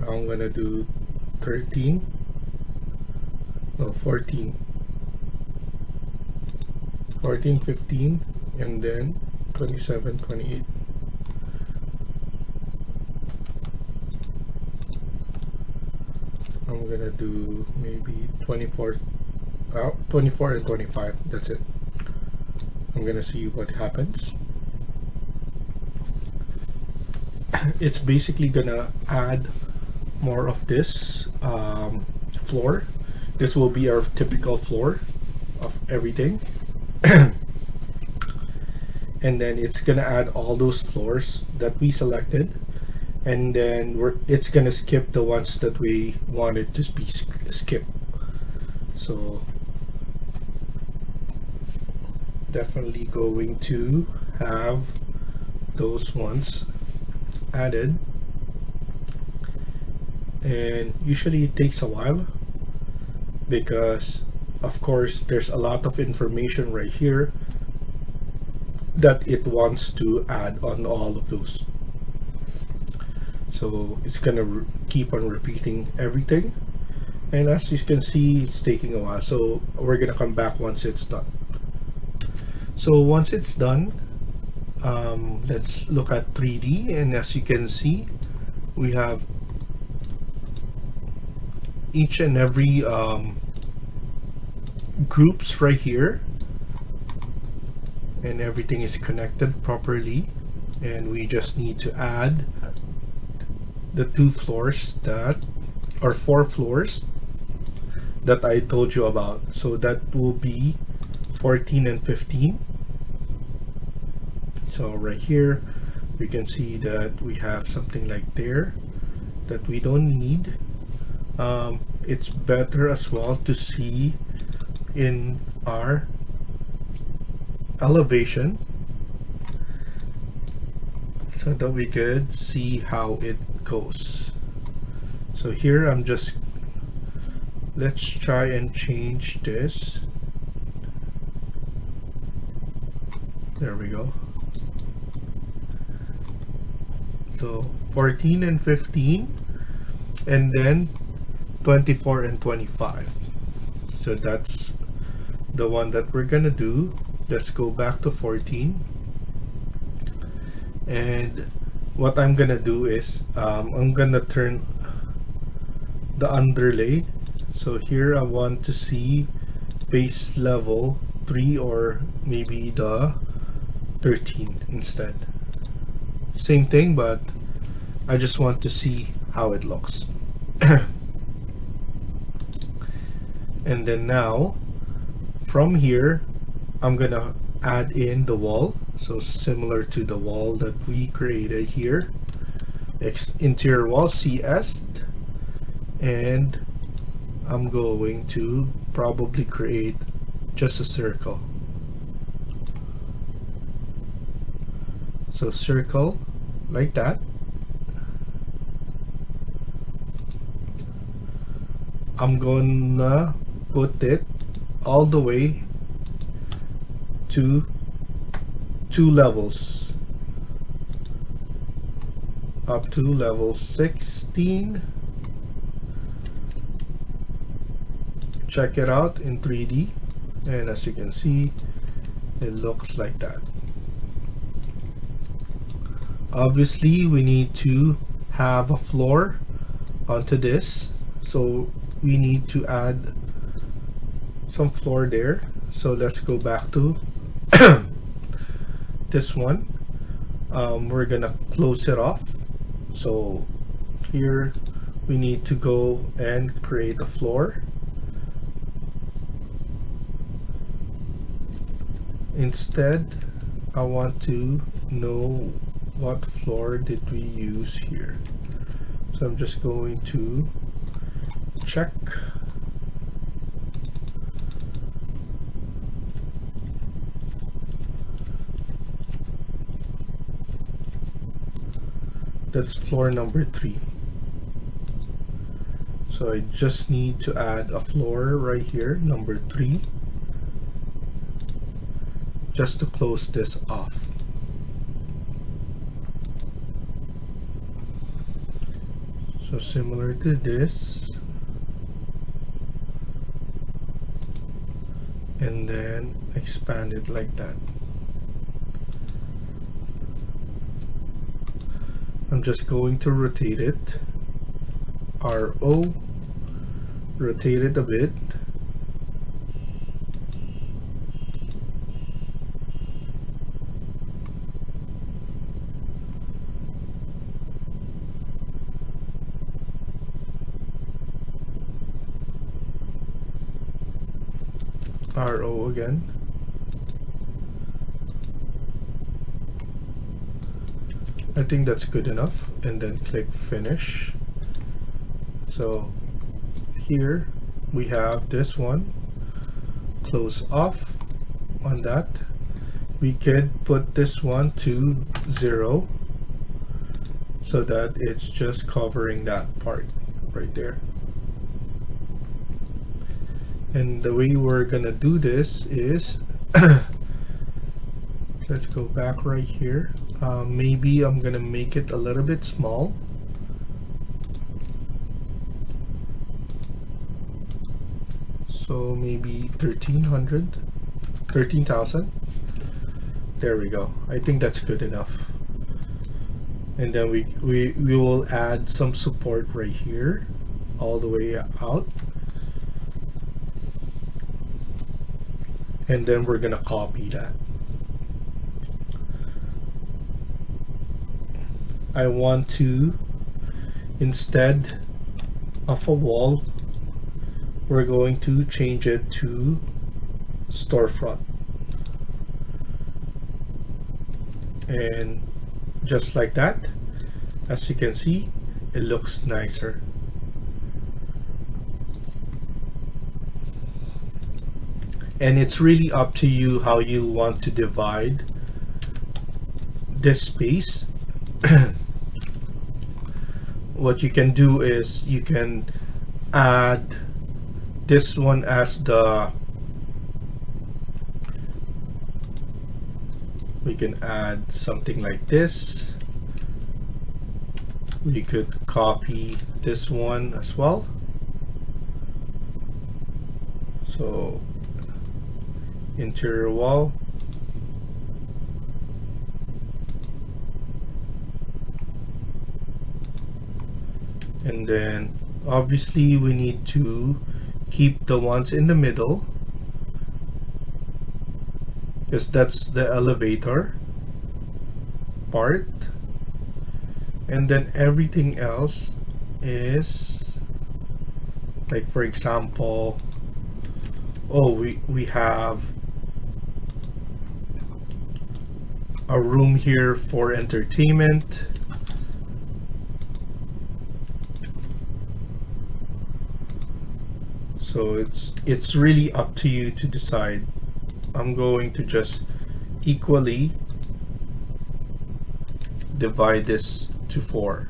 Speaker 2: I'm gonna do 13, no, 14, 14, 15, and then 27, 28. I'm gonna do maybe 24, 24 and 25. That's it. I'm gonna see what happens. It's basically gonna add more of this floor. This will be our typical floor of everything. And then it's gonna add all those floors that we selected, and then it's gonna skip the ones that we wanted to be skipped. So definitely going to have those ones added, and usually it takes a while because of course there's a lot of information right here that it wants to add on all of those. So it's gonna keep on repeating everything, and as you can see, it's taking a while. So we're gonna come back once it's done. So once it's done, let's look at 3D, and as you can see, we have each and every groups right here, and everything is connected properly, and we just need to add the 2 floors that, or 4 floors that I told you about. So that will be 14 and 15. So right here we can see that we have something like there that we don't need. It's better as well to see in our elevation so that we could see how it goes. So here I'm just, let's try and change this. There we go. So 14 and 15, and then 24 and 25. So that's the one that we're gonna do. Let's go back to 14, and what I'm gonna do is I'm gonna turn the underlay. So here I want to see base level 3 or maybe the 13 instead. Same thing, but I just want to see how it looks. And then now from here I'm gonna add in the wall, so similar to the wall that we created here, interior wall CS, and I'm going to probably create just a circle. So circle like that. I'm gonna put it all the way to 2 levels. up to level 16. Check it out in 3D, and as you can see, it looks like that. Obviously, we need to have a floor onto this, so we need to add some floor there. So let's go back to this one. We're gonna close it off. So here we need to go and create a floor. Instead, I want to know what floor did we use here. So I'm just going to check. That's floor number 3. So I just need to add a floor right here, number 3, just to close this off. So similar to this, and then expand it like that. I'm just going to rotate it, RO, rotate it a bit, RO again. I think that's good enough, and then click finish. So here we have this one, close off on that. We could put this one to 0 so that it's just covering that part right there. And the way we're gonna do this is let's go back right here. Maybe I'm gonna make it a little bit small. So maybe 13,000. There we go. I think that's good enough. And then we will add some support right here, all the way out. And then we're gonna copy that. I want to, instead of a wall, we're going to change it to storefront. And just like that, as you can see, it looks nicer. And it's really up to you how you want to divide this space. What you can do is you can add this one as the, we can add something like this. We could copy this one as well. So interior wall, and then obviously we need to keep the ones in the middle because that's the elevator part, and then everything else is like, for example, oh, we have a room here for entertainment. So it's really up to you to decide. I'm going to just equally divide this to 4.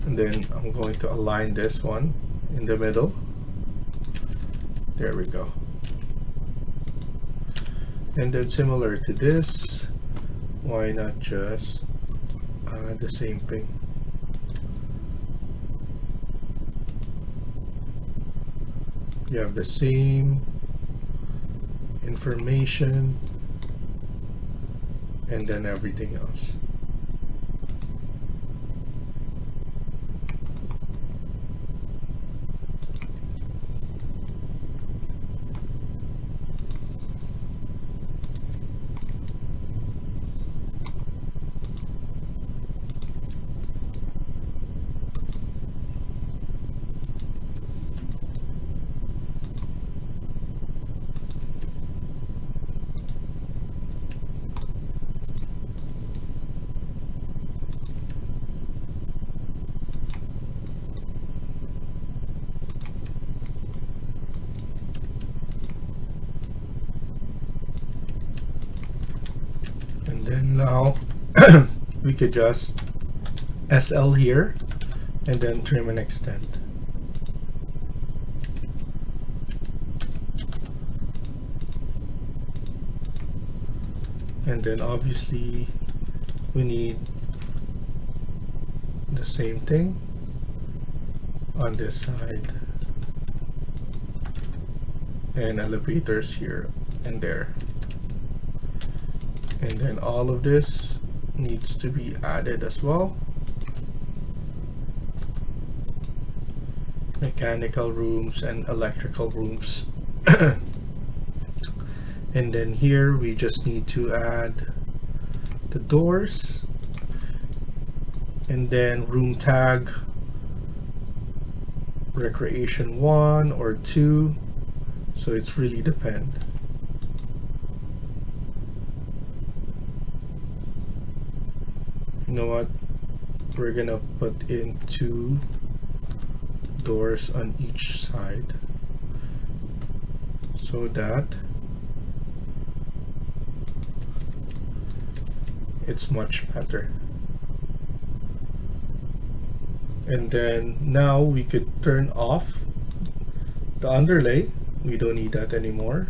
Speaker 2: And then I'm going to align this one in the middle. There we go. And then similar to this, why not just the same thing? You have the same information and then everything else. And then now we could just SL here and then trim and extend. And then obviously we need the same thing on this side, and elevators here and there. And then all of this needs to be added as well. Mechanical rooms and electrical rooms. And then here we just need to add the doors, and then room tag recreation 1 or 2, so it's really depend. You know what, we're gonna put in 2 doors on each side so that it's much better. And then now we could turn off the underlay. We don't need that anymore.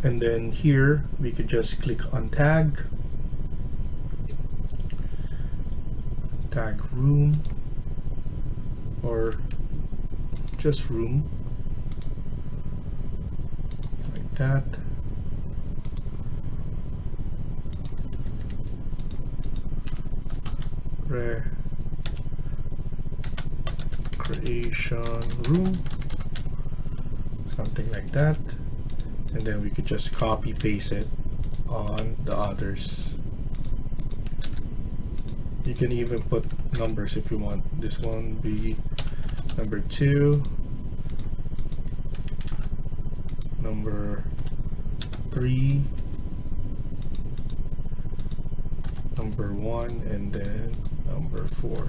Speaker 2: And then here we could just click on tag room, or just room, like that. Creation room, something like that. And then we could just copy paste it on the others. You can even put numbers if you want. This one be number 2, number 3, number 1, and then number 4.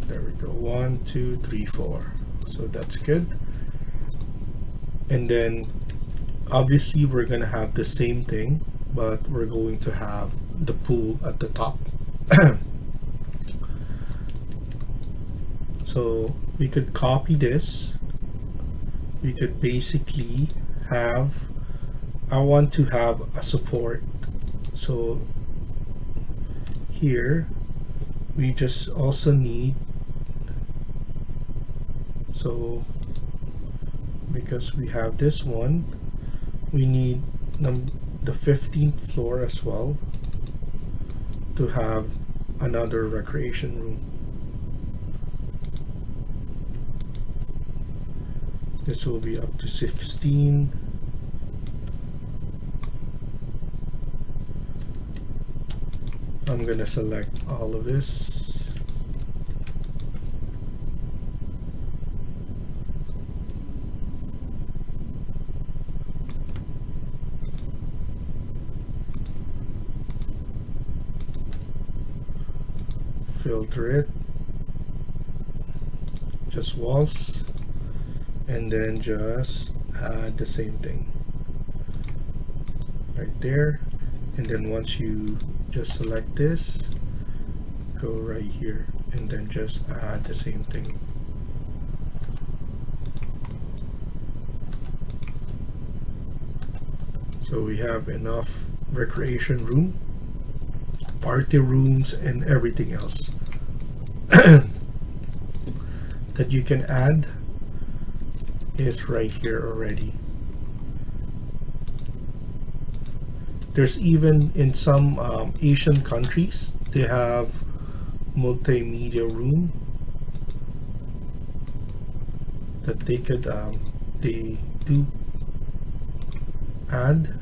Speaker 2: There we go, 1, 2, 3, 4. So that's good. And then obviously we're gonna have the same thing, but we're going to have the pool at the top. So we could copy this. We could basically have, I want to have a support. So here we just also need, so because we have this one, we need the 15th floor as well to have another recreation room. This will be up to 16. I'm gonna select all of this. Filter it, just walls, and then just add the same thing right there. And then once you just select this, go right here and then just add the same thing. So we have enough recreation room, party rooms, and everything else that you can add is right here already. There's even in some Asian countries, they have multimedia room that they could they do add.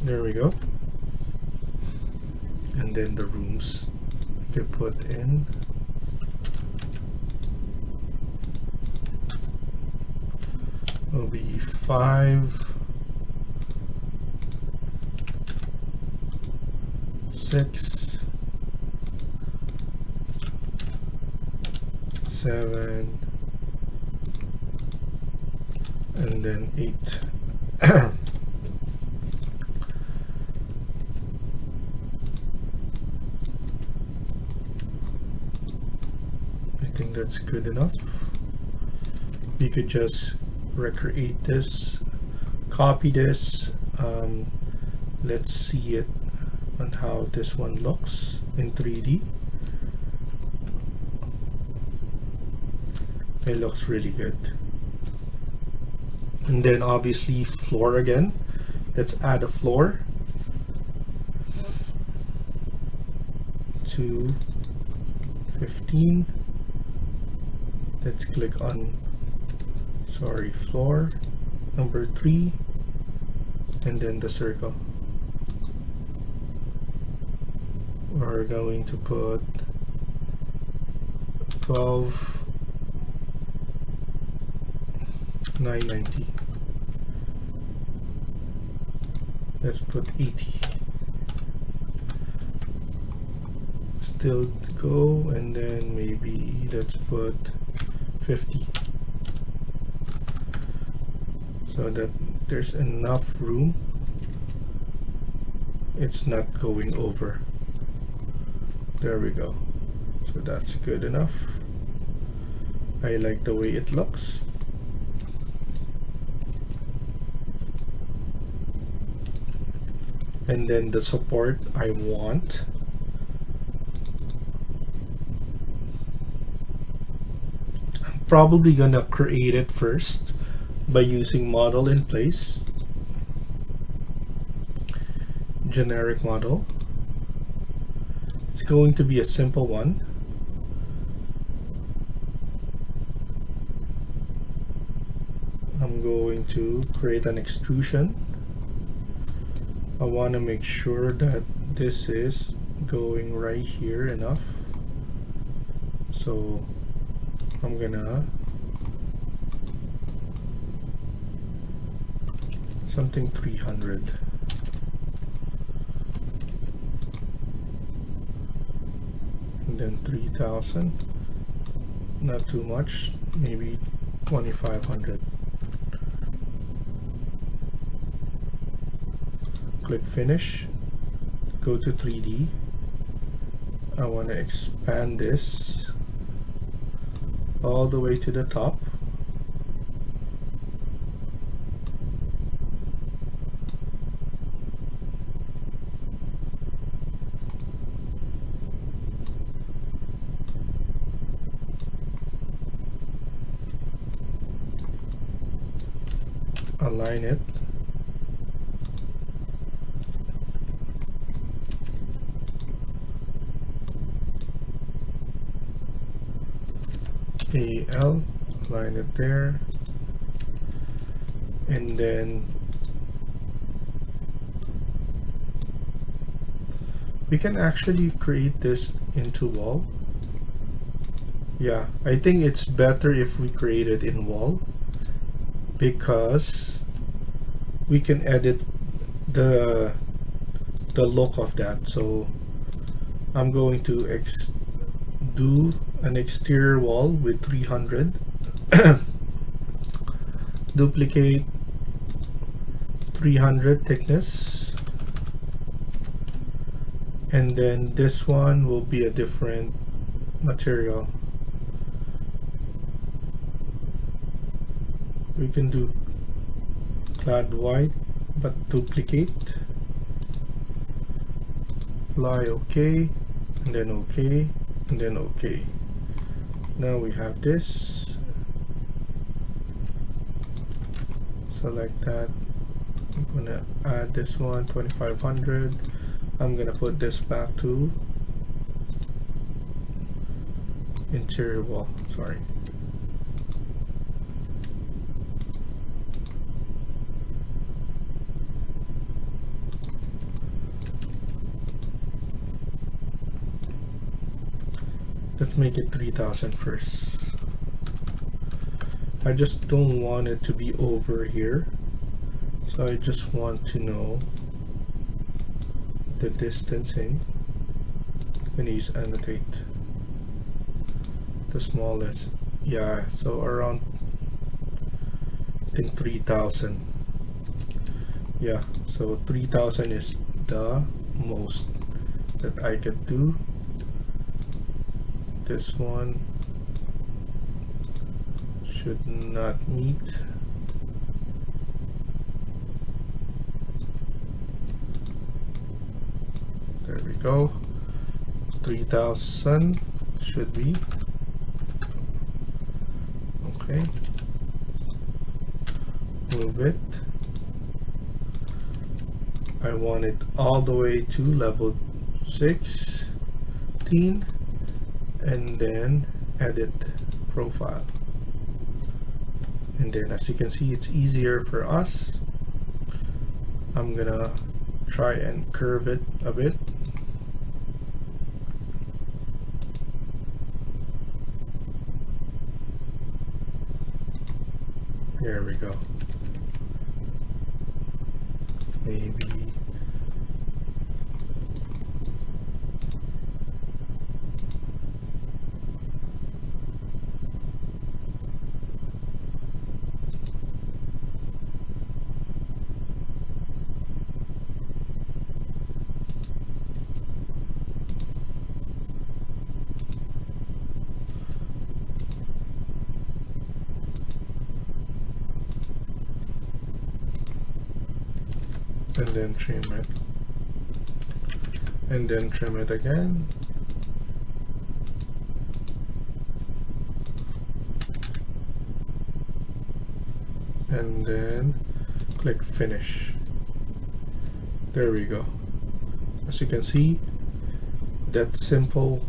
Speaker 2: There we go. And then the rooms we could put in. Will be 5, 6, 7, and then 8. I think that's good enough. You could just recreate this, copy this. Let's see it on how this one looks in 3D. It looks really good. And then obviously floor again. Let's add a floor to 15. Let's click on floor number 3, and then the circle. We're going to put 12, 990. Let's put 80. Still go, and then maybe let's put 50. So that there's enough room, it's not going over. There we go. So that's good enough. I like the way it looks. And then the support I want. I'm probably gonna create it first by using model in place, generic model. It's going to be a simple one. I'm going to create an extrusion. I want to make sure that this is going right here enough. So I'm gonna something 300. And then 3000. Not too much, maybe 2500. Click finish, go to 3D. I want to expand this all the way to the top. Align it. AL, align it there, and then we can actually create this into wall. Yeah, I think it's better if we create it in wall, because we can edit the look of that. So I'm going to do an exterior wall with 300. Duplicate 300 thickness, and then this one will be a different material. We can do clad white, but duplicate, apply OK, and then OK, and then OK. Now we have this. Select that. I'm gonna add this one, 2500. I'm gonna put this back to interior wall. Sorry. Let's make it 3000 first. I just don't want it to be over here, so I just want to know the distancing. I'm gonna use annotate the smallest. Yeah, so around, I think 3000. Yeah, so 3000 is the most that I could do. This one should not meet. There we go. 3000 should be okay. Move it. I want it all the way to level 16, and then edit profile. And then as you can see, it's easier for us. I'm gonna try and curve it a bit. There we go. Maybe and then trim it, and then trim it again. And then click finish. There we go. As you can see, that simple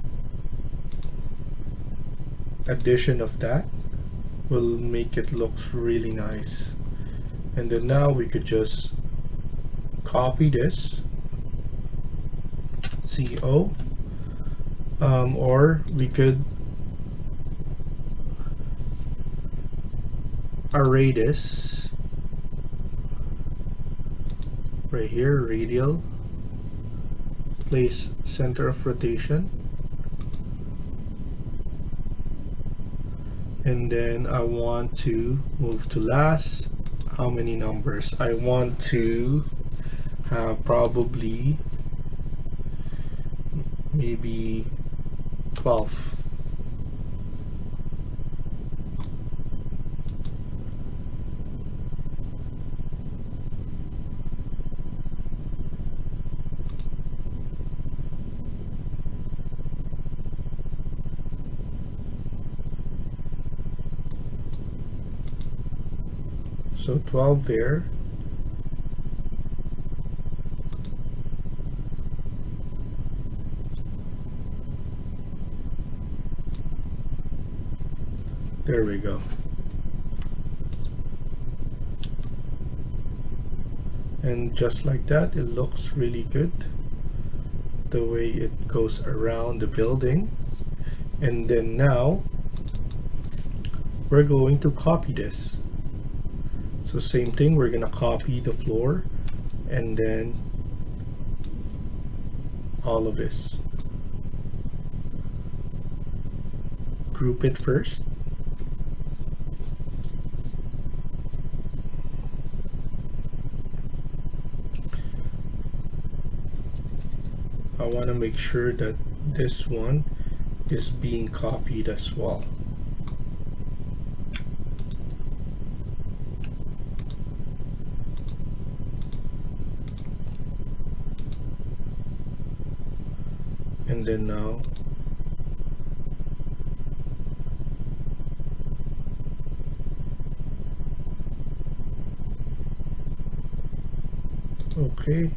Speaker 2: addition of that will make it look really nice. And then now we could just copy this CO, or we could array this right here, radial, place center of rotation, and then I want to move to last. How many numbers? I want to have probably maybe 12. So 12 there. There we go. And just like that, it looks really good the way it goes around the building. And then now we're going to copy this. So same thing, we're gonna copy the floor and then all of this. group it first. I want to make sure that this one is being copied as well. And then now okay,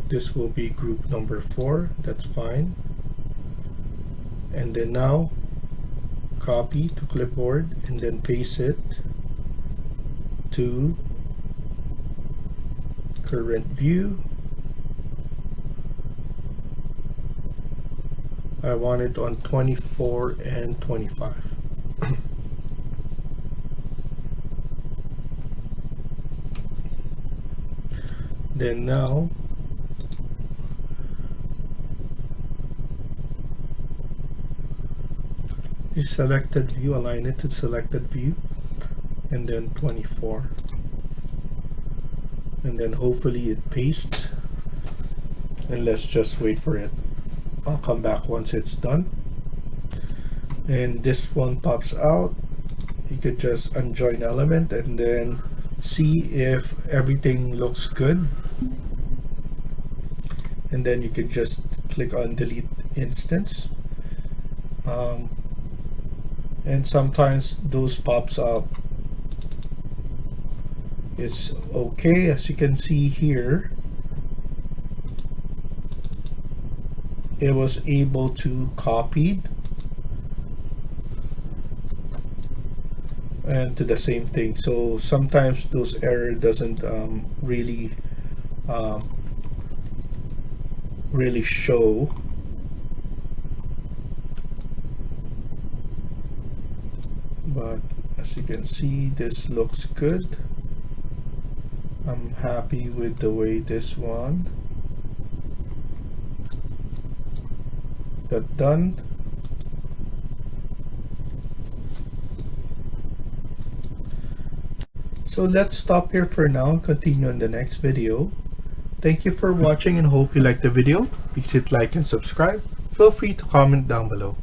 Speaker 2: this will be group number 4. That's fine. And then now copy to clipboard and then paste it to current view. I want it on 24 and 25. Then now the selected view, align it to selected view, and then 24, and then hopefully it pastes, and let's just wait for it. I'll come back once it's done. And this one pops out. You could just unjoin element and then see if everything looks good, and then you could just click on delete instance. And sometimes those pops up. It's okay, as you can see here, it was able to copy and to the same thing. So sometimes those error doesn't really show. But as you can see, this looks good. I'm happy with the way this one got done. So let's stop here for now and continue in the next video. Thank you for watching and hope you liked the video. Please hit like and subscribe. Feel free to comment down below.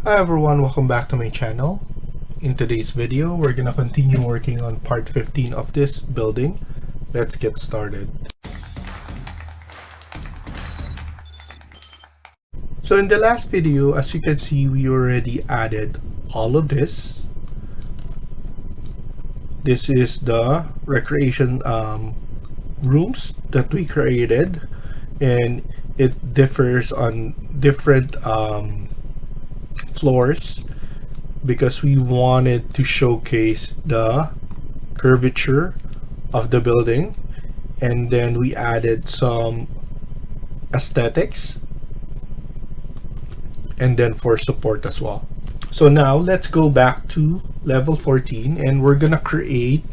Speaker 2: Hi everyone, welcome back to my channel. In today's video, we're gonna continue working on part 15 of this building. Let's get started. So in the last video, as you can see, we already added all of this. This is the recreation rooms that we created, and it differs on different floors because we wanted to showcase the curvature of the building, and then we added some aesthetics and then for support as well. So now let's go back to level 14 and we're gonna create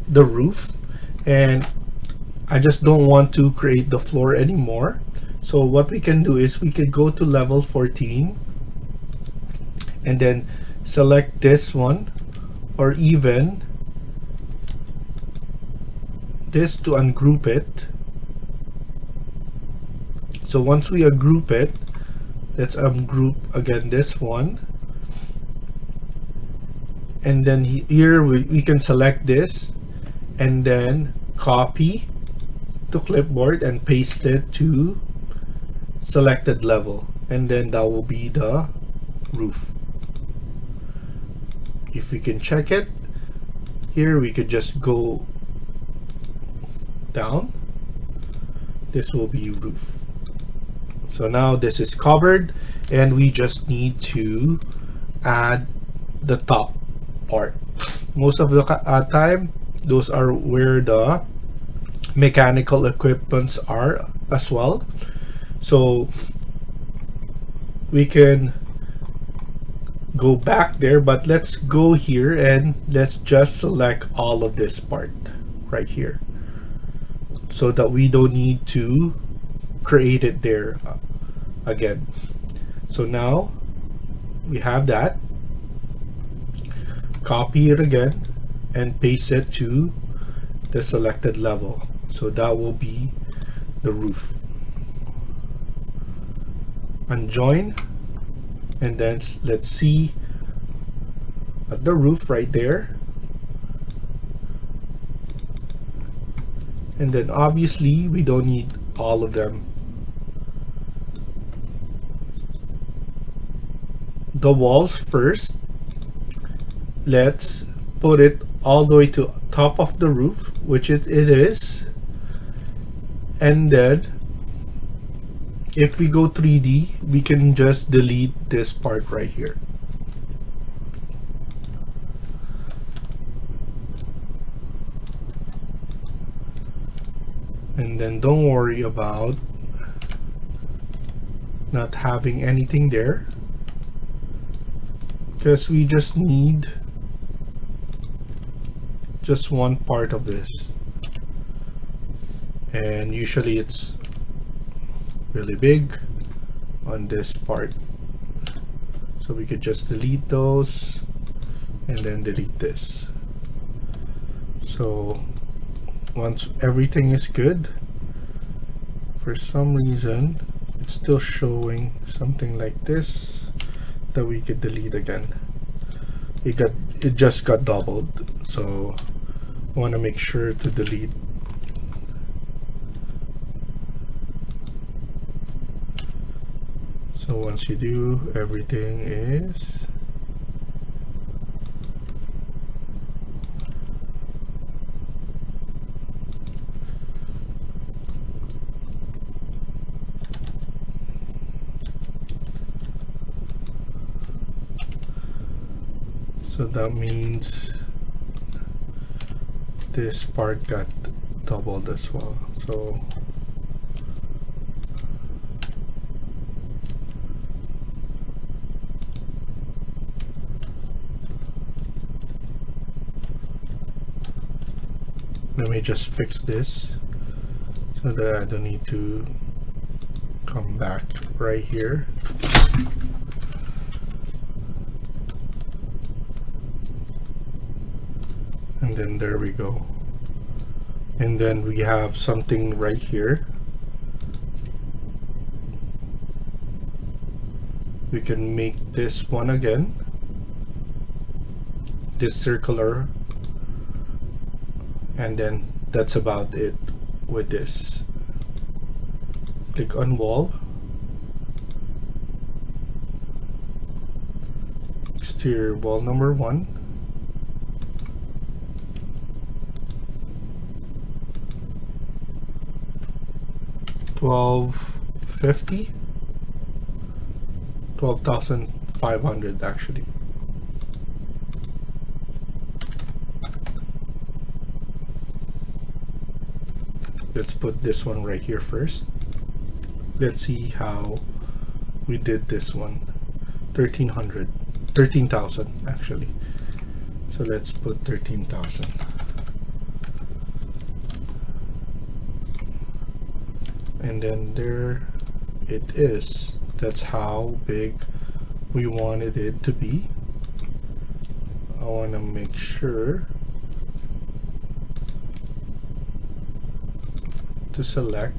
Speaker 2: the roof, and I just don't want to create the floor anymore. So what we can do is we could go to level 14 and then select this one, or even this to ungroup it. So once we ungroup it, let's ungroup again this one, and then here we can select this and then copy to clipboard and paste it to selected level, and then that will be the roof. If we can check it here, we could just go down. This will be roof. So now this is covered, and we just need to add the top part. Most of the time Those are where the mechanical equipments are as well. So we can go back there, but let's go here and let's just select all of this part right here so that we don't need to create it there again. So now we have that. Copy it again and paste it to the selected level. So that will be the roof. Unjoin, and then let's see at the roof right there. And then obviously we don't need all of them. The walls first, let's put it all the way to top of the roof, which it is. And then if we go 3D, we can just delete this part right here. And then don't worry about not having anything there, because we just need just one part of this, and usually it's really big on this part, so we could just delete those and then delete this. So once everything is good, for some reason it's still showing something like this that we could delete again. It just got doubled, so I want to make sure to delete. So once you do, everything is so that means this part got doubled as well. So let me just fix this so that I don't need to come back right here. And then there we go. And then we have something right here. We can make this one again, this circular, and then that's about it with this. Click on wall, exterior wall number 1, $12.50, 12,500 actually. Let's put this one right here first. Let's see how we did this one. 13,000 actually. So let's put 13,000. And then there it is. That's how big we wanted it to be. I want to make sure to select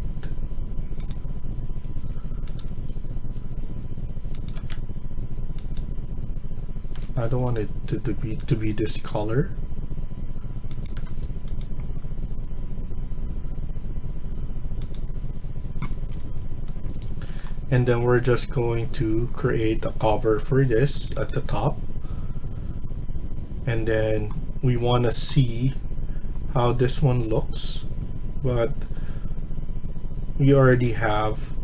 Speaker 2: I don't want it to be this color. And then we're just going to create a cover for this at the top, and then we want to see how this one looks, but we already have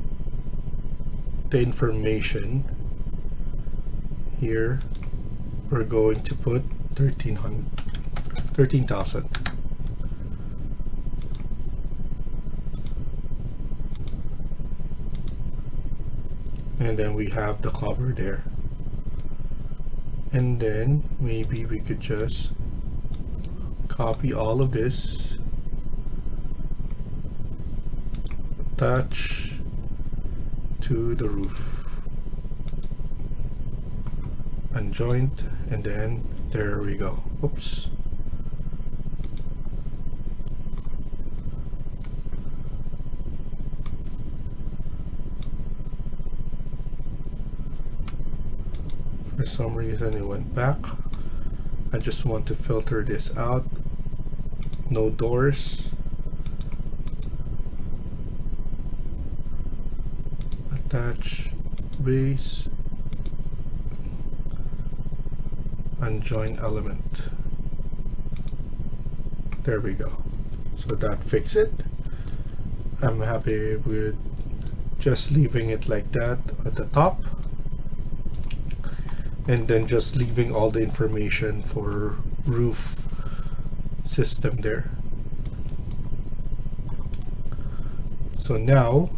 Speaker 2: the information here. We're going to put 13,000. and then we have the cover there. And then maybe we could just copy all of this, attach to the roof, unjoint, and then there we go. Oops. For some reason it went back. I just want to filter this out. No doors. Attach base. Unjoin element. There we go. So that fixed it. I'm happy with just leaving it like that at the top, and then just leaving all the information for roof system there. So now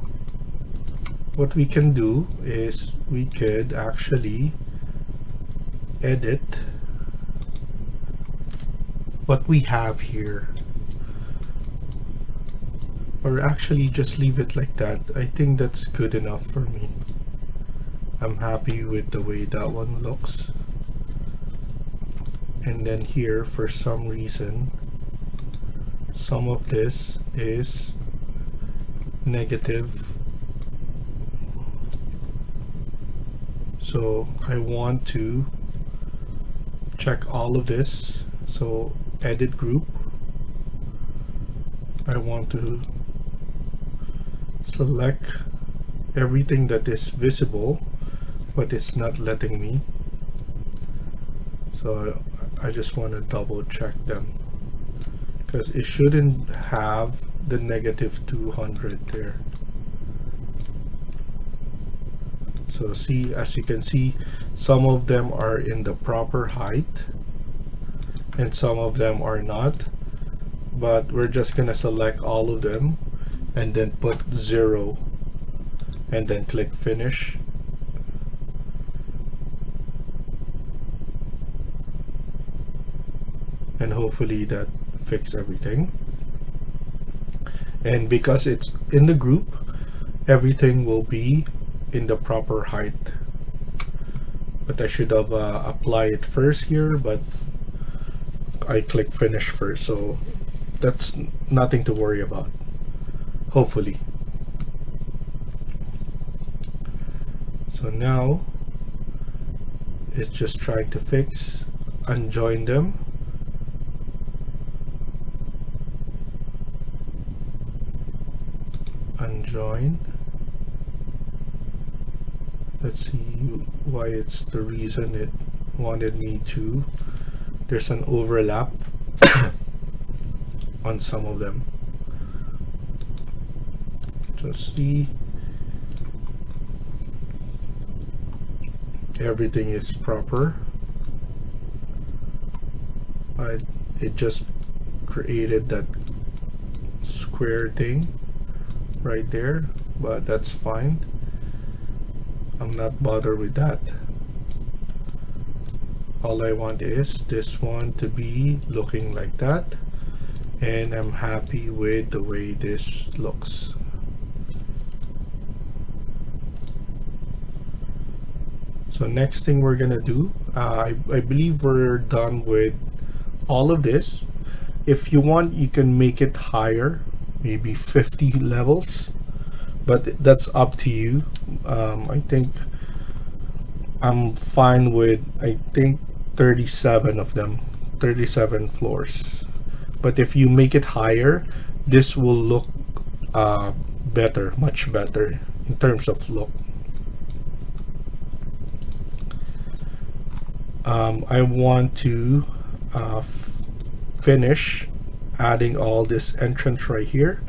Speaker 2: what we can do is we could actually edit what we have here, or actually just leave it like that. I think that's good enough for me. I'm happy with the way that one looks. And then here, for some reason, some of this is negative. So I want to check all of this. So edit group. I want to select everything that is visible, but it's not letting me. So I just want to double check them, because it shouldn't have the negative 200 there. So see, as you can see, some of them are in the proper height and some of them are not, but we're just gonna select all of them and then put 0 and then click finish. And hopefully that fixes everything. And because it's in the group, everything will be in the proper height. But I should have applied it first here, but I click finish first, so that's nothing to worry about, hopefully. So now it's just trying to fix, unjoin them. Unjoin. Let's see why it's the reason it wanted me to. There's an overlap on some of them. Just see, everything is proper. It just created that square thing right there, but that's fine. I'm not bothered with that. All I want is this one to be looking like that, and I'm happy with the way this looks. So next thing we're gonna do, I believe we're done with all of this. If you want, you can make it higher, maybe 50 levels, but that's up to you. I think I'm fine with, I think 37 of them, 37 floors. But if you make it higher, this will look better, much better in terms of look. I want to finish adding all this entrance right here.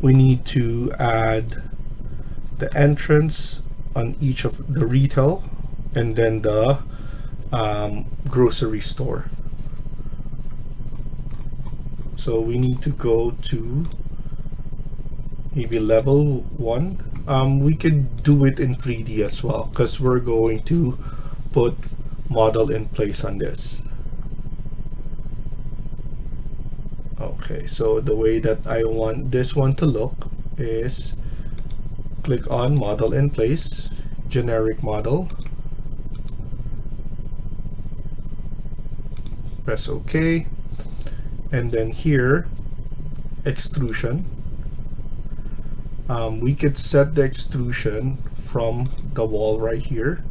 Speaker 2: We need to add the entrance on each of the retail and then the grocery store. So we need to go to maybe level 1. We could do it in 3D as well, because we're going to put model in place on this. Okay, so the way that I want this one to look is click on model in place, generic model, press OK, and then here extrusion. We could set the extrusion from the wall right here,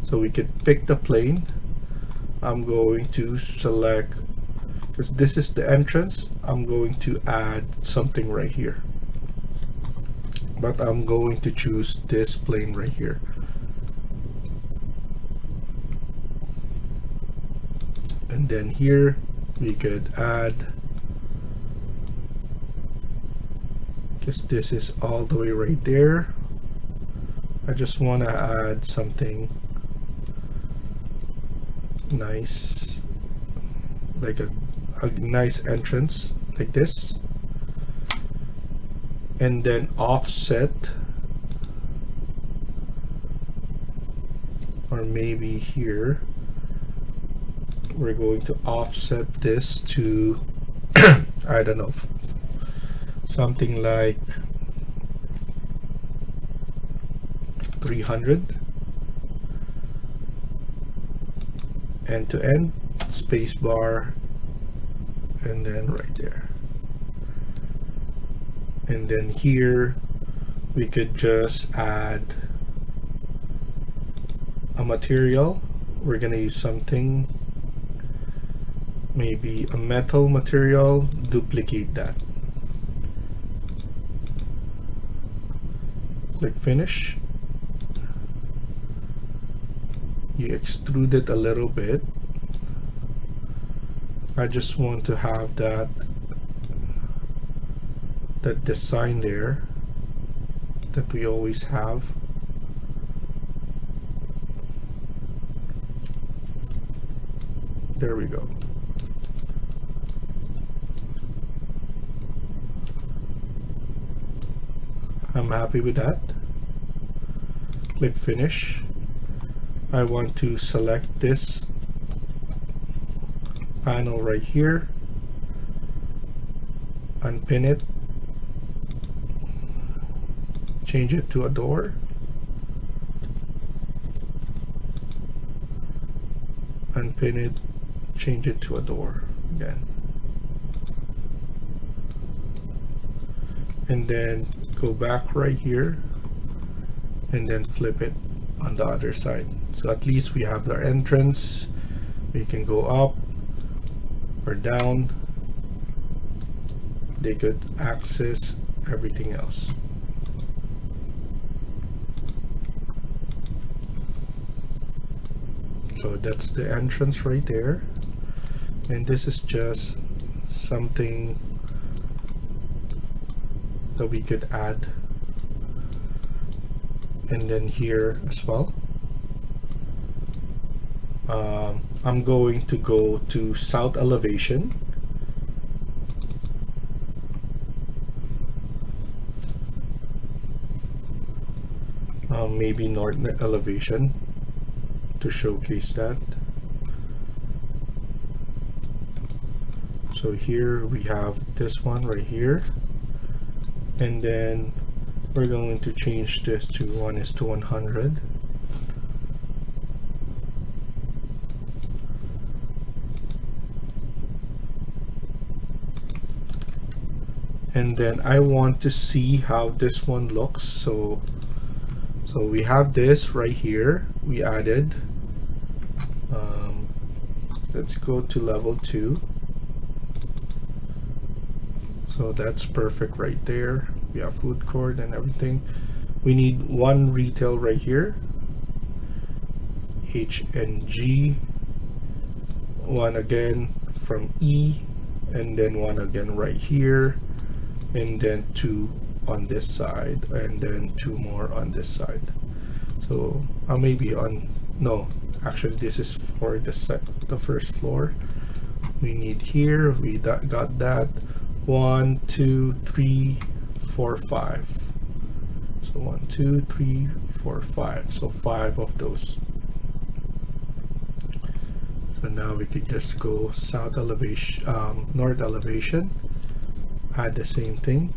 Speaker 2: so we could pick the plane. I'm going to select, because this is the entrance, I'm going to add something right here, but I'm going to choose this plane right here. And then here we could add, because this is all the way right there, I just want to add something nice, like a nice entrance like this, and then offset, or maybe here we're going to offset this to I don't know, something like 300, end to end, space bar, and then right there. And then here we could just add a material. We're gonna use something, maybe a metal material, duplicate that, click finish. You extrude it a little bit. I just want to have that design there that we always have. There we go. I'm happy with that. Click finish. I want to select this panel right here, unpin it, change it to a door, unpin it, change it to a door again, and then go back right here and then flip it on the other side. So at least we have our entrance. We can go up or down. They could access everything else. So that's the entrance right there, and this is just something that we could add, and then here as well. I'm going to go to south elevation, maybe north elevation to showcase that. So here we have this one right here, and then we're going to change this to 1:100. And then I want to see how this one looks. So we have this right here. We added. Let's go to level 2. So that's perfect right there. We have food court and everything. We need one retail right here. H and G. One again from E, and then one again right here, and then 2 on this side, and then 2 more on this side. So maybe on, no, actually this is for the first floor. We need here, we got that 1, 2, 3, 4, 5. So 1, 2, 3, 4, 5. So 5 of those. So now we could just go south elevation, north elevation, add the same thing.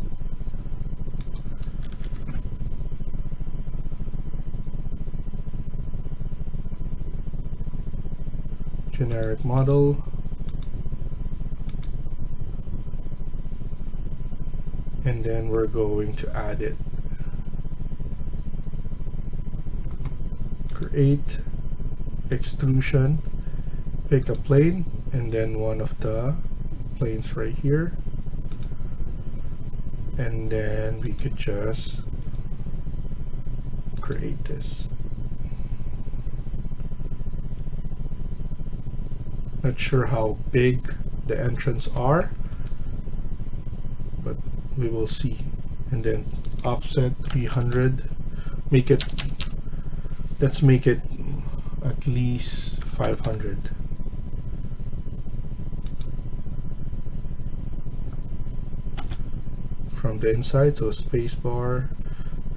Speaker 2: Generic model. And then we're going to add it. Create, extrusion, pick a plane, and then one of the planes right here. And then we could just create this. Not sure how big the entrance are, but we will see. And then offset 300, make it, let's make it at least 500. From the inside, so spacebar,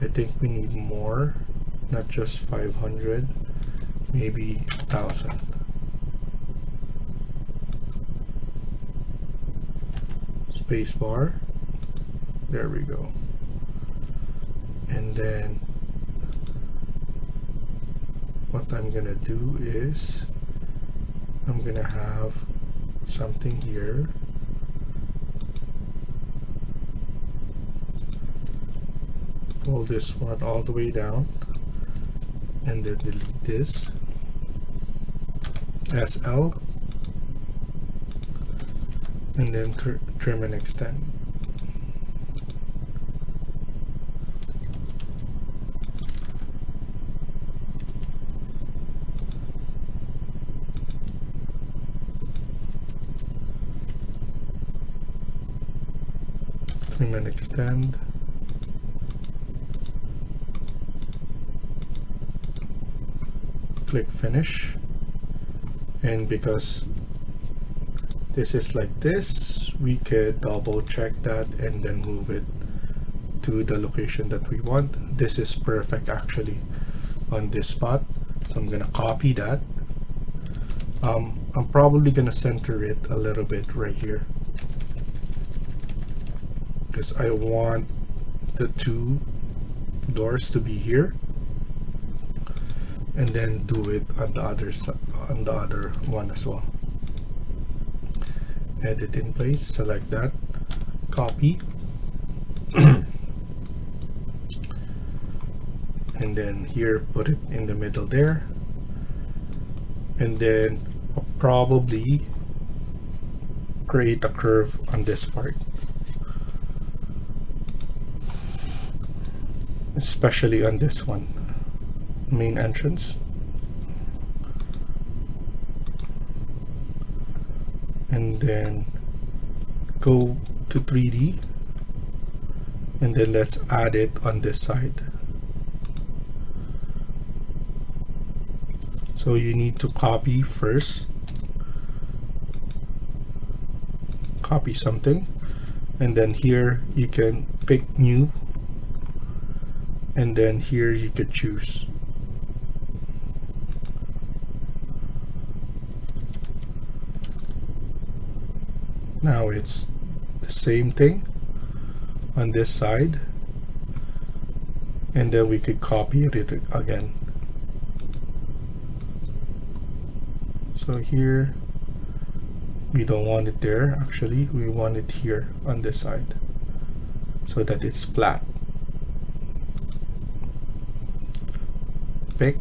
Speaker 2: I think we need more, not just 500, maybe 1,000. Spacebar, there we go. And then what I'm gonna do is I'm gonna have something here. Pull this one all the way down and then delete this. SL, and then trim and extend. Trim and extend. Click finish, and because this is like this, we could double check that and then move it to the location that we want. This is perfect actually on this spot, so I'm gonna copy that. I'm probably gonna center it a little bit right here because I want the two doors to be here, and then do it on the other side, on the other one as well. Edit in place, select that, copy, and then here put it in the middle there, and then I'll probably create a curve on this part, especially on this one, main entrance. And then go to 3D, and then let's add it on this side. So you need to copy first, copy something, and then here you can pick new, and then here you could choose. Now it's the same thing on this side, and then we could copy it again. So here we don't want it there, actually we want it here on this side so that it's flat. Pick,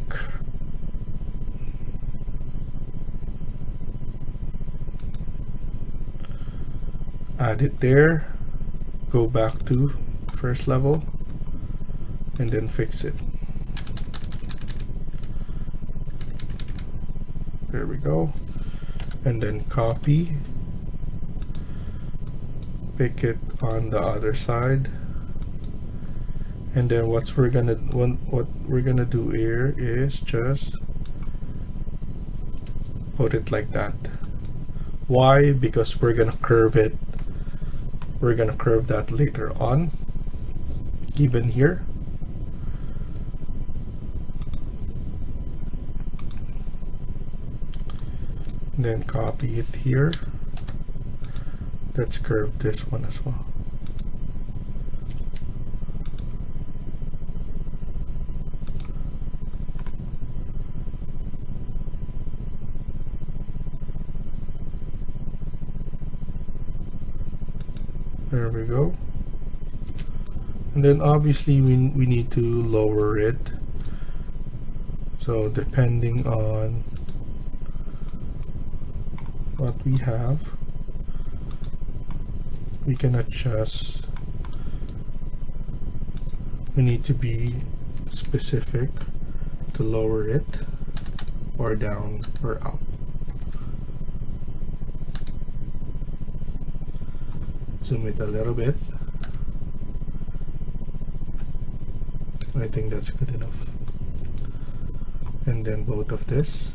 Speaker 2: add it there, go back to first level, and then fix it. There we go. And then copy, pick it on the other side, and then what we're gonna do here is just put it like that. Why? Because we're gonna curve it. We're gonna curve that later on, even here. Then copy it here. Let's curve this one as well. There we go. And then obviously we need to lower it. So depending on what we have, we can adjust. We need to be specific to lower it, or down or up. Zoom it a little bit. I think that's good enough. And then both of this.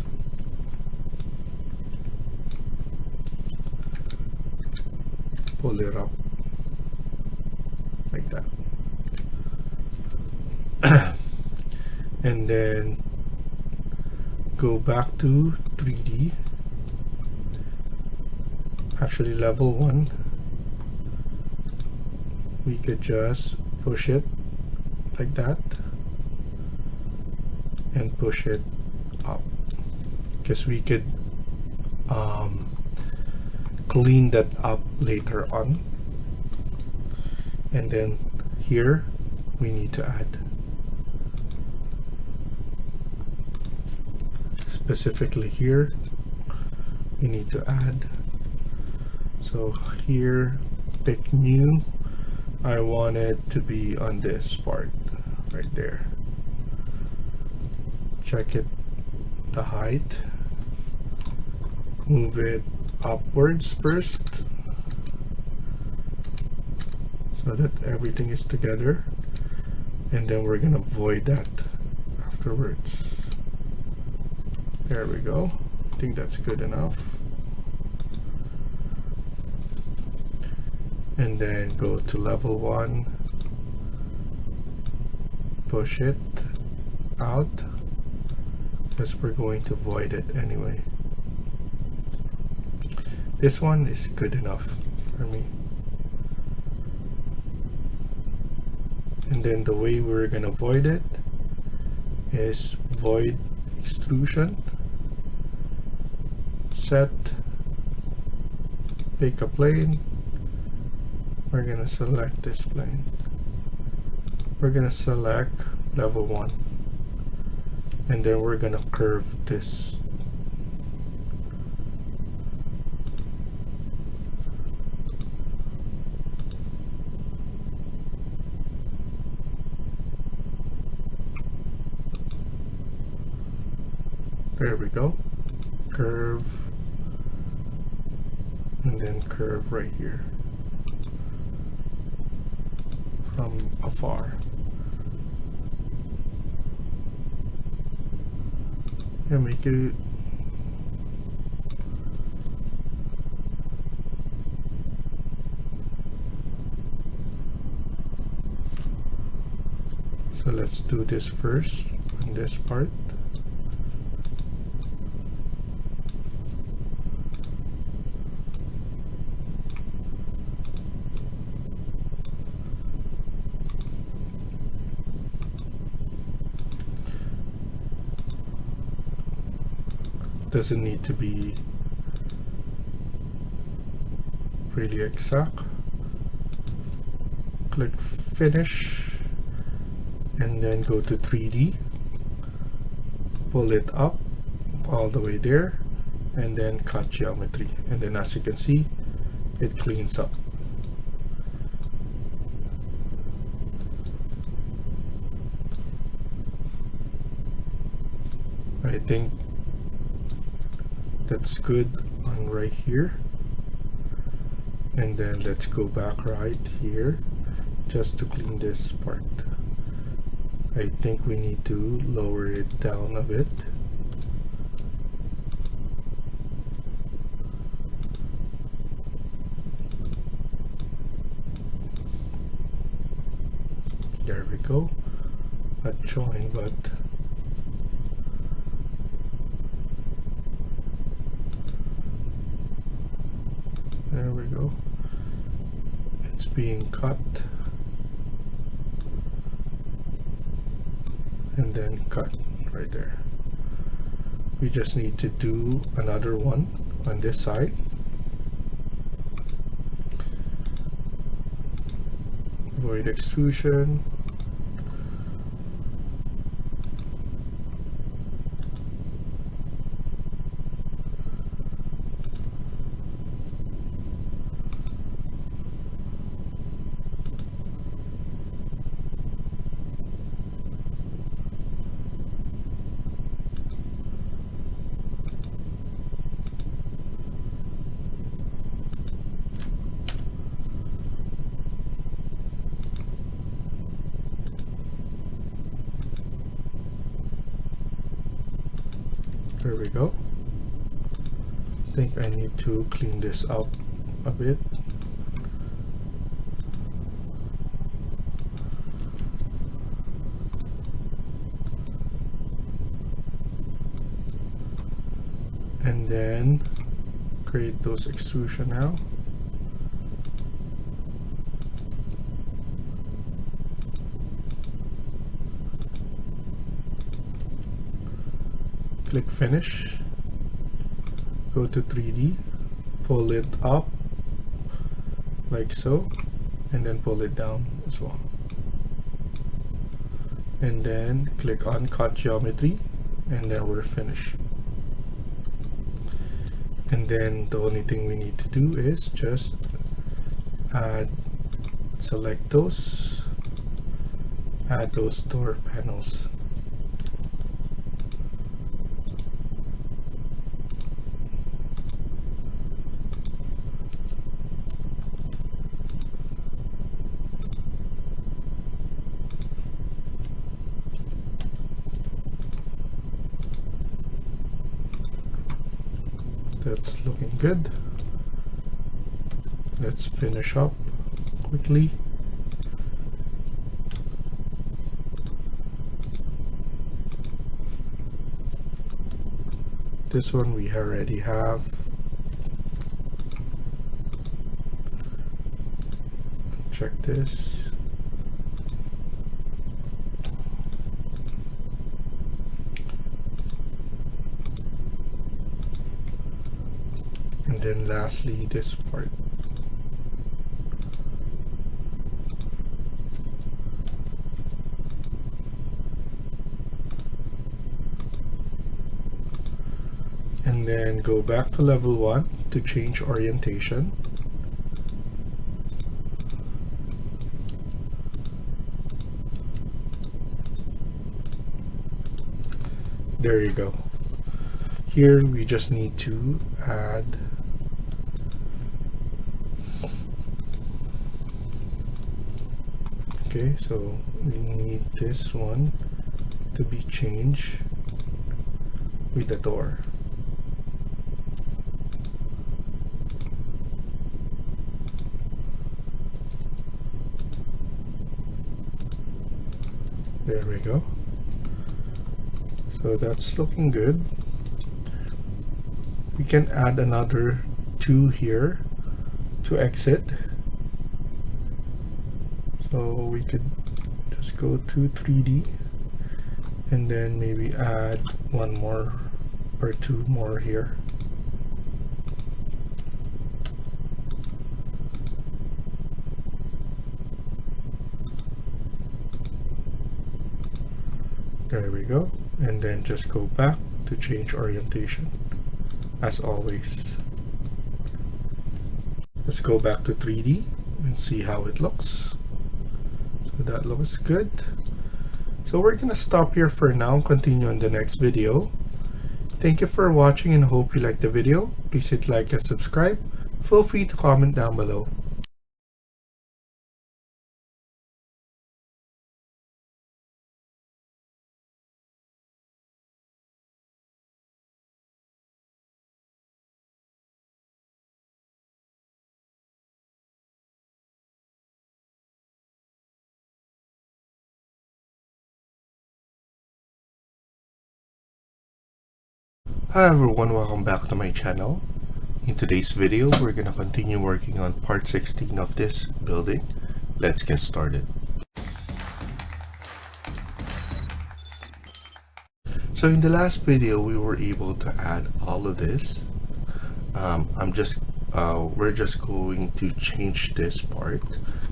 Speaker 2: Pull it up like that. And then go back to 3D. Actually, level 1. We could just push it like that and push it up, because we could clean that up later on. And then here we need to add, specifically here we need to add. So here, pick new. I want it to be on this part right there. Check it, the height, move it upwards first so that everything is together, and then we're gonna void that afterwards. There we go. I think that's good enough. And then go to level 1, push it out, because we're going to void it anyway. This one is good enough for me. And then the way we're gonna void it is void extrusion, set, pick a plane. We're gonna select this plane. We're gonna select level 1, and then we're gonna curve this. There we go. Curve, and then curve right here from afar. And make it so let's do this first on this part. Doesn't need to be really exact. Click finish, and then go to 3D, pull it up all the way there, and then cut geometry. And then as you can see, it cleans up. I think that's good on right here. And then let's go back right here just to clean this part. I think we need to lower it down a bit. There we go. Not showing, but there we go. It's being cut and then cut right there. We just need to do another one on this side. Void extrusion. There we go. I think I need to clean this up a bit. And then create those extrusion now. Click finish, go to 3D, pull it up like so, and then pull it down as well. And then click on cut geometry, and then we're finished. And then the only thing we need to do is just select those, add those door panels. That's looking good. Let's finish up quickly. This one we already have. Check this. And then lastly, this part. And then go back to level 1 to change orientation. There you go. Here we just need to add okay, so we need this one to be changed with the door. There we go. So that's looking good. We can add another 2 here to exit. So we could just go to 3D and then maybe add 1 more or 2 more here. There we go. And then just go back to change orientation as always. Let's go back to 3D and see how it looks. So that looks good. So we're gonna stop here for now and continue on the next video. Thank you for watching and hope you liked the video. Please hit like and subscribe. Feel free to comment down below. Hi everyone, welcome back to my channel. In today's video, we're gonna continue working on part 16 of this building. Let's get started. So in the last video, we were able to add all of this. We're just going to change this part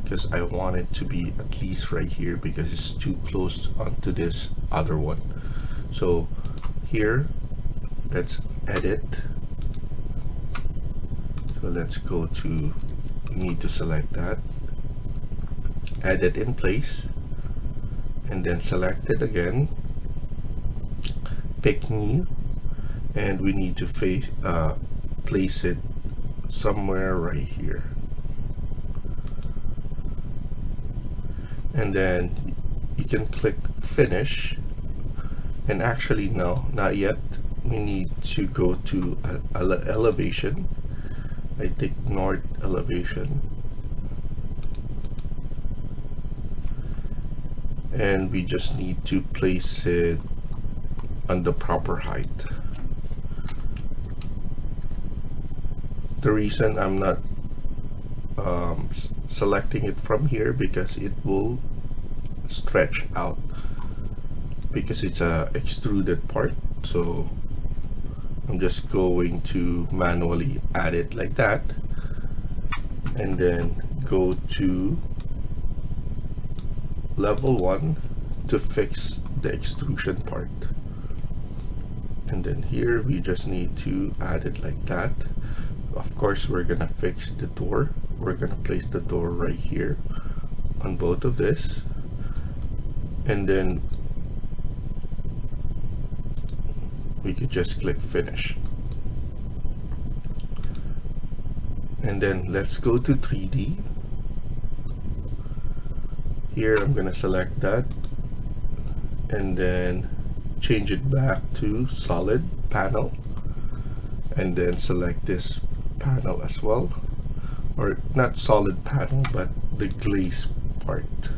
Speaker 2: because I want it to be at least right here because it's too close onto this other one. So here, let's edit. So let's go to, we need to select that, edit in place, and then select it again, pick new, and we need to place it somewhere right here. And then you can click finish, and actually no, not yet. We need to go to elevation. I take north elevation, and we just need to place it on the proper height. The reason I'm not selecting it from here because it will stretch out because it's a extruded part. So I'm just going to manually add it like that, and then go to level 1 to fix the extrusion part. And then here we just need to add it like that. Of course, we're gonna fix the door. We're gonna place the door right here on both of this, and then we could just click finish. And then let's go to 3D. Here I'm gonna select that and then change it back to solid panel, and then select this panel as well, or not solid panel but the glaze part.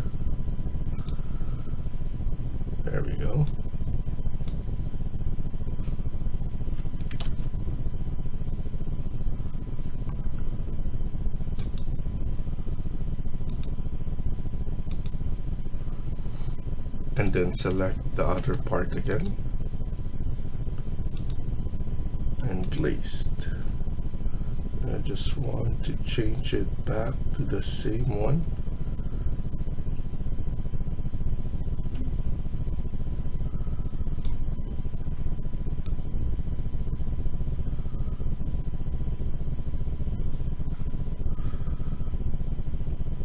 Speaker 2: There we go. And then select the other part again and glazed. I just want to change it back to the same one.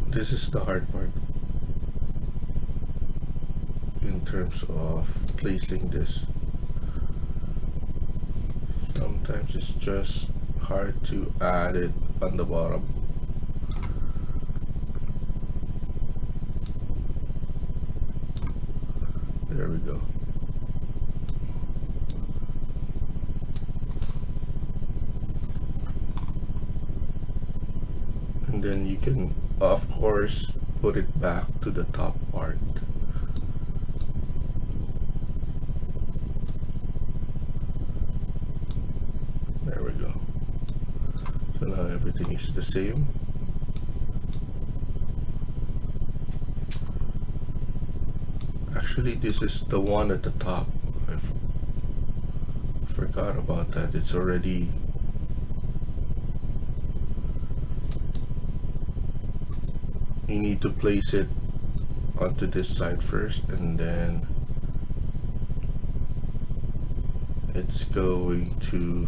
Speaker 2: This is the hard part in terms of placing this. Sometimes it's just hard to add it on the bottom. There we go. And then you can, of course, put it back to the top part. There we go. So now everything is the same. Actually, this is the one at the top. I forgot about that. It's already you need to place it onto this side first, and then it's going to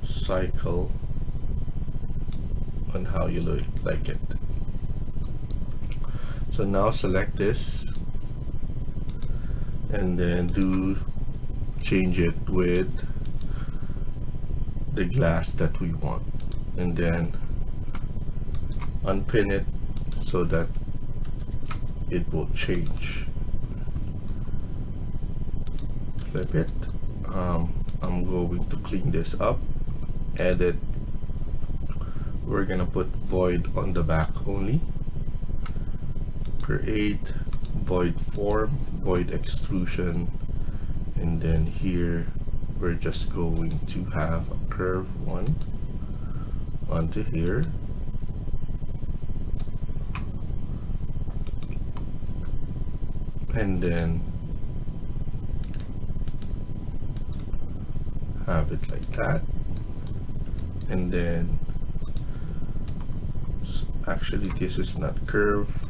Speaker 2: cycle on how you like it. So now select this and then change it with the glass that we want, and then unpin it so that it will change. Flip it. I'm going to clean this up. Edit. We're gonna put void on the back only. Create void form, void extrusion, and then here we're just going to have a curve one onto here, and then have it like that, and then actually this is not curve,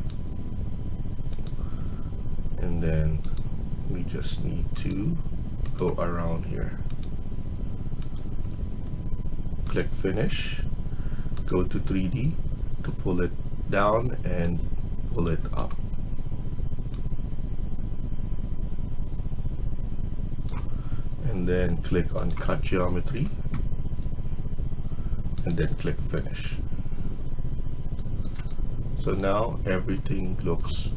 Speaker 2: and then we just need to go around here, click finish, go to 3D to pull it down and pull it up, and then click on cut geometry and then click finish. So now everything looks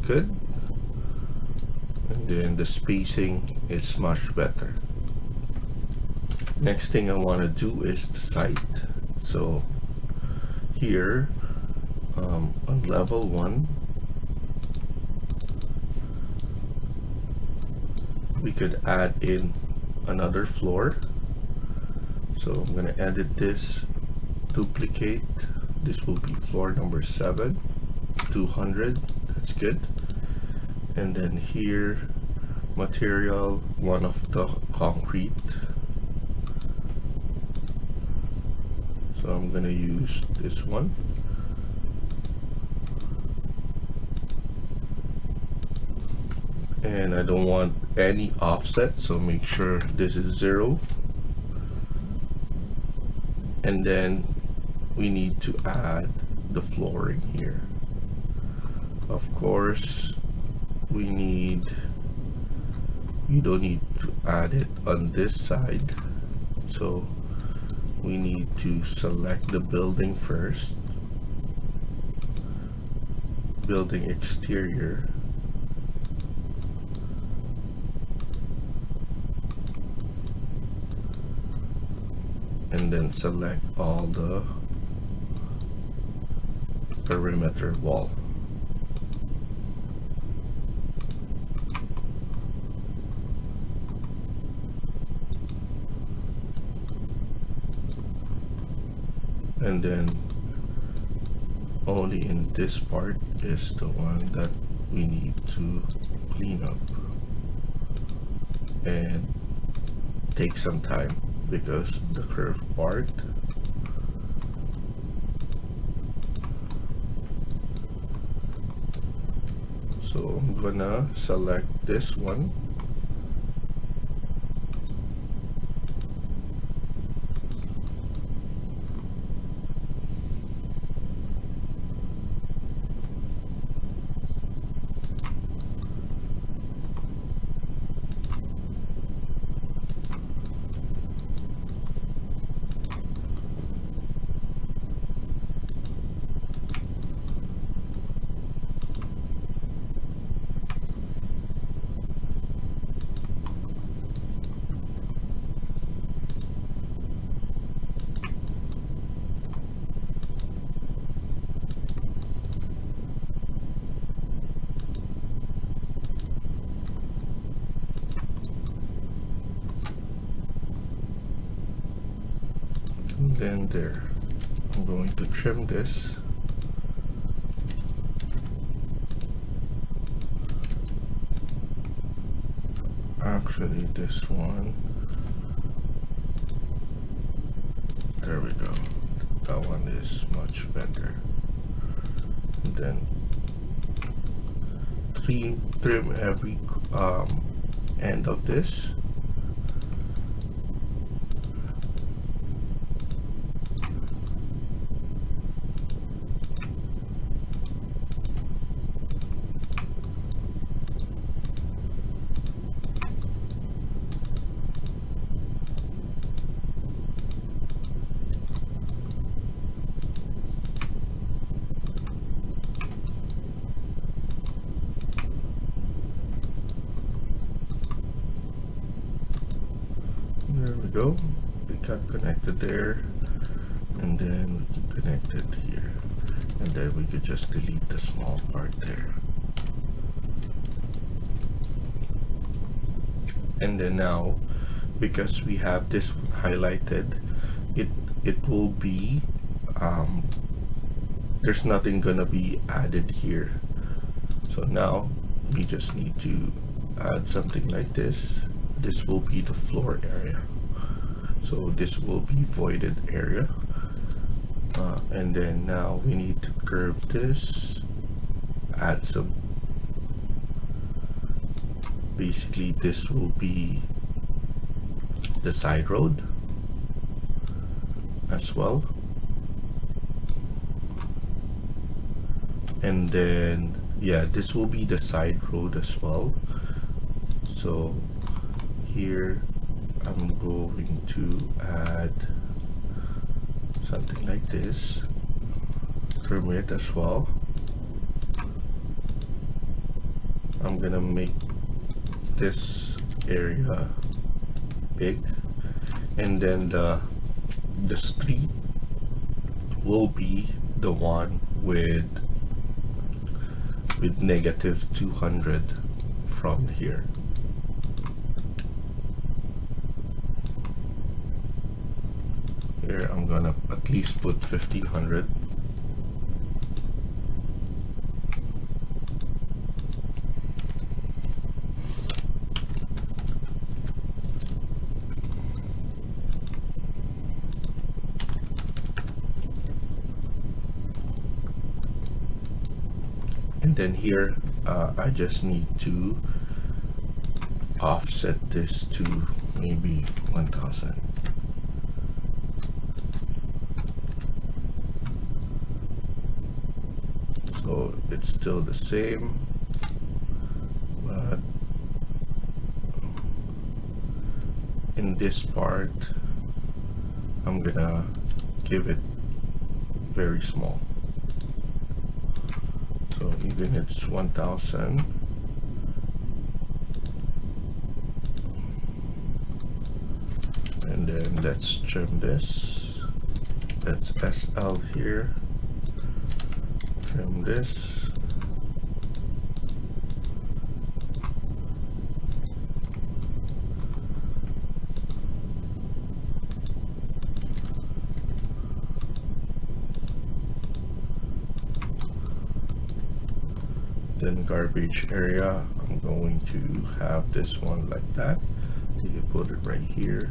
Speaker 2: good, and then the spacing is much better. Next thing I want to do is the site. So here on level 1 we could add in another floor. So I'm going to edit this, duplicate. This will be floor number 7, 200. That's good. And then here, material, one of the concrete. So I'm gonna use this one. And I don't want any offset, so make sure this is 0. And then we need to add the flooring here. Of course, you don't need to add it on this side, so we need to select the building first, building exterior, and then select all the perimeter wall. And then only in this part is the one that we need to clean up and take some time, because the curved part so I'm gonna select this one, and then there. I'm going to trim this. Actually, this one, there we go. That one is much better. And then trim every end of this. There we go. We got connected there, and then we can connect it here, and then we could just delete the small part there. And then now, because we have this highlighted, it will be there's nothing gonna be added here. So now we just need to add something like this. This will be the floor area, so this will be voided area. And then now we need to curve this, add some, basically this will be the side road as well. And then yeah, this will be the side road as well. So here I'm going to add something like this, trim it as well. I'm gonna make this area big, and then the street will be the one with negative 200 from here. Here I'm gonna at least put 1500. And then here I just need to offset this to maybe 1000. So it's still the same, but in this part I'm gonna give it very small. So even it's 1000, and then let's trim this. That's SL here. Trim this. Then garbage area, I'm going to have this one like that. You can put it right here.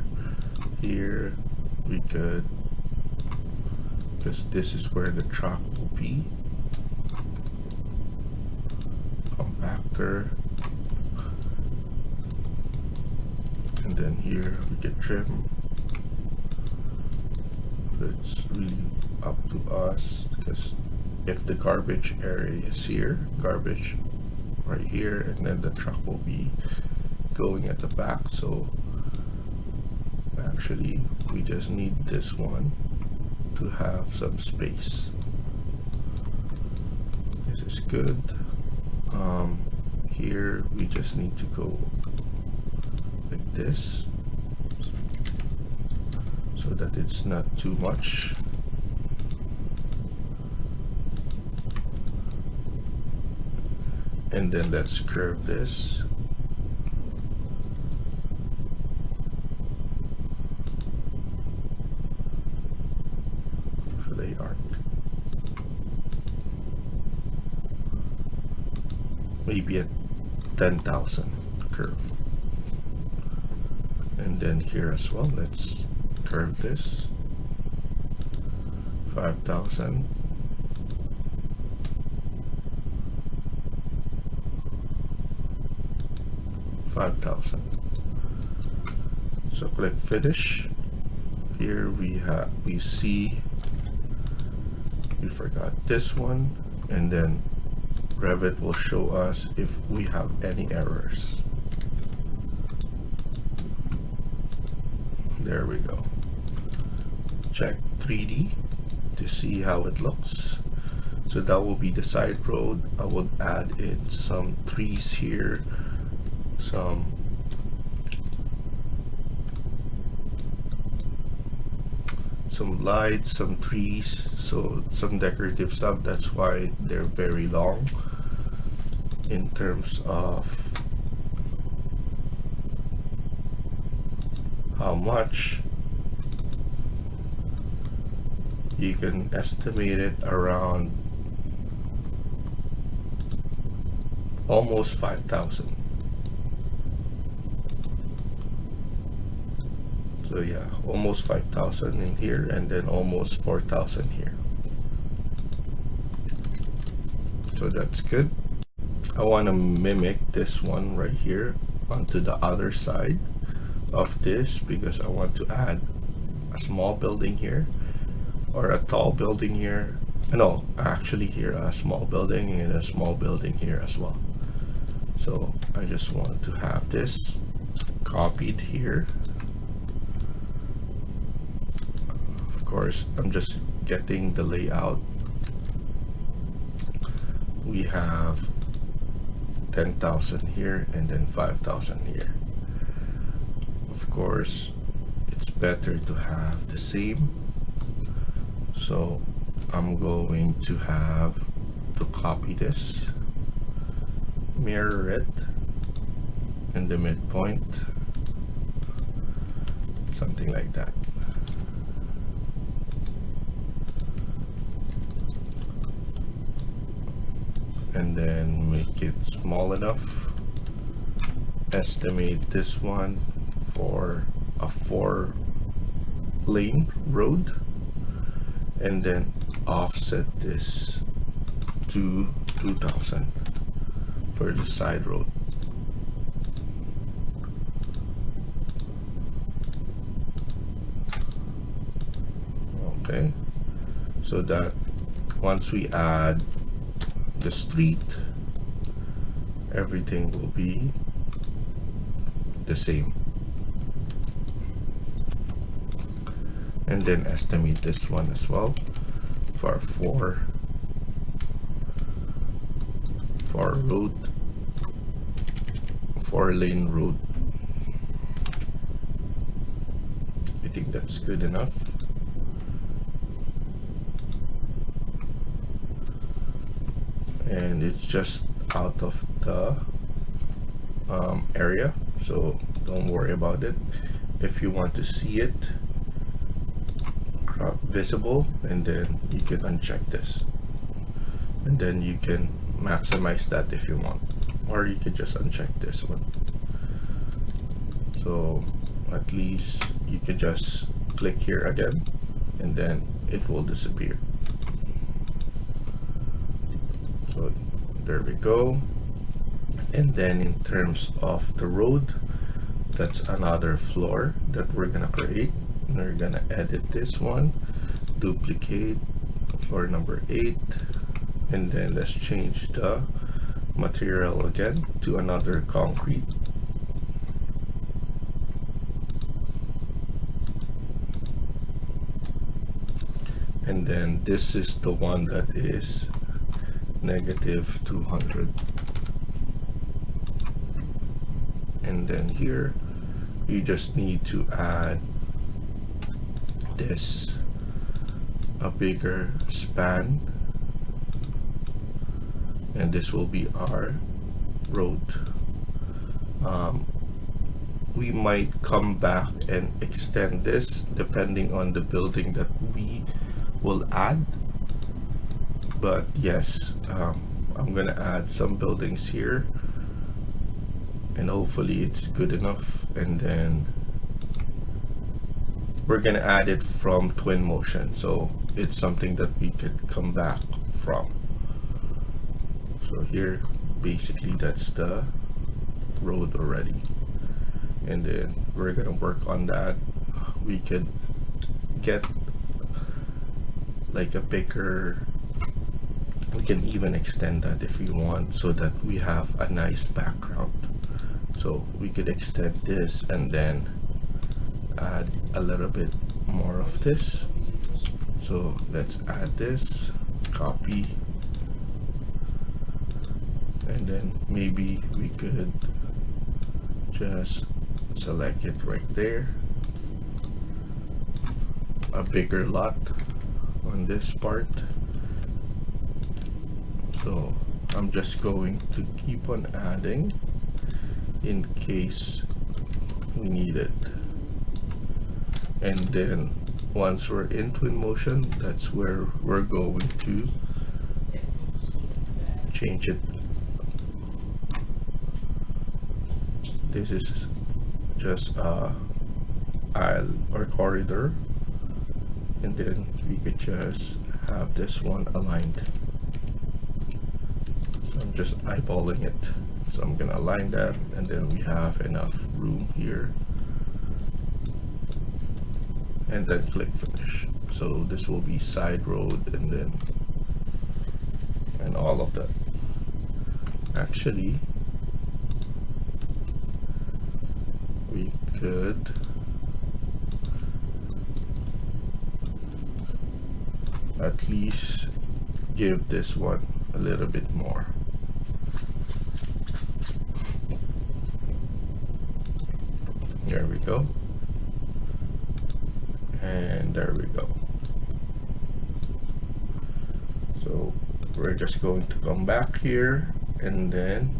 Speaker 2: Here we could, because this is where the truck will be. Compactor. And then here we can trim. It's really up to us, because if the garbage area is here, garbage right here, and then the truck will be going at the back. So actually we just need this one to have some space. This is good. Here we just need to go like this so that it's not too much. And then let's curve this. For the arc. Maybe at 10,000 curve. And then here as well, let's curve this. 5,000. 5,000. So click finish. Here we see we forgot this one, and then Revit will show us if we have any errors. There we go. Check 3D to see how it looks. So that will be the side road. I would add in some trees here, some lights, some trees, so some decorative stuff. That's why they're very long in terms of how much, you can estimate it around almost 5,000. So yeah, almost 5,000 in here, and then almost 4,000 here. So that's good. I want to mimic this one right here onto the other side of this, because I want to add a small building here, or a tall building here. No, actually here, a small building and a small building here as well. So I just want to have this copied here. Of course, I'm just getting the layout. We have 10,000 here and then 5,000 here. Of course, it's better to have the same. So I'm going to have to copy this, mirror it in the midpoint, something like that. And then make it small enough. Estimate this one for a 4-lane road, and then offset this to 2,000 for the side road. Okay, so that once we add the street, everything will be the same. And then estimate this one as well for 4-lane road. I think that's good enough. And it's just out of the area, so don't worry about it. If you want to see it visible, and then you can uncheck this, and then you can maximize that if you want, or you can just uncheck this one. So at least you can just click here again, and then it will disappear. So there we go. And then in terms of the road, that's another floor that we're gonna create. We're gonna edit this one, duplicate floor number 8, and then let's change the material again to another concrete. And then this is the one that is -200. And then here you just need to add this, a bigger span, and this will be our road. We might come back and extend this depending on the building that we will add, but yes, I'm gonna add some buildings here, and hopefully it's good enough. And then we're gonna add it from Twinmotion, so it's something that we could come back from. So here basically that's the road already, and then we're gonna work on that. We could get like a bigger, we can even extend that if we want, so that we have a nice background. So we could extend this and then add a little bit more of this. So let's add this, copy, and then maybe we could just select it right there, a bigger lot on this part. So I'm just going to keep on adding in case we need it. And then once we're in Twinmotion, that's where we're going to change it. This is just aisle or corridor, and then we could just have this one aligned. So I'm just eyeballing it. So I'm gonna align that, and then we have enough room here, and then click finish. So this will be side road, and all of that. Actually, we could at least give this one a little bit more. There we go. And there we go. So we're just going to come back here and then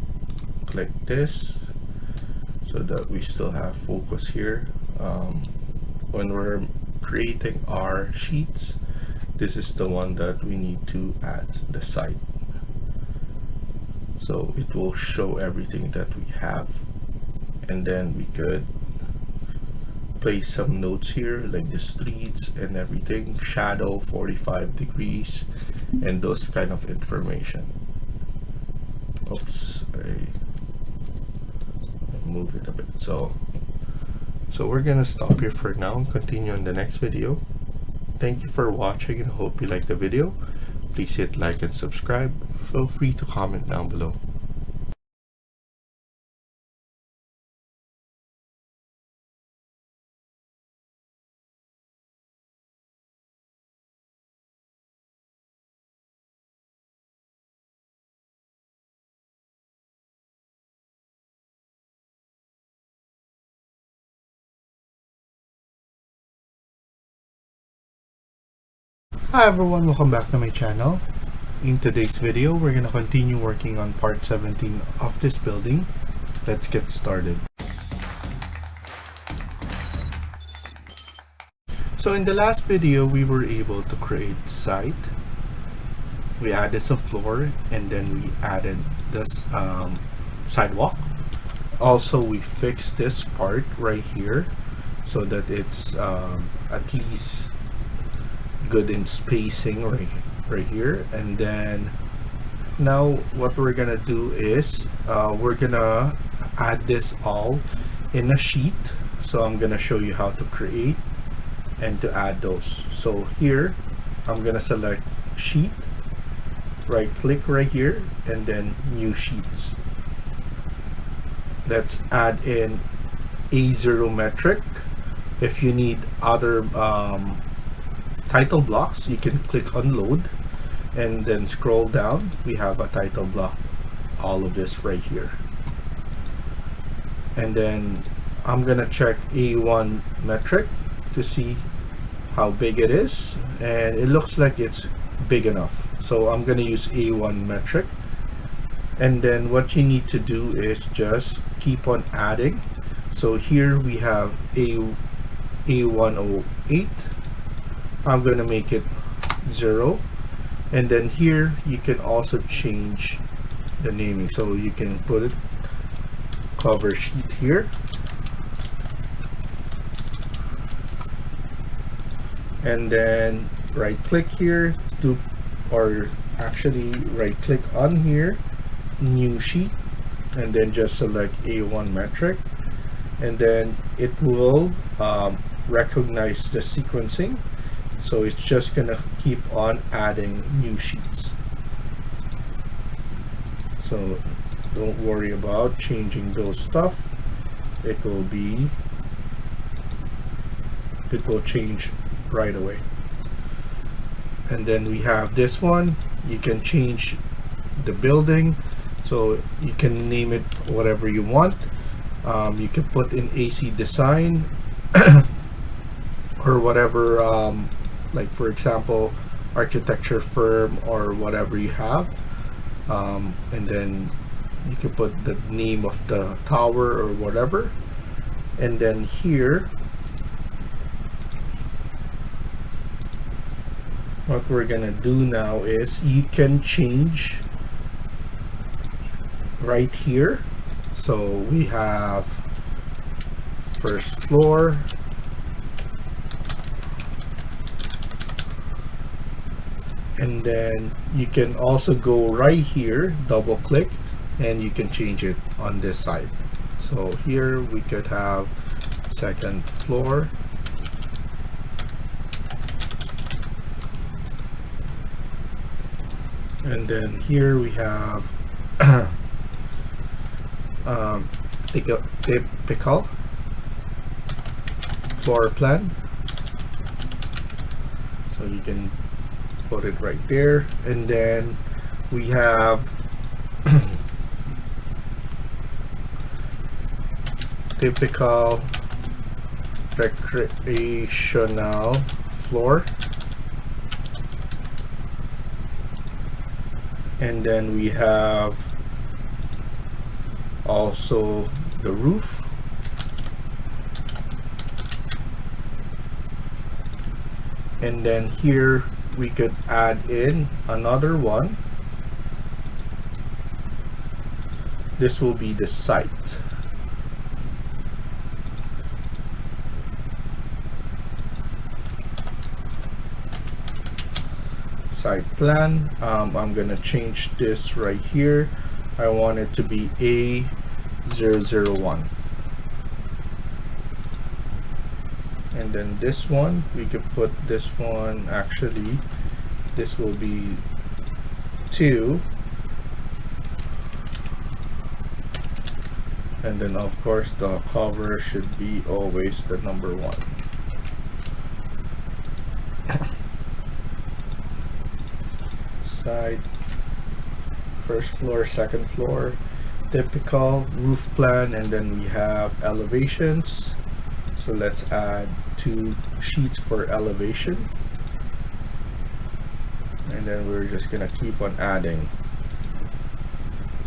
Speaker 2: click this so that we still have focus here. When we're creating our sheets, this is the one that we need to add the site, so it will show everything that we have. And then we could place some notes here like the streets and everything, shadow 45 degrees, and those kind of information. Oops, I move it a bit. So we're gonna stop here for now and continue in the next video. Thank you for watching and hope you liked the video. Please hit like and subscribe. Feel free to comment down below. Hi everyone, welcome back to my channel. In today's video, we're going to continue working on part 17 of this building. Let's get started. So in the last video, we were able to create the site. We added some floor, and then we added this sidewalk. Also, we fixed this part right here so that it's at least good in spacing right here. And then now what we're gonna do is we're gonna add this all in a sheet. So I'm gonna show you how to create and to add those. So here I'm gonna select sheet, right click right here, and then new sheets. Let's add in A0 metric. If you need other title blocks, you can click on load and then scroll down. We have a title block, all of this right here. And then I'm gonna check A1 metric to see how big it is, and it looks like it's big enough, so I'm gonna use A1 metric. And then what you need to do is just keep on adding. So here we have A108. I'm gonna make it 0, and then here you can also change the naming. So you can put it cover sheet here, and then right click here to, or actually right click on here, new sheet, and then just select A1 metric, and then it will recognize the sequencing. So it's just gonna keep on adding new sheets. So don't worry about changing those stuff. It will change right away. And then we have this one. You can change the building, so you can name it whatever you want. You can put in AC design or whatever, like for example architecture firm or whatever you have, and then you can put the name of the tower or whatever. And then here what we're gonna do now is you can change right here. So we have first floor, and then you can also go right here, double click, and you can change it on this side. So here we could have second floor, and then here we have typical floor plan. So you can put it right there, and then we have typical recreational floor, and then we have also the roof, and then here we could add in another one. This will be the site. Site plan. I'm gonna change this right here. I want it to be A001. And then this one, we could put this one, actually, this will be 2. And then of course the cover should be always the number 1. Side, first floor, second floor, typical roof plan, and then we have elevations. So let's add 2 sheets for elevation, and then we're just gonna keep on adding.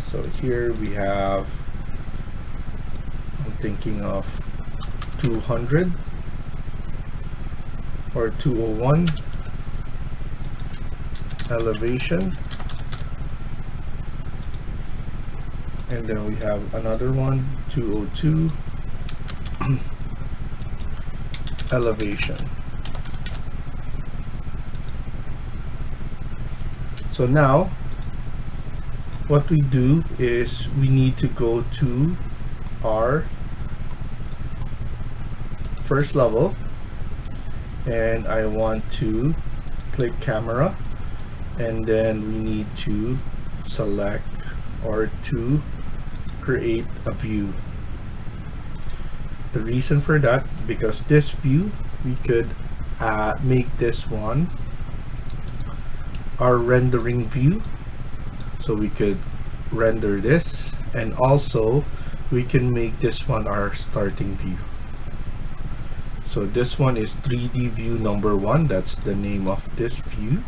Speaker 2: So here we have, I'm thinking of 200 or 201 elevation, and then we have another one, 202 elevation. So now what we do is we need to go to our first level, and I want to click camera, and then we need to select or to create a view. The reason for that, because this view, we could make this one our rendering view. So we could render this, and also we can make this one our starting view. So this one is 3D view number 1. That's the name of this view.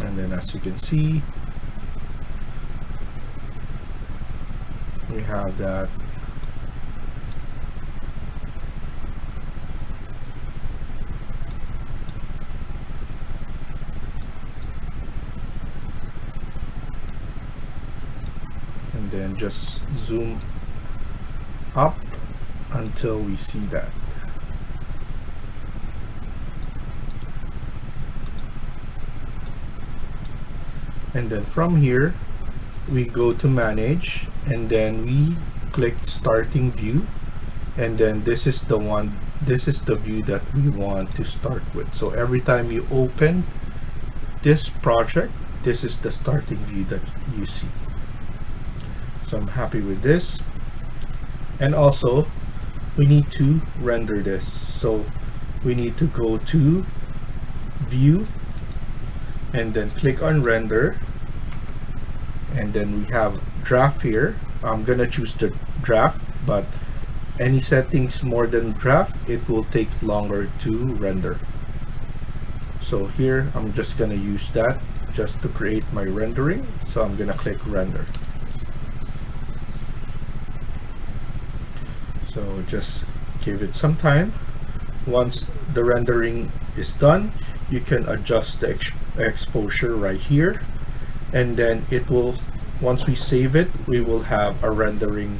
Speaker 2: And then as you can see, we have that. And then just zoom up until we see that. And then from here we go to manage, and then we click starting view, and then this is the one, this is the view that we want to start with. So every time you open this project, this is the starting view that you see. So I'm happy with this. And also we need to render this, so we need to go to view and then click on render, and then we have draft here. I'm gonna choose the draft, but any settings more than draft, it will take longer to render. So here I'm just gonna use that just to create my rendering, so I'm gonna click render. So just give it some time. once the rendering is done, you can adjust the exposure right here, and then it will, once we save it, we will have a rendering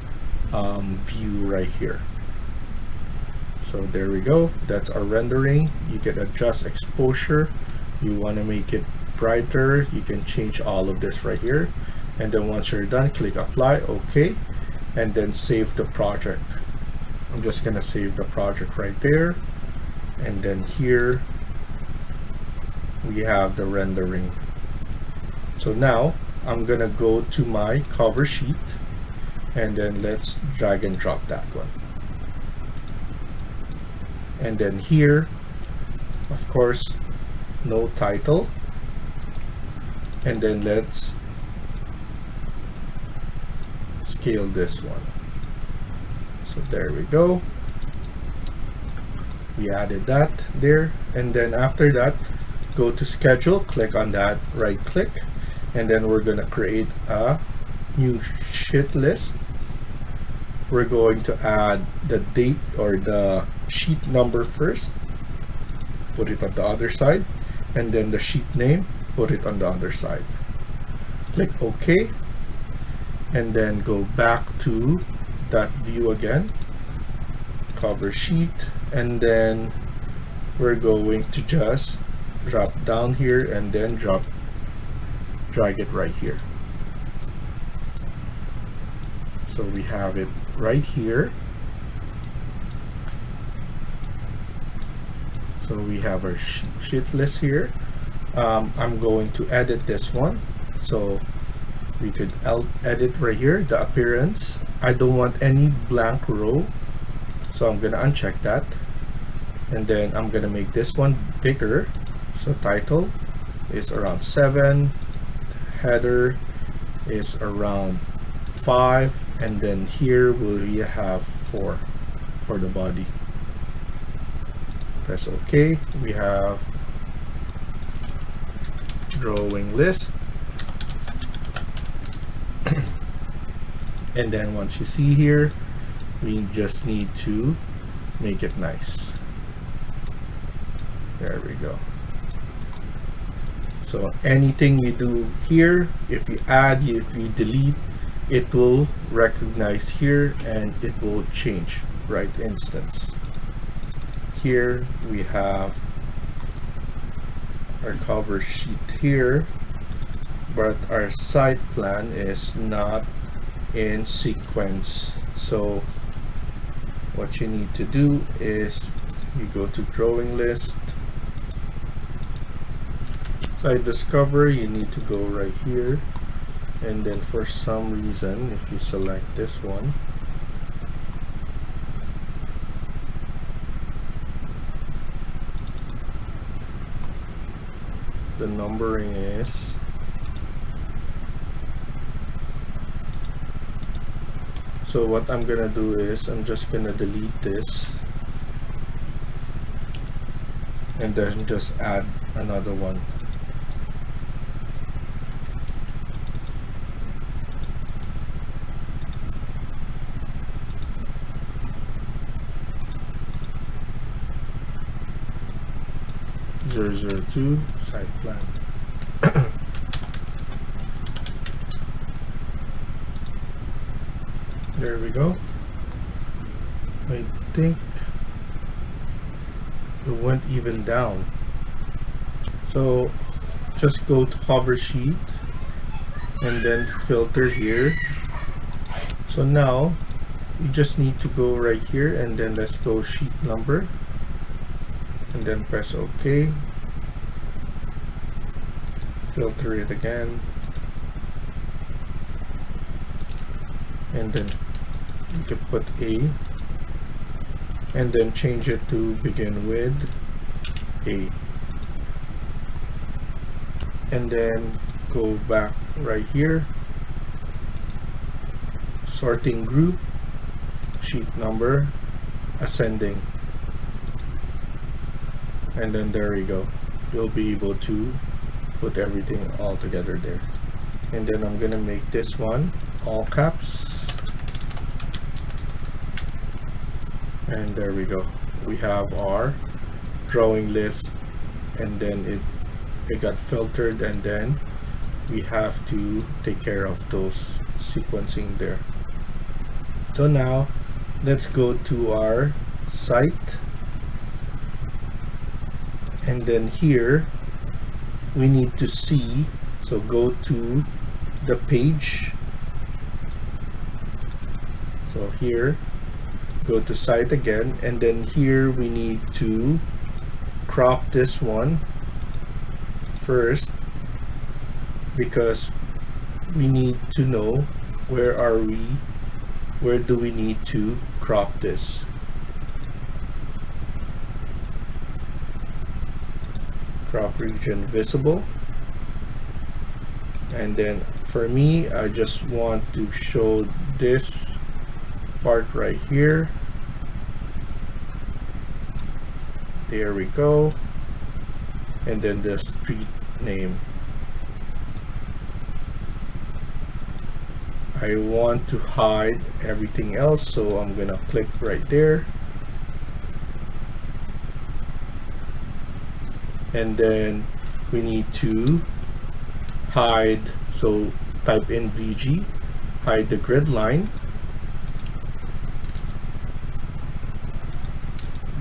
Speaker 2: view right here. So there we go, that's our rendering. You can adjust exposure. You want to make it brighter, you can change all of this right here, and then once you're done, click apply, okay, and then save the project. I'm just gonna save the project right there, and then here we have the rendering. So now I'm gonna go to my cover sheet, and then let's drag and drop that one. And then here, of course, no title, and then let's scale this one. So there we go, we added that there, and then after that, go to schedule, click on that, right click, and then we're gonna create a new sheet list. We're going to add the date or the sheet number first, put it on the other side, and then the sheet name, put it on the other side. Click OK, and then go back to that view again, cover sheet, and then we're going to just drop down here and then drag it right here. So we have it right here. So we have our sheet list here. I'm going to edit this one, so we could edit right here, the appearance. I don't want any blank row, so I'm gonna uncheck that, and then I'm gonna make this one bigger. So title is around 7, header is around 5, and then here we have 4 for the body. Press OK. We have drawing list, and then once you see here, we just need to make it nice. There we go. So anything we do here, if you add, if you delete, it will recognize here and it will change right instance. Here we have our cover sheet here, but our site plan is not in sequence. So what you need to do is you go to drawing list, site discover, you need to go right here, and then for some reason if you select this one, the numbering is so what I'm gonna do is I'm just gonna delete this and then just add another one. (002) site plan. There we go. I think it went even down. So just go to cover sheet and then filter here. So now you just need to go right here and then let's go sheet number and then press OK. Filter it again, and then you can put A and then change it to begin with A, and then go back right here, sorting group, sheet number, ascending, and then there you go. You'll be able to put everything all together there. And then I'm gonna make this one all caps, and there we go. we have our drawing list, and then it got filtered, and then we have to take care of those sequencing there. So now let's go to our site, and then here we need to see, so go to the page, so here go to site again, and then here we need to crop this one first, because we need to know where do we need to crop this. Crop region visible, and then for me I just want to show this part right here. There we go, and then the street name. I want to hide everything else, so I'm gonna click right there, and then we need to hide, so type in VG, hide the grid line,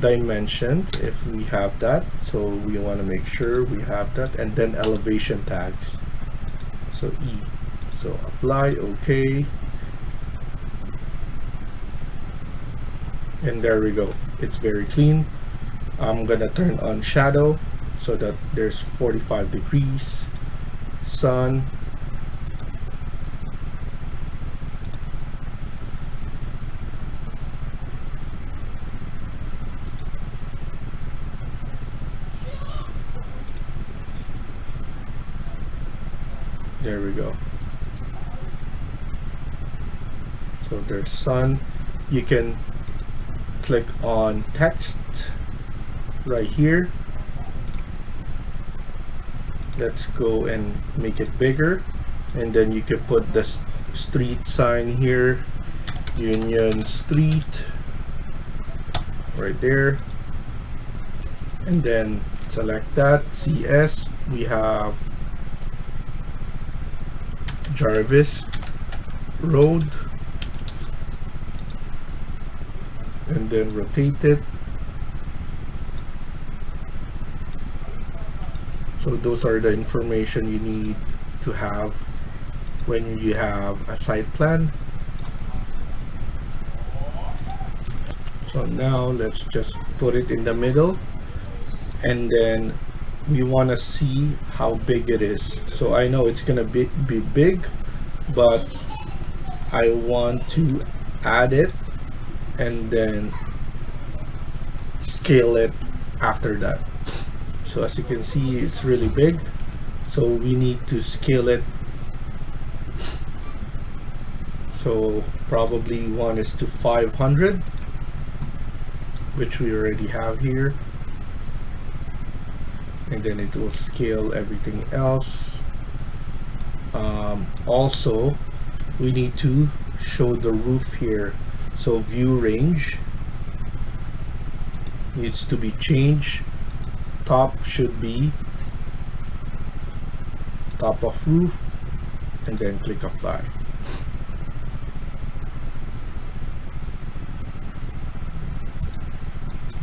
Speaker 2: dimension if we have that, so we want to make sure we have that, and then elevation tags, so E, so apply, okay, and there we go, it's very clean. I'm gonna turn on shadow so that there's 45 degrees, sun, there we go. So there's sun. You can click on text right here. Let's go and make it bigger, and then you can put the street sign here, Union Street, right there, and then select that. CS, we have Jarvis Road, and then rotate it. So those are the information you need to have when you have a site plan. So now let's just put it in the middle, and then we want to see how big it is. So I know it's gonna be big, but I want to add it and then scale it after that. So as you can see, it's really big, so we need to scale it. So probably 1:500, which we already have here, and then it will scale everything else. Also, we need to show the roof here, so view range needs to be changed. Top should be top of roof, and then click apply.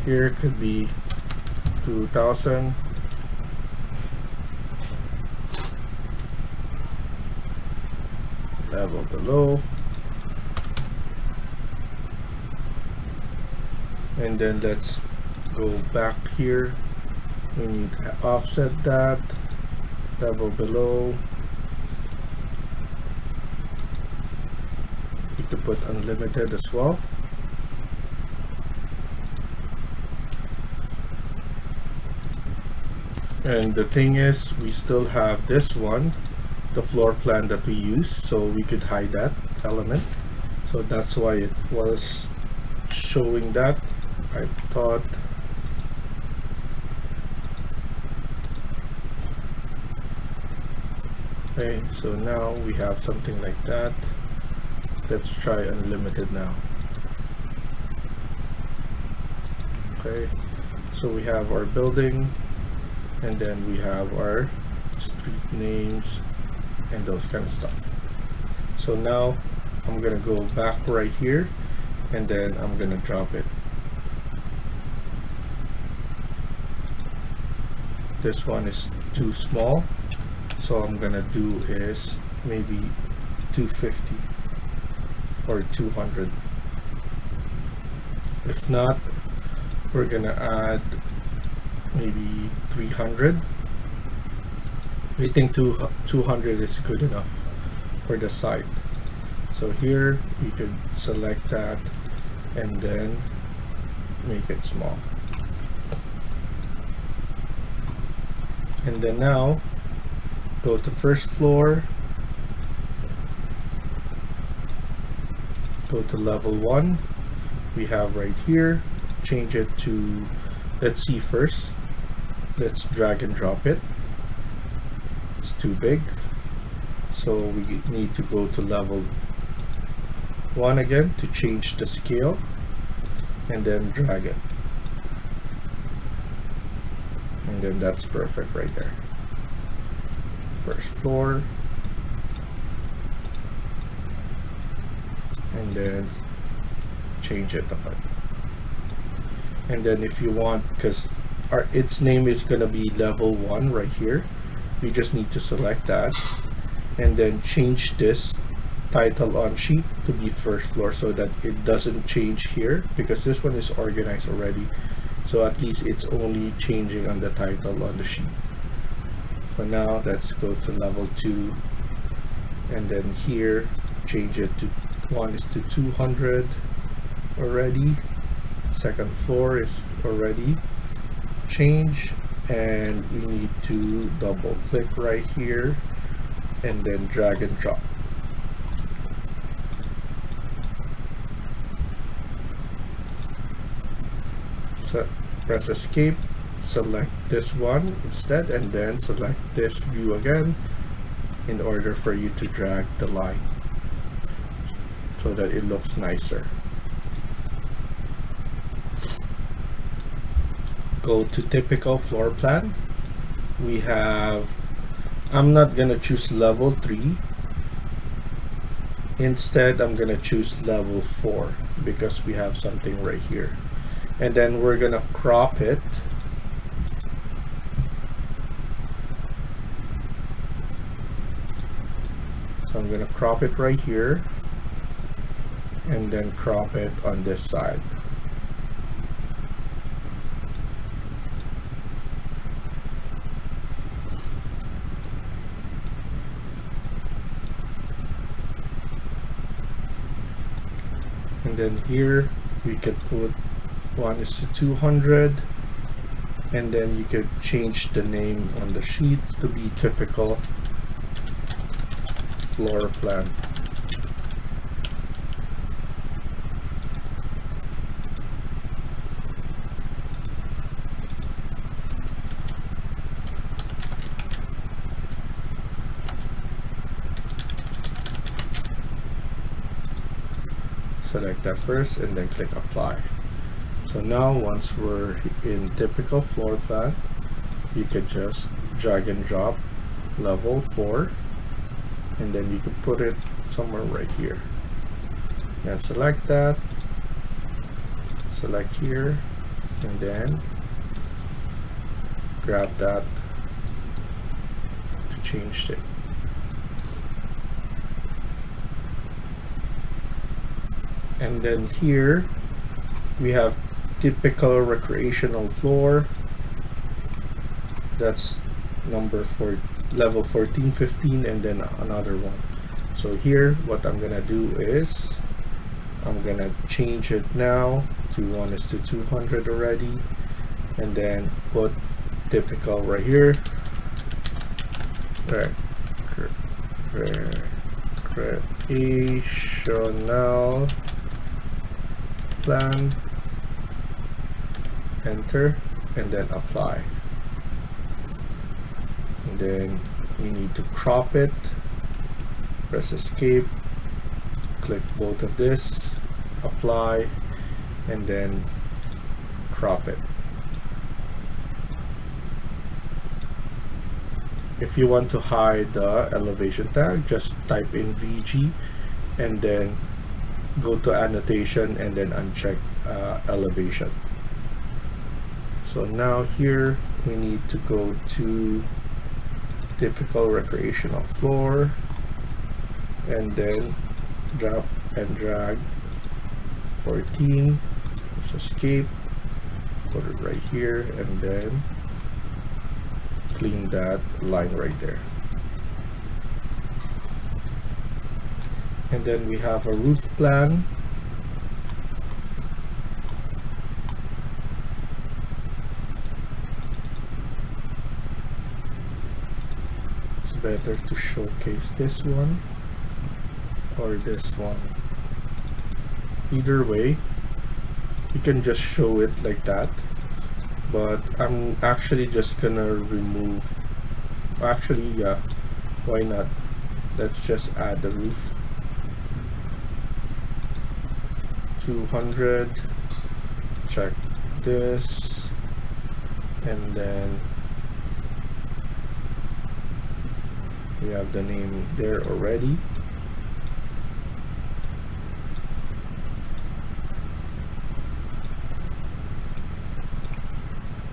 Speaker 2: Here could be 2000. Level below, and then let's go back here. We need to offset that, level below. You could put unlimited as well. And the thing is, we still have this one, the floor plan that we use, so we could hide that element. So that's why it was showing that. I thought okay, so now we have something like that. Let's try unlimited now. Okay, so we have our building, and then we have our street names and those kind of stuff. So now I'm gonna go back right here, and then I'm gonna drop it. This one is too small, so I'm gonna do is maybe 250 or 200. If not, we're gonna add maybe 300. I think 200 is good enough for the site. So here you could select that and then make it small. And then now go to first floor, go to level 1. We have right here, change it to, let's see first, let's drag and drop it. It's too big, so we need to go to level 1 again to change the scale, and then drag it, and then that's perfect right there. First floor, and then change it up. And then if you want, because its name is gonna be level 1 right here, you just need to select that and then change this title on sheet to be first floor, so that it doesn't change here, because this one is organized already, so at least it's only changing on the title on the sheet. So now let's go to level 2, and then here change it to 1 is to 200 already. Second floor is already changed, and we need to double click right here and then drag and drop. So press escape, select this one instead, and then select this view again in order for you to drag the line so that it looks nicer. Go to typical floor plan. We have, I'm not gonna choose level 3. Instead, I'm gonna choose level 4 because we have something right here. And then we're gonna crop it. So I'm gonna crop it right here, and then crop it on this side. And then here we could put 1 is to 200, and then you could change the name on the sheet to be typical floor plan. Select that first and then click apply. So now once we're in typical floor plan, you could just drag and drop level 4, and then you could put it somewhere right here. And select that, select here, and then grab that to change it. And then here we have typical recreational floor. That's number 4, level 14, 15, and then another one. So here what I'm gonna do is I'm gonna change it now to 1 is to 200 already, and then put typical right here. Recreational plan, enter, and then apply. And then we need to crop it, press escape, click both of this, apply, and then crop it. If you want to hide the elevation tag, just type in VG and then go to annotation and then uncheck elevation. So now here we need to go to typical recreational floor and then drop and drag 14. Let's escape, put it right here, and then clean that line right there. And then we have a roof plan. It's better to showcase this one or this one. Either way, you can just show it like that, but I'm actually just gonna remove, actually, yeah, why not? Let's just add the roof. 200, check this, and then we have the name there already.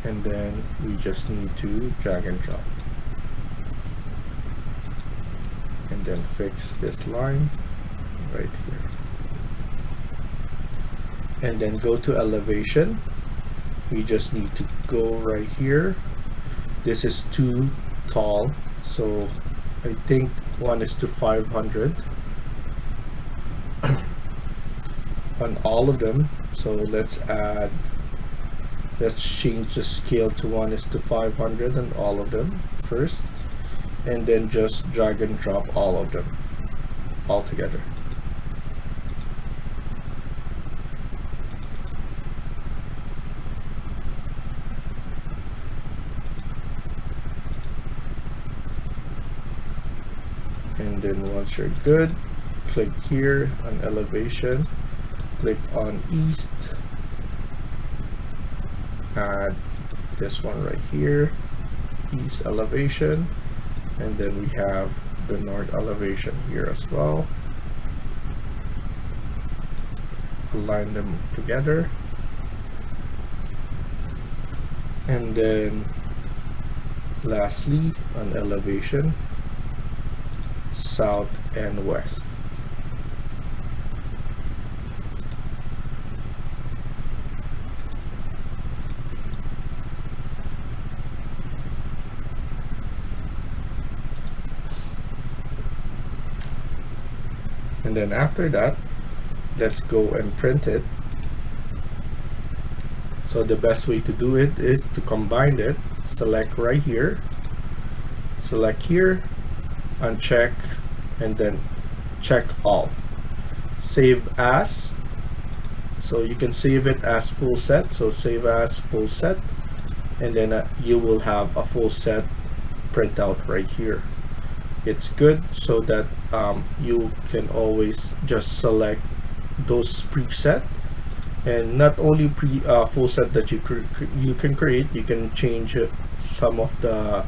Speaker 2: And then we just need to drag and drop and then fix this line right here, and then go to elevation. We just need to go right here. This is too tall, so I think 1:500 on all of them. So let's change the scale to 1:500 on all of them first, and then just drag and drop all of them all together. And then once you're good, click here on elevation, click on east, add this one right here, east elevation, and then we have the north elevation here as well. Align them together, and then lastly on elevation, south and west. And then after that, let's go and print it. So the best way to do it is to combine it. Select right here, select here, uncheck, and then check all. Save as. So you can save it as full set. So save as full set, and then you will have a full set printout right here. It's good so that you can always just select those preset, and not only full set that you can create, you can change some of the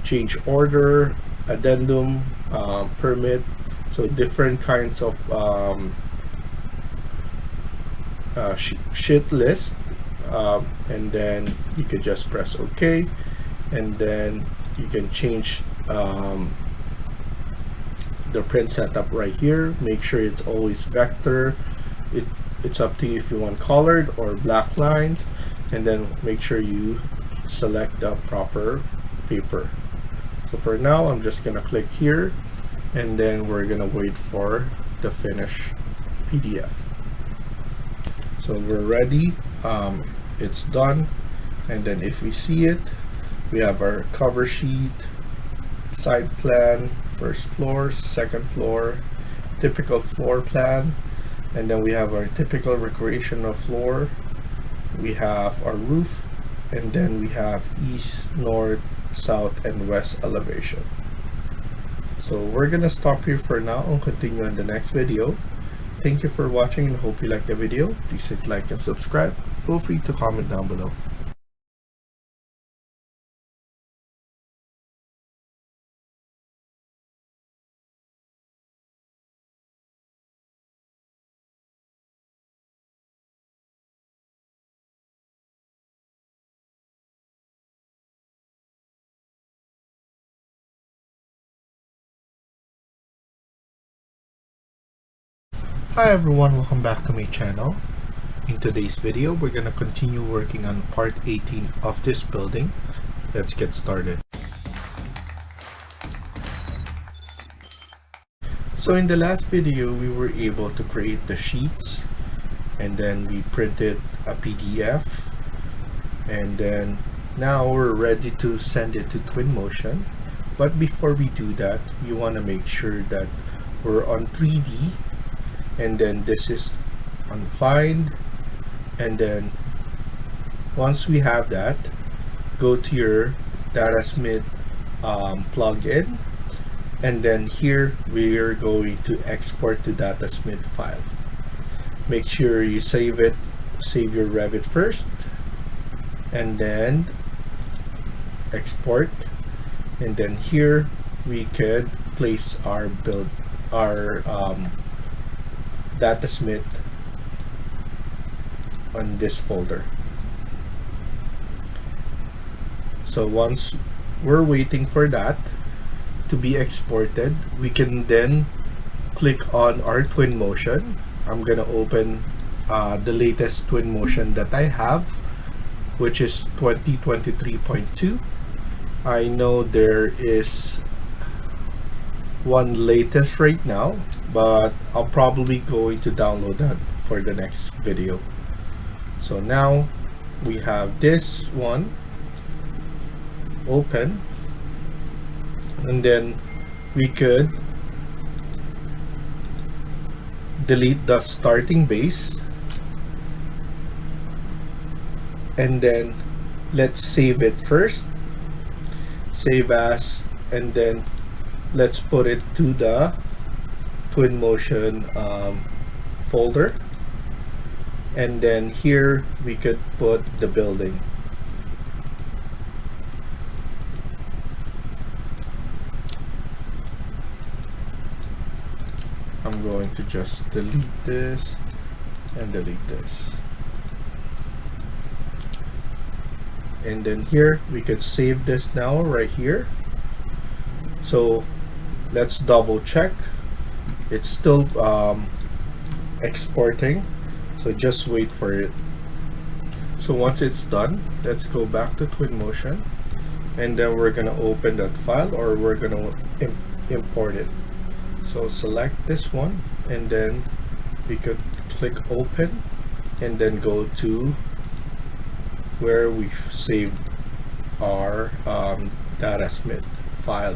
Speaker 2: change order, addendum, permit, so different kinds of sheet list, and then you could just press OK, and then you can change the print setup right here. Make sure it's always vector. It's up to you if you want colored or black lines, and then make sure you select the proper paper. So for now, I'm just gonna click here, and then we're gonna wait for the finished PDF. So we're ready. It's done, and then if we see it, we have our cover sheet, side plan, first floor, second floor, typical floor plan, and then we have our typical recreational floor. We have our roof, and then we have east, north, south, and west elevation. So we're gonna stop here for now and continue in the next video. Thank you for watching and hope you liked the video. Please hit like and subscribe. feel free to comment down below. Hi everyone, welcome back to my channel. In today's video, we're gonna continue working on part 18 of this building. Let's get started. So in the last video, we were able to create the sheets, and then we printed a PDF, and then now we're ready to send it to Twinmotion. But before we do that, we want to make sure that we're on 3D, and then this is on find, and then once we have that, go to your DataSmith plugin, and then here we are going to export to DataSmith file. Make sure you save your Revit first, and then export, and then here we could place our DataSmith on this folder. So once we're waiting for that to be exported, we can then click on our Twinmotion. I'm gonna open the latest Twinmotion that I have, which is 2023.2. I know there is one latest right now, but I'll probably going to download that for the next video. So now we have this one open, and then we could delete the starting base, and then let's save it first, save as, and then let's put it to the Twinmotion folder, and then here we could put the building. I'm going to just delete this and delete this, and then here we could save this now right here. So let's double check. It's still exporting, so just wait for it. So once it's done, let's go back to Twinmotion, and then we're gonna open that file, or we're gonna import it. So select this one, and then we could click open, and then go to where we've saved our DataSmith file.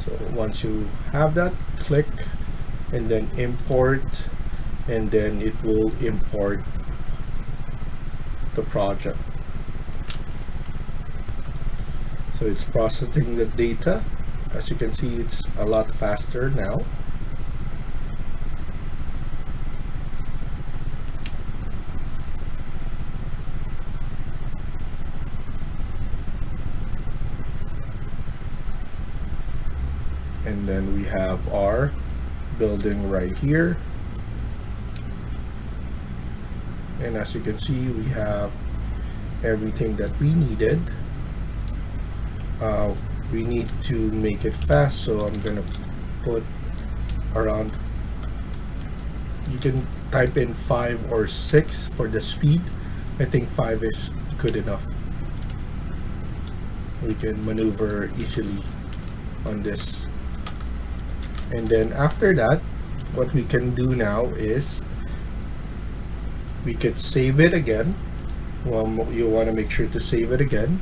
Speaker 2: So once you have that, click and then import, and then it will import the project. So it's processing the data. As you can see, it's a lot faster now. And then we have our building right here, and as you can see, we have everything that we needed. We need to make it fast, so I'm gonna put around, you can type in 5 or 6 for the speed. I think 5 is good enough. We can maneuver easily on this. And then after that, what we can do now is we could save it again. Well, you want to make sure to save it again.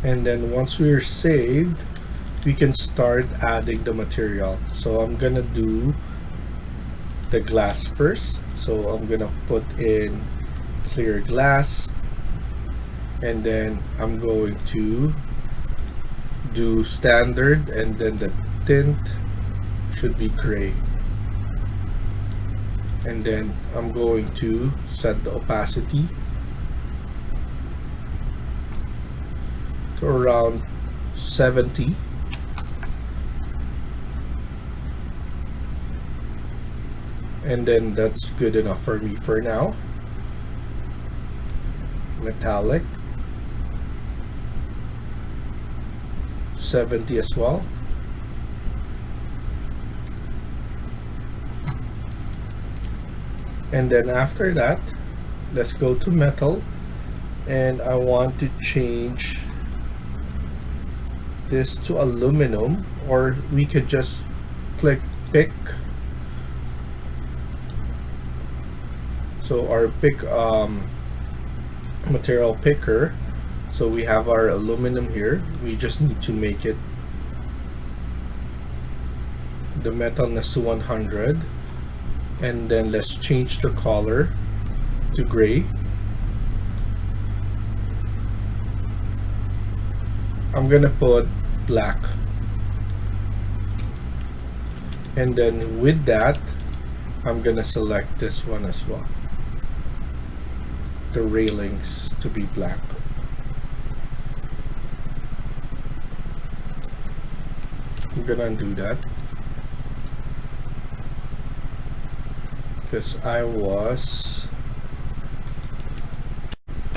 Speaker 2: And then once we're saved, we can start adding the material. So I'm gonna do the glass first. So I'm gonna put in clear glass, and then I'm going to do standard, and then the tint should be gray. and then I'm going to set the opacity to around 70. And then that's good enough for me for now. Metallic 70 as well. And then after that, let's go to metal, and I want to change this to aluminum, or we could just click pick. So our pick material picker, so we have our aluminum here. We just need to make it the metalness to 100, and then let's change the color to gray. I'm gonna put black, and then with that I'm gonna select this one as well, the railings to be black. I'm gonna undo that because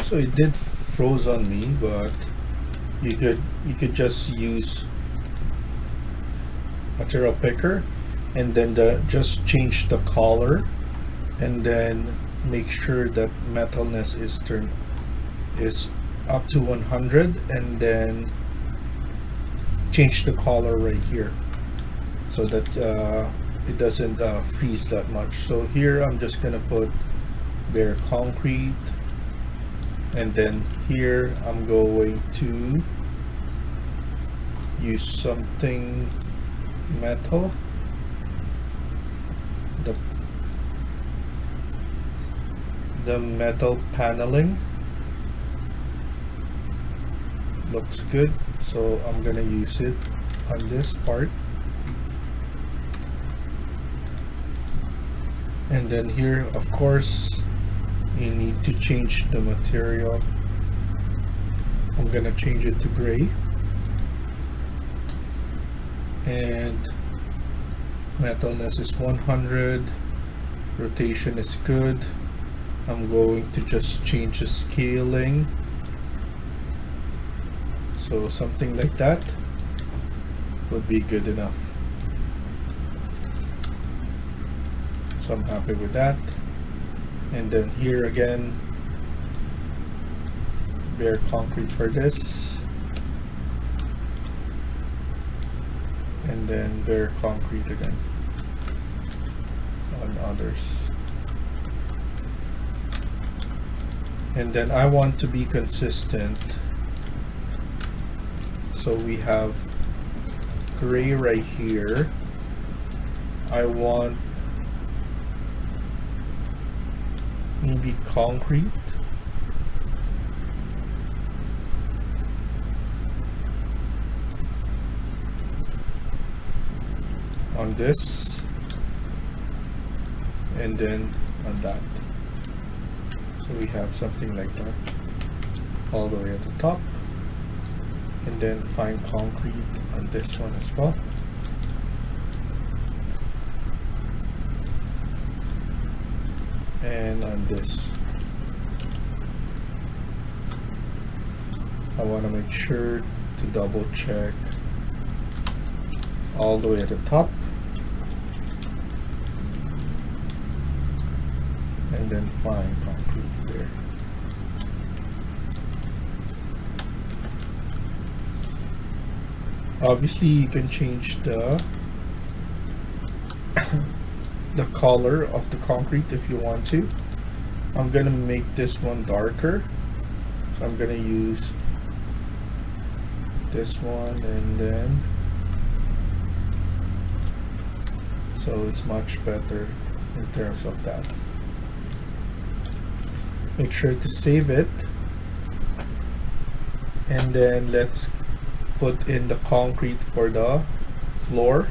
Speaker 2: so it did froze on me, but you could just use material picker, and then just change the color, and then make sure that metalness is up to 100, and then change the color right here so that it doesn't freeze that much. So here I'm just gonna put bare concrete, and then here I'm going to use something metal, the metal paneling looks good, so I'm gonna use it on this part. And then here, of course, you need to change the material. I'm gonna change it to gray, and metalness is 100, rotation is good. I'm going to just change the scaling, so something like that would be good enough. So I'm happy with that. And then here again, bare concrete for this, and then bare concrete again on others. And then I want to be consistent, so we have gray right here. I want maybe concrete on this, and then on that. So we have something like that all the way at the top, and then fine concrete on this one as well. And on this, I want to make sure to double check all the way at the top, and then fine concrete there. Obviously you can change the the color of the concrete if you want to. I'm gonna make this one darker, so I'm gonna use this one, and then so it's much better in terms of that. Make sure to save it, and then let's put in the concrete for the floor,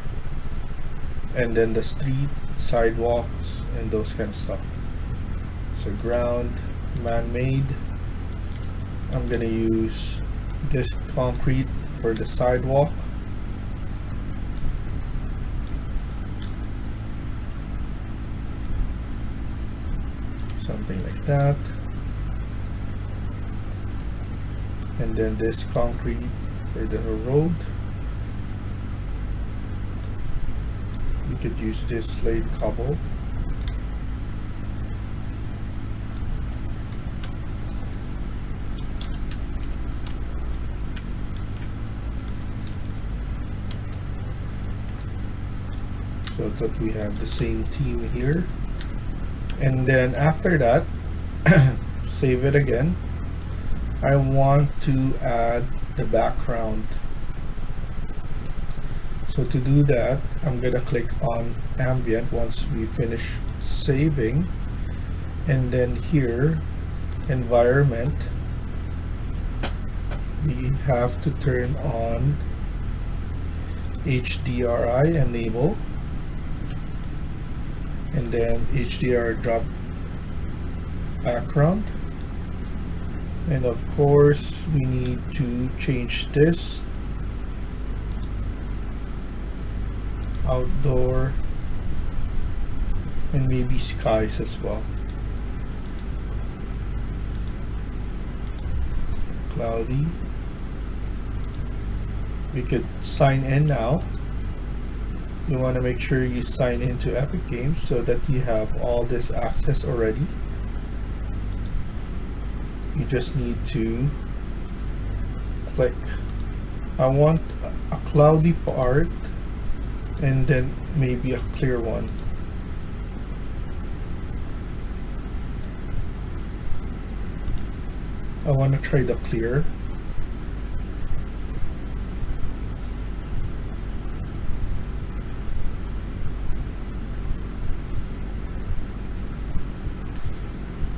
Speaker 2: and then the street sidewalks, and those kind of stuff. So ground, man-made. I'm gonna use this concrete for the sidewalk. Something like that. And then this concrete for the road. We could use this slate cobble. So that we have the same team here. And then after that, save it again. I want to add the background. So to do that, I'm gonna click on ambient once we finish saving, and then here, environment, we have to turn on HDRI enable, and then HDR drop background. And of course, we need to change this outdoor and maybe skies as well. Cloudy. We could sign in now. You want to make sure you sign into Epic Games so that you have all this access already. You just need to click. I want a cloudy part and then maybe a clear one. I want to try the clear.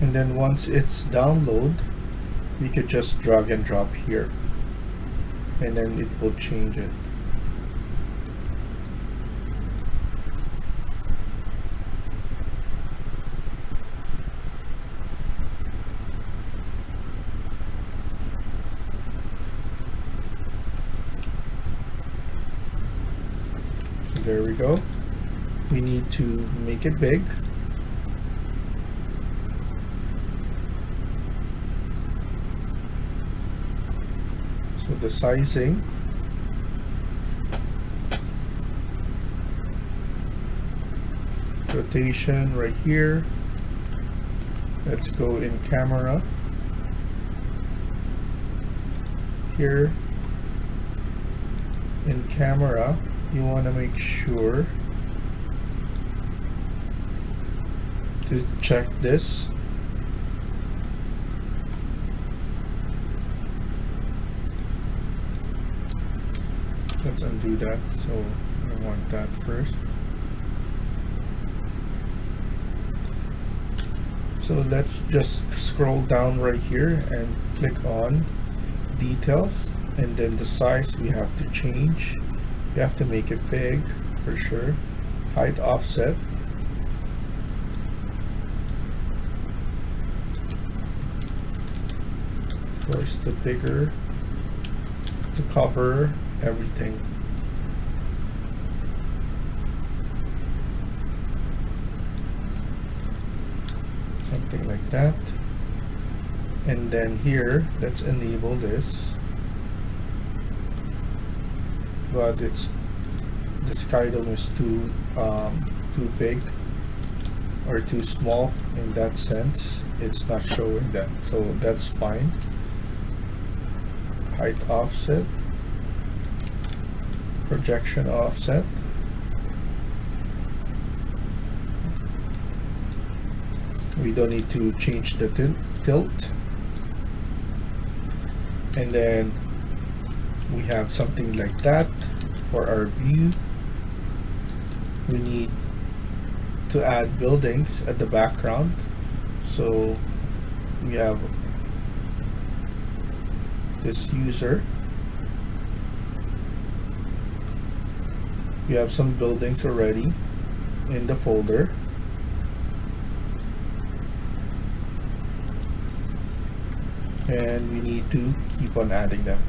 Speaker 2: And then once it's download, we could just drag and drop here, and then it will change it. There we go. We need to make it big. So the sizing, rotation right here. Let's go in camera here. In camera, you want to make sure to check this. Let's undo that. So I want that first. So let's just scroll down right here and click on details, and then the size we have to change. You have to make it big for sure. Height offset. Of course, the bigger to cover everything. Something like that. And then here, let's enable this. But it's the sky dome is too big or too small in that sense. It's not showing that, so that's fine. Height offset, projection offset. We don't need to change the tilt. And then we have something like that for our view. We need to add buildings at the background. So we have this user. We have some buildings already. in the folder. And we need to keep on adding them.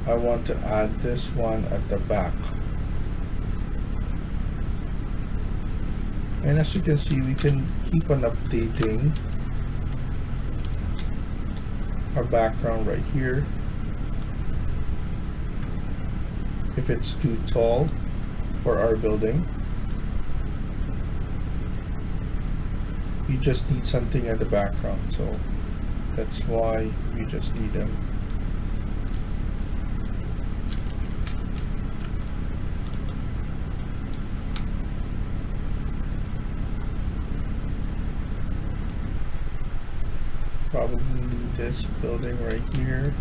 Speaker 2: I want to add this one at the back. And as you can see, we can keep on updating our background right here. If it's too tall for our building, we just need something at the background, so that's why we just need them. Probably need this building right here,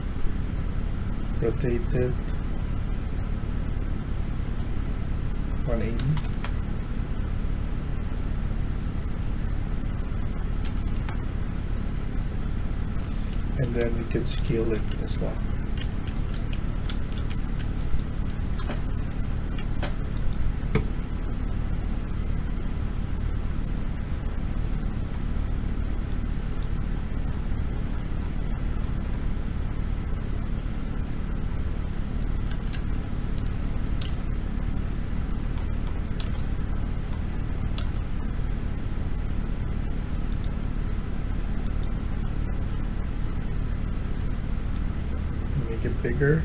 Speaker 2: rotate it 180. And then we can scale it as well. Make it bigger.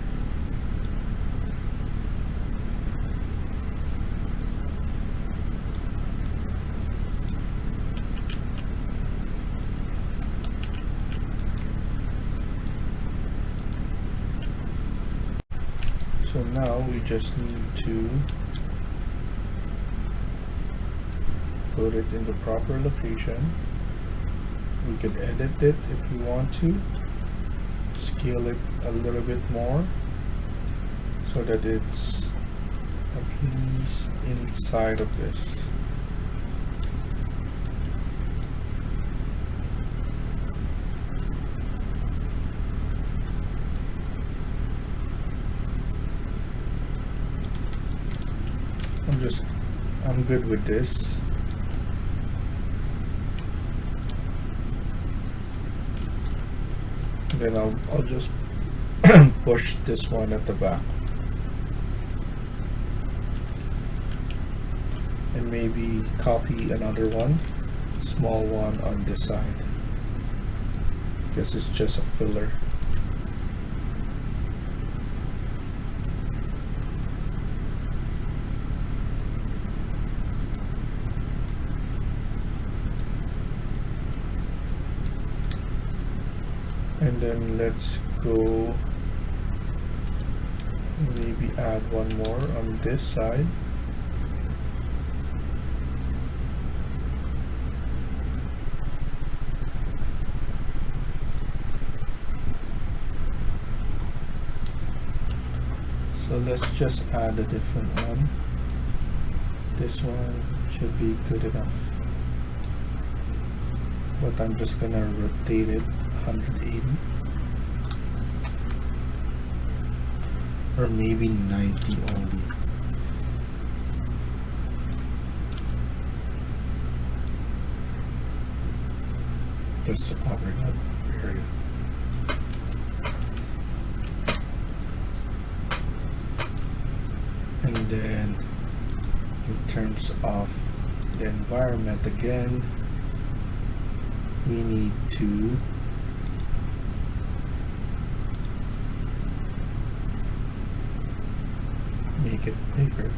Speaker 2: So now we just need to put it in the proper location. We can edit it if we want to. Scale it a little bit more so that it's at least inside of this. I'm good with this. Then I'll just push this one at the back, and maybe copy another one, small one on this side, because it's just a filler. And then let's go, maybe add one more on this side. So let's just add a different one. This one should be good enough. But I'm just gonna rotate it 180. Or maybe 90 only. Just to cover that area. And then in terms of the environment again, we need to make it bigger.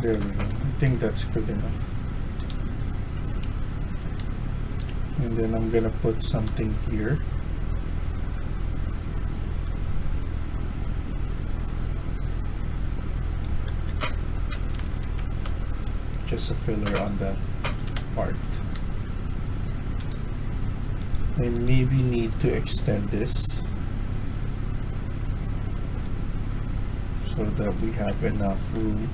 Speaker 2: There we go. I think that's good enough. And then I'm gonna put something here. Just a filler on that part. I maybe need to extend this so that we have enough room.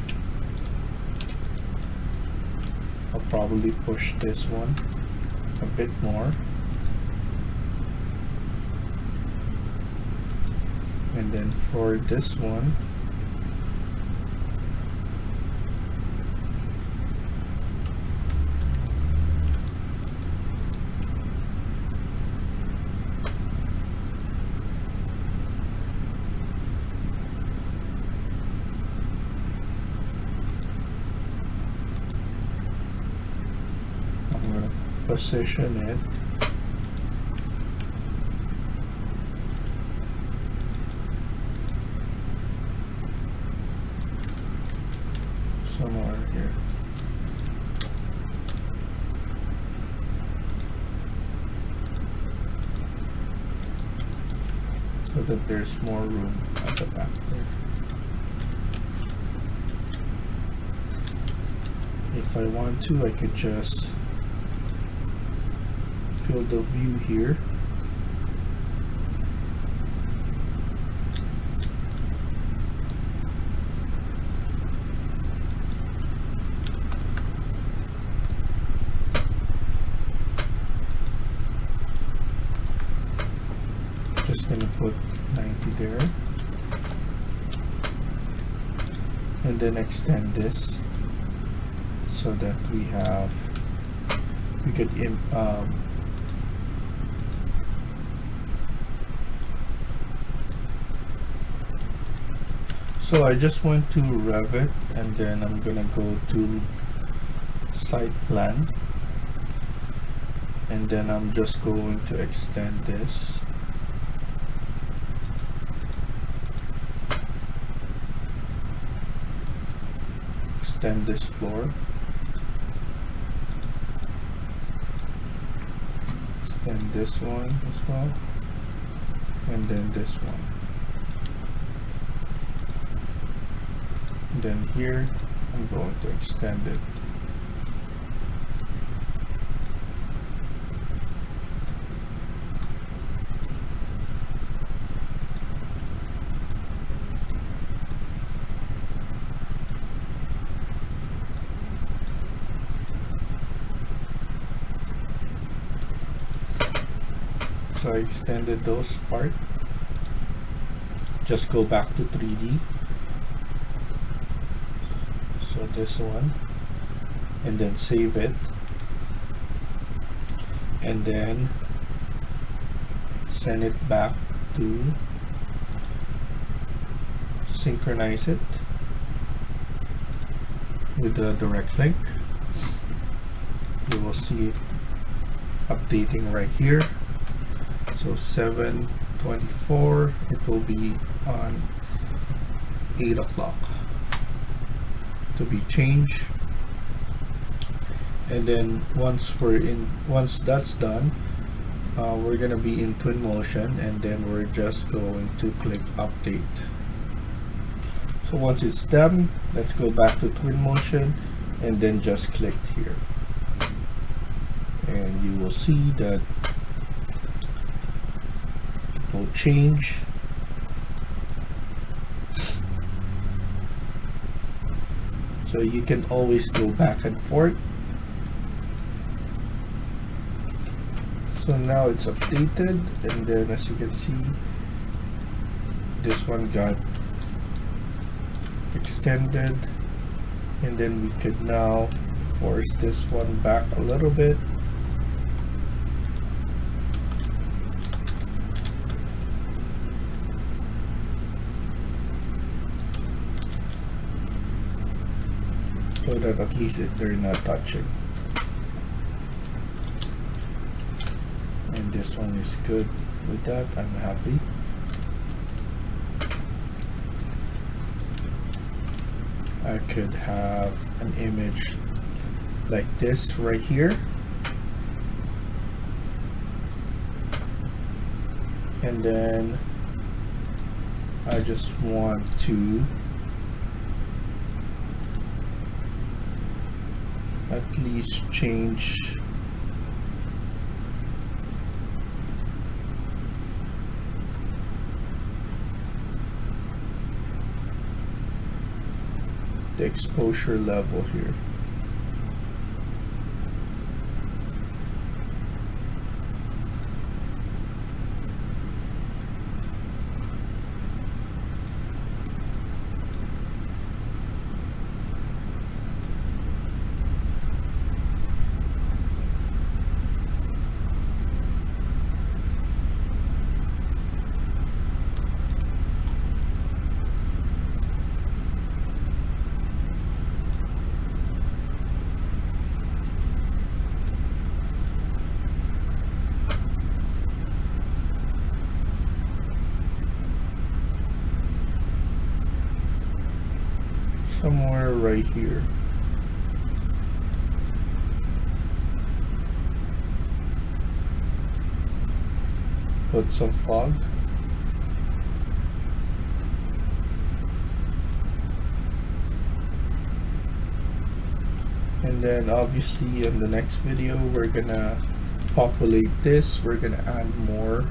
Speaker 2: I'll probably push this one a bit more. And then for this one, I'm going to position it somewhere here. So that there's more room at the back there. If I want to, I could just fill the view here. Just gonna put 90 there, and then extend this so that we could so I just went to Revit, and then I'm gonna go to site plan, and then I'm just going to extend this. Extend this floor. Extend this one as well. And then this one. And then here, I'm going to extend it. So I extended those part. Just go back to 3D. So this one, and then save it, and then send it back to synchronize it with the direct link. You will see it updating right here. So 7/24, it will be on 8 o'clock to be changed. And then once that's done, we're gonna be in Twinmotion, and then we're just going to click update. So once it's done, let's go back to Twinmotion and then just click here, and you will see that will change. So you can always go back and forth. So now it's updated, and then as you can see, this one got extended, and then we could now force this one back a little bit. So that at least they're not touching. And this one is good with that. I'm happy. I could have an image like this right here, and then I just want to at least change the exposure level here. Somewhere right here. Put some fog. And then obviously in the next video we're gonna populate this. We're gonna add more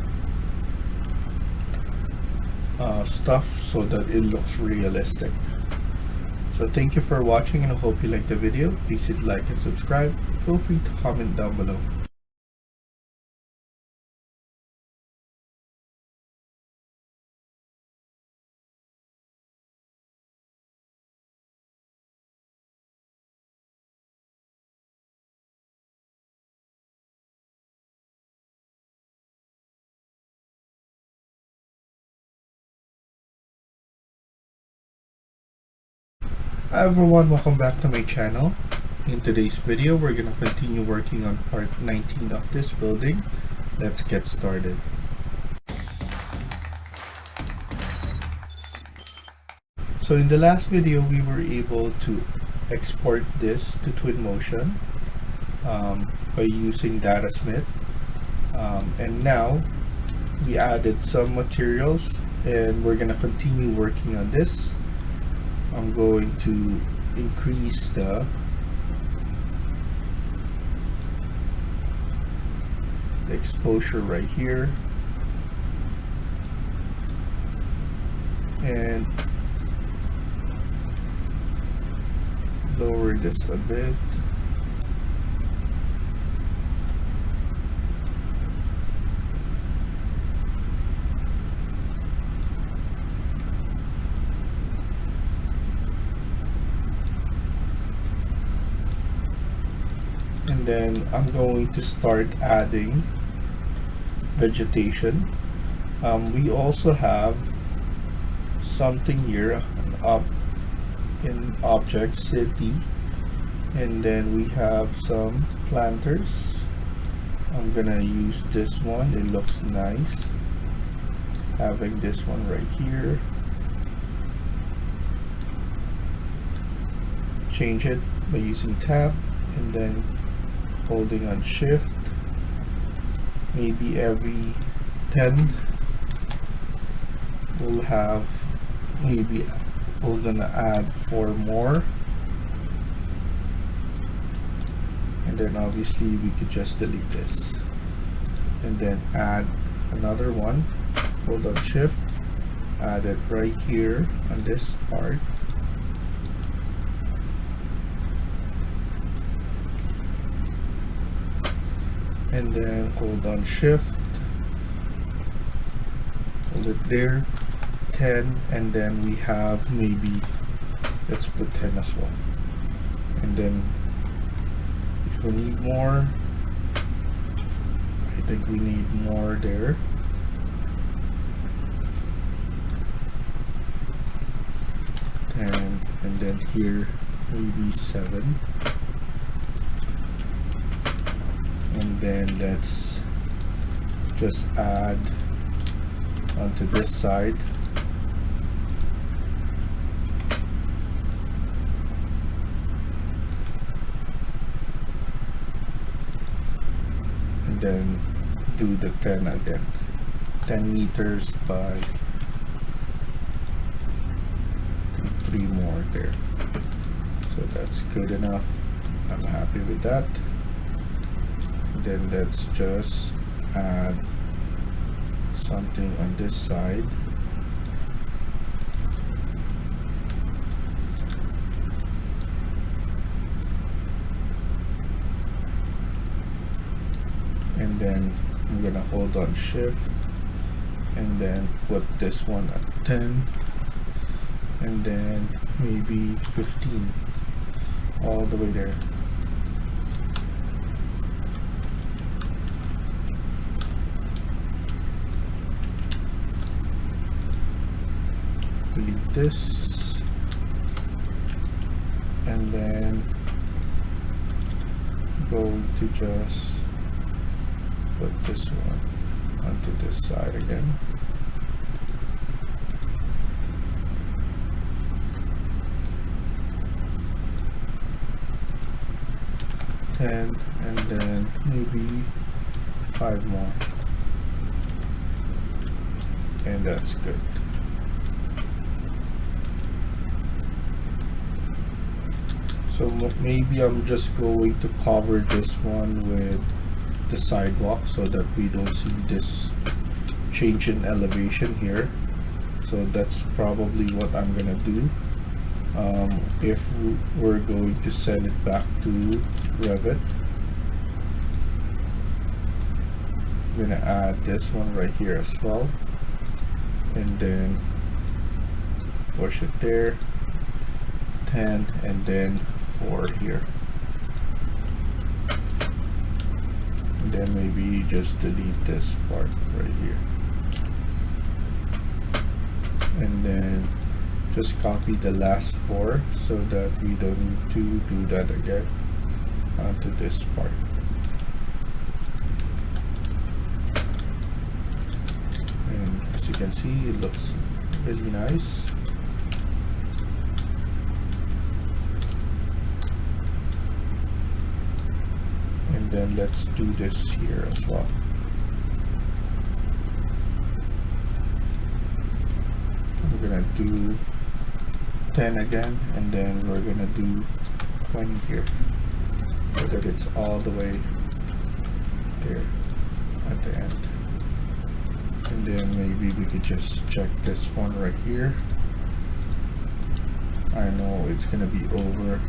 Speaker 2: stuff so that it looks realistic. So thank you for watching, and I hope you liked the video. Please hit like and subscribe. Feel free to comment down below. Hi everyone, welcome back to my channel. In today's video, we're gonna continue working on part 19 of this building. Let's get started. So in the last video, we were able to export this to Twinmotion by using DataSmith. And now we added some materials and we're gonna continue working on this. I'm going to increase the exposure right here and lower this a bit. And then I'm going to start adding vegetation. We also have something here in object city, and then we have some planters. I'm gonna use this one, it looks nice having this one right here. Change it by using tab and then holding on shift. Maybe every 10 we'll have, maybe we're gonna add 4 more, and then obviously we could just delete this and then add another one. Hold on shift, add it right here on this part. And then hold on shift, hold it there, 10, and then we have maybe, let's put 10 as well. And then if we need more, I think we need more there. And then here maybe 7. And then let's just add onto this side. And then do the 10 again. 10 meters by 3 more there. So that's good enough. I'm happy with that. Then let's just add something on this side. And then I'm gonna hold on shift and then put this one at 10 and then maybe 15 all the way there. Delete this and then go to just put this one onto this side again. And then maybe 5 more, and that's good. So maybe I'm just going to cover this one with the sidewalk so that we don't see this change in elevation here. So that's probably what I'm gonna do. If we're going to send it back to Revit, I'm gonna add this one right here as well, and then push it there, 10, and then 4 here, and then maybe just delete this part right here, and then just copy the last 4 so that we don't need to do that again onto this part. And as you can see, it looks really nice. And then let's do this here as well. We're gonna do 10 again, and then we're gonna do 20 here so that it's all the way there at the end. And then maybe we could just check this one right here. I know it's gonna be over,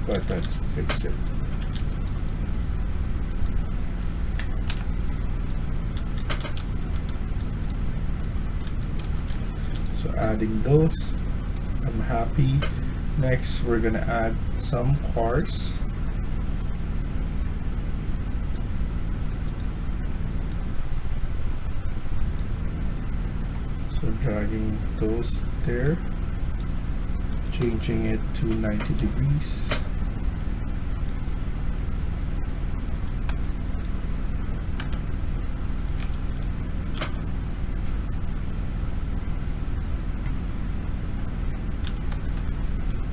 Speaker 2: but let's fix it. So adding those, I'm happy. Next, we're gonna add some cars. So dragging those there, changing it to 90 degrees.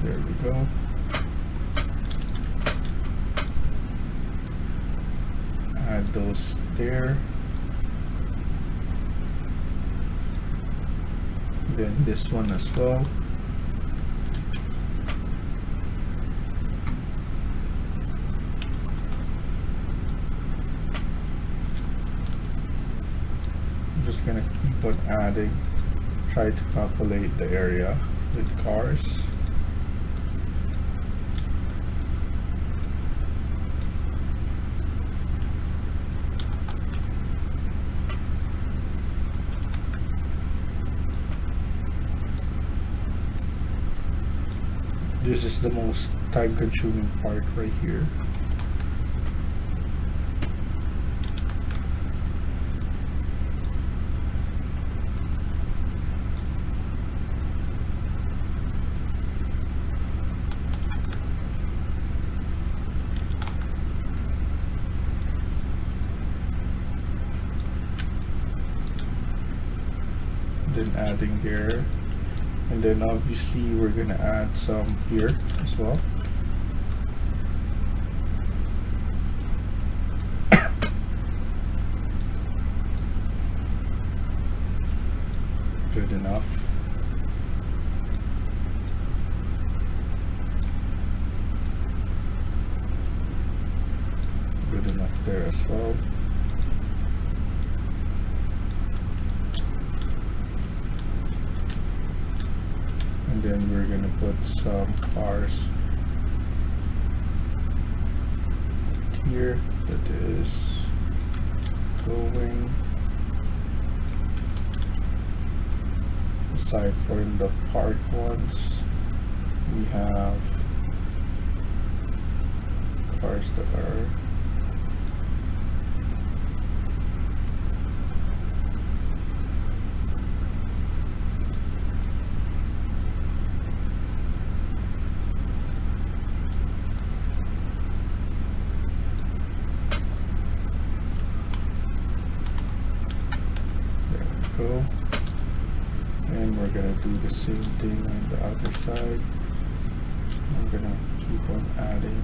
Speaker 2: There we go. Add those there. Then this one as well. I'm just gonna keep on adding, try to populate the area with cars. This is the most time-consuming part right here. Then adding there. And then obviously we're gonna add some here as well. Good enough. Good enough there as well. And then we're gonna put some cars here that is going. Aside from the park ones, we have cars that are go. And we're gonna do the same thing on the other side. I'm gonna keep on adding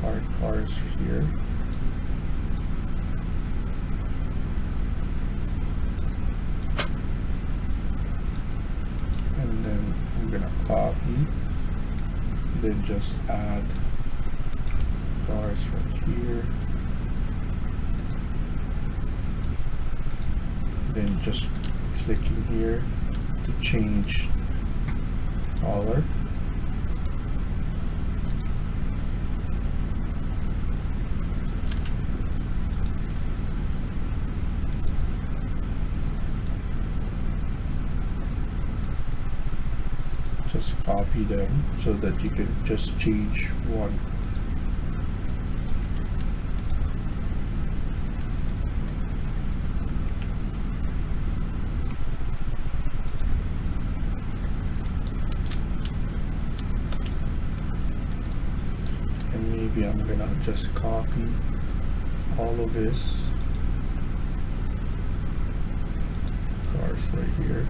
Speaker 2: parked cars here. And then I'm gonna copy, then just add cars right here. Then just clicking here to change color. Just copy them so that you can just change one. Maybe I'm gonna just copy all of this cars right here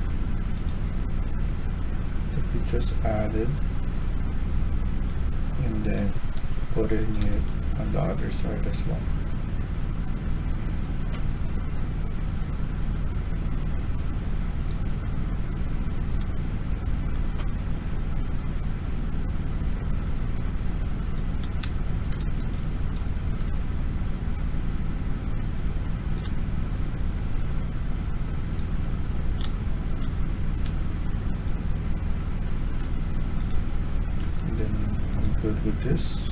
Speaker 2: that we just added, and then putting it on the other side as well. Good with this.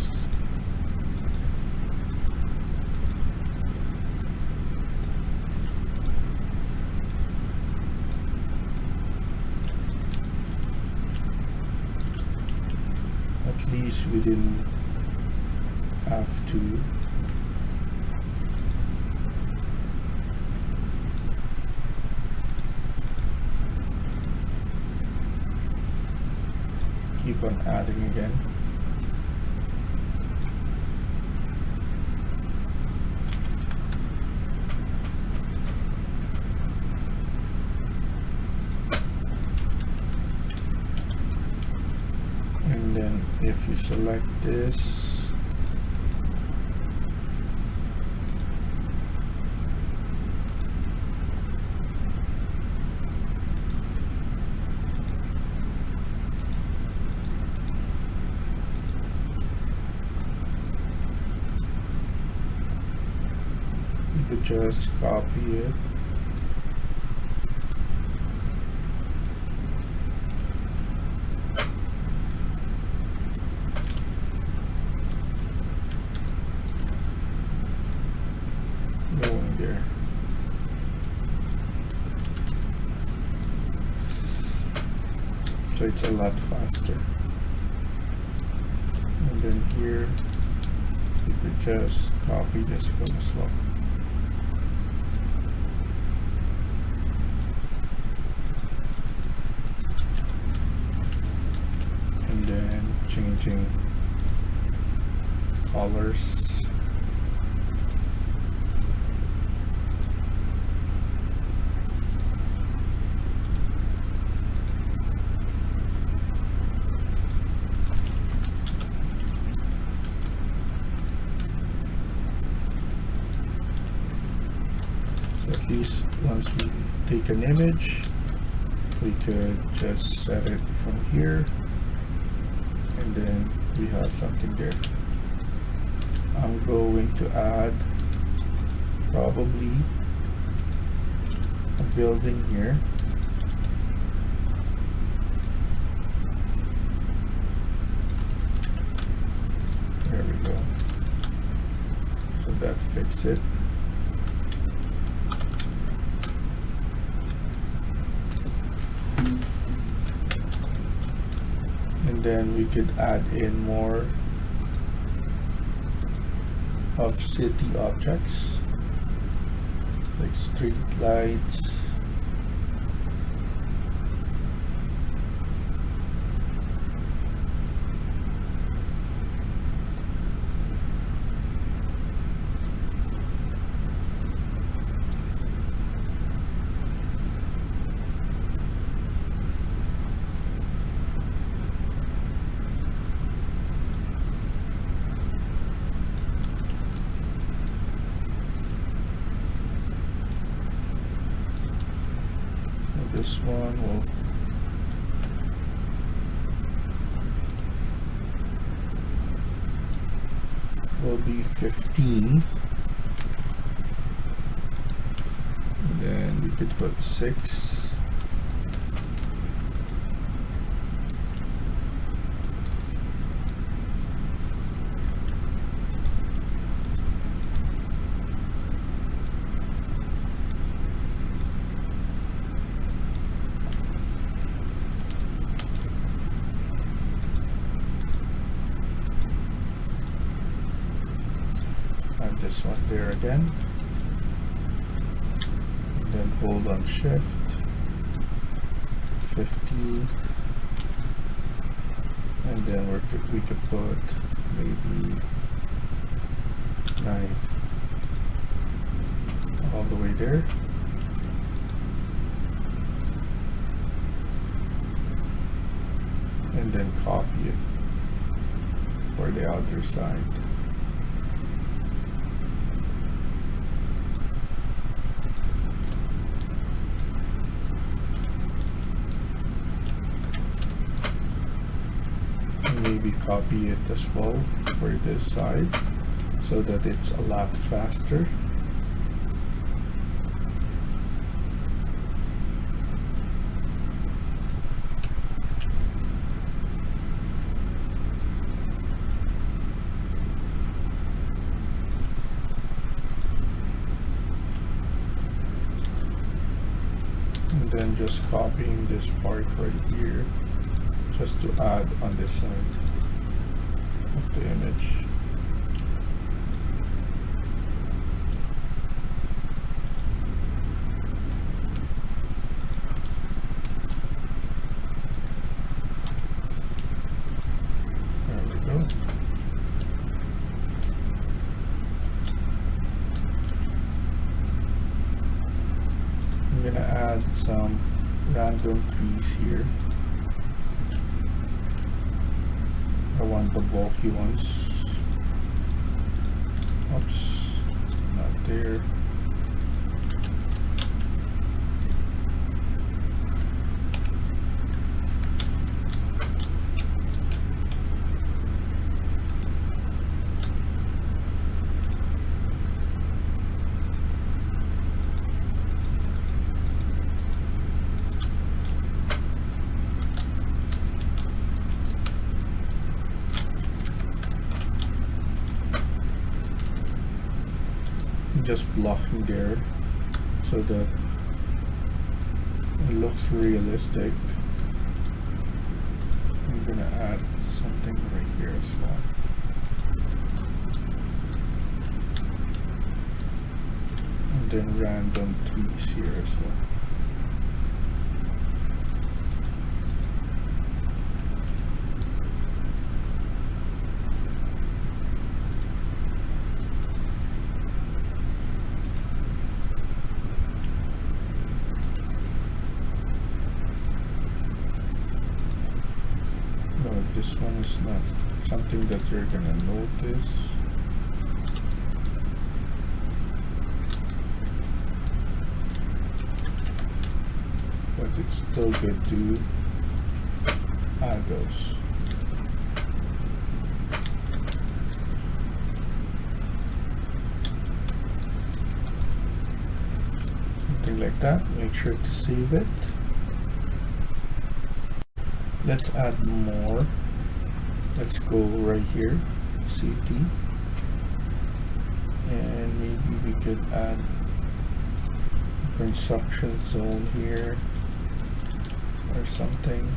Speaker 2: At least we didn't have to keep on adding again. And then if you select this, you could just copy it. Going there. So it's a lot faster. And then here you could just copy this one as well. And then changing colors. At least once we take an image, we could just set it from here, and then we have something there. I'm going to add probably a building here. There we go. So that fixes it. And then we could add in more of city objects like street lights, this one will be 15, and then we could put 6. This one there again, and then hold on shift 15, and then we could put maybe 9 all the way there. And then copy it for the other side. Maybe copy it as well for this side so that it's a lot faster. And then just copying this part right here just to add on this side of the image. There we go. I'm gonna add some random trees here. I want the bulky ones. Oops, not there. Just blocking there so that it looks realistic. I'm gonna add something right here as well. And then random trees here as well. This one is not something that you're gonna notice. But it's still good to add those. Something like that. Make sure to save it. Let's add more. Let's go right here, CT, and maybe we could add a construction zone here or something.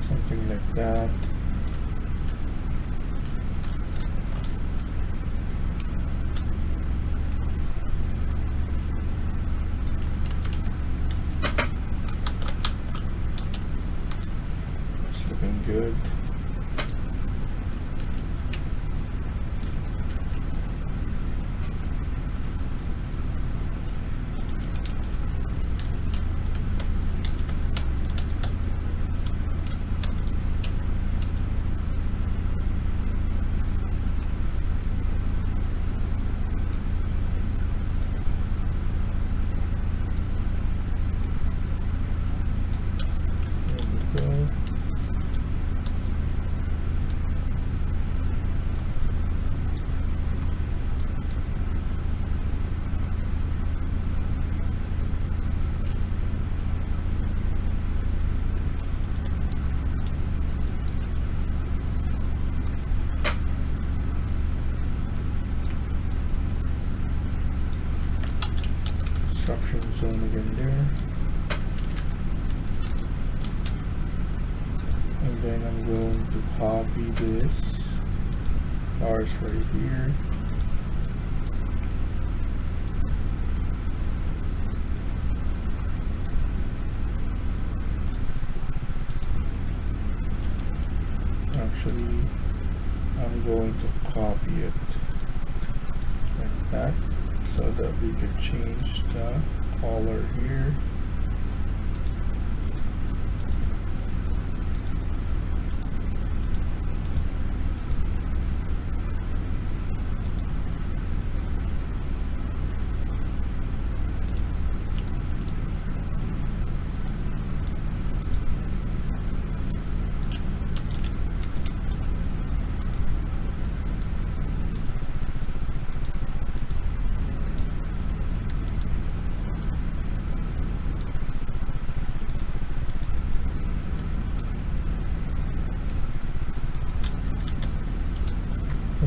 Speaker 2: Something like that. It's looking good. Construction zone again there, and then I'm going to copy this cars right here. Actually, I'm going to copy it like that, so that we could change the color here.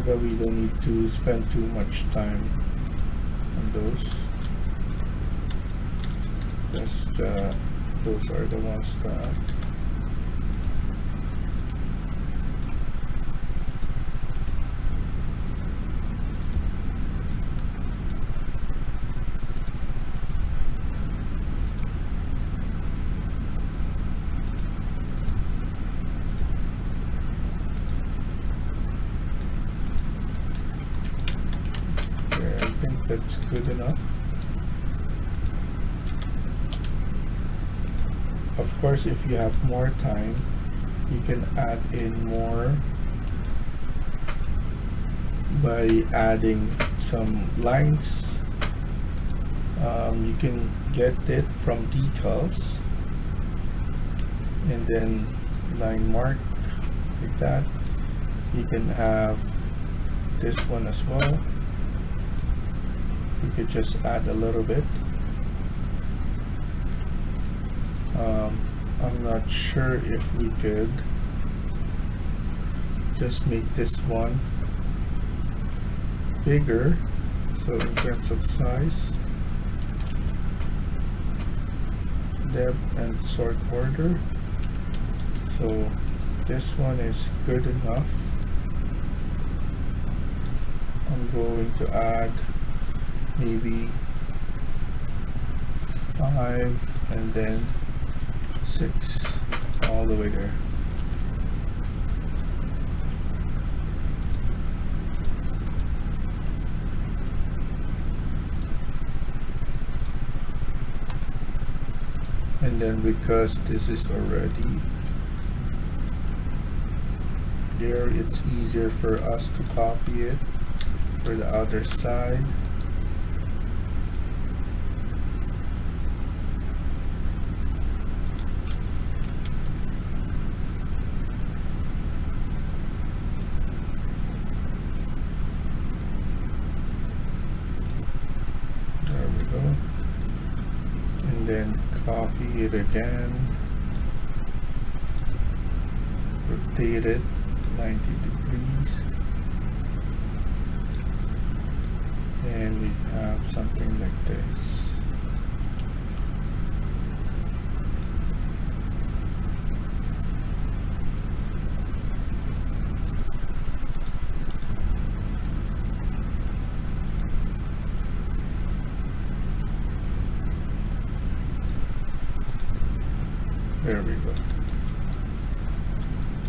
Speaker 2: But we don't need to spend too much time on those. Just those are the ones that that's good enough. Of course, if you have more time, you can add in more by adding some lines. You can get it from details and then line mark like that. You can have this one as well. You could just add a little bit. I'm not sure if we could just make this one bigger, so in terms of size, depth and sort order. So this one is good enough. I'm going to add maybe 5 and then 6 all the way there. And then because this is already there, it's easier for us to copy it for the other side. There we go. And then copy it again, rotate it 90 degrees, and we have something like this. There we go.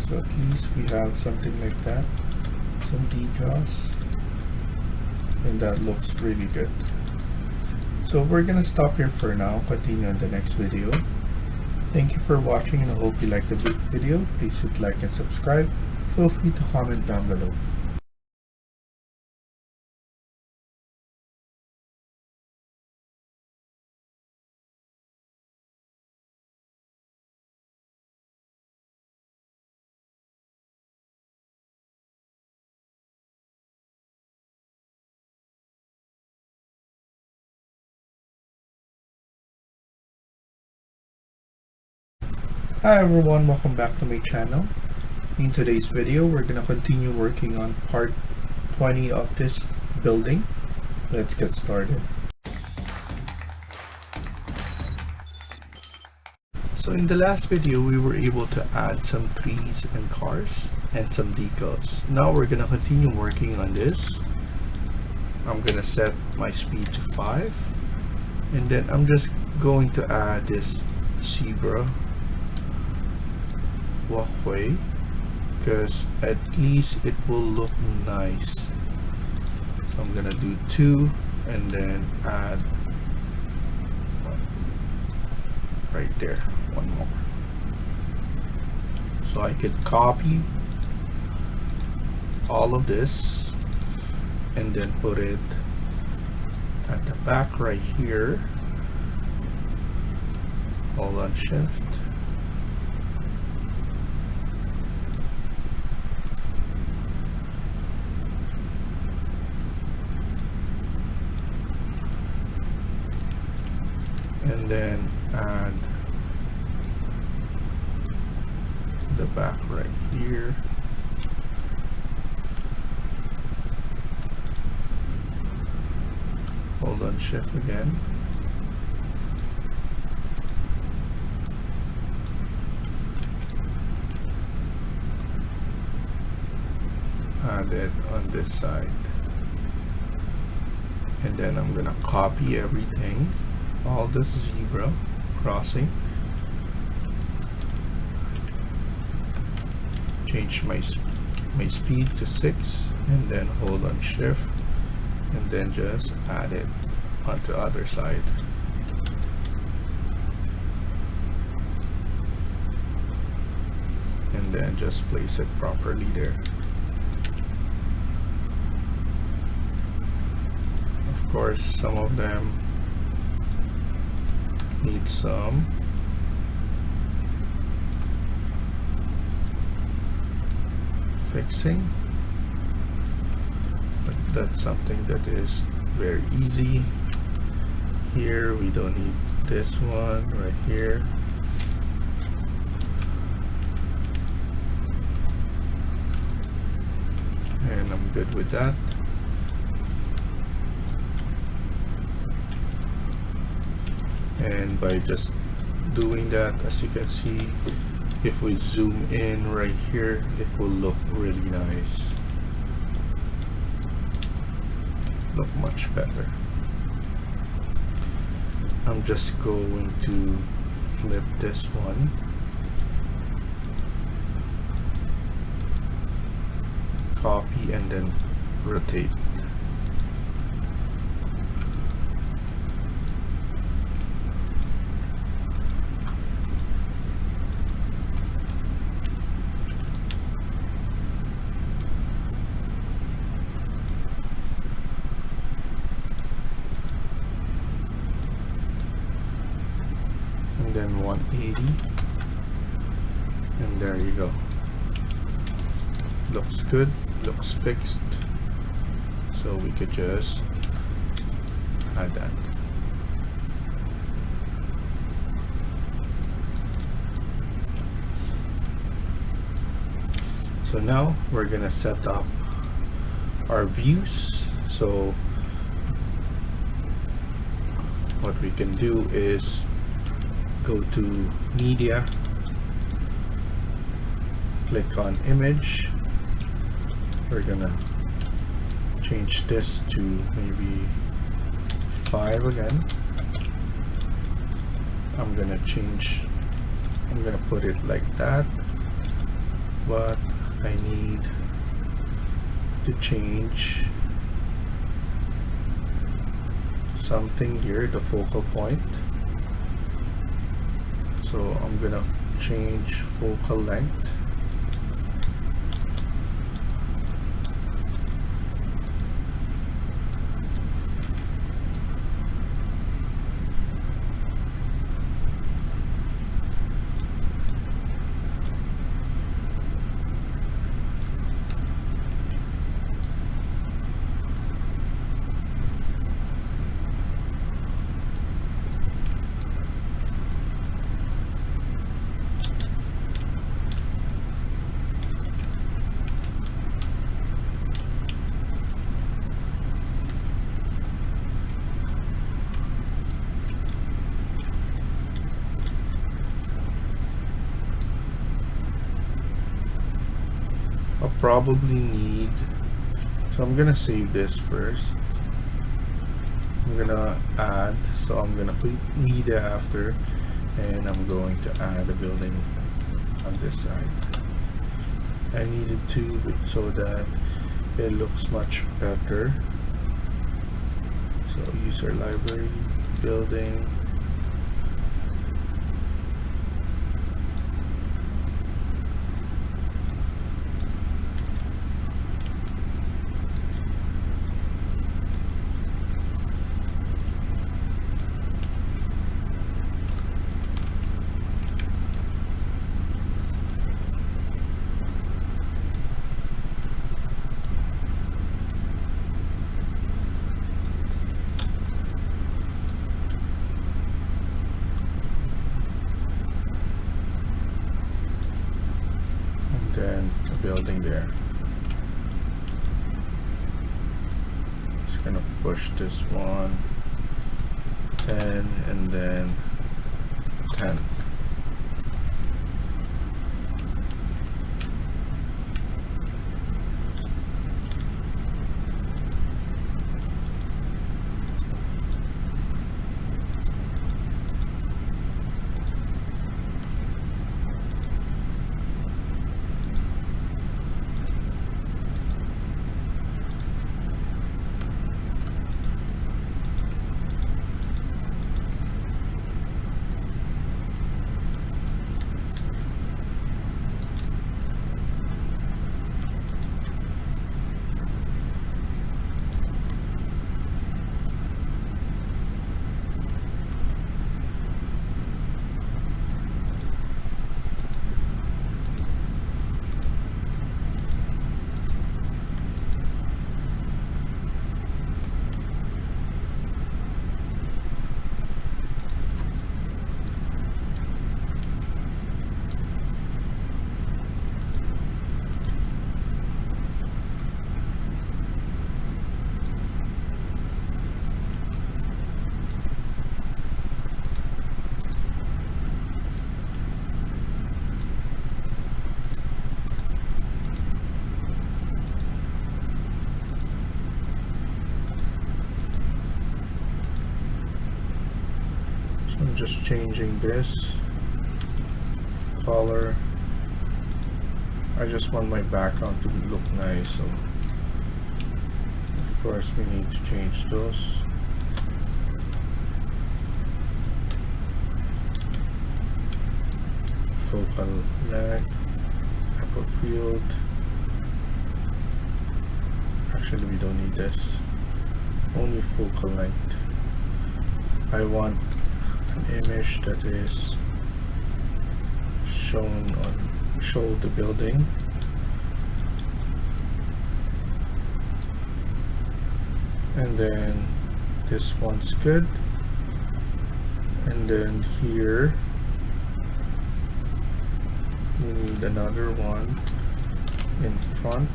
Speaker 2: So at least we have something like that, some decals, and that looks really good. So we're gonna stop here for now, continue on the next video. Thank you for watching, and I hope you liked the video. Please hit like and subscribe. Feel free to comment down below. Hi everyone, welcome back to my channel. In today's video, we're gonna continue working on part 20 of this building. Let's get started. So in the last video, we were able to add some trees and cars and some decals. Now we're gonna continue working on this. I'm gonna set my speed to 5, and then I'm just going to add this zebra walkway, because at least it will look nice. So I'm gonna do 2 and then add one right there, one more. So I could copy all of this and then put it at the back right here. Hold on, shift. And then add the back right here. Hold on, shift again. Add it on this side. And then I'm gonna copy everything. All this zebra crossing. Change my speed to 6, and then hold on shift, and then just add it onto the other side. And then just place it properly there. Of course, some of them need some fixing, but that's something that is very easy. Here we don't need this one right here. And I'm good with that. And by just doing that, as you can see, if we zoom in right here, it will look really nice. Look much better. I'm just going to flip this one. Copy and then rotate. on 180, and there you go. Looks good, looks fixed. So we could just add that. So now we're gonna set up our views. So what we can do is go to media, click on image. We're gonna change this to maybe 5 again. I'm gonna put it like that, but I need to change something here, the focal point. So I'm gonna change focal length. I'll probably need, so I'm gonna save this first. I'm gonna add, so I'm gonna put media after, and I'm going to add a building on this side. I needed to so that it looks much better. So user library, building, then a building there. Just gonna push this one 10 and then 10. I'm just changing this color. I just want my background to look nice, so of course we need to change those. Focal length, upper field. Actually, we don't need this. Only focal length. I want an image that is show the building. And then this one's good. And then here we need another one in front.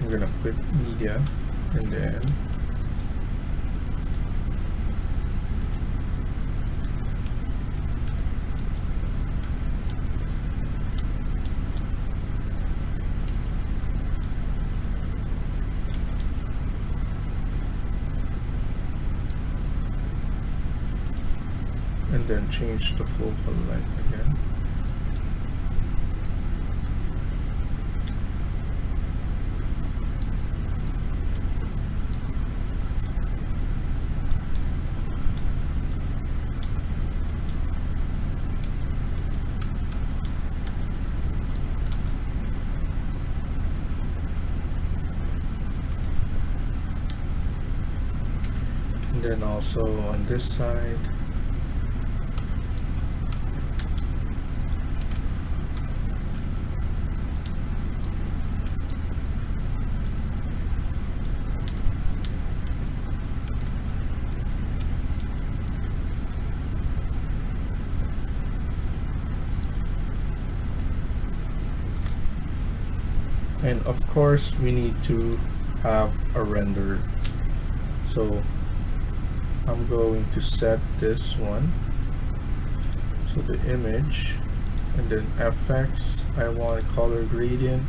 Speaker 2: I'm gonna put media, and then change the focal length again. And then also on this side, and of course we need to have a render. So I'm going to set this one, so the image, and then FX, I want color gradient.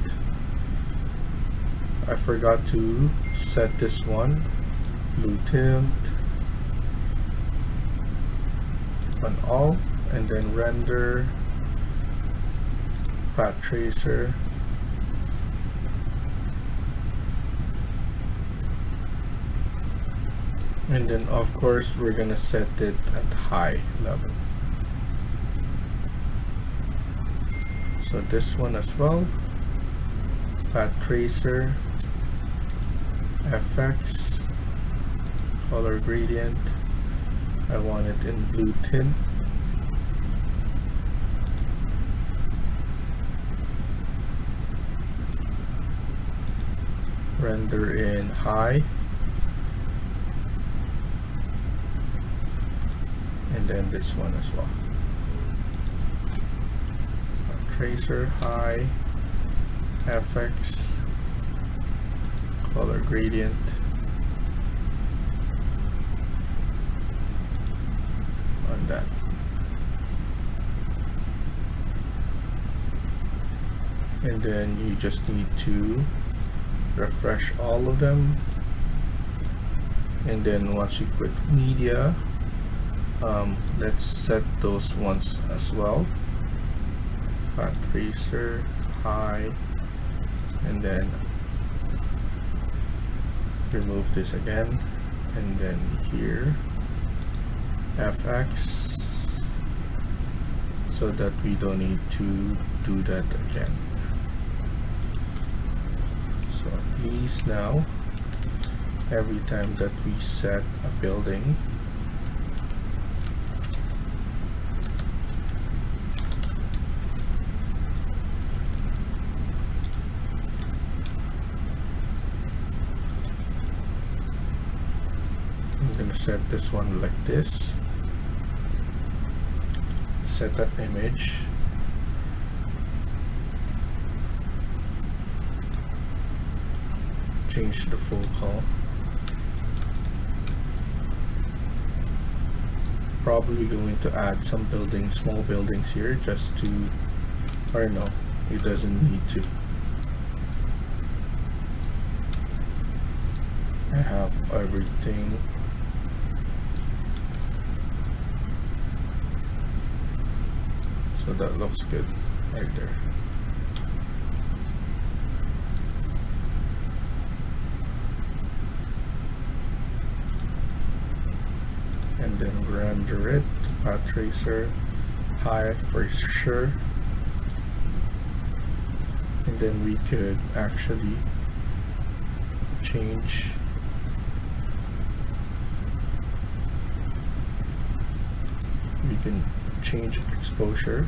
Speaker 2: I forgot to set this one, blue tint on all, and then render, path tracer, and then of course we're gonna set it at high level. So this one as well, path tracer, FX, color gradient, I want it in blue tint, render in high, and then this one as well, tracer, high, FX, color gradient, on that. And then you just need to refresh all of them, and then once you put media, let's set those ones as well, path tracer, high, and then remove this again, and then here FX, so that we don't need to do that again. So at least now, every time that we set a building, I'm gonna set this one like this, set that image, change the focal, probably going to add some buildings, small buildings here, just to, or no, it doesn't need to. I have everything. So that looks good right there. And then render it, path tracer, high for sure. And then we could actually change can change exposure,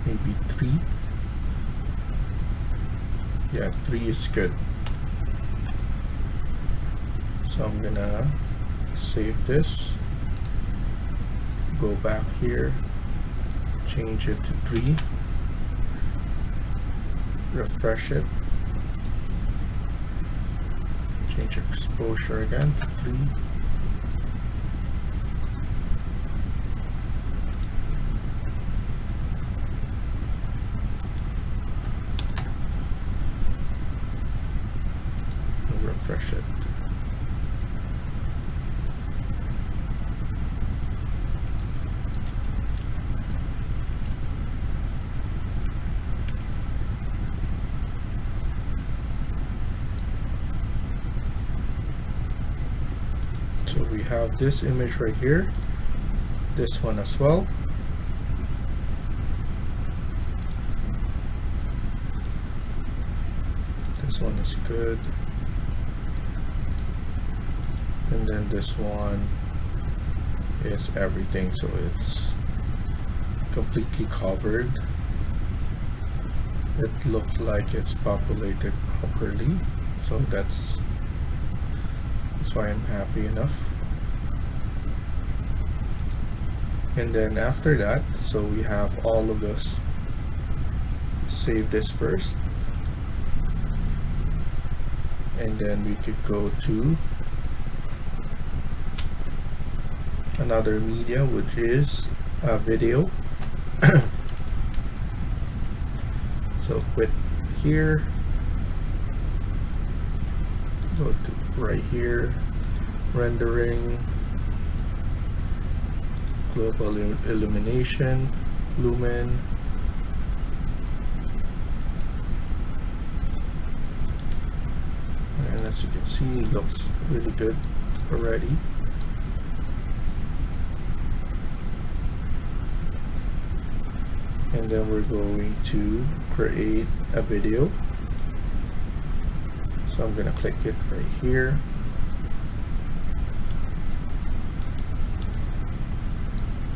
Speaker 2: maybe 3. Yeah, 3 is good. So I'm gonna save this, go back here, change it to 3, refresh it, change exposure again to 3. And refresh it. So we have this image right here, this one as well. This one is good. And then this one is everything, so it's completely covered. It looked like it's populated properly, so that's why I'm happy enough. And then after that, so we have all of this. Save this first, and then we could go to another media, which is a video. So quit here, go to right here, rendering, global illumination, lumen, and as you can see, it looks really good already. And then we're going to create a video. So I'm gonna click it right here.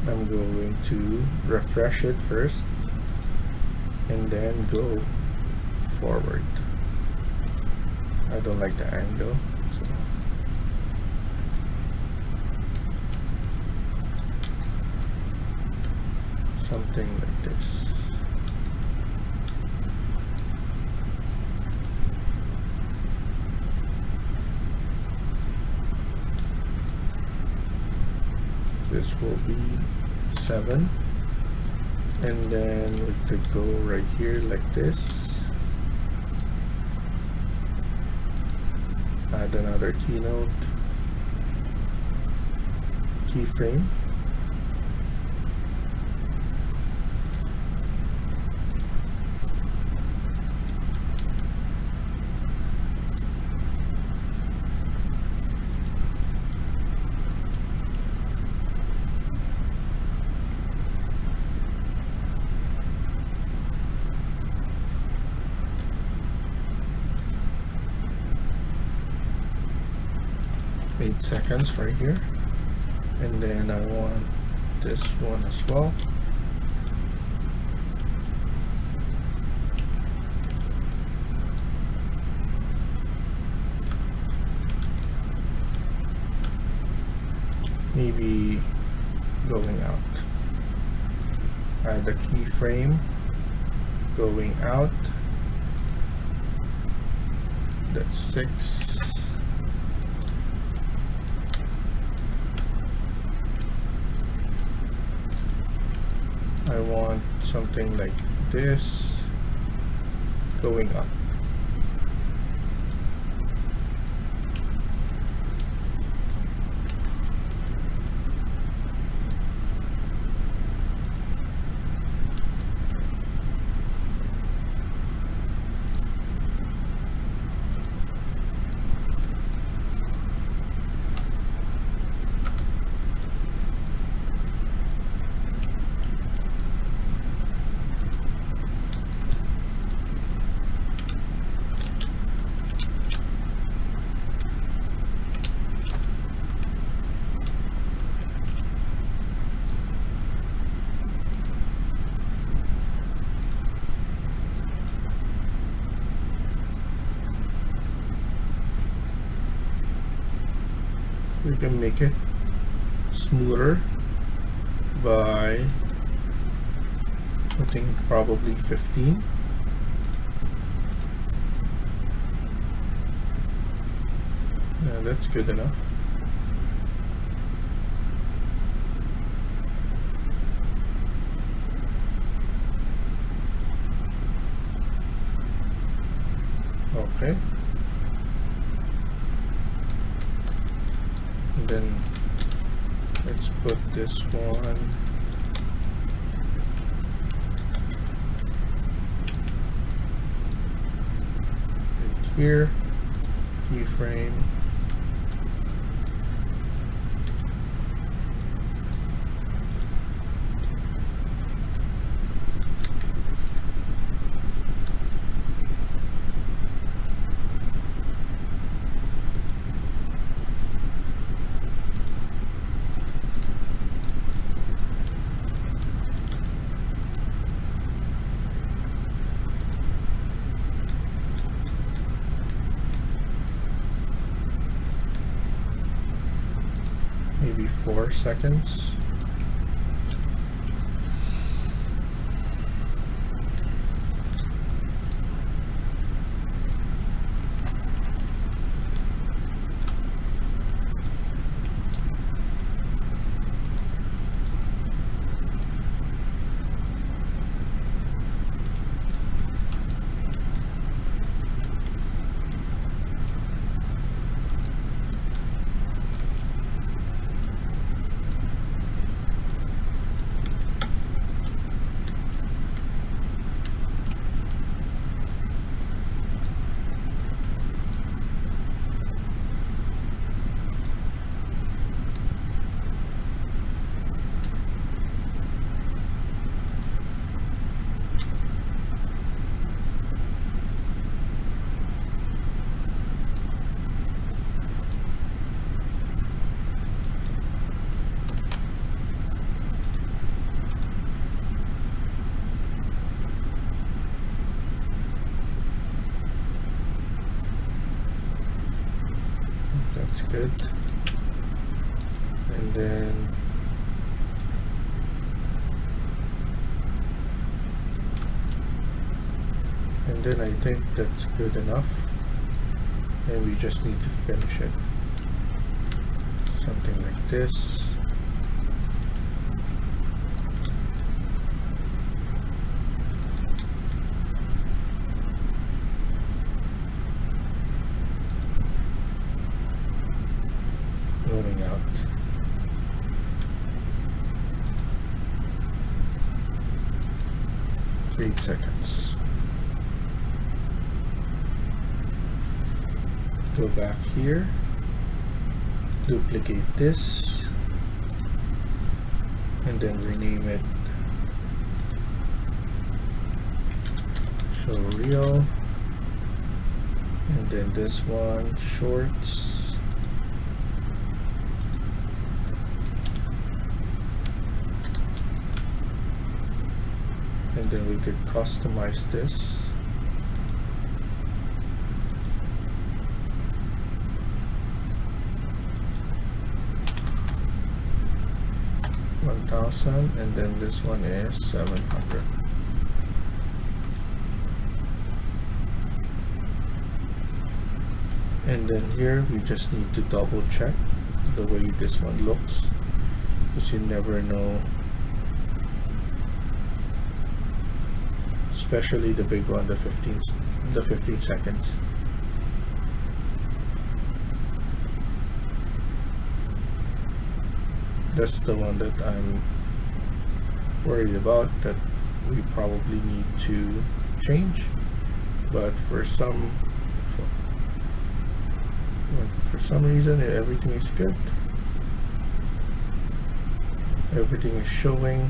Speaker 2: I'm going to refresh it first and then go forward. I don't like the angle, so something like this. This will be 7, and then we could go right here like this, add another keynote, keyframe, seconds right here, and then I want this one as well. Maybe going out. Add a keyframe going out. That's 6. I want something like this going up. We can make it smoother by putting probably 15. Yeah, that's good enough. Okay. And then let's put this one right here, keyframe. Maybe 4 seconds. That's good. And then I think that's good enough, and we just need to finish it. Something like this. Rolling out. Eight seconds. Go back here, duplicate this, and then rename it show reel, and then this one shorts, and then we could customize this. And then this one is 700. And then here we just need to double check the way this one looks, because you never know, especially the big one, the 15 seconds. That's the one that I'm worried about, that we probably need to change. But for some reason, everything is good. Everything is showing.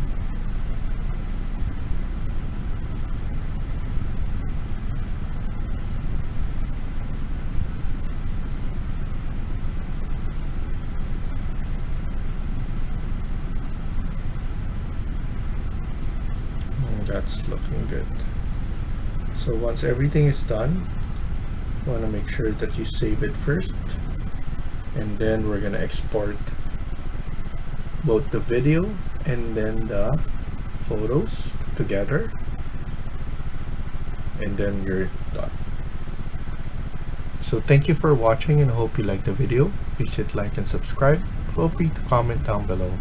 Speaker 2: That's looking good. So once everything is done, you want to make sure that you save it first. And then we're gonna export both the video and then the photos together, and then you're done. So thank you for watching and I hope you liked the video. Please hit like and subscribe. Feel free to comment down below.